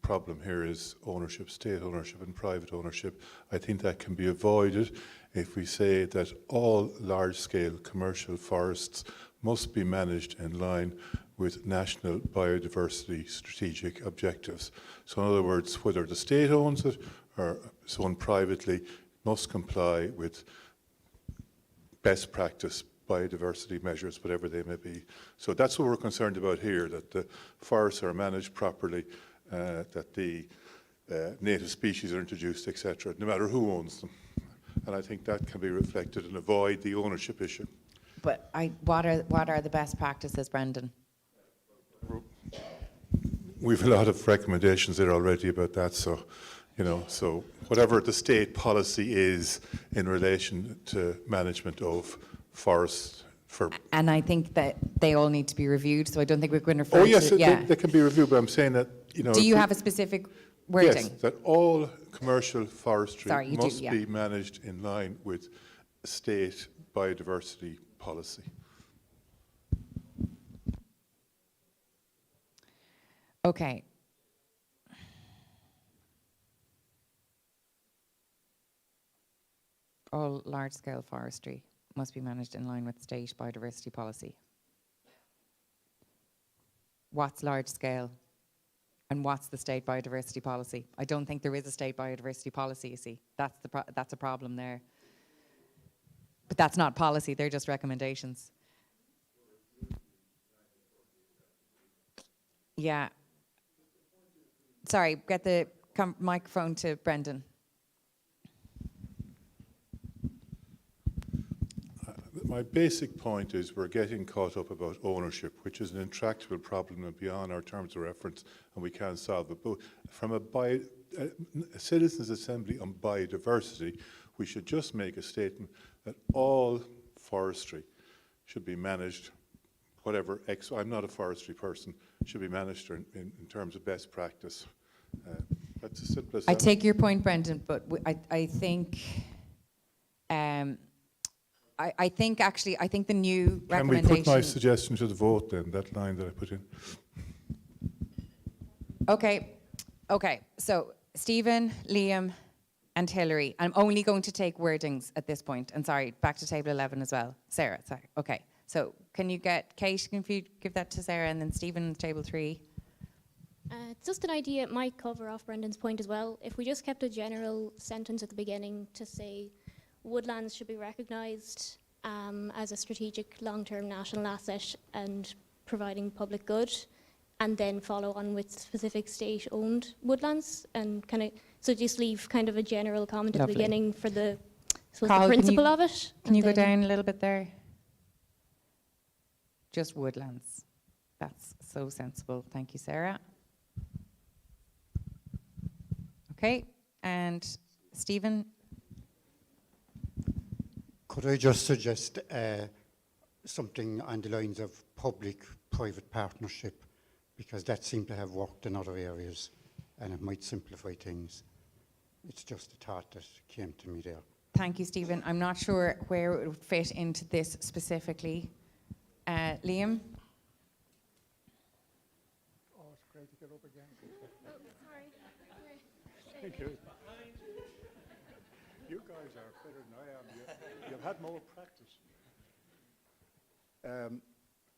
problem here is ownership, state ownership and private ownership. I think that can be avoided if we say that all large-scale commercial forests must be managed in line with national biodiversity strategic objectives. So in other words, whether the state owns it or someone privately, must comply with best practice biodiversity measures, whatever they may be. So that's what we're concerned about here, that the forests are managed properly, that the native species are introduced, etc., no matter who owns them. And I think that can be reflected and avoid the ownership issue. But what are the best practices, Brendan? We've a lot of recommendations there already about that, so, you know, so whatever the state policy is in relation to management of forests for... And I think that they all need to be reviewed, so I don't think we're going to refer Oh yes, to... they can be reviewed, but I'm saying that, you know... Do you have a specific wording? Yes, that all commercial forestry Sorry, be managed in line with state biodiversity policy. Okay. All large-scale forestry must be managed in line with state biodiversity policy. What's large scale? And what's the state biodiversity policy? I don't think there is a state biodiversity policy, you see. That's a problem there. But that's not policy, they're just recommendations. Yeah. Sorry, get the microphone to Brendan. My basic point is we're getting caught up about ownership, which is an intractable problem and beyond our terms of reference, and we can't solve it. But from a Citizens' Assembly on biodiversity, we should just make a statement that all forestry should be managed, whatever, I'm not a forestry person, should be managed in terms of best practice. That's as simple as that. I take your point, Brendan, but I think... I think the new recommendation... Can we put my suggestion to the vote then, that line that I put in? Okay. So Stephen, Liam and Hilary. I'm only going to take wordings at this point. And sorry, back to table 11 as well. Sarah, sorry. Okay. So can you get Kate, can you give that to Sarah, and then Stephen, table 3? It's just an idea. It might cover off Brendan's point as well. If we just kept a general sentence at the beginning to say woodlands should be recognised as a strategic long-term national asset and providing public good, and then follow on with specific state-owned woodlands, and so just leave kind of a general comment at the beginning for the principle of it. Can you go down a little bit there? Just woodlands. That's so sensible. Thank you, Sarah. Okay, and Stephen? Could I just suggest something on the lines of public-private partnership, because that seemed to have worked in other areas and it might simplify things. It's just a thought that came to me there. Thank you, Stephen. I'm not sure where it would fit into this specifically. Liam? Oh, it's great to get up again. Oh, sorry. Thank you. You guys are better than I am. You've had more practice.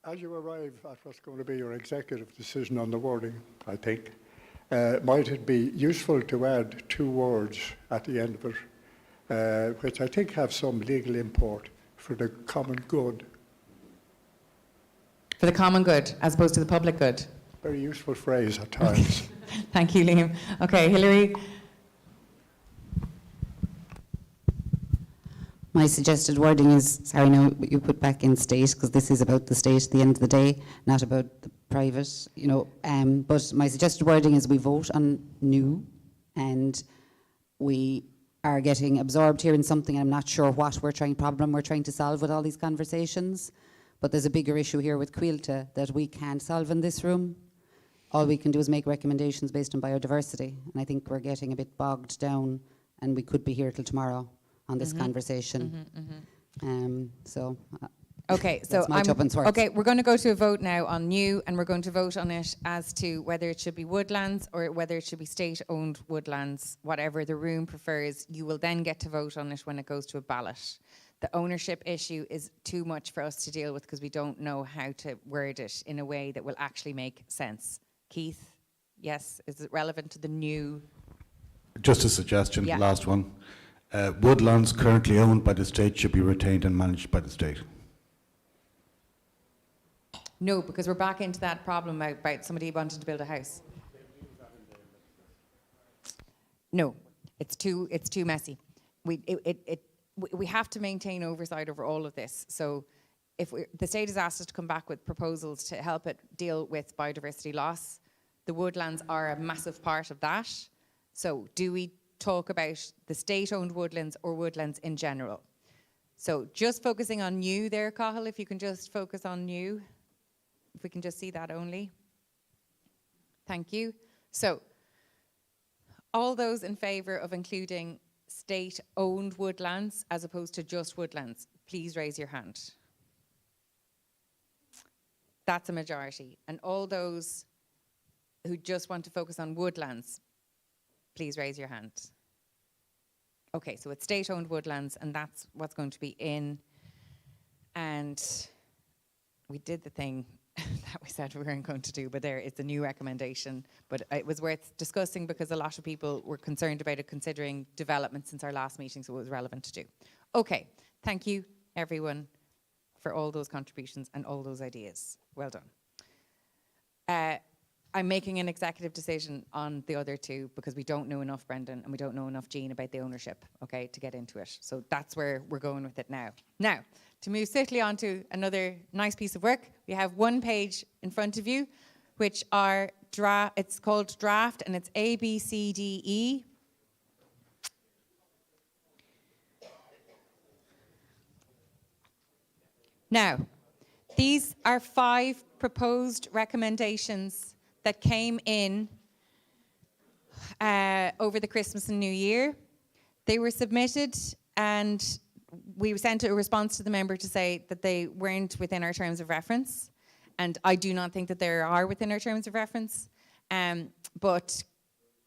As you arrive at what's going to be your executive decision on the wording, I think, might it be useful to add 2 words at the end of it, which I think have some legal import, for the common good. For the common good, as opposed to the public good. Very useful phrase at times. Thank you, Liam. Okay, Hilary? My suggested wording is, sorry, no, you put back in state, because this is about the state at the end of the day, not about the private, but my suggested wording is we vote on new, and we are getting absorbed here in something, and I'm not sure what problem we're trying to solve with all these conversations, but there's a bigger issue here with Cuilta that we can't solve in this room. All we can do is make recommendations based on biodiversity, and I think we're getting a bit bogged down, and we could be here till tomorrow on this conversation. Okay, so we're going to go to a vote now on new, and we're going to vote on it as to whether it should be woodlands or whether it should be state-owned woodlands, whatever the room prefers. You will then get to vote on it when it goes to a ballot. The ownership issue is too much for us to deal with because we don't know how to word it in a way that will actually make sense. Keith, yes, is it relevant to the new? Just a suggestion, last one. Woodlands currently owned by the state should be retained and managed by the state. No, because we're back into that problem about somebody wanting to build a house. No, it's too messy. We have to maintain oversight over all of this. So if the state has asked us to come back with proposals to help it deal with biodiversity loss, the woodlands are a massive part of that. So do we talk about the state-owned woodlands or woodlands in general? So just focusing on new there, Cathal, if you can just focus on new. If we can just see that only. Thank you. So all those in favour of including state-owned woodlands as opposed to just woodlands, please raise your hand. That's a majority. And all those who just want to focus on woodlands, please raise your hand. Okay, so it's state-owned woodlands, and that's what's going to be in. And we did the thing that we said we weren't going to do, but there, it's a new recommendation. But it was worth discussing because a lot of people were concerned about it, considering development since our last meeting, so it was relevant to do. Okay, thank you, everyone, for all those contributions and all those ideas. Well done. I'm making an executive decision on the other two because we don't know enough, Brendan, and we don't know enough, Jean, about the ownership, okay, to get into it. So that's where we're going with it now. Now, to move swiftly on to another nice piece of work, we have one page in front of you, which are, it's called draft, and it's A, B, C, D, E. Now, these are 5 proposed recommendations that came in over the Christmas and New Year. They were submitted, and we sent a response to the member to say that they weren't within our terms of reference, and I do not think that they are within our terms of reference, but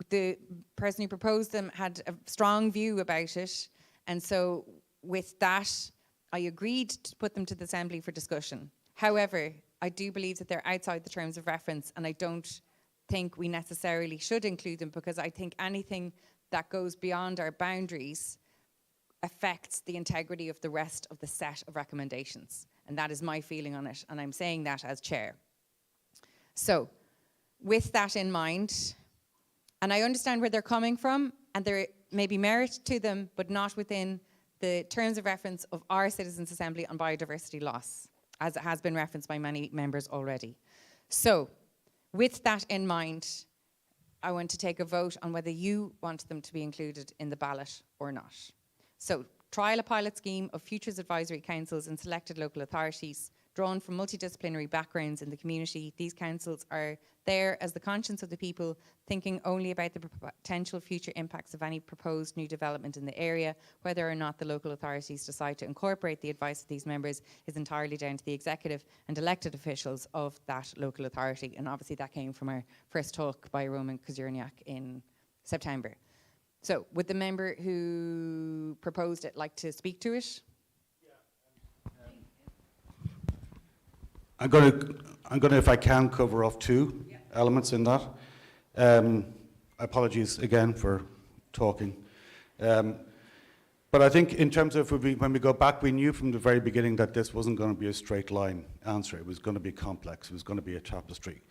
the person who proposed them had a strong view about it, and so with that, I agreed to put them to the Assembly for discussion. However, I do believe that they're outside the terms of reference, and I don't think we necessarily should include them, because I think anything that goes beyond our boundaries affects the integrity of the rest of the set of recommendations. And that is my feeling on it, and I'm saying that as chair. So, with that in mind, and I understand where they're coming from, and there may be merit to them, but not within the terms of reference of our Citizens' Assembly on biodiversity loss, as it has been referenced by many members already. So, with that in mind, I want to take a vote on whether you want them to be included in the ballot or not. So, trial a pilot scheme of futures advisory councils in selected local authorities, drawn from multidisciplinary backgrounds in the community. These councils are there as the conscience of the people, thinking only about the potential future impacts of any proposed new development in the area. Whether or not the local authorities decide to incorporate the advice of these members is entirely down to the executive and elected officials of that local authority. And obviously that came from our first talk by Roman Kozurniak in September. So would the member who proposed it like to speak to it? I'm going to, if I can, cover off 2 elements in that. Apologies again for talking. But I think in terms of when we go back, we knew from the very beginning that this wasn't going to be a straight line answer. It was going to be complex. It was going to be a tapestry.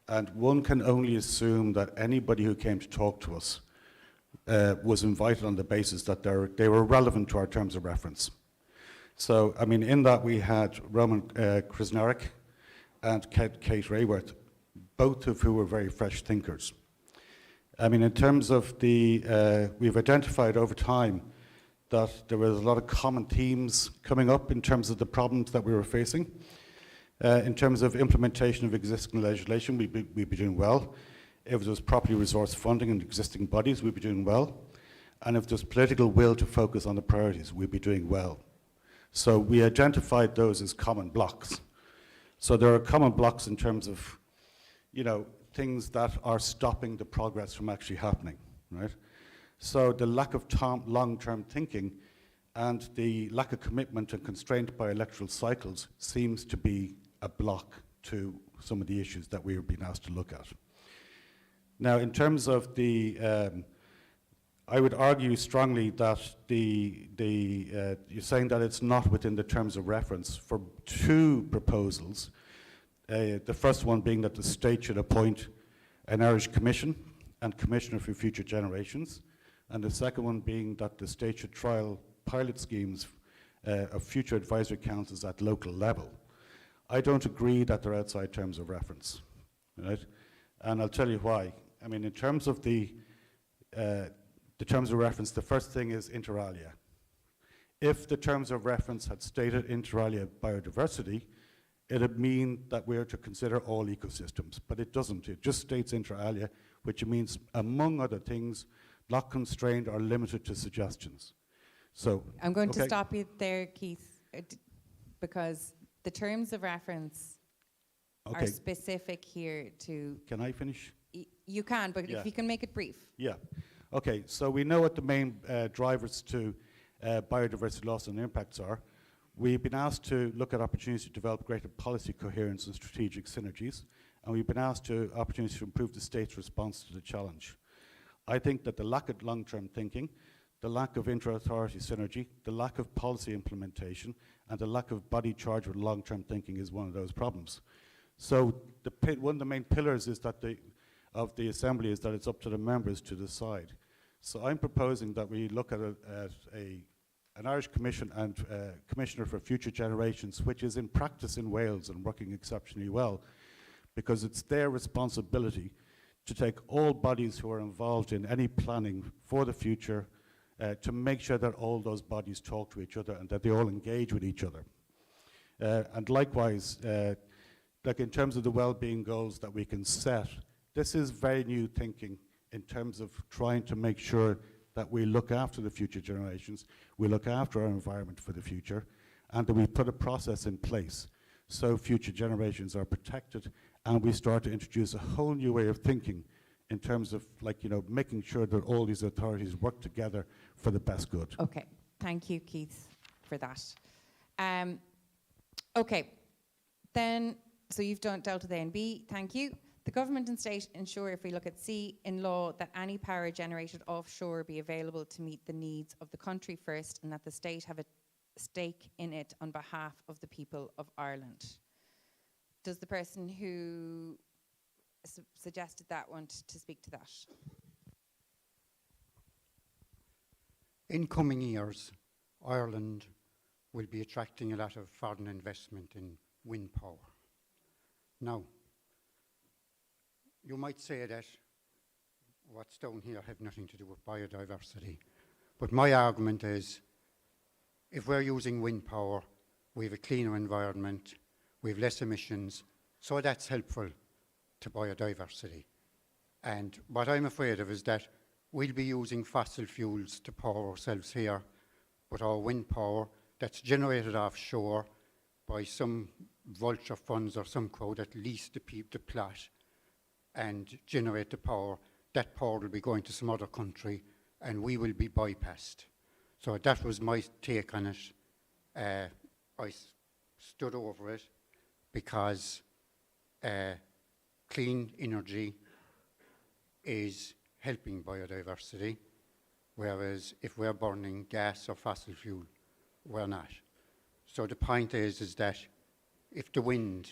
And one can only assume that anybody who came to talk to us was invited on the basis that they were relevant to our terms of reference. So, I mean, in that we had Roman Krasnarek and Kate Rayworth, both of who were very fresh thinkers. I mean, in terms of the, we've identified over time that there was a lot of common themes coming up in terms of the problems that we were facing. In terms of implementation of existing legislation, we'd be doing well. If there was properly resourced funding in existing bodies, we'd be doing well. And if there's political will to focus on the priorities, we'd be doing well. So we identified those as common blocks. So there are common blocks in terms of, you know, things that are stopping the progress from actually happening, right? So the lack of long-term thinking and the lack of commitment and constraint by electoral cycles seems to be a block to some of the issues that we are being asked to look at. Now, in terms of the I would argue strongly that you're saying that it's not within the terms of reference for 2 proposals. The first one being that the state should appoint an Irish Commission and Commissioner for Future Generations, and the second one being that the state should trial pilot schemes of future advisory councils at local level. I don't agree that they're outside terms of reference, right? And I'll tell you why. I mean, in terms of the terms of reference, the first thing is inter alia. If the terms of reference had stated inter alia biodiversity, it would mean that we're to consider all ecosystems, but it doesn't. It just states inter alia, which means, among other things, not constrained or limited to suggestions. So I'm going to stop you there, Keith, because the terms of reference are specific here to... Can I finish? You can, but Yeah. if you can make it brief. Yeah. Okay, so we know what the main drivers to biodiversity loss and impacts are. We've been asked to look at opportunities to develop greater policy coherence and strategic synergies, and we've been asked to opportunities to improve the state's response to the challenge. I think that the lack of long-term thinking, the lack of inter-authority synergy, the lack of policy implementation, and the lack of body charge with long-term thinking is one of those problems. So one of the main pillars is that of the Assembly is that it's up to the members to decide. So I'm proposing that we look at an Irish Commission and Commissioner for Future Generations, which is in practice in Wales and working exceptionally well, because it's their responsibility to take all bodies who are involved in any planning for the future to make sure that all those bodies talk to each other and that they all engage with each other. And likewise, like in terms of the well-being goals that we can set, this is very new thinking in terms of trying to make sure that we look after the future generations, we look after our environment for the future, and that we put a process in place so future generations are protected, and we start to introduce a whole new way of thinking in terms of, like, you know, making sure that all these authorities work together for the best good. Okay, thank you, Keith, for that. Okay, then, so you've dealt with A and B, thank you. The government and state ensure, if we look at C, in law, that any power generated offshore be available to meet the needs of the country first, and that the state have a stake in it on behalf of the people of Ireland. Does the person who suggested that want to speak to that? In coming years, Ireland will be attracting a lot of foreign investment in wind power. Now, you might say that what's down here have nothing to do with biodiversity, but my argument is if we're using wind power, we have a cleaner environment, we have less emissions, so that's helpful to biodiversity. And what I'm afraid of is that we'll be using fossil fuels to power ourselves here, but our wind power that's generated offshore by some vulture funds or some crowd that lease the plot and generate the power, that power will be going to some other country and we will be bypassed. So that was my take on it. I stood over it because clean energy is helping biodiversity, whereas if we're burning gas or fossil fuel, we're not. So the point is that if the wind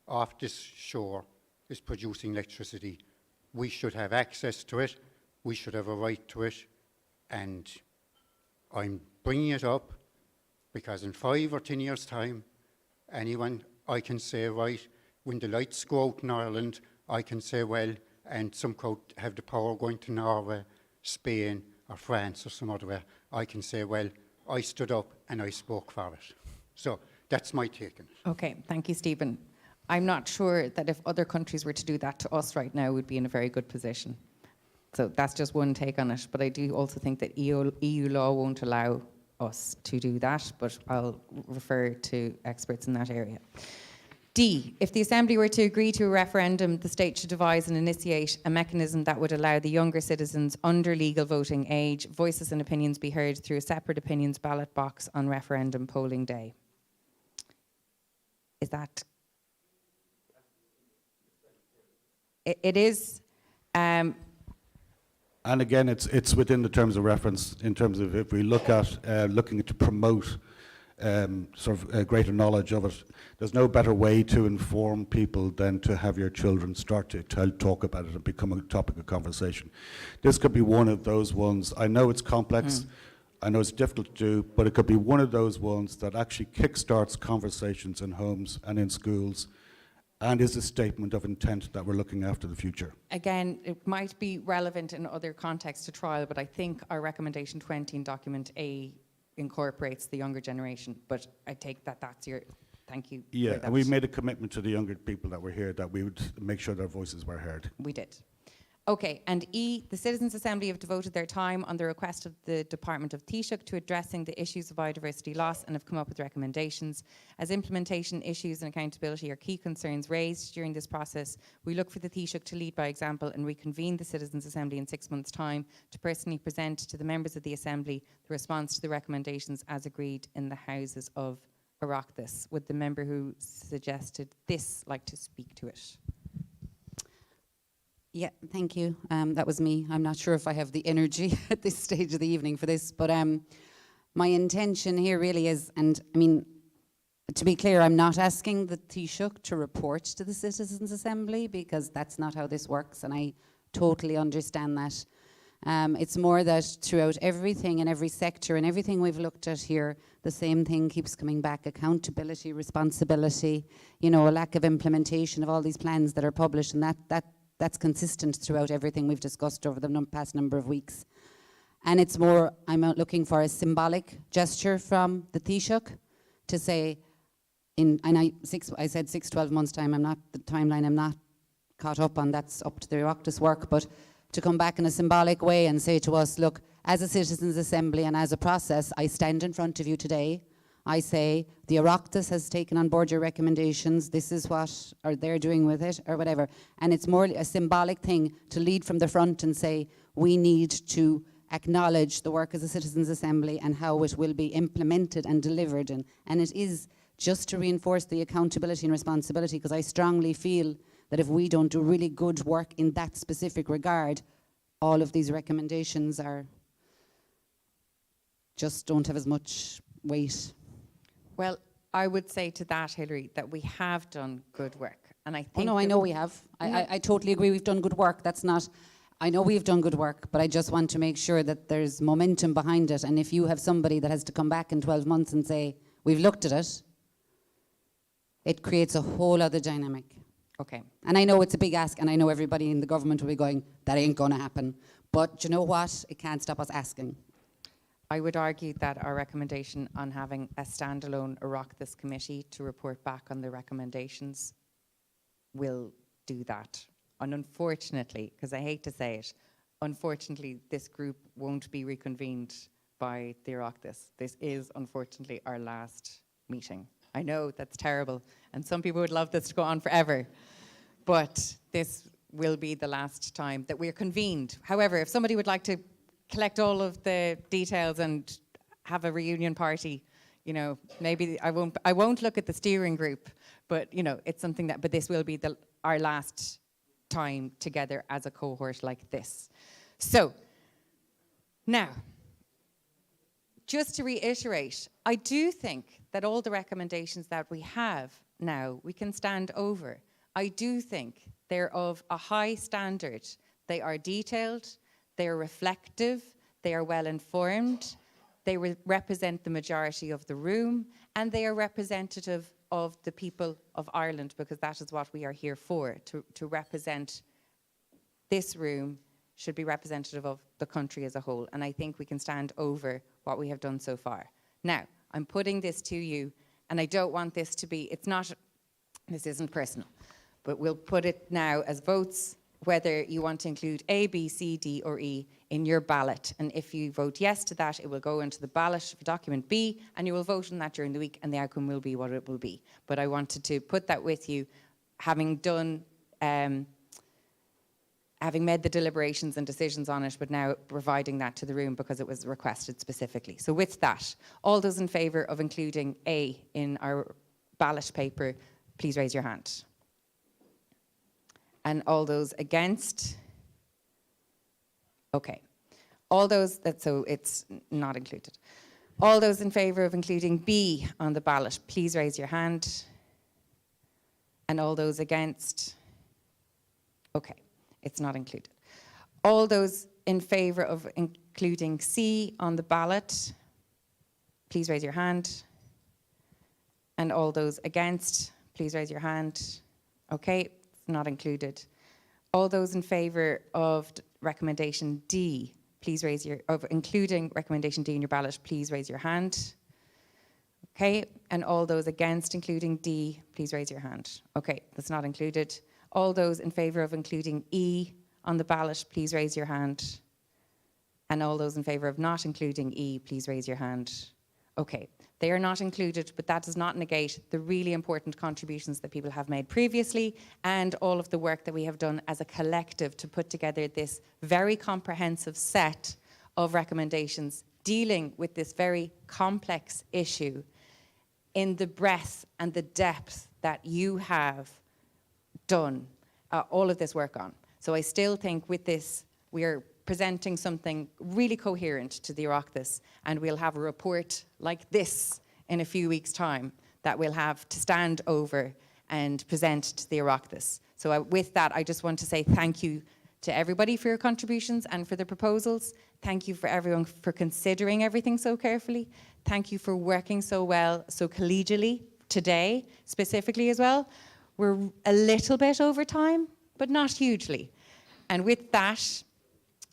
off this shore is producing electricity, we should have access to it, we should have a right to it, and I'm bringing it up because in 5 or 10 years' time, I can say, right, when the lights go out in Ireland, I can say, well, and some crowd have the power going to Norway, Spain, or France, or some other way, I can say, well, I stood up and I spoke for it. So that's my take on it. Okay, thank you, Stephen. I'm not sure that if other countries were to do that to us right now, we'd be in a very good position. So that's just one take on it. But I do also think that EU law won't allow us to do that, but I'll refer to experts in that area. D, if the Assembly were to agree to a referendum, the state should devise and initiate a mechanism that would allow the younger citizens under legal voting age voices and opinions be heard through a separate opinions ballot box on referendum polling day. Is that? It is. And again, it's within the terms of reference in terms of if we look at looking to promote sort of greater knowledge of it. There's no better way to inform people than to have your children start to talk about it and become a topic of conversation. This could be one of those ones. I know it's complex, I know it's difficult to do, but it could be one of those ones that actually kickstarts conversations in homes and in schools and is a statement of intent that we're looking after the future. Again, it might be relevant in other contexts to trial, but I think our recommendation 20 in document A incorporates the younger generation, but I take that that's your, thank you. Yeah, and we made a commitment to the younger people that were here that we would make sure their voices were heard. We did. Okay, and E, the Citizens' Assembly have devoted their time on the request of the Department of Taoiseach to addressing the issues of biodiversity loss and have come up with recommendations. As implementation issues and accountability are key concerns raised during this process, we look for the Taoiseach to lead by example and reconvene the Citizens' Assembly in 6 months' time to personally present to the members of the Assembly the response to the recommendations as agreed in the Houses of Oireachtas. Would the member who suggested this like to speak to it? Yeah, thank you. That was me. I'm not sure if I have the energy at this stage of the evening for this, but my intention here really is, and I mean, to be clear, I'm not asking the Taoiseach to report to the Citizens' Assembly because that's not how this works, and I totally understand that. It's more that throughout everything and every sector and everything we've looked at here, the same thing keeps coming back: accountability, responsibility, you know, a lack of implementation of all these plans that are published, and that's consistent throughout everything we've discussed over the past number of weeks. And it's more, I'm looking for a symbolic gesture from the Taoiseach to say, I said 6-12 months time, the timeline I'm not caught up on, that's up to the Oireachtas work, but to come back in a symbolic way and say to us, look, as a Citizens' Assembly and as a process, I stand in front of you today. I say the Oireachtas has taken on board your recommendations. This is what they're doing with it, or whatever. And it's more a symbolic thing to lead from the front and say we need to acknowledge the work as a Citizens' Assembly and how it will be implemented and delivered. And it is just to reinforce the accountability and responsibility, because I strongly feel that if we don't do really good work in that specific regard, all of these recommendations just don't have as much weight. Well, I would say to that, Hilary, that we have done good work. And I think Oh no, I know we have. I totally agree we've done good work. That's not, I know we've done good work, but I just want to make sure that there's momentum behind it. And if you have somebody that has to come back in 12 months and say, we've looked at it, it creates a whole other dynamic. Okay. And I know it's a big ask, and I know everybody in the government will be going, that ain't going to happen. But you know what? It can't stop us asking. I would argue that our recommendation on having a standalone Oireachtas committee to report back on the recommendations will do that. And unfortunately, because I hate to say it, unfortunately this group won't be reconvened by the Oireachtas. This is unfortunately our last meeting. I know that's terrible, and some people would love this to go on forever, but this will be the last time that we're convened. However, if somebody would like to collect all of the details and have a reunion party, you know, maybe I won't look at the steering group, but you know, it's something that, but this will be our last time together as a cohort like this. So, now, just to reiterate, I do think that all the recommendations that we have now, we can stand over. I do think they're of a high standard. They are detailed, they are reflective, they are well informed, they represent the majority of the room, and they are representative of the people of Ireland, because that is what we are here for, to represent this room should be representative of the country as a whole. And I think we can stand over what we have done so far. Now, I'm putting this to you, and I don't want this to be, this isn't personal, but we'll put it now as votes, whether you want to include A, B, C, D, or E in your ballot. And if you vote yes to that, it will go into the ballot for document B, and you will vote on that during the week, and the outcome will be what it will be. But I wanted to put that with you, having done, having made the deliberations and decisions on it, but now providing that to the room because it was requested specifically. So with that, all those in favour of including A in our ballot paper, please raise your hand. And all those against? Okay. All those, so it's not included. All those in favour of including B on the ballot, please raise your hand. And all those against? Okay, it's not included. All those in favour of including C on the ballot, please raise your hand. And all those against, please raise your hand. Okay. Not included. All those in favour of recommendation D, please raise your, of including recommendation D in your ballot, please raise your hand. Okay, and all those against including D, please raise your hand. Okay, that's not included. All those in favour of including E on the ballot, please raise your hand. And all those in favour of not including E, please raise your hand. Okay, they are not included, but that does not negate the really important contributions that people have made previously and all of the work that we have done as a collective to put together this very comprehensive set of recommendations dealing with this very complex issue in the breadth and the depth that you have done all of this work on. So I still think with this, we are presenting something really coherent to the Oireachtas, and we'll have a report like this in a few weeks' time that we'll have to stand over and present to the Oireachtas. So with that, I just want to say thank you to everybody for your contributions and for the proposals. Thank you for everyone for considering everything so carefully. Thank you for working so well, so collegially today, specifically as well. We're a little bit over time, but not hugely. And with that,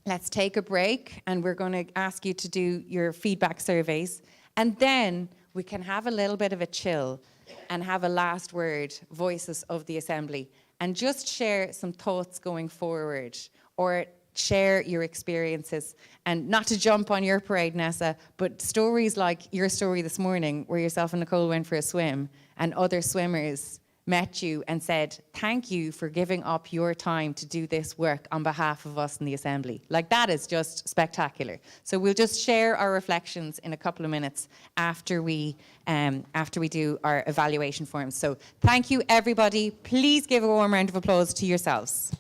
let's take a break, and we're going to ask you to do your feedback surveys, and then we can have a little bit of a chill and have a last word, voices of the Assembly, and just share some thoughts going forward, or share your experiences. And not to jump on your parade, Nessa, but stories like your story this morning, where yourself and Nicole went for a swim, and other swimmers met you and said, thank you for giving up your time to do this work on behalf of us in the Assembly. Like, that is just spectacular. So we'll just share our reflections in a couple of minutes after we do our evaluation forms. So thank you, everybody. Please give a warm round of applause to yourselves.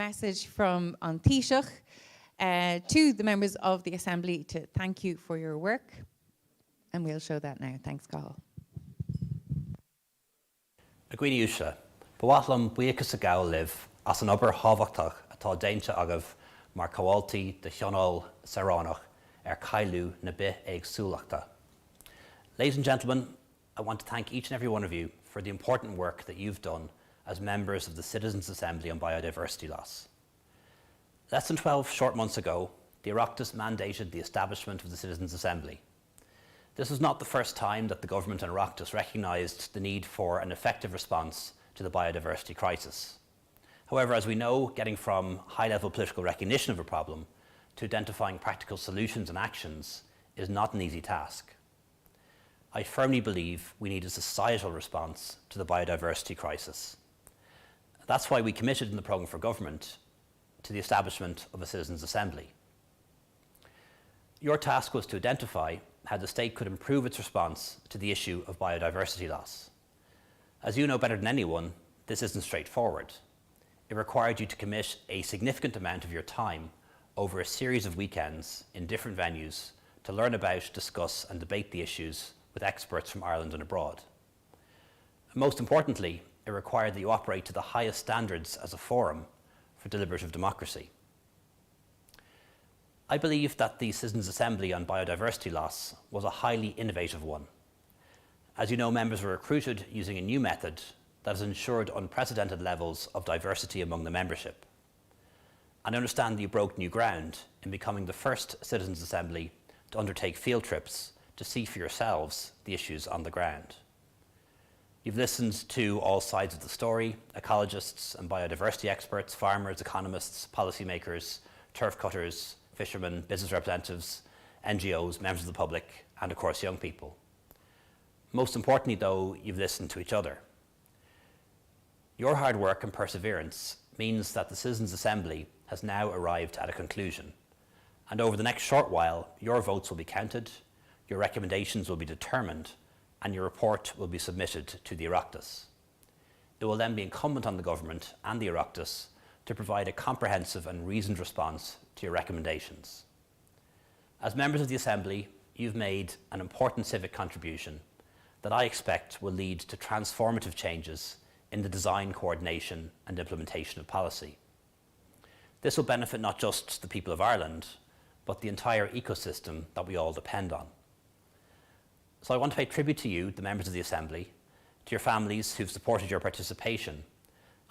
Message from An Taoiseach to the members of the Assembly to thank you for your work. And we'll show that now. Thanks, Cathal. Agreed Usha, Bawatlam Buikas a Gao live as an upper Havachtach atá dainte agah mar Kawalti de Shonol Saranach Kailu na bit ag Sulachta. Ladies and gentlemen, I want to thank each and every one of you for the important work that you've done as members of the Citizens' Assembly on Biodiversity Loss. Less than 12 short months ago, the Oireachtas mandated the establishment of the Citizens' Assembly. This was not the first time that the government and Oireachtas recognised the need for an effective response to the biodiversity crisis. However, as we know, getting from high-level political recognition of a problem to identifying practical solutions and actions is not an easy task. I firmly believe we need a societal response to the biodiversity crisis. That's why we committed in the programme for government to the establishment of a Citizens' Assembly. Your task was to identify how the state could improve its response to the issue of biodiversity loss. As you know better than anyone, this isn't straightforward. It required you to commit a significant amount of your time over a series of weekends in different venues to learn about, discuss and debate the issues with experts from Ireland and abroad. Most importantly, it required that you operate to the highest standards as a forum for deliberative democracy. I believe that the Citizens' Assembly on Biodiversity Loss was a highly innovative one. As you know, members were recruited using a new method that has ensured unprecedented levels of diversity among the membership. And I understand that you broke new ground in becoming the first Citizens' Assembly to undertake field trips to see for yourselves the issues on the ground. You've listened to all sides of the story: ecologists and biodiversity experts, farmers, economists, policymakers, turf cutters, fishermen, business representatives, NGOs, members of the public, and of course young people. Most importantly though, you've listened to each other. Your hard work and perseverance means that the Citizens' Assembly has now arrived at a conclusion. And over the next short while, your votes will be counted, your recommendations will be determined, and your report will be submitted to the Oireachtas. It will then be incumbent on the government and the Oireachtas to provide a comprehensive and reasoned response to your recommendations. As members of the Assembly, you've made an important civic contribution that I expect will lead to transformative changes in the design, coordination and implementation of policy. This will benefit not just the people of Ireland, but the entire ecosystem that we all depend on. So I want to pay tribute to you, the members of the Assembly, to your families who've supported your participation,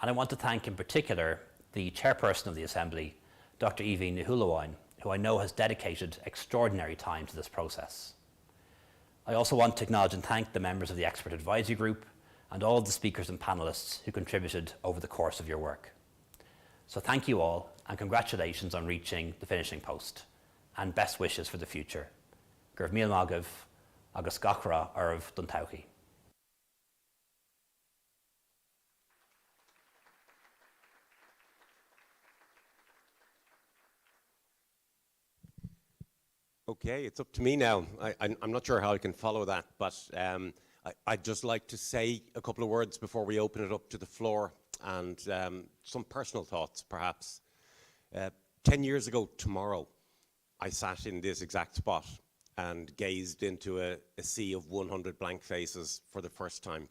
and I want to thank in particular the chairperson of the Assembly, Dr. Evie Nahulawine, who I know has dedicated extraordinary time to this process. I also want to acknowledge and thank the members of the Expert Advisory Group and all of the speakers and panellists who contributed over the course of your work. So thank you all, and congratulations on reaching the finishing post, and best wishes for the future. Gurv Míl Magav, agus gachra arv Duntauchi. Okay, it's up to me now. I'm not sure how I can follow that, but I'd just like to say a couple of words before we open it up to the floor, and some personal thoughts, perhaps. 10 years ago tomorrow, I sat in this exact spot and gazed into a sea of 100 blank faces for the first time.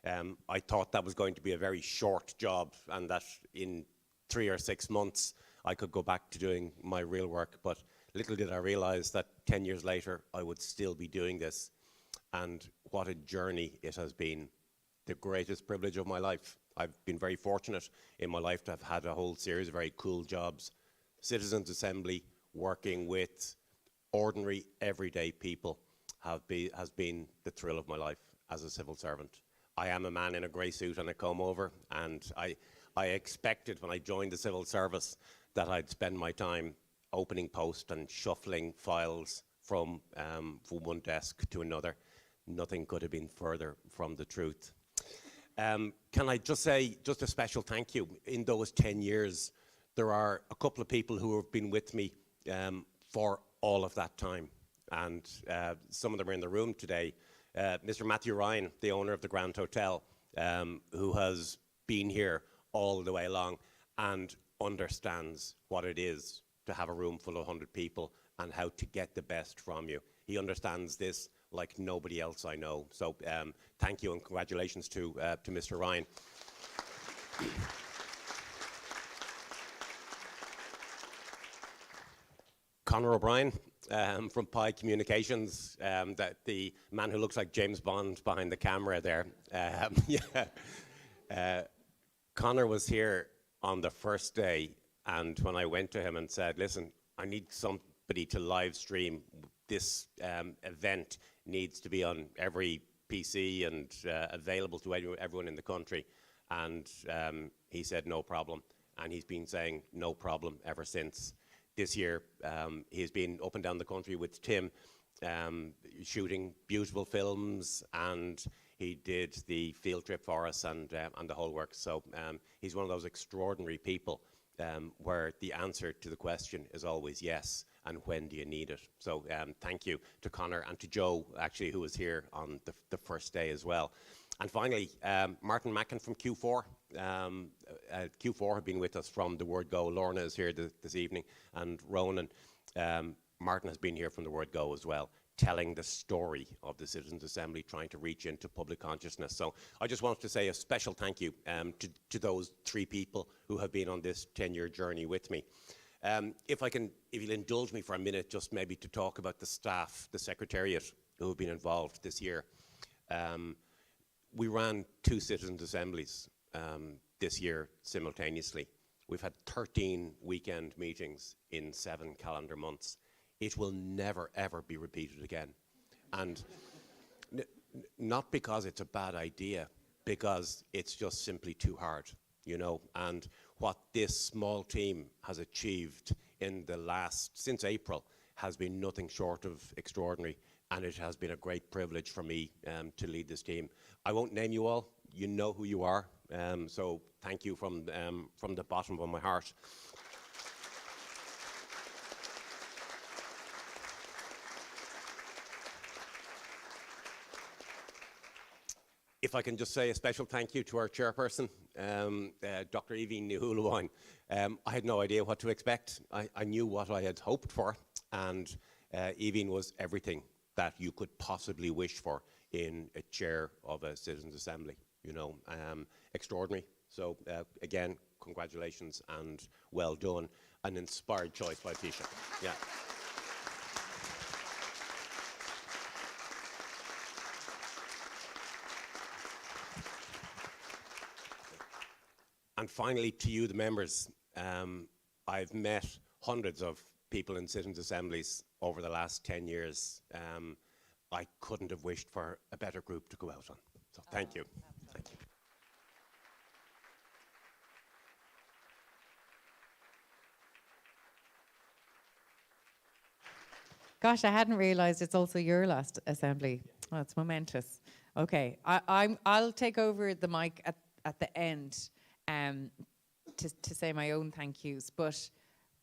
I thought that was going to be a very short job, and that in 3 or 6 months I could go back to doing my real work, but little did I realize that 10 years later I would still be doing this. And what a journey it has been. The greatest privilege of my life. I've been very fortunate in my life to have had a whole series of very cool jobs. Citizens' Assembly, working with ordinary, everyday people has been the thrill of my life as a civil servant. I am a man in a grey suit and a comb over, and I expected when I joined the civil service that I'd spend my time opening post and shuffling files from one desk to another. Nothing could have been further from the truth. Can I just say just a special thank you? In those 10 years, there are a couple of people who have been with me for all of that time. And some of them are in the room today. Mr. Matthew Ryan, the owner of the Grand Hotel, who has been here all the way along. And understands what it is to have a room full of 100 people and how to get the best from you. He understands this like nobody else I know. So thank you and congratulations to Mr. Ryan. Conor O'Brien from Pi Communications, the man who looks like James Bond behind the camera there. Conor was here on the first day, and when I went to him and said, listen, I need somebody to live stream this event, needs to be on every PC and available to everyone in the country. And he said, no problem. And he's been saying no problem ever since. This year, he's been up and down the country with Tim, shooting beautiful films, and he did the field trip for us and the whole work. So he's one of those extraordinary people where the answer to the question is always yes, and when do you need it? So thank you to Conor and to Joe, actually, who was here on the first day as well. And finally, Martin Mackin from Q4. Q4 have been with us from the Word Go. Lorna is here this evening, and Ronan. Martin has been here from the Word Go as well, telling the story of the Citizens' Assembly, trying to reach into public consciousness. So I just wanted to say a special thank you to those three people who have been on this 10-year journey with me. If you'll indulge me for a minute, just maybe to talk about the staff, the Secretariat, who have been involved this year. We ran 2 Citizens' Assemblies this year simultaneously. We've had 13 weekend meetings in 7 calendar months. It will never, ever be repeated again. And not because it's a bad idea, because it's just simply too hard, you know. And what this small team has achieved in since April, has been nothing short of extraordinary. And it has been a great privilege for me to lead this team. I won't name you all. You know who you are. So thank you from the bottom of my heart. If I can just say a special thank you to our chairperson, Dr. Evie Nihuluwine. I had no idea what to expect. I knew what I had hoped for, and Evie was everything that you could possibly wish for in a chair of a Citizens' Assembly, you know, extraordinary. So again, congratulations and well done. An inspired choice by Taoiseach. Yeah. And finally, to you, the members, I've met hundreds of people in Citizens' Assemblies over the last 10 years. I couldn't have wished for a better group to go out on. So thank you. Thank you. Gosh, I hadn't realised it's also your last assembly. Oh, it's momentous. Okay, I'll take over the mic at the end to say my own thank yous, but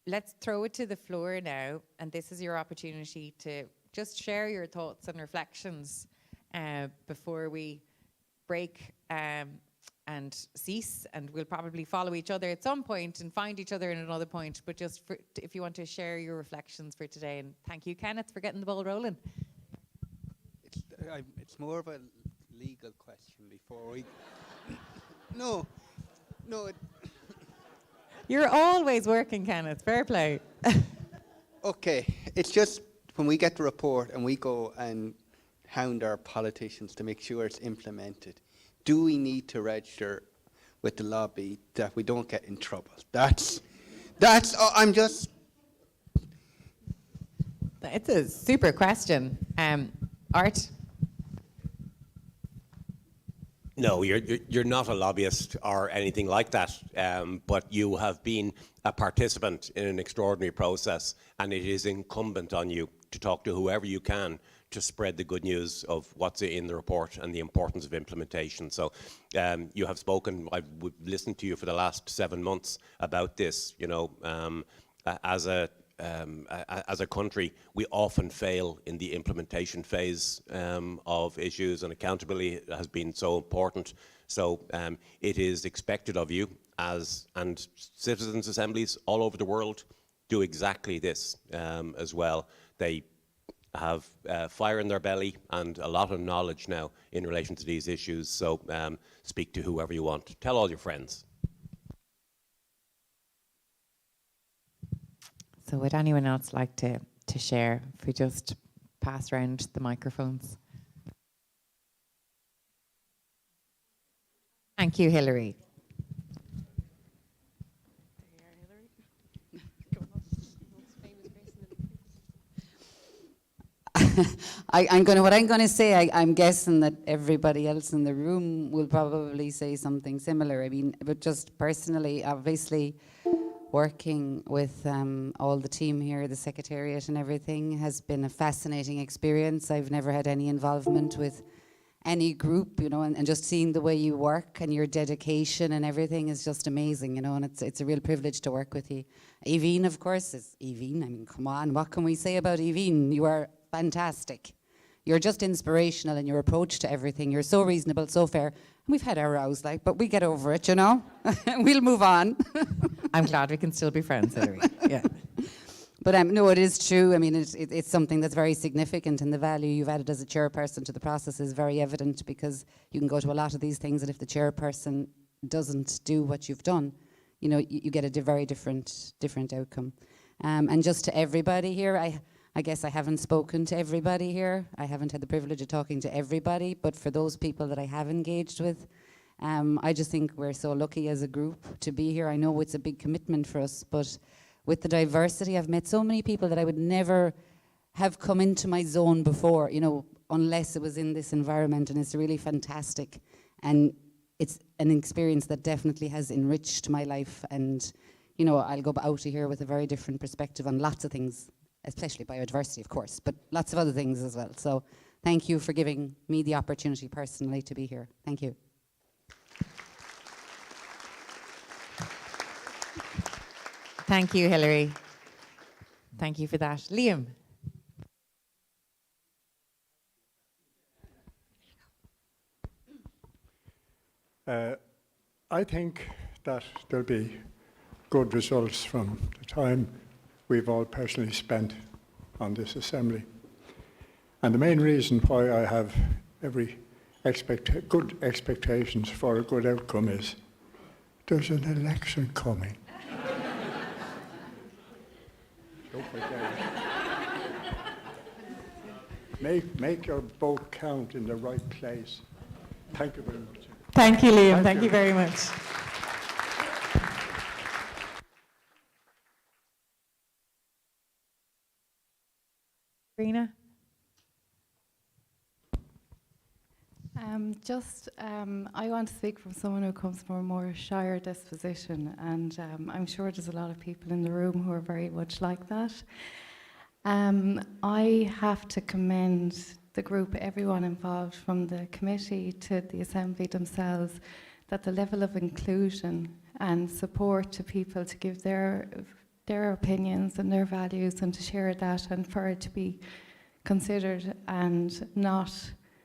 let's throw it to the floor now, and this is your opportunity to just share your thoughts and reflections before we break and cease, and we'll probably follow each other at some point and find each other in another point, but just if you want to share your reflections for today. And thank you, Kenneth, for getting the ball rolling. It's more of a legal question before we... No. You're always working, Kenneth. Fair play. Okay, it's just when we get the report and we go and hound our politicians to make sure it's implemented, do we need to register with the lobby that we don't get in trouble? I'm just... It's a super question. Art? No, you're not a lobbyist or anything like that, but you have been a participant in an extraordinary process, and it is incumbent on you to talk to whoever you can to spread the good news of what's in the report and the importance of implementation. So you have spoken, I've listened to you for the last 7 months about this. You know, as a country, we often fail in the implementation phase of issues, and accountability has been so important. So it is expected of you and citizens' assemblies all over the world do exactly this as well. They have fire in their belly and a lot of knowledge now in relation to these issues. So speak to whoever you want. Tell all your friends. So would anyone else like to share? If we just pass around the microphones. Thank you, Hilary. What I'm going to say, I'm guessing that everybody else in the room will probably say something similar. I mean, but just personally, obviously, working with all the team here, the Secretariat and everything, has been a fascinating experience. I've never had any involvement with any group, you know, and just seeing the way you work and your dedication and everything is just amazing, you know, and it's a real privilege to work with you. Evine, of course, is Evine. I mean, come on, what can we say about Evine? You are fantastic. You're just inspirational in your approach to everything. You're so reasonable, so fair. And we've had our rows, like, but we get over it, you know? We'll move on. I'm glad we can still be friends, Hilary. Yeah. But no, it is true. I mean, it's something that's very significant, and the value you've added as a chairperson to the process is very evident, because you can go to a lot of these things, and if the chairperson doesn't do what you've done, you know, you get a very different outcome. And just to everybody here, I guess I haven't spoken to everybody here. I haven't had the privilege of talking to everybody, but for those people that I have engaged with, I just think we're so lucky as a group to be here. I know it's a big commitment for us, but with the diversity, I've met so many people that I would never have come into my zone before, you know, unless it was in this environment, and it's really fantastic. And it's an experience that definitely has enriched my life, and, you know, I'll go out of here with a very different perspective on lots of things, especially biodiversity, of course, but lots of other things as well. So thank you for giving me the opportunity personally to be here. Thank you. Thank you, Hilary. Thank you for that. Liam. I think that there'll be good results from the time we've all personally spent on this assembly. And the main reason why I have every good expectations for a good outcome is there's an election coming. Don't forget it. Make your vote count in the right place. Thank you very much. Thank you, Liam. Thank you very much. Rena? I want to speak from someone who comes from a more shire disposition, and I'm sure there's a lot of people in the room who are very much like that. I have to commend the group, everyone involved, from the committee to the Assembly themselves, that the level of inclusion and support to people to give their opinions and their values and to share that, and for it to be considered and not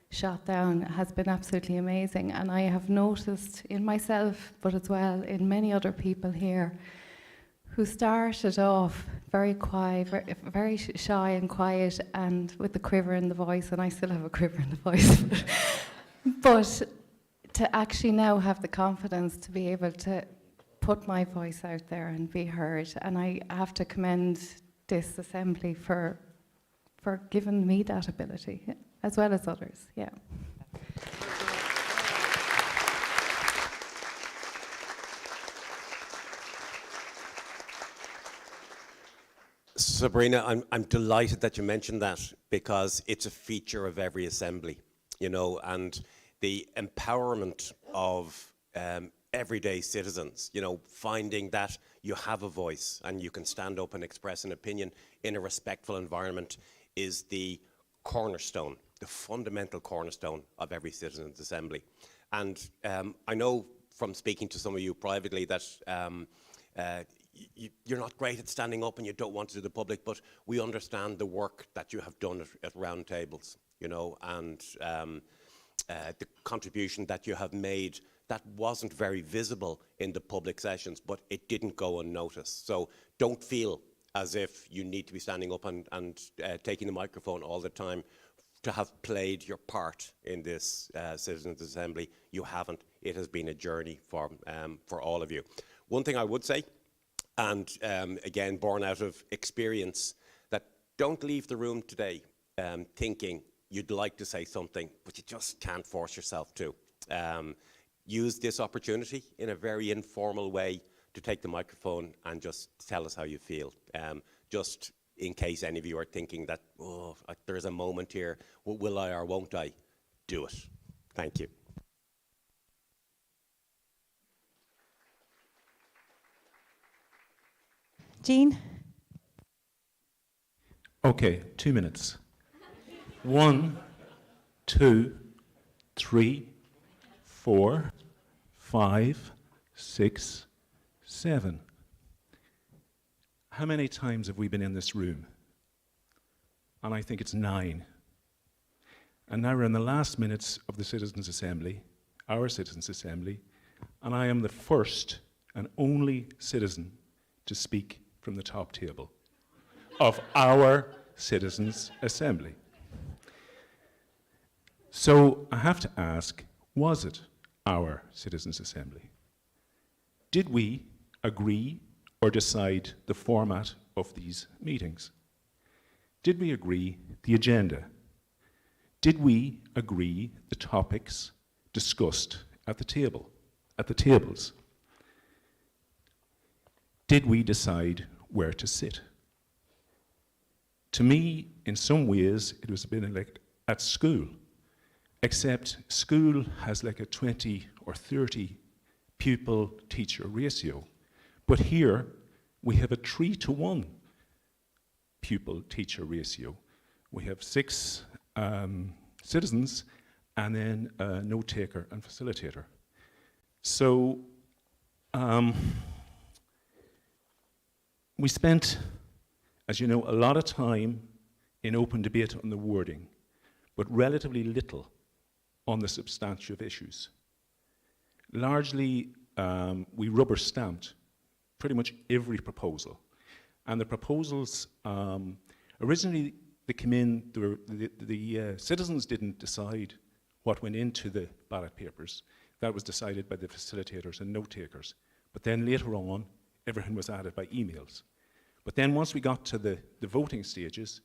shot down, has been absolutely amazing. And I have noticed in myself, but as well in many other people here, who started off very quiet, very shy and quiet, and with the quiver in the voice, and I still have a quiver in the voice, but to actually now have the confidence to be able to put my voice out there and be heard. And I have to commend this assembly for giving me that ability, as well as others, yeah. Sabrina, I'm delighted that you mentioned that, because it's a feature of every assembly, you know, and the empowerment of everyday citizens, you know, finding that you have a voice and you can stand up and express an opinion in a respectful environment is the cornerstone, the fundamental cornerstone of every citizens' assembly. And I know from speaking to some of you privately that you're not great at standing up and you don't want to do the public, but we understand the work that you have done at round tables, you know, and the contribution that you have made that wasn't very visible in the public sessions, but it didn't go unnoticed. So don't feel as if you need to be standing up and taking the microphone all the time to have played your part in this Citizens' Assembly. You haven't. It has been a journey for all of you. One thing I would say, and again, born out of experience, that don't leave the room today thinking you'd like to say something, but you just can't force yourself to. Use this opportunity in a very informal way to take the microphone and just tell us how you feel. Just in case any of you are thinking that, oh, there's a moment here, will I or won't I? Do it. Thank you. Jean? Okay, 2 minutes. 1, 2, 3, 4, 5, 6, 7. How many times have we been in this room? And I think it's 9. And now we're in the last minutes of the Citizens' Assembly, our Citizens' Assembly, and I am the first and only citizen to speak from the top table of our Citizens' Assembly. So I have to ask, was it our Citizens' Assembly? Did we agree or decide the format of these meetings? Did we agree the agenda? Did we agree the topics discussed at the table, at the tables? Did we decide where to sit? To me, in some ways, it was a bit like at school, except school has like a 20 or 30 pupil-teacher ratio. But here, we have a 3-to-1 pupil-teacher ratio. We have 6 citizens and then a note-taker and facilitator. So we spent, as you know, a lot of time in open debate on the wording, but relatively little on the substantive issues. Largely, we rubber-stamped pretty much every proposal. And the proposals, originally they came in, the citizens didn't decide what went into the ballot papers. That was decided by the facilitators and note-takers. But then later on, everything was added by emails. But then once we got to the voting stages,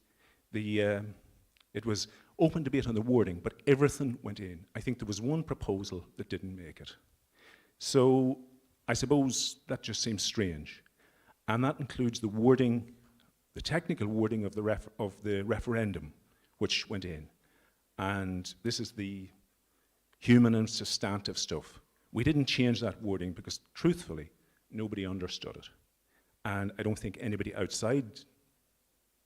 it was open debate on the wording, but everything went in. I think there was one proposal that didn't make it. So I suppose that just seems strange. And that includes the wording, the technical wording of the referendum, which went in. And this is the human and substantive stuff. We didn't change that wording because, truthfully, nobody understood it. And I don't think anybody outside,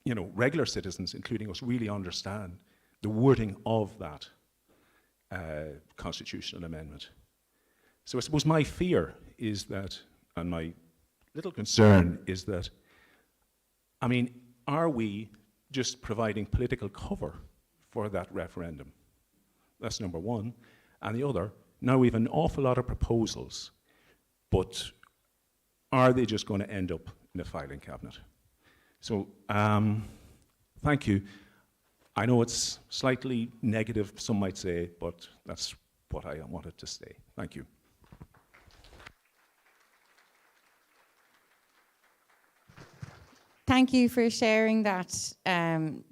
you know, regular citizens, including us, really understand the wording of that constitutional amendment. So I suppose my fear is that, and my little concern is that, I mean, are we just providing political cover for that referendum? That's number one. And the other, now we have an awful lot of proposals, but are they just going to end up in a filing cabinet? So, thank you. I know it's slightly negative, some might say, but that's what I wanted to say. Thank you. Thank you for sharing that,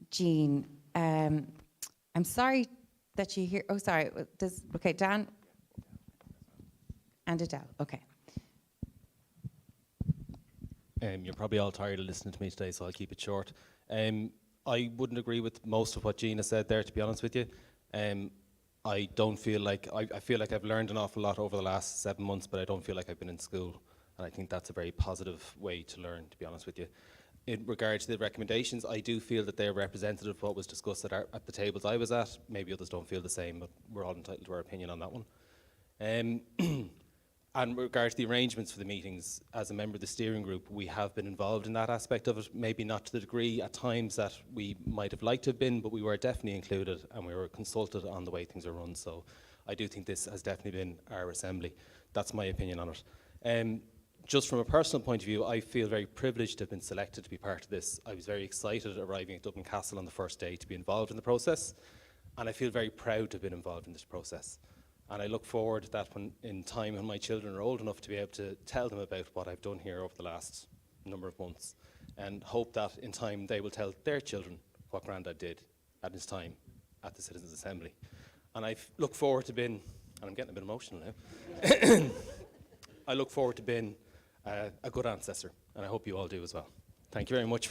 Jean. I'm sorry that you hear. Oh, sorry. Okay, Dan and Adele. Okay. You're probably all tired of listening to me today, so I'll keep it short. I wouldn't agree with most of what Gina said there, to be honest with you. I don't feel like, I feel like I've learned an awful lot over the last 7 months, but I don't feel like I've been in school. And I think that's a very positive way to learn, to be honest with you. In regard to the recommendations, I do feel that they're representative of what was discussed at the tables I was at. Maybe others don't feel the same, but we're all entitled to our opinion on that one. And with regard to the arrangements for the meetings, as a member of the steering group, we have been involved in that aspect of it, maybe not to the degree at times that we might have liked to have been, but we were definitely included and we were consulted on the way things are run. So I do think this has definitely been our assembly. That's my opinion on it. Just from a personal point of view, I feel very privileged to have been selected to be part of this. I was very excited arriving at Dublin Castle on the first day to be involved in the process, and I feel very proud to have been involved in this process. And I look forward that in time when my children are old enough to be able to tell them about what I've done here over the last number of months, and hope that in time they will tell their children what Grandad did at his time at the Citizens' Assembly. And I look forward to being, and I'm getting a bit emotional now, I look forward to being a good ancestor, and I hope you all do as well. Thank you very much.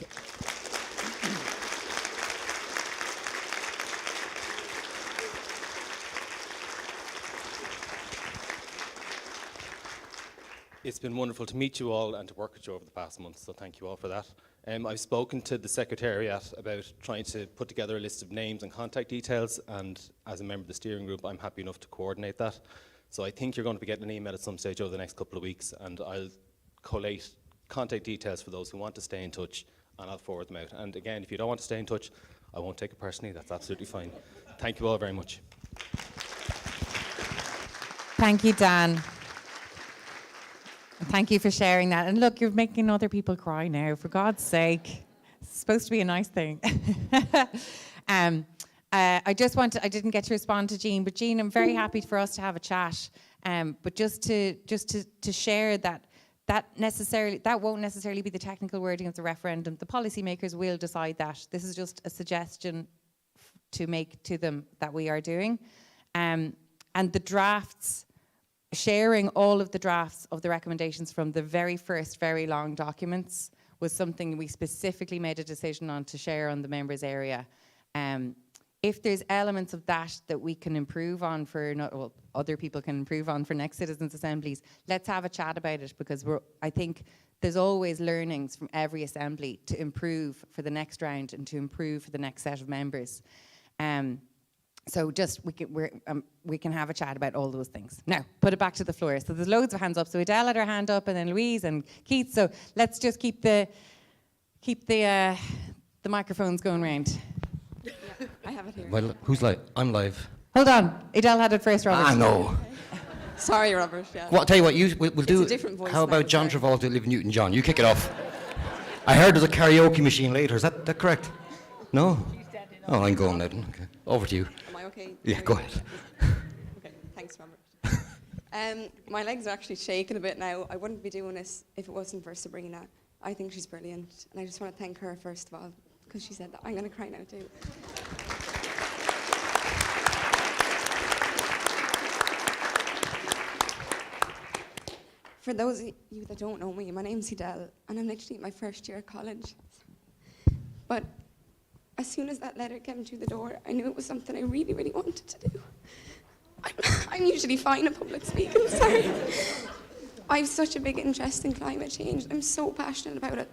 It's been wonderful to meet you all and to work with you over the past month, so thank you all for that. I've spoken to the Secretariat about trying to put together a list of names and contact details, and as a member of the steering group, I'm happy enough to coordinate that. So I think you're going to be getting an email at some stage over the next couple of weeks, and I'll collate contact details for those who want to stay in touch, and I'll forward them out. And again, if you don't want to stay in touch, I won't take it personally. That's absolutely fine. Thank you all very much. Thank you, Dan. Thank you for sharing that. And look, you're making other people cry now, for God's sake. It's supposed to be a nice thing. I didn't get to respond to Jean, but Jean, I'm very happy for us to have a chat. But just to share that won't necessarily be the technical wording of the referendum. The policymakers will decide that. This is just a suggestion to make to them that we are doing. And the drafts, sharing all of the drafts of the recommendations from the very first very long documents was something we specifically made a decision on to share on the members area. If there's elements of that we can improve on other people can improve on for next citizens' assemblies, let's have a chat about it, because I think there's always learnings from every assembly to improve for the next round and to improve for the next set of members. So just we can have a chat about all those things. Now, put it back to the floor. So there's loads of hands up. So Adele had her hand up, and then Louise and Keith. So let's just keep the microphones going round. Yeah, I have it here. Well, who's live? I'm live. Hold on. Adele had it first, Robert. No. Sorry, Robert. Yeah. Well, I'll tell you what, we'll do. A different voice how about now, John sorry. Travolta, Olivia Newton-John? You kick it off. I heard there's a karaoke machine later. Is that correct? No? Oh, I'm going now. Okay. Over to you. Am I okay? Yeah, go ahead. Okay, thanks, Robert. My legs are actually shaking a bit now. I wouldn't be doing this if it wasn't for Sabrina. I think she's brilliant, and I just want to thank her first of all, because she said that. I'm going to cry now too. For those of you that don't know me, my name's Adele, and I'm literally in my first year of college. But as soon as that letter came through the door, I knew it was something I really, really wanted to do. I'm usually fine at public speaking, sorry. I have such a big interest in climate change. I'm so passionate about it.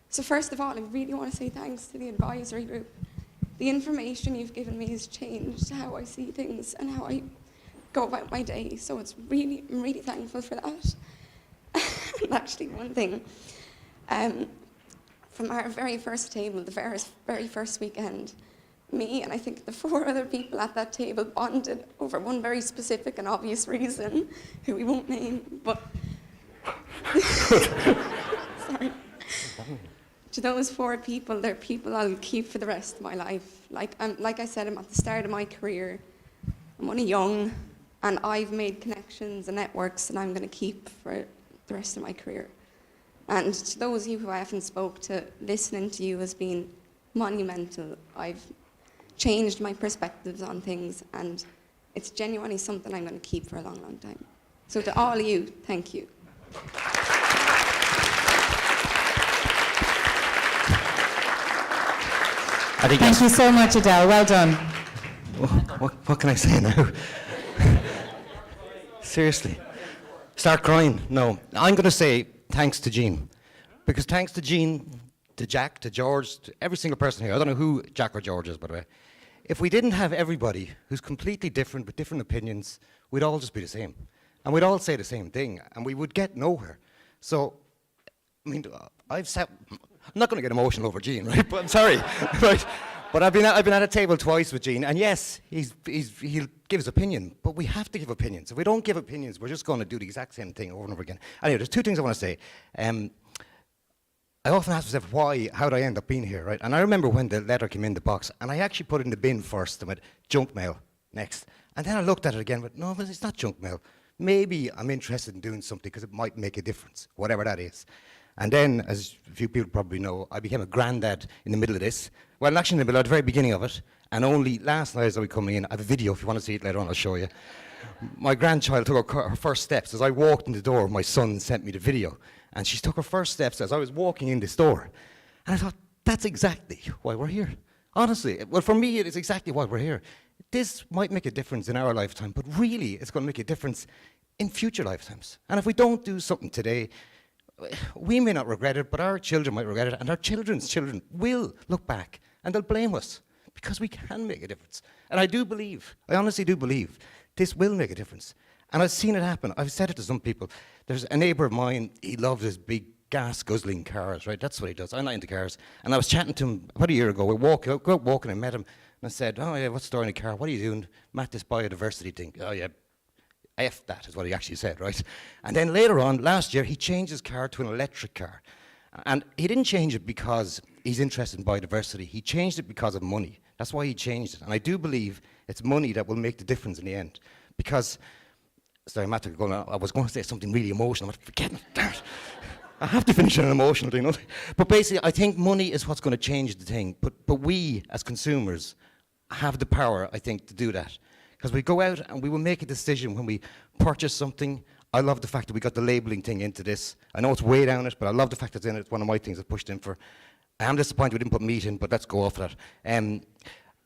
So first of all, I really want to say thanks to the advisory group. The information you've given me has changed how I see things and how I go about my day. So I'm really thankful for that. And actually, one thing, from our very first table, the very first weekend, me and I think the 4 other people at that table bonded over one very specific and obvious reason, who we won't name, but sorry. To those 4 people, they're people I'll keep for the rest of my life. Like I said, I'm at the start of my career. I'm only young, and I've made connections and networks that I'm going to keep for the rest of my career. And to those of you who I haven't spoke to, listening to you has been monumental. I've changed my perspectives on things, and it's genuinely something I'm going to keep for a long, long time. So to all of you, thank you. Thank you so much, Adele. Well done. What can I say now? Seriously. Start crying? No. I'm going to say thanks to Jean. Because thanks to Jean, to Jack, to George, to every single person here, I don't know who Jack or George is, by the way, if we didn't have everybody who's completely different with different opinions, we'd all just be the same. And we'd all say the same thing, and we would get nowhere. So, I mean, I'm not going to get emotional over Jean, right? But I'm sorry, right? But I've been at a table twice with Gene, and yes, he'll give his opinion, but we have to give opinions. If we don't give opinions, we're just going to do the exact same thing over and over again. Anyway, there's two things I want to say. I often ask myself, how did I end up being here, right? And I remember when the letter came in the box, and I actually put it in the bin first, and went, junk mail, next. And then I looked at it again, but no, it's not junk mail. Maybe I'm interested in doing something because it might make a difference, whatever that is. And then, as a few people probably know, I became a granddad in the middle of this. Well, actually in the middle, at the very beginning of it. And only last night as I was coming in, I have a video, if you want to see it later on, I'll show you. My grandchild took her first steps. As I walked in the door, my son sent me the video. And she took her first steps as I was walking in this door. And I thought, that's exactly why we're here. Honestly, well, for me, it is exactly why we're here. This might make a difference in our lifetime, but really, it's going to make a difference in future lifetimes. And if we don't do something today, we may not regret it, but our children might regret it, and our children's children will look back, and they'll blame us, because we can make a difference. And I honestly do believe, this will make a difference. And I've seen it happen. I've said it to some people. There's a neighbour of mine, he loves his big gas-guzzling cars, right? That's what he does. I'm not into cars. And I was chatting to him about a year ago. We go out walking and met him, and I said, oh yeah, what's the story in the car? What are you doing? Matt, this biodiversity thing. Oh yeah, F that is what he actually said, right? And then later on, last year, he changed his car to an electric car. And he didn't change it because he's interested in biodiversity. He changed it because of money. That's why he changed it. And I do believe it's money that will make the difference in the end. Because, sorry, Matt, I was going to say something really emotional. I'm forgetting it. Damn it. I have to finish on an emotional thing. But basically, I think money is what's going to change the thing. But we, as consumers, have the power, I think, to do that. Because we go out and we will make a decision when we purchase something. I love the fact that we got the labelling thing into this. I know it's way down it, but I love the fact that it's in it. It's one of my things I pushed in for. I am disappointed we didn't put meat in, but let's go off that. And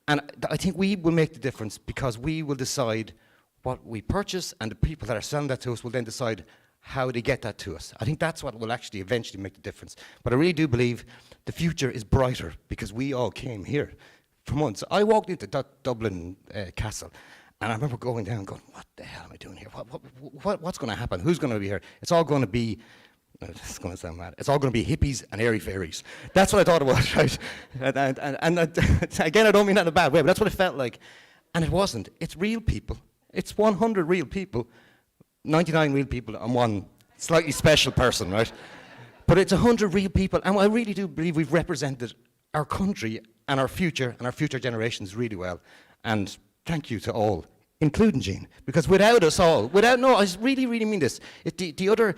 I think we will make the difference because we will decide what we purchase, and the people that are selling that to us will then decide how they get that to us. I think that's what will actually eventually make the difference. But I really do believe the future is brighter because we all came here for months. I walked into Dublin Castle, and I remember going down going, what the hell am I doing here? What's going to happen? Who's going to be here? It's all going to be, it's going to sound mad, it's all going to be hippies and airy fairies. That's what I thought it was, right? And again, I don't mean that in a bad way, but that's what it felt like. And it wasn't. It's real people. It's 100 real people, 99 real people, and one slightly special person, right? But it's 100 real people, and I really do believe we've represented our country and our future generations really well. And thank you to all, including Jean, because without us all, no, I really, really mean this. The other,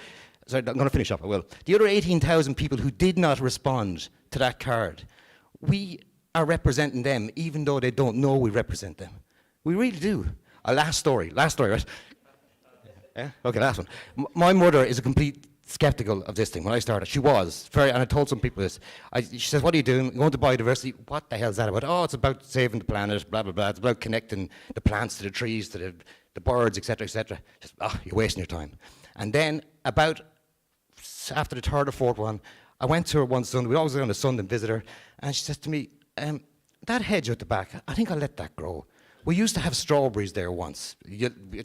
sorry, I'm going to finish up, I will. The other 18,000 people who did not respond to that card, we are representing them, even though they don't know we represent them. We really do. Last story, right? Yeah? Okay, last one. My mother is a complete skeptical of this thing. When I started, she was very, and I told some people this. She says, what are you doing? You're going to biodiversity. What the hell is that about? Oh, it's about saving the planet, blah, blah, blah. It's about connecting the plants to the trees, to the birds, etc., etc. Just, you're wasting your time. And then about, after the third or fourth one, I went to her one Sunday. We always go on a Sunday and visit her. And she says to me, that hedge at the back, I think I'll let that grow. We used to have strawberries there once.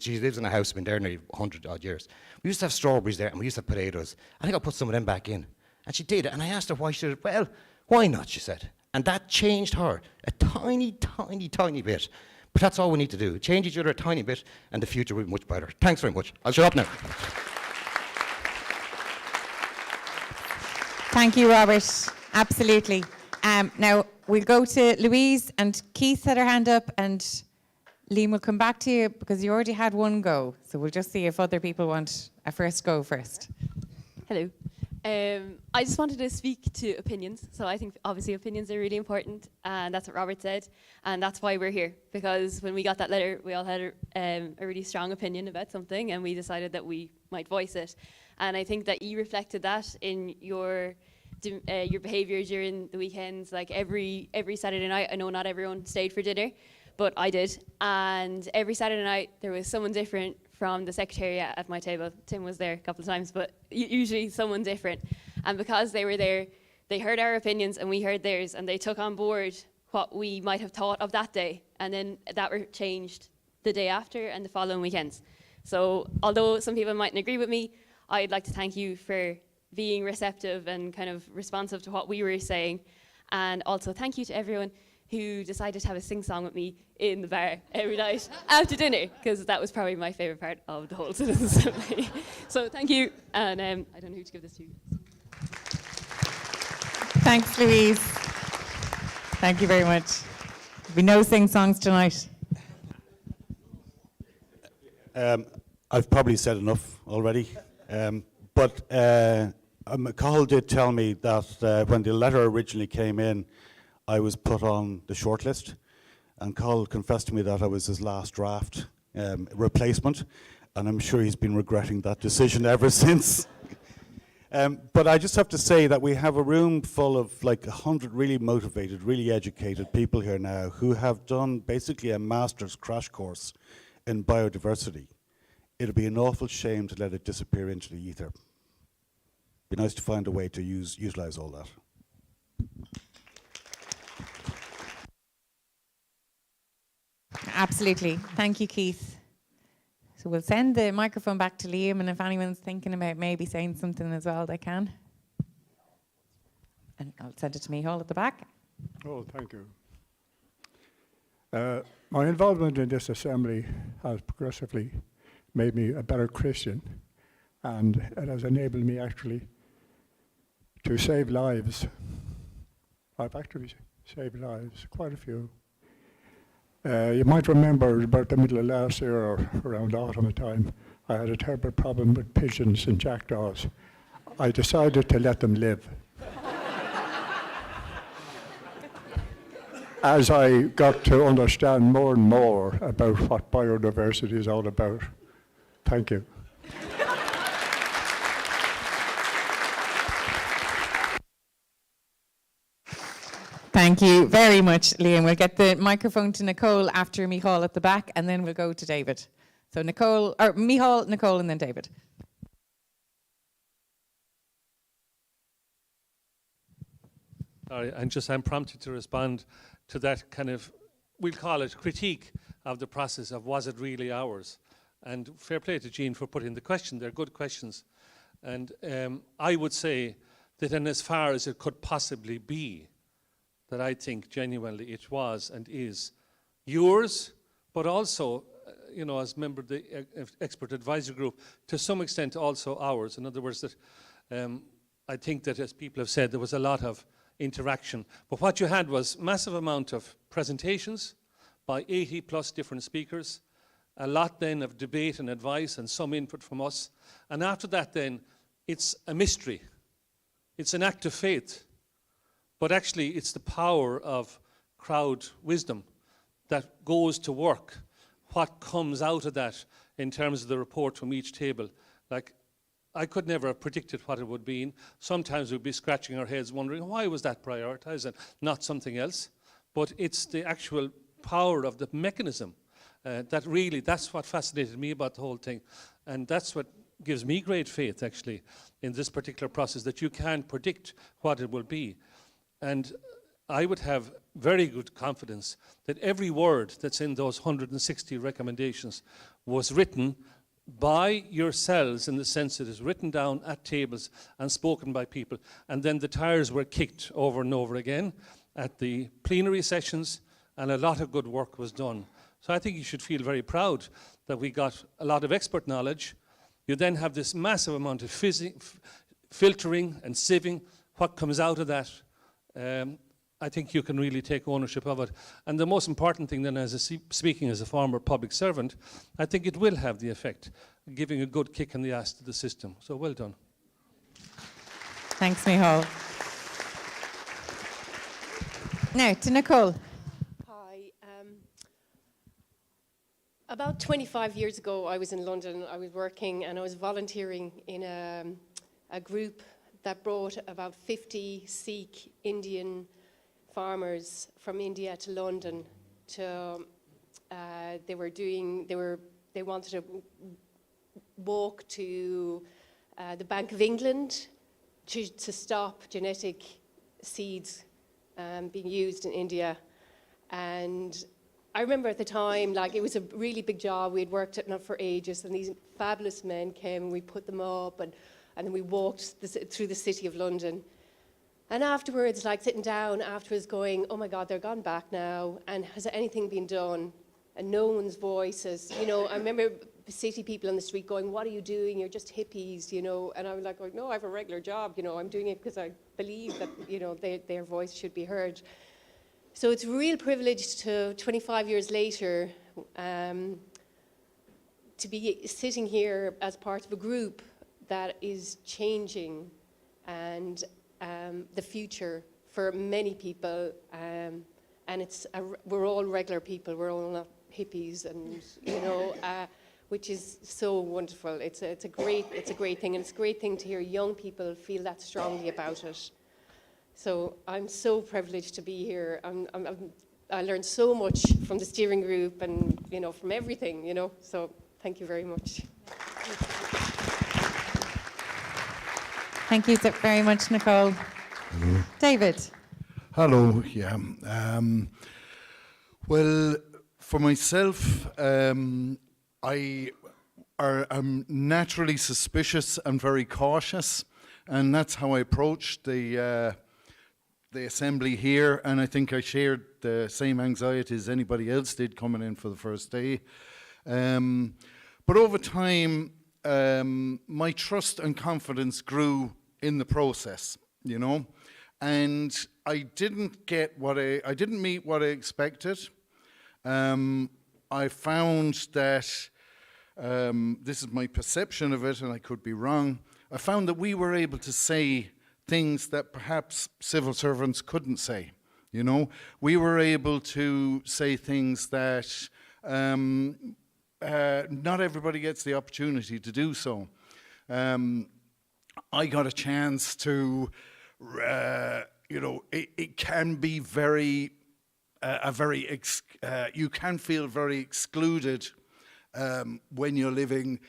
She lives in a house, been there nearly 100 odd years. We used to have strawberries there, and we used to have potatoes. I think I'll put some of them back in. And she did, and I asked her why. She said, well, why not, she said. And that changed her a tiny, tiny, tiny bit. But that's all we need to do. Change each other a tiny bit, and the future will be much brighter. Thanks very much. I'll shut up now. Thank you, Robert. Absolutely. Now, we'll go to Louise, and Keith had her hand up, and Liam will come back to you because you already had one go. So we'll just see if other people want a first go first. Hello. I just wanted to speak to opinions. So I think obviously opinions are really important, and that's what Robert said, and that's why we're here. Because when we got that letter, we all had a really strong opinion about something, and we decided that we might voice it. And I think that you reflected that in your behaviour during the weekends. Like every Saturday night, I know not everyone stayed for dinner, but I did. And every Saturday night, there was someone different from the secretariat at my table. Tim was there a couple of times, but usually someone different. And because they were there, they heard our opinions and we heard theirs, and they took on board what we might have thought of that day. And then that were changed the day after and the following weekends. So although some people mightn't agree with me, I'd like to thank you for being receptive and kind of responsive to what we were saying. And also thank you to everyone who decided to have a sing-song with me in the bar every night after dinner, because that was probably my favourite part of the whole Citizens' Assembly. So thank you, and I don't know who to give this to. Thanks, Louise. Thank you very much. There'll be no sing-songs tonight. I've probably said enough already, but Cathal did tell me that when the letter originally came in, I was put on the shortlist, and Cathal confessed to me that I was his last draft replacement, and I'm sure he's been regretting that decision ever since. But I just have to say that we have a room full of like 100 really motivated, really educated people here now who have done basically a master's crash course in biodiversity. It'd be an awful shame to let it disappear into the ether. Be nice to find a way to utilize all that. Absolutely. Thank you, Keith. So we'll send the microphone back to Liam, and if anyone's thinking about maybe saying something as well, they can. And I'll send it to Micheál at the back. Oh, thank you. My involvement in this assembly has progressively made me a better Christian, and it has enabled me actually to save lives. I've actually saved lives, quite a few. You might remember about the middle of last year or around autumn time, I had a terrible problem with pigeons and jackdaws. I decided to let them live. As I got to understand more and more about what biodiversity is all about. Thank you. Thank you very much, Liam. We'll get the microphone to Nicole after Micheál at the back, and then we'll go to David. So Micheál, Nicole, and then David. Sorry, I'm prompted to respond to that kind of, we'll call it critique of the process of was it really ours? And fair play to Jean for putting the question. They're good questions. And I would say that in as far as it could possibly be, that I think genuinely it was and is yours, but also, you know, as member of the expert advisory group, to some extent also ours. In other words, that I think that, as people have said, there was a lot of interaction. But what you had was massive amount of presentations by 80 plus different speakers, a lot then of debate and advice and some input from us. And after that then, it's a mystery. It's an act of faith. But actually, it's the power of crowd wisdom that goes to work. What comes out of that in terms of the report from each table. Like, I could never have predicted what it would be. Sometimes we'd be scratching our heads wondering, why was that prioritized and not something else? But it's the actual power of the mechanism that really, that's what fascinated me about the whole thing. And that's what gives me great faith, actually, in this particular process, that you can't predict what it will be. And I would have very good confidence that every word that's in those 160 recommendations was written by yourselves, in the sense that it's written down at tables and spoken by people. And then the tires were kicked over and over again at the plenary sessions, and a lot of good work was done. So I think you should feel very proud that we got a lot of expert knowledge. You then have this massive amount of filtering and sieving. What comes out of that? I think you can really take ownership of it. And the most important thing then, speaking as a former public servant, I think it will have the effect of giving a good kick in the ass to the system. So well done. Thanks, Micheál. Now to Nicole. Hi. About 25 years ago, I was in London. I was working and I was volunteering in a group that brought about 50 Sikh Indian farmers from India to London. They wanted to walk to the Bank of England to stop genetic seeds being used in India. And I remember at the time, like, it was a really big job. We had worked at it for ages, and these fabulous men came and we put them up, and then we walked through the city of London. And afterwards, like sitting down afterwards going, oh my God, they're gone back now, and has anything been done? And no one's voices, you know, I remember city people on the street going, what are you doing? You're just hippies, you know, and I was like, no, I have a regular job, you know, I'm doing it because I believe that, you know, their voice should be heard. So it's a real privilege to, 25 years later, to be sitting here as part of a group that is changing and the future for many people, and we're all regular people, we're all not hippies, and you know, which is so wonderful. It's a great thing, and it's a great thing to hear young people feel that strongly about it. So I'm so privileged to be here. I learned so much from the steering group, and you know, from everything, you know. So thank you very much. Thank you very much, Nicole. David. Hello, yeah. Well, for myself, I'm naturally suspicious and very cautious, and that's how I approached the assembly here, and I think I shared the same anxiety as anybody else did coming in for the first day. But over time, my trust and confidence grew in the process, you know, and I didn't meet what I expected. I found that, this is my perception of it, and I could be wrong, I found that we were able to say things that perhaps civil servants couldn't say, you know. We were able to say things that not everybody gets the opportunity to do so. I got a chance to, you know, it can be very, you can feel very excluded when you're living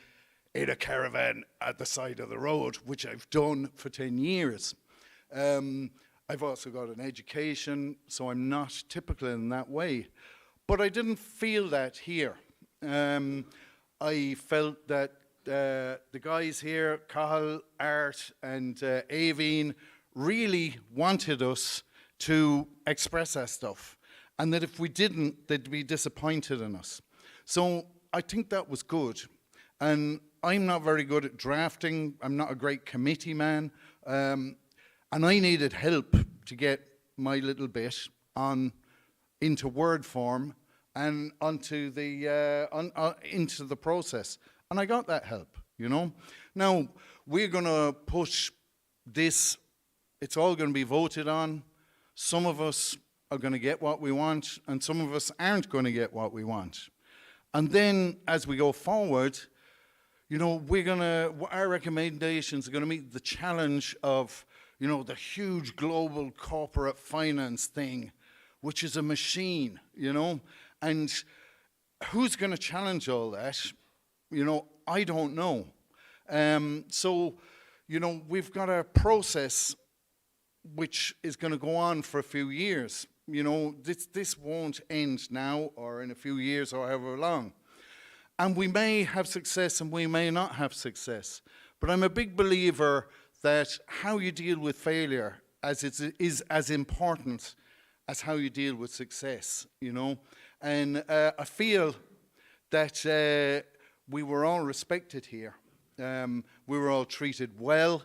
in a caravan at the side of the road, which I've done for 10 years. I've also got an education, so I'm not typical in that way. But I didn't feel that here. I felt that the guys here, Cathal, Art, and Aoibhinn, really wanted us to express our stuff, and that if we didn't, they'd be disappointed in us. So I think that was good. And I'm not very good at drafting. I'm not a great committee man. And I needed help to get my little bit into Word form and onto into the process. And I got that help, you know. Now, we're going to push this. It's all going to be voted on. Some of us are going to get what we want, and some of us aren't going to get what we want. And then, as we go forward, you know, our recommendations are going to meet the challenge of, you know, the huge global corporate finance thing, which is a machine, you know. And who's going to challenge all that? You know, I don't know. So, you know, we've got a process which is going to go on for a few years. You know, this won't end now or in a few years or however long. And we may have success and we may not have success. But I'm a big believer that how you deal with failure is as important as how you deal with success, you know. And I feel that we were all respected here. We were all treated well.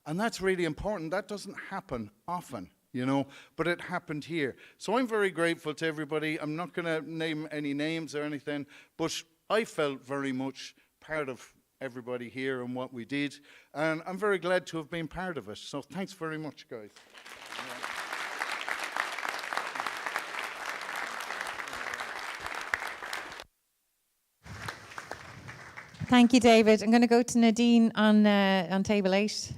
And that's really important. That doesn't happen often, you know, but it happened here. So I'm very grateful to everybody. I'm not going to name any names or anything, but I felt very much part of everybody here and what we did. And I'm very glad to have been part of it. So thanks very much, guys. Thank you, David. I'm going to go to Nadine on table 8.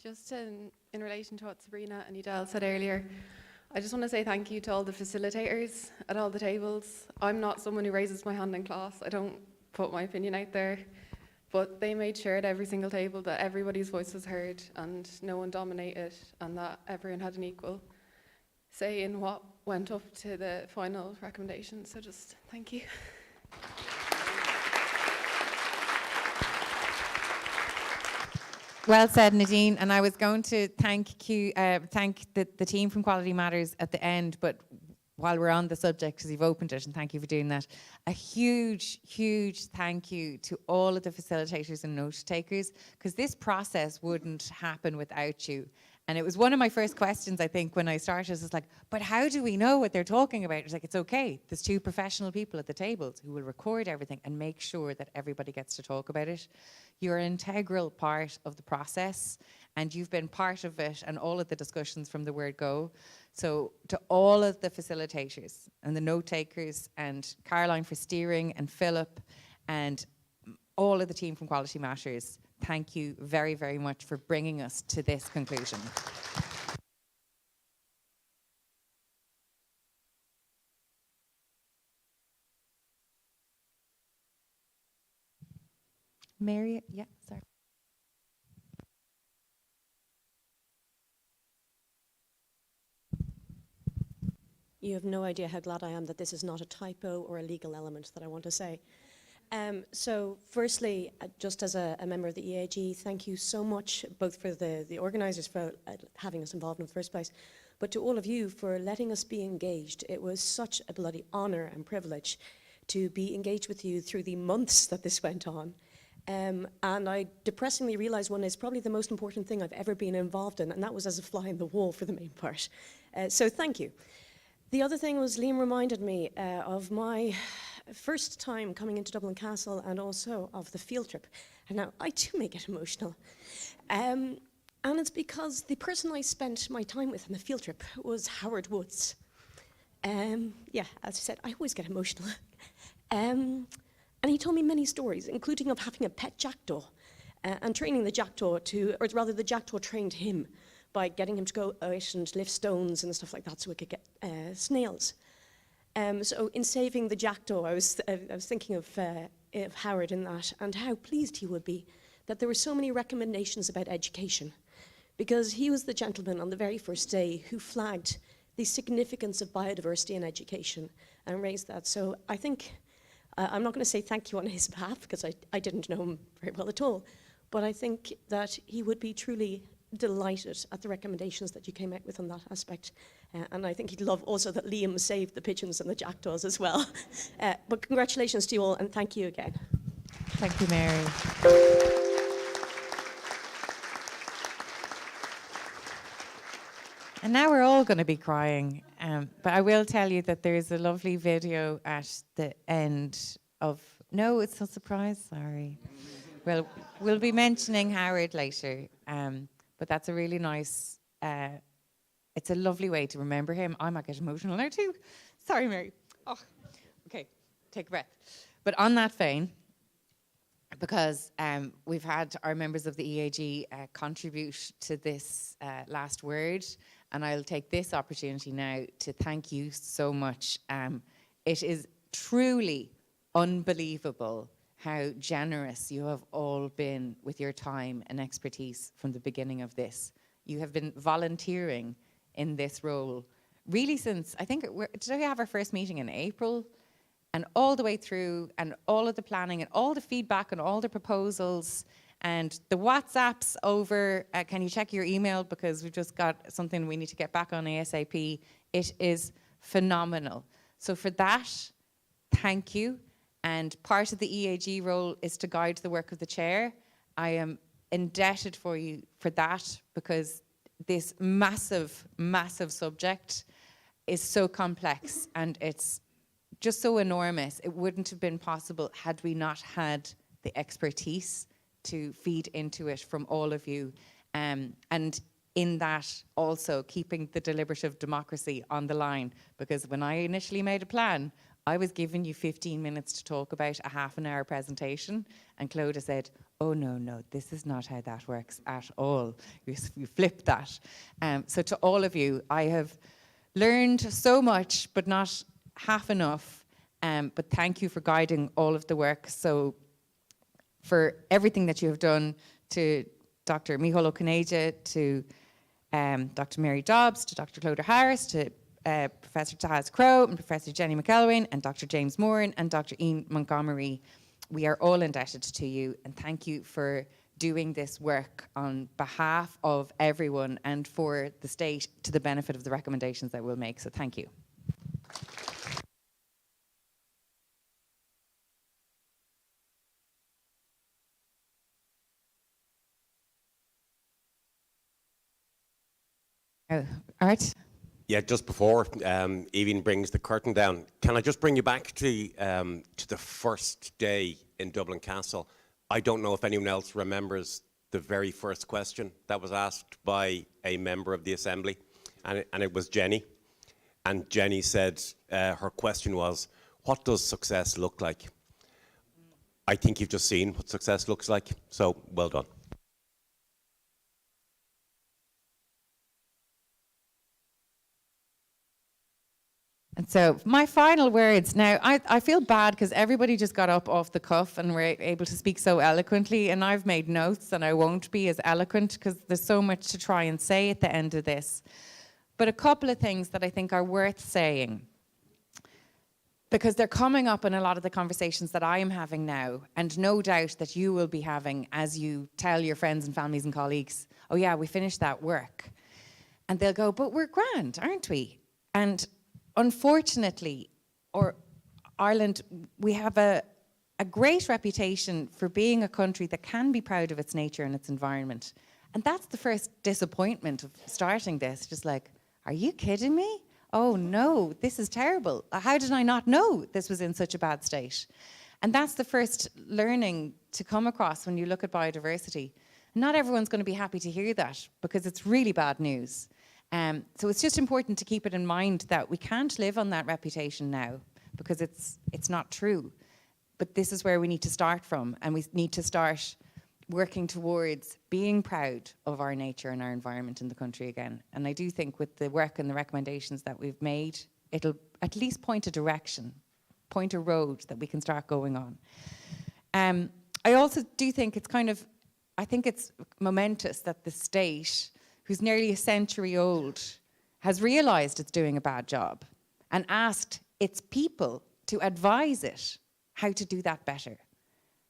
Just in relation to what Sabrina and Edel said earlier, I just want to say thank you to all the facilitators at all the tables. I'm not someone who raises my hand in class. I don't put my opinion out there. But they made sure at every single table that everybody's voice was heard and no one dominated and that everyone had an equal say in what went up to the final recommendation. So just thank you. Well said, Nadine. And I was going to thank the team from Quality Matters at the end, but while we're on the subject, because you've opened it, and thank you for doing that, a huge, huge thank you to all of the facilitators and note takers, because this process wouldn't happen without you. And it was one of my first questions, I think, when I started. It's like, but how do we know what they're talking about? It's like, it's okay. There's 2 professional people at the tables who will record everything and make sure that everybody gets to talk about it. You're an integral part of the process, and you've been part of it and all of the discussions from the word go. So to all of the facilitators and the note takers, and Caroline for steering, and Philip, and all of the team from Quality Matters, thank you very, very much for bringing us to this conclusion. Mary, yeah, sorry. You have no idea how glad I am that this is not a typo or a legal element that I want to say. So firstly, just as a member of the EAG, thank you so much, both for the organisers for having us involved in the first place, but to all of you for letting us be engaged. It was such a bloody honour and privilege to be engaged with you through the months that this went on. And I depressingly realised one is probably the most important thing I've ever been involved in, and that was as a fly in the wall for the main part. So thank you. The other thing was Liam reminded me of my first time coming into Dublin Castle, and also of the field trip. And now I too may get emotional. And it's because the person I spent my time with on the field trip was Howard Woods. Yeah, as I said, I always get emotional. And he told me many stories, including of having a pet jackdaw and training the jackdaw to, or rather the jackdaw trained him by getting him to go out and lift stones and stuff like that so he could get snails. So in saving the jackdaw, I was thinking of Howard in that, and how pleased he would be that there were so many recommendations about education, because he was the gentleman on the very first day who flagged the significance of biodiversity in education and raised that. So I think, I'm not going to say thank you on his behalf, because I didn't know him very well at all, but I think that he would be truly delighted at the recommendations that you came out with on that aspect. And I think he'd love also that Liam saved the pigeons and the jackdaws as well. But congratulations to you all, and thank you again. Thank you, Mary. And now we're all going to be crying. But I will tell you that there is a lovely video at the end of... No, it's a surprise, sorry. Well, we'll be mentioning Howard later. But that's a really nice, it's a lovely way to remember him. I might get emotional now too. Sorry, Mary. Oh, okay, take a breath. But on that vein, because we've had our members of the EAG contribute to this last word, and I'll take this opportunity now to thank you so much. It is truly unbelievable how generous you have all been with your time and expertise from the beginning of this. You have been volunteering in this role really since, I think, did we have our first meeting in April? And all the way through, and all of the planning, and all the feedback, and all the proposals, and the WhatsApps over, can you check your email, because we've just got something we need to get back on ASAP. It is phenomenal. So for that, thank you. And part of the EAG role is to guide the work of the chair. I am indebted for you for that, because this massive, massive subject is so complex, and it's just so enormous. It wouldn't have been possible had we not had the expertise to feed into it from all of you. And in that, also keeping the deliberative democracy on the line, because when I initially made a plan, I was giving you 15 minutes to talk about a half-an-hour presentation, and Clodagh said, oh, no, this is not how that works at all. You flipped that. So to all of you, I have learned so much, but not half enough. But thank you for guiding all of the work. So for everything that you have done, to Dr. Micheál Ó Cinnéide, to Dr. Mary Dobbs, to Dr. Clodagh Harris, to Professor Tahaz Crowe, and Professor Jenny McElwain, and Dr. James Moran, and Dr. Ian Montgomery. We are all indebted to you, and thank you for doing this work on behalf of everyone and for the state to the benefit of the recommendations that we'll make. So thank you. Art? Yeah, just before Evie brings the curtain down, can I just bring you back to the first day in Dublin Castle? I don't know if anyone else remembers the very first question that was asked by a member of the Assembly, and it was Jenny. And Jenny said her question was, what does success look like? I think you've just seen what success looks like, so well done. And so my final words. Now, I feel bad because everybody just got up off the cuff and were able to speak so eloquently, and I've made notes and I won't be as eloquent because there's so much to try and say at the end of this. But a couple of things that I think are worth saying, because they're coming up in a lot of the conversations that I am having now, and no doubt that you will be having as you tell your friends and families and colleagues, oh yeah, we finished that work. And they'll go, but we're grand, aren't we? And unfortunately, or Ireland, we have a great reputation for being a country that can be proud of its nature and its environment. And that's the first disappointment of starting this, just like, are you kidding me? Oh no, this is terrible. How did I not know this was in such a bad state? And that's the first learning to come across when you look at biodiversity. Not everyone's going to be happy to hear that because it's really bad news. So it's just important to keep it in mind that we can't live on that reputation now because it's not true. But this is where we need to start from, and we need to start working towards being proud of our nature and our environment in the country again. And I do think with the work and the recommendations that we've made, it'll at least point a direction, point a road that we can start going on. I also do think I think it's momentous that the state, who's nearly a century old, has realised it's doing a bad job and asked its people to advise it how to do that better.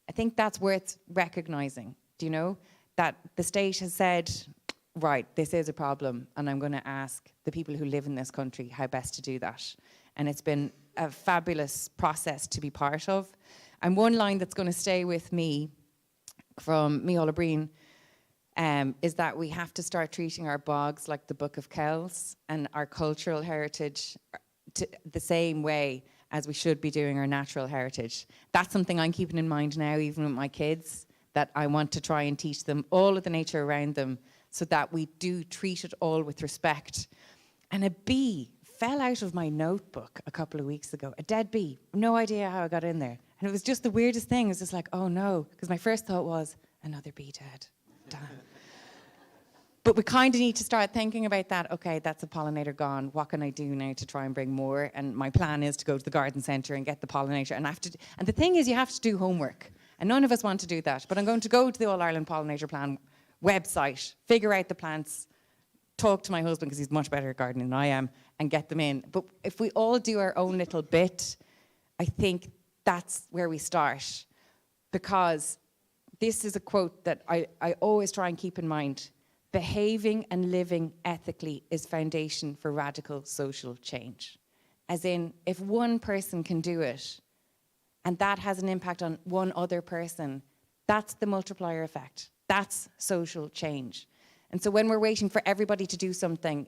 I think that's worth recognising, do you know? That the state has said, right, this is a problem, and I'm going to ask the people who live in this country how best to do that. And it's been a fabulous process to be part of. And one line that's going to stay with me from Micheál Ó Briain is that we have to start treating our bogs like the Book of Kells and our cultural heritage the same way as we should be doing our natural heritage. That's something I'm keeping in mind now, even with my kids, that I want to try and teach them all of the nature around them so that we do treat it all with respect. And a bee fell out of my notebook a couple of weeks ago, a dead bee, no idea how I got in there. And it was just the weirdest thing. It was just like, oh no, because my first thought was, another bee dead, damn. But we kind of need to start thinking about that. Okay, that's a pollinator gone. What can I do now to try and bring more? And my plan is to go to the garden centre and get the pollinator. And the thing is, you have to do homework. And none of us want to do that. But I'm going to go to the All Ireland Pollinator Plan website, figure out the plants, talk to my husband, because he's much better at gardening than I am, and get them in. But if we all do our own little bit, I think that's where we start. Because this is a quote that I always try and keep in mind. Behaving and living ethically is foundation for radical social change. As in, if one person can do it, and that has an impact on one other person, that's the multiplier effect. That's social change. And so when we're waiting for everybody to do something,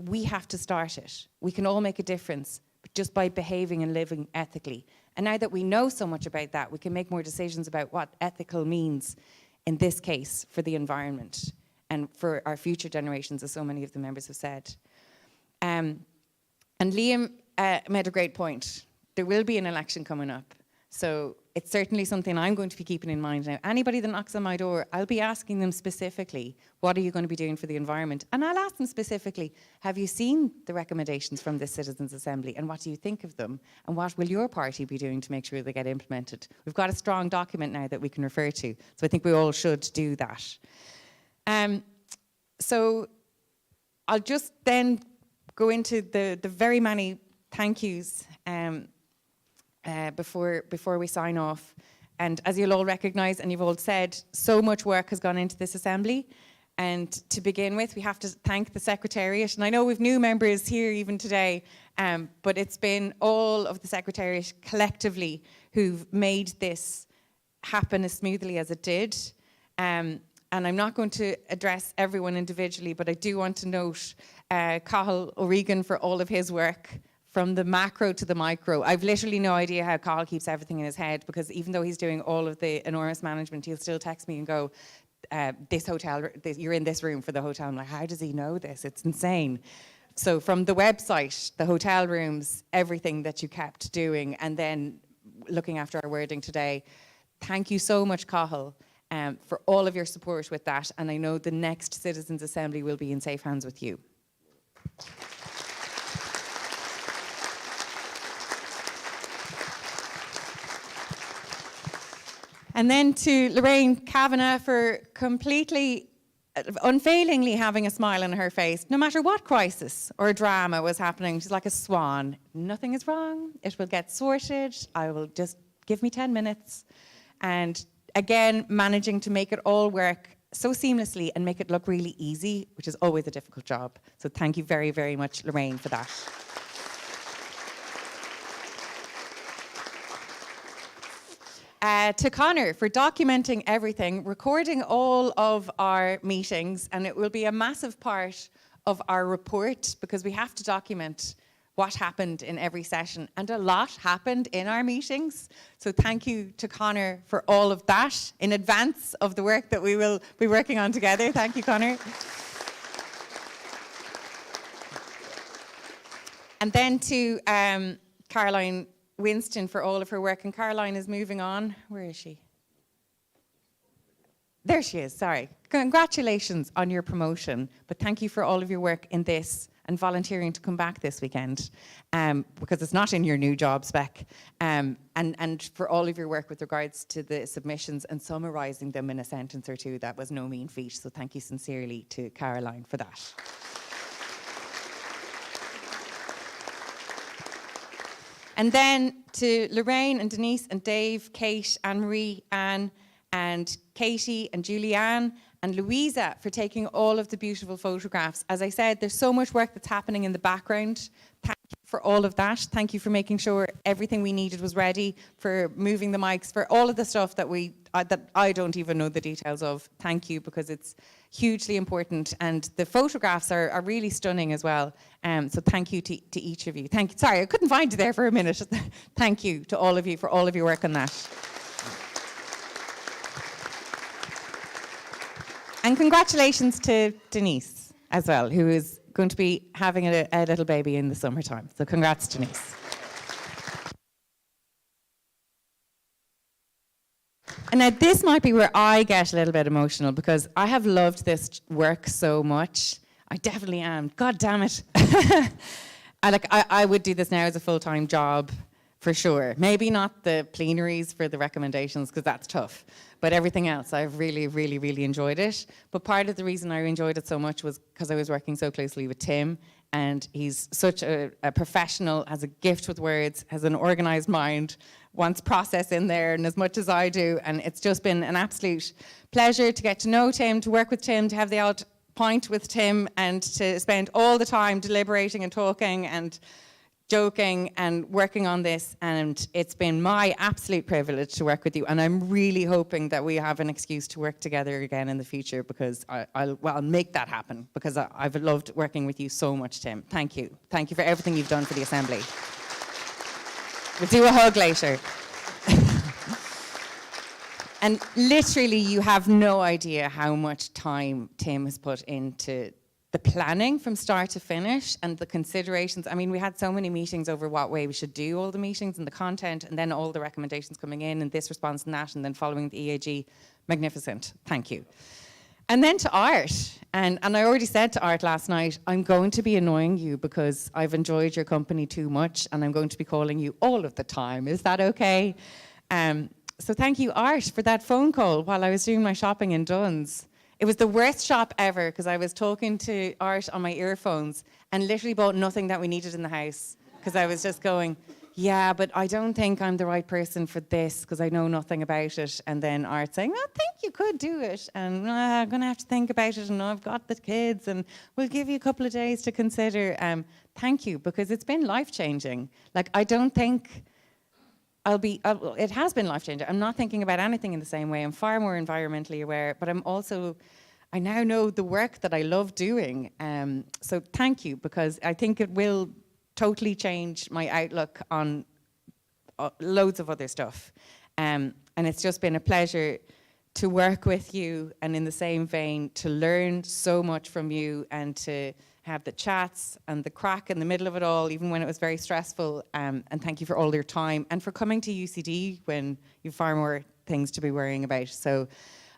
we have to start it. We can all make a difference just by behaving and living ethically. And now that we know so much about that, we can make more decisions about what ethical means, in this case, for the environment and for our future generations, as so many of the members have said. And Liam made a great point. There will be an election coming up. So it's certainly something I'm going to be keeping in mind now. Anybody that knocks on my door, I'll be asking them specifically, what are you going to be doing for the environment? And I'll ask them specifically, have you seen the recommendations from this Citizens' Assembly, and what do you think of them? And what will your party be doing to make sure they get implemented? We've got a strong document now that we can refer to. So I think we all should do that. So I'll just then go into the very many thank yous before we sign off. And as you'll all recognise, and you've all said, so much work has gone into this assembly. And to begin with, we have to thank the Secretariat. And I know we've new members here even today, but it's been all of the Secretariat collectively who've made this happen as smoothly as it did. And I'm not going to address everyone individually, but I do want to note Cathal O'Regan for all of his work, from the macro to the micro. I've literally no idea how Cathal keeps everything in his head, because even though he's doing all of the enormous management, he'll still text me and go, this hotel, you're in this room for the hotel. I'm like, how does he know this? It's insane. So from the website, the hotel rooms, everything that you kept doing, and then looking after our wording today, thank you so much, Cathal, for all of your support with that. And I know the next Citizens' Assembly will be in safe hands with you. And then to Lorraine Kavanagh for completely, unfailingly having a smile on her face, no matter what crisis or drama was happening. She's like a swan. Nothing is wrong. It will get sorted. I will just give me 10 minutes. And again, managing to make it all work so seamlessly and make it look really easy, which is always a difficult job. So thank you very, very much, Lorraine, for that. To Conor for documenting everything, recording all of our meetings, and it will be a massive part of our report because we have to document what happened in every session, and a lot happened in our meetings. So thank you to Conor for all of that in advance of the work that we will be working on together. Thank you, Conor. And then to Caroline Winston for all of her work, and Caroline is moving on. Where is she? There she is, sorry. Congratulations on your promotion, but thank you for all of your work in this and volunteering to come back this weekend, because it's not in your new job spec, and for all of your work with regards to the submissions and summarising them in a sentence or two. That was no mean feat, so thank you sincerely to Caroline for that. And then to Lorraine and Denise and Dave, Kate, Anne-Marie, Anne, and Katie and Julianne and Louisa for taking all of the beautiful photographs. As I said, there's so much work that's happening in the background. Thank you for all of that. Thank you for making sure everything we needed was ready, for moving the mics, for all of the stuff that that I don't even know the details of. Thank you, because it's hugely important, and the photographs are really stunning as well. So thank you to each of you. Thank you. Sorry, I couldn't find you there for a minute. Thank you to all of you for all of your work on that. And congratulations to Denise as well, who is going to be having a little baby in the summertime. So congrats, Denise. And now this might be where I get a little bit emotional, because I have loved this work so much. I definitely am. God damn it. I would do this now as a full-time job for sure. Maybe not the plenaries for the recommendations, because that's tough. But everything else, I've really, really, really enjoyed it. But part of the reason I enjoyed it so much was because I was working so closely with Tim, and he's such a professional, has a gift with words, has an organised mind, wants process in there, and as much as I do. And it's just been an absolute pleasure to get to know Tim, to work with Tim, to have the odd pint with Tim, and to spend all the time deliberating and talking and joking and working on this. And it's been my absolute privilege to work with you, and I'm really hoping that we have an excuse to work together again in the future, because I'll make that happen, because I've loved working with you so much, Tim. Thank you. Thank you for everything you've done for the Assembly. We'll do a hug later. And literally, you have no idea how much time Tim has put into the planning from start to finish, and the considerations. I mean, we had so many meetings over what way we should do all the meetings and the content, and then all the recommendations coming in, and this response and that, and then following the EAG. Magnificent. Thank you. And then to Art. And I already said to Art last night, I'm going to be annoying you because I've enjoyed your company too much, and I'm going to be calling you all of the time. Is that okay? So thank you, Art, for that phone call while I was doing my shopping in Duns. It was the worst shop ever, because I was talking to Art on my earphones and literally bought nothing that we needed in the house, because I was just going, yeah, but I don't think I'm the right person for this because I know nothing about it. And then Art saying, I think you could do it. And I'm going to have to think about it. And I've got the kids and we'll give you a couple of days to consider. Thank you, because it's been life-changing. Like, I don't think it has been life-changing. I'm not thinking about anything in the same way. I'm far more environmentally aware, but I now know the work that I love doing. So thank you, because I think it will totally change my outlook on loads of other stuff. And it's just been a pleasure to work with you, and in the same vein, to learn so much from you and to have the chats and the crack in the middle of it all, even when it was very stressful. And thank you for all your time and for coming to UCD when you've far more things to be worrying about. So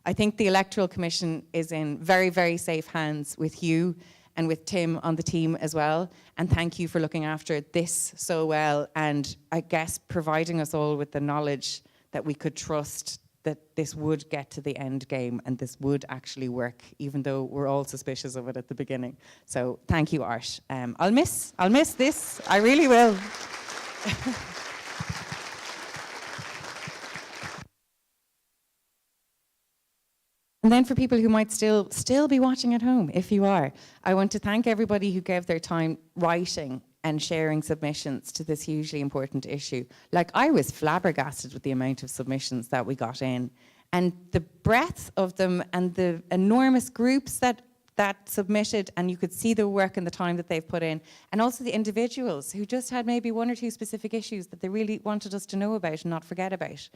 I think the Electoral Commission is in very, very safe hands with you and with Tim on the team as well. And thank you for looking after this so well, and I guess providing us all with the knowledge that we could trust that this would get to the end game and this would actually work, even though we're all suspicious of it at the beginning. So thank you, Art. I'll miss this. I really will. And then for people who might still be watching at home, if you are, I want to thank everybody who gave their time writing and sharing submissions to this hugely important issue. Like, I was flabbergasted with the amount of submissions that we got in, and the breadth of them and the enormous groups that submitted, and you could see the work and the time that they've put in, and also the individuals who just had maybe one or two specific issues that they really wanted us to know about and not forget about.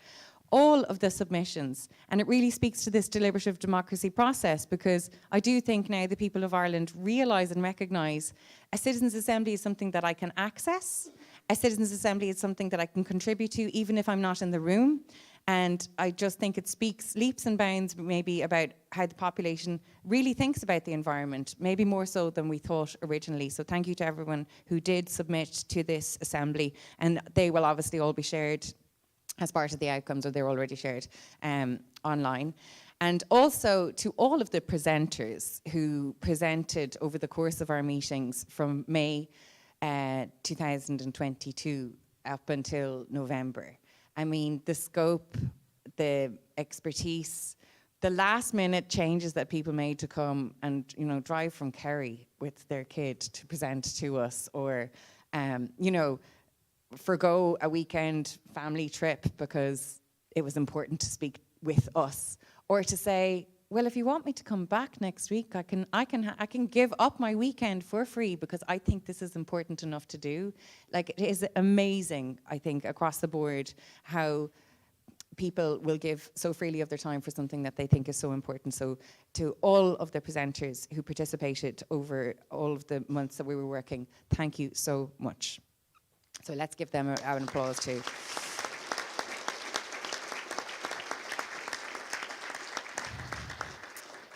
All of the submissions, and it really speaks to this deliberative democracy process, because I do think now the people of Ireland realise and recognise a citizens' assembly is something that I can access, a citizens' assembly is something that I can contribute to even if I'm not in the room. And I just think it speaks leaps and bounds maybe about how the population really thinks about the environment, maybe more so than we thought originally. So thank you to everyone who did submit to this assembly, and they will obviously all be shared as part of the outcomes, or they're already shared online. And also to all of the presenters who presented over the course of our meetings from May 2022 up until November. I mean, the scope, the expertise, the last minute changes that people made to come and, drive from Kerry with their kid to present to us, or, forgo a weekend family trip because it was important to speak with us, or to say, well, if you want me to come back next week, I can give up my weekend for free because I think this is important enough to do. Like, it is amazing, I think, across the board how people will give so freely of their time for something that they think is so important. So to all of the presenters who participated over all of the months that we were working, thank you so much. So let's give them an applause too.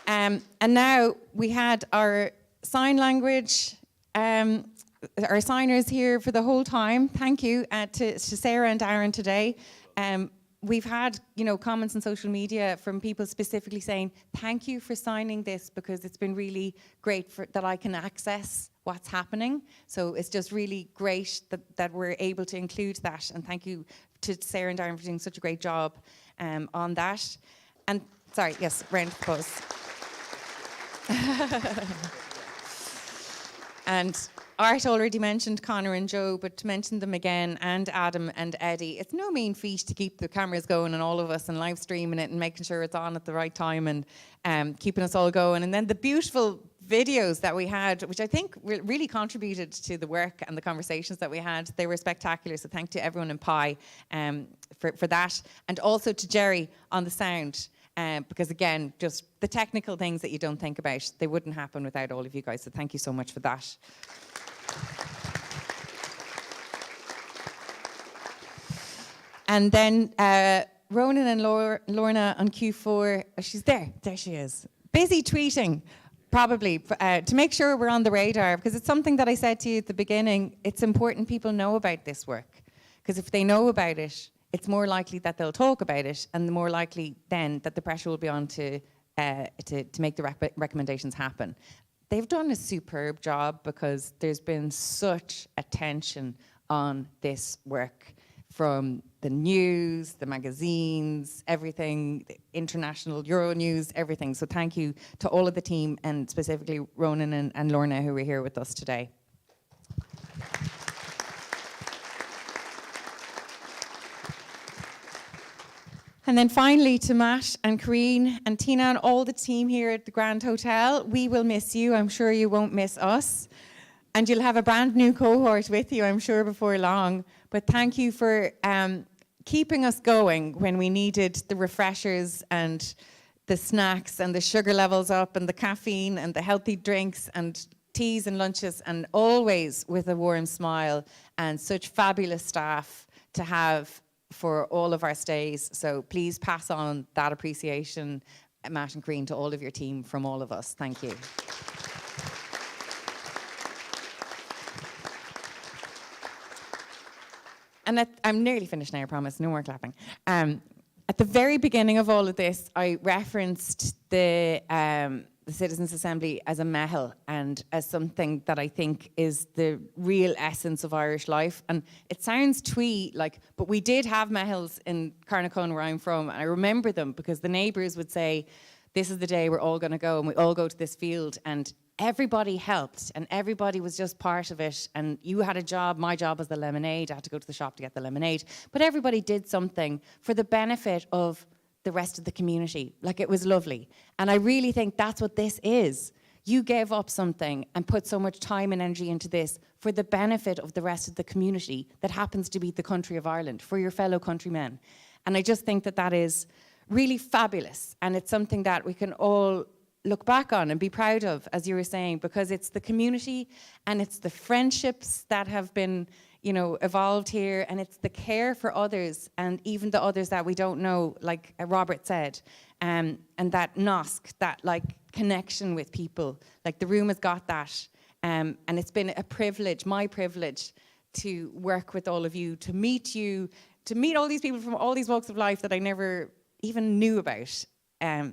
And now we had our sign language, our signers here for the whole time. Thank you to Sarah and Aaron today. We've had, comments on social media from people specifically saying, thank you for signing this because it's been really great that I can access what's happening. So it's just really great that we're able to include that. And thank you to Sarah and Aaron for doing such a great job on that. And sorry, yes, round of applause. And Art already mentioned Conor and Joe, but to mention them again, and Adam and Eddie, it's no mean feat to keep the cameras going and all of us and live streaming it and making sure it's on at the right time and keeping us all going. And then the beautiful videos that we had, which I think really contributed to the work and the conversations that we had. They were spectacular, so thank you to everyone in Pi for that. And also to Jerry on the sound. Because again, just the technical things that you don't think about, they wouldn't happen without all of you guys. So thank you so much for that. And then Ronan and Lorna on Q4, she's there she is. Busy tweeting, probably, to make sure we're on the radar, because it's something that I said to you at the beginning, it's important people know about this work. Because if they know about it, it's more likely that they'll talk about it, and the more likely then that the pressure will be on to make the recommendations happen. They've done a superb job because there's been such attention on this work, from the news, the magazines, everything, the international Euronews, everything. So thank you to all of the team, and specifically Ronan and Lorna, who are here with us today. And then finally to Matt and Karine and Tina and all the team here at the Grand Hotel, we will miss you. I'm sure you won't miss us. And you'll have a brand new cohort with you, I'm sure, before long. But thank you for keeping us going when we needed the refreshers and the snacks and the sugar levels up and the caffeine and the healthy drinks and teas and lunches, and always with a warm smile and such fabulous staff to have for all of our stays. So please pass on that appreciation, Matt and Karine, to all of your team from all of us. Thank you. And I'm nearly finished now, I promise, no more clapping. At the very beginning of all of this, I referenced the Citizens' Assembly as a meitheal and as something that I think is the real essence of Irish life. And it sounds twee, but we did have meitheals in Carnacone, where I'm from, and I remember them because the neighbours would say, this is the day we're all going to go, and we all go to this field, and everybody helped, and everybody was just part of it, and you had a job. My job was the lemonade. I had to go to the shop to get the lemonade. But everybody did something for the benefit of the rest of the community. It was lovely. And I really think that's what this is. You gave up something and put so much time and energy into this for the benefit of the rest of the community that happens to be the country of Ireland, for your fellow countrymen. And I just think that that is really fabulous. And it's something that we can all look back on and be proud of, as you were saying, because it's the community and it's the friendships that have been, evolved here, and it's the care for others, and even the others that we don't know, like Robert said, and that NOSC, that connection with people. The room has got that, and it's been a privilege, my privilege, to work with all of you, to meet all these people from all these walks of life that I never even knew about.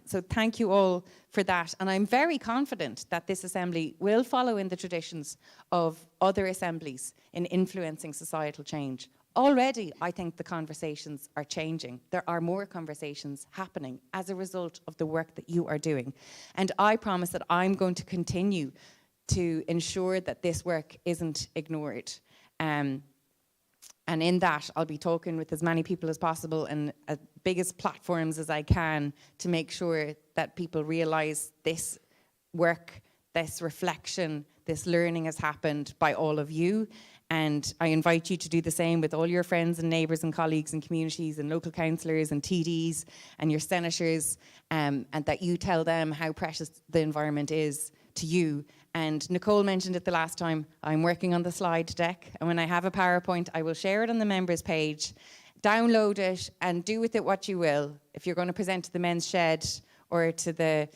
So thank you all for that. And I'm very confident that this assembly will follow in the traditions of other assemblies in influencing societal change. Already, I think the conversations are changing. There are more conversations happening as a result of the work that you are doing. And I promise that I'm going to continue to ensure that this work isn't ignored. And in that, I'll be talking with as many people as possible and as big as platforms as I can to make sure that people realise this work, this reflection, this learning has happened by all of you. And I invite you to do the same with all your friends and neighbours and colleagues and communities and local councillors and TDs and your senators, and that you tell them how precious the environment is to you. And Nicole mentioned it the last time, I'm working on the slide deck, and when I have a PowerPoint, I will share it on the members page. Download it and do with it what you will. If you're going to present to the men's shed or to the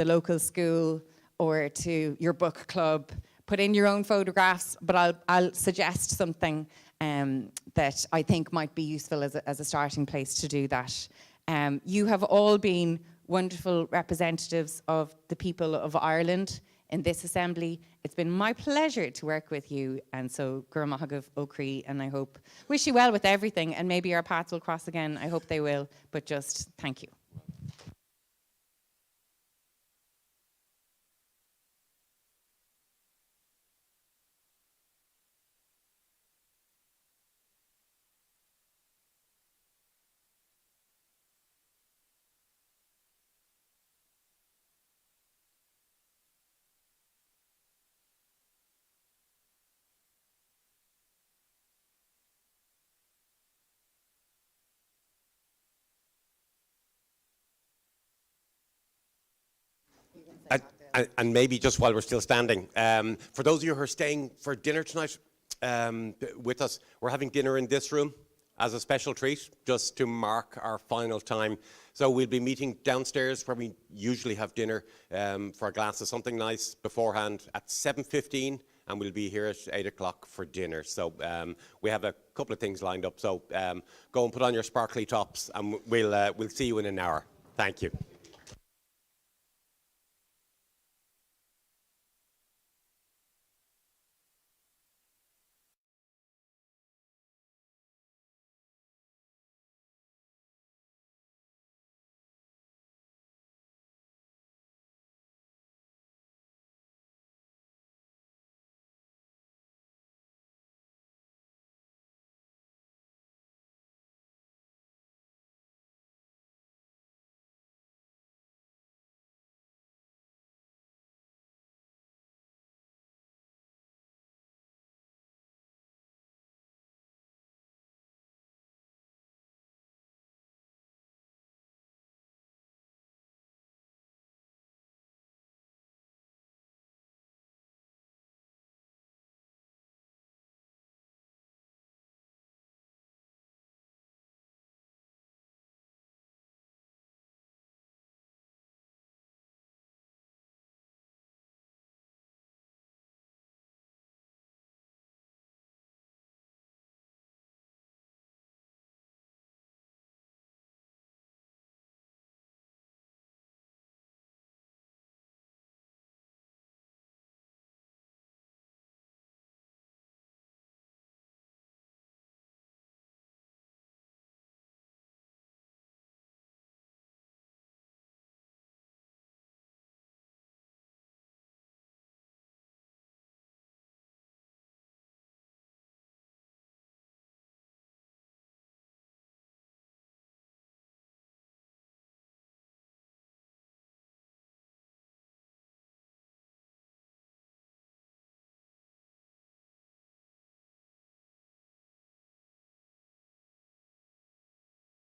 local school or to your book club, put in your own photographs, but I'll suggest something that I think might be useful as a starting place to do that. You have all been wonderful representatives of the people of Ireland in this assembly. It's been my pleasure to work with you, and so Gurmahagav Okri, and I wish you well with everything, and maybe our paths will cross again. I hope they will, but just thank you. And maybe just while we're still standing, for those of you who are staying for dinner tonight with us, we're having dinner in this room as a special treat, just to mark our final time. So we'll be meeting downstairs where we usually have dinner for a glass of something nice beforehand at 7:15, and we'll be here at 8 o'clock for dinner. So we have a couple of things lined up. So go and put on your sparkly tops, and we'll see you in an hour. Thank you.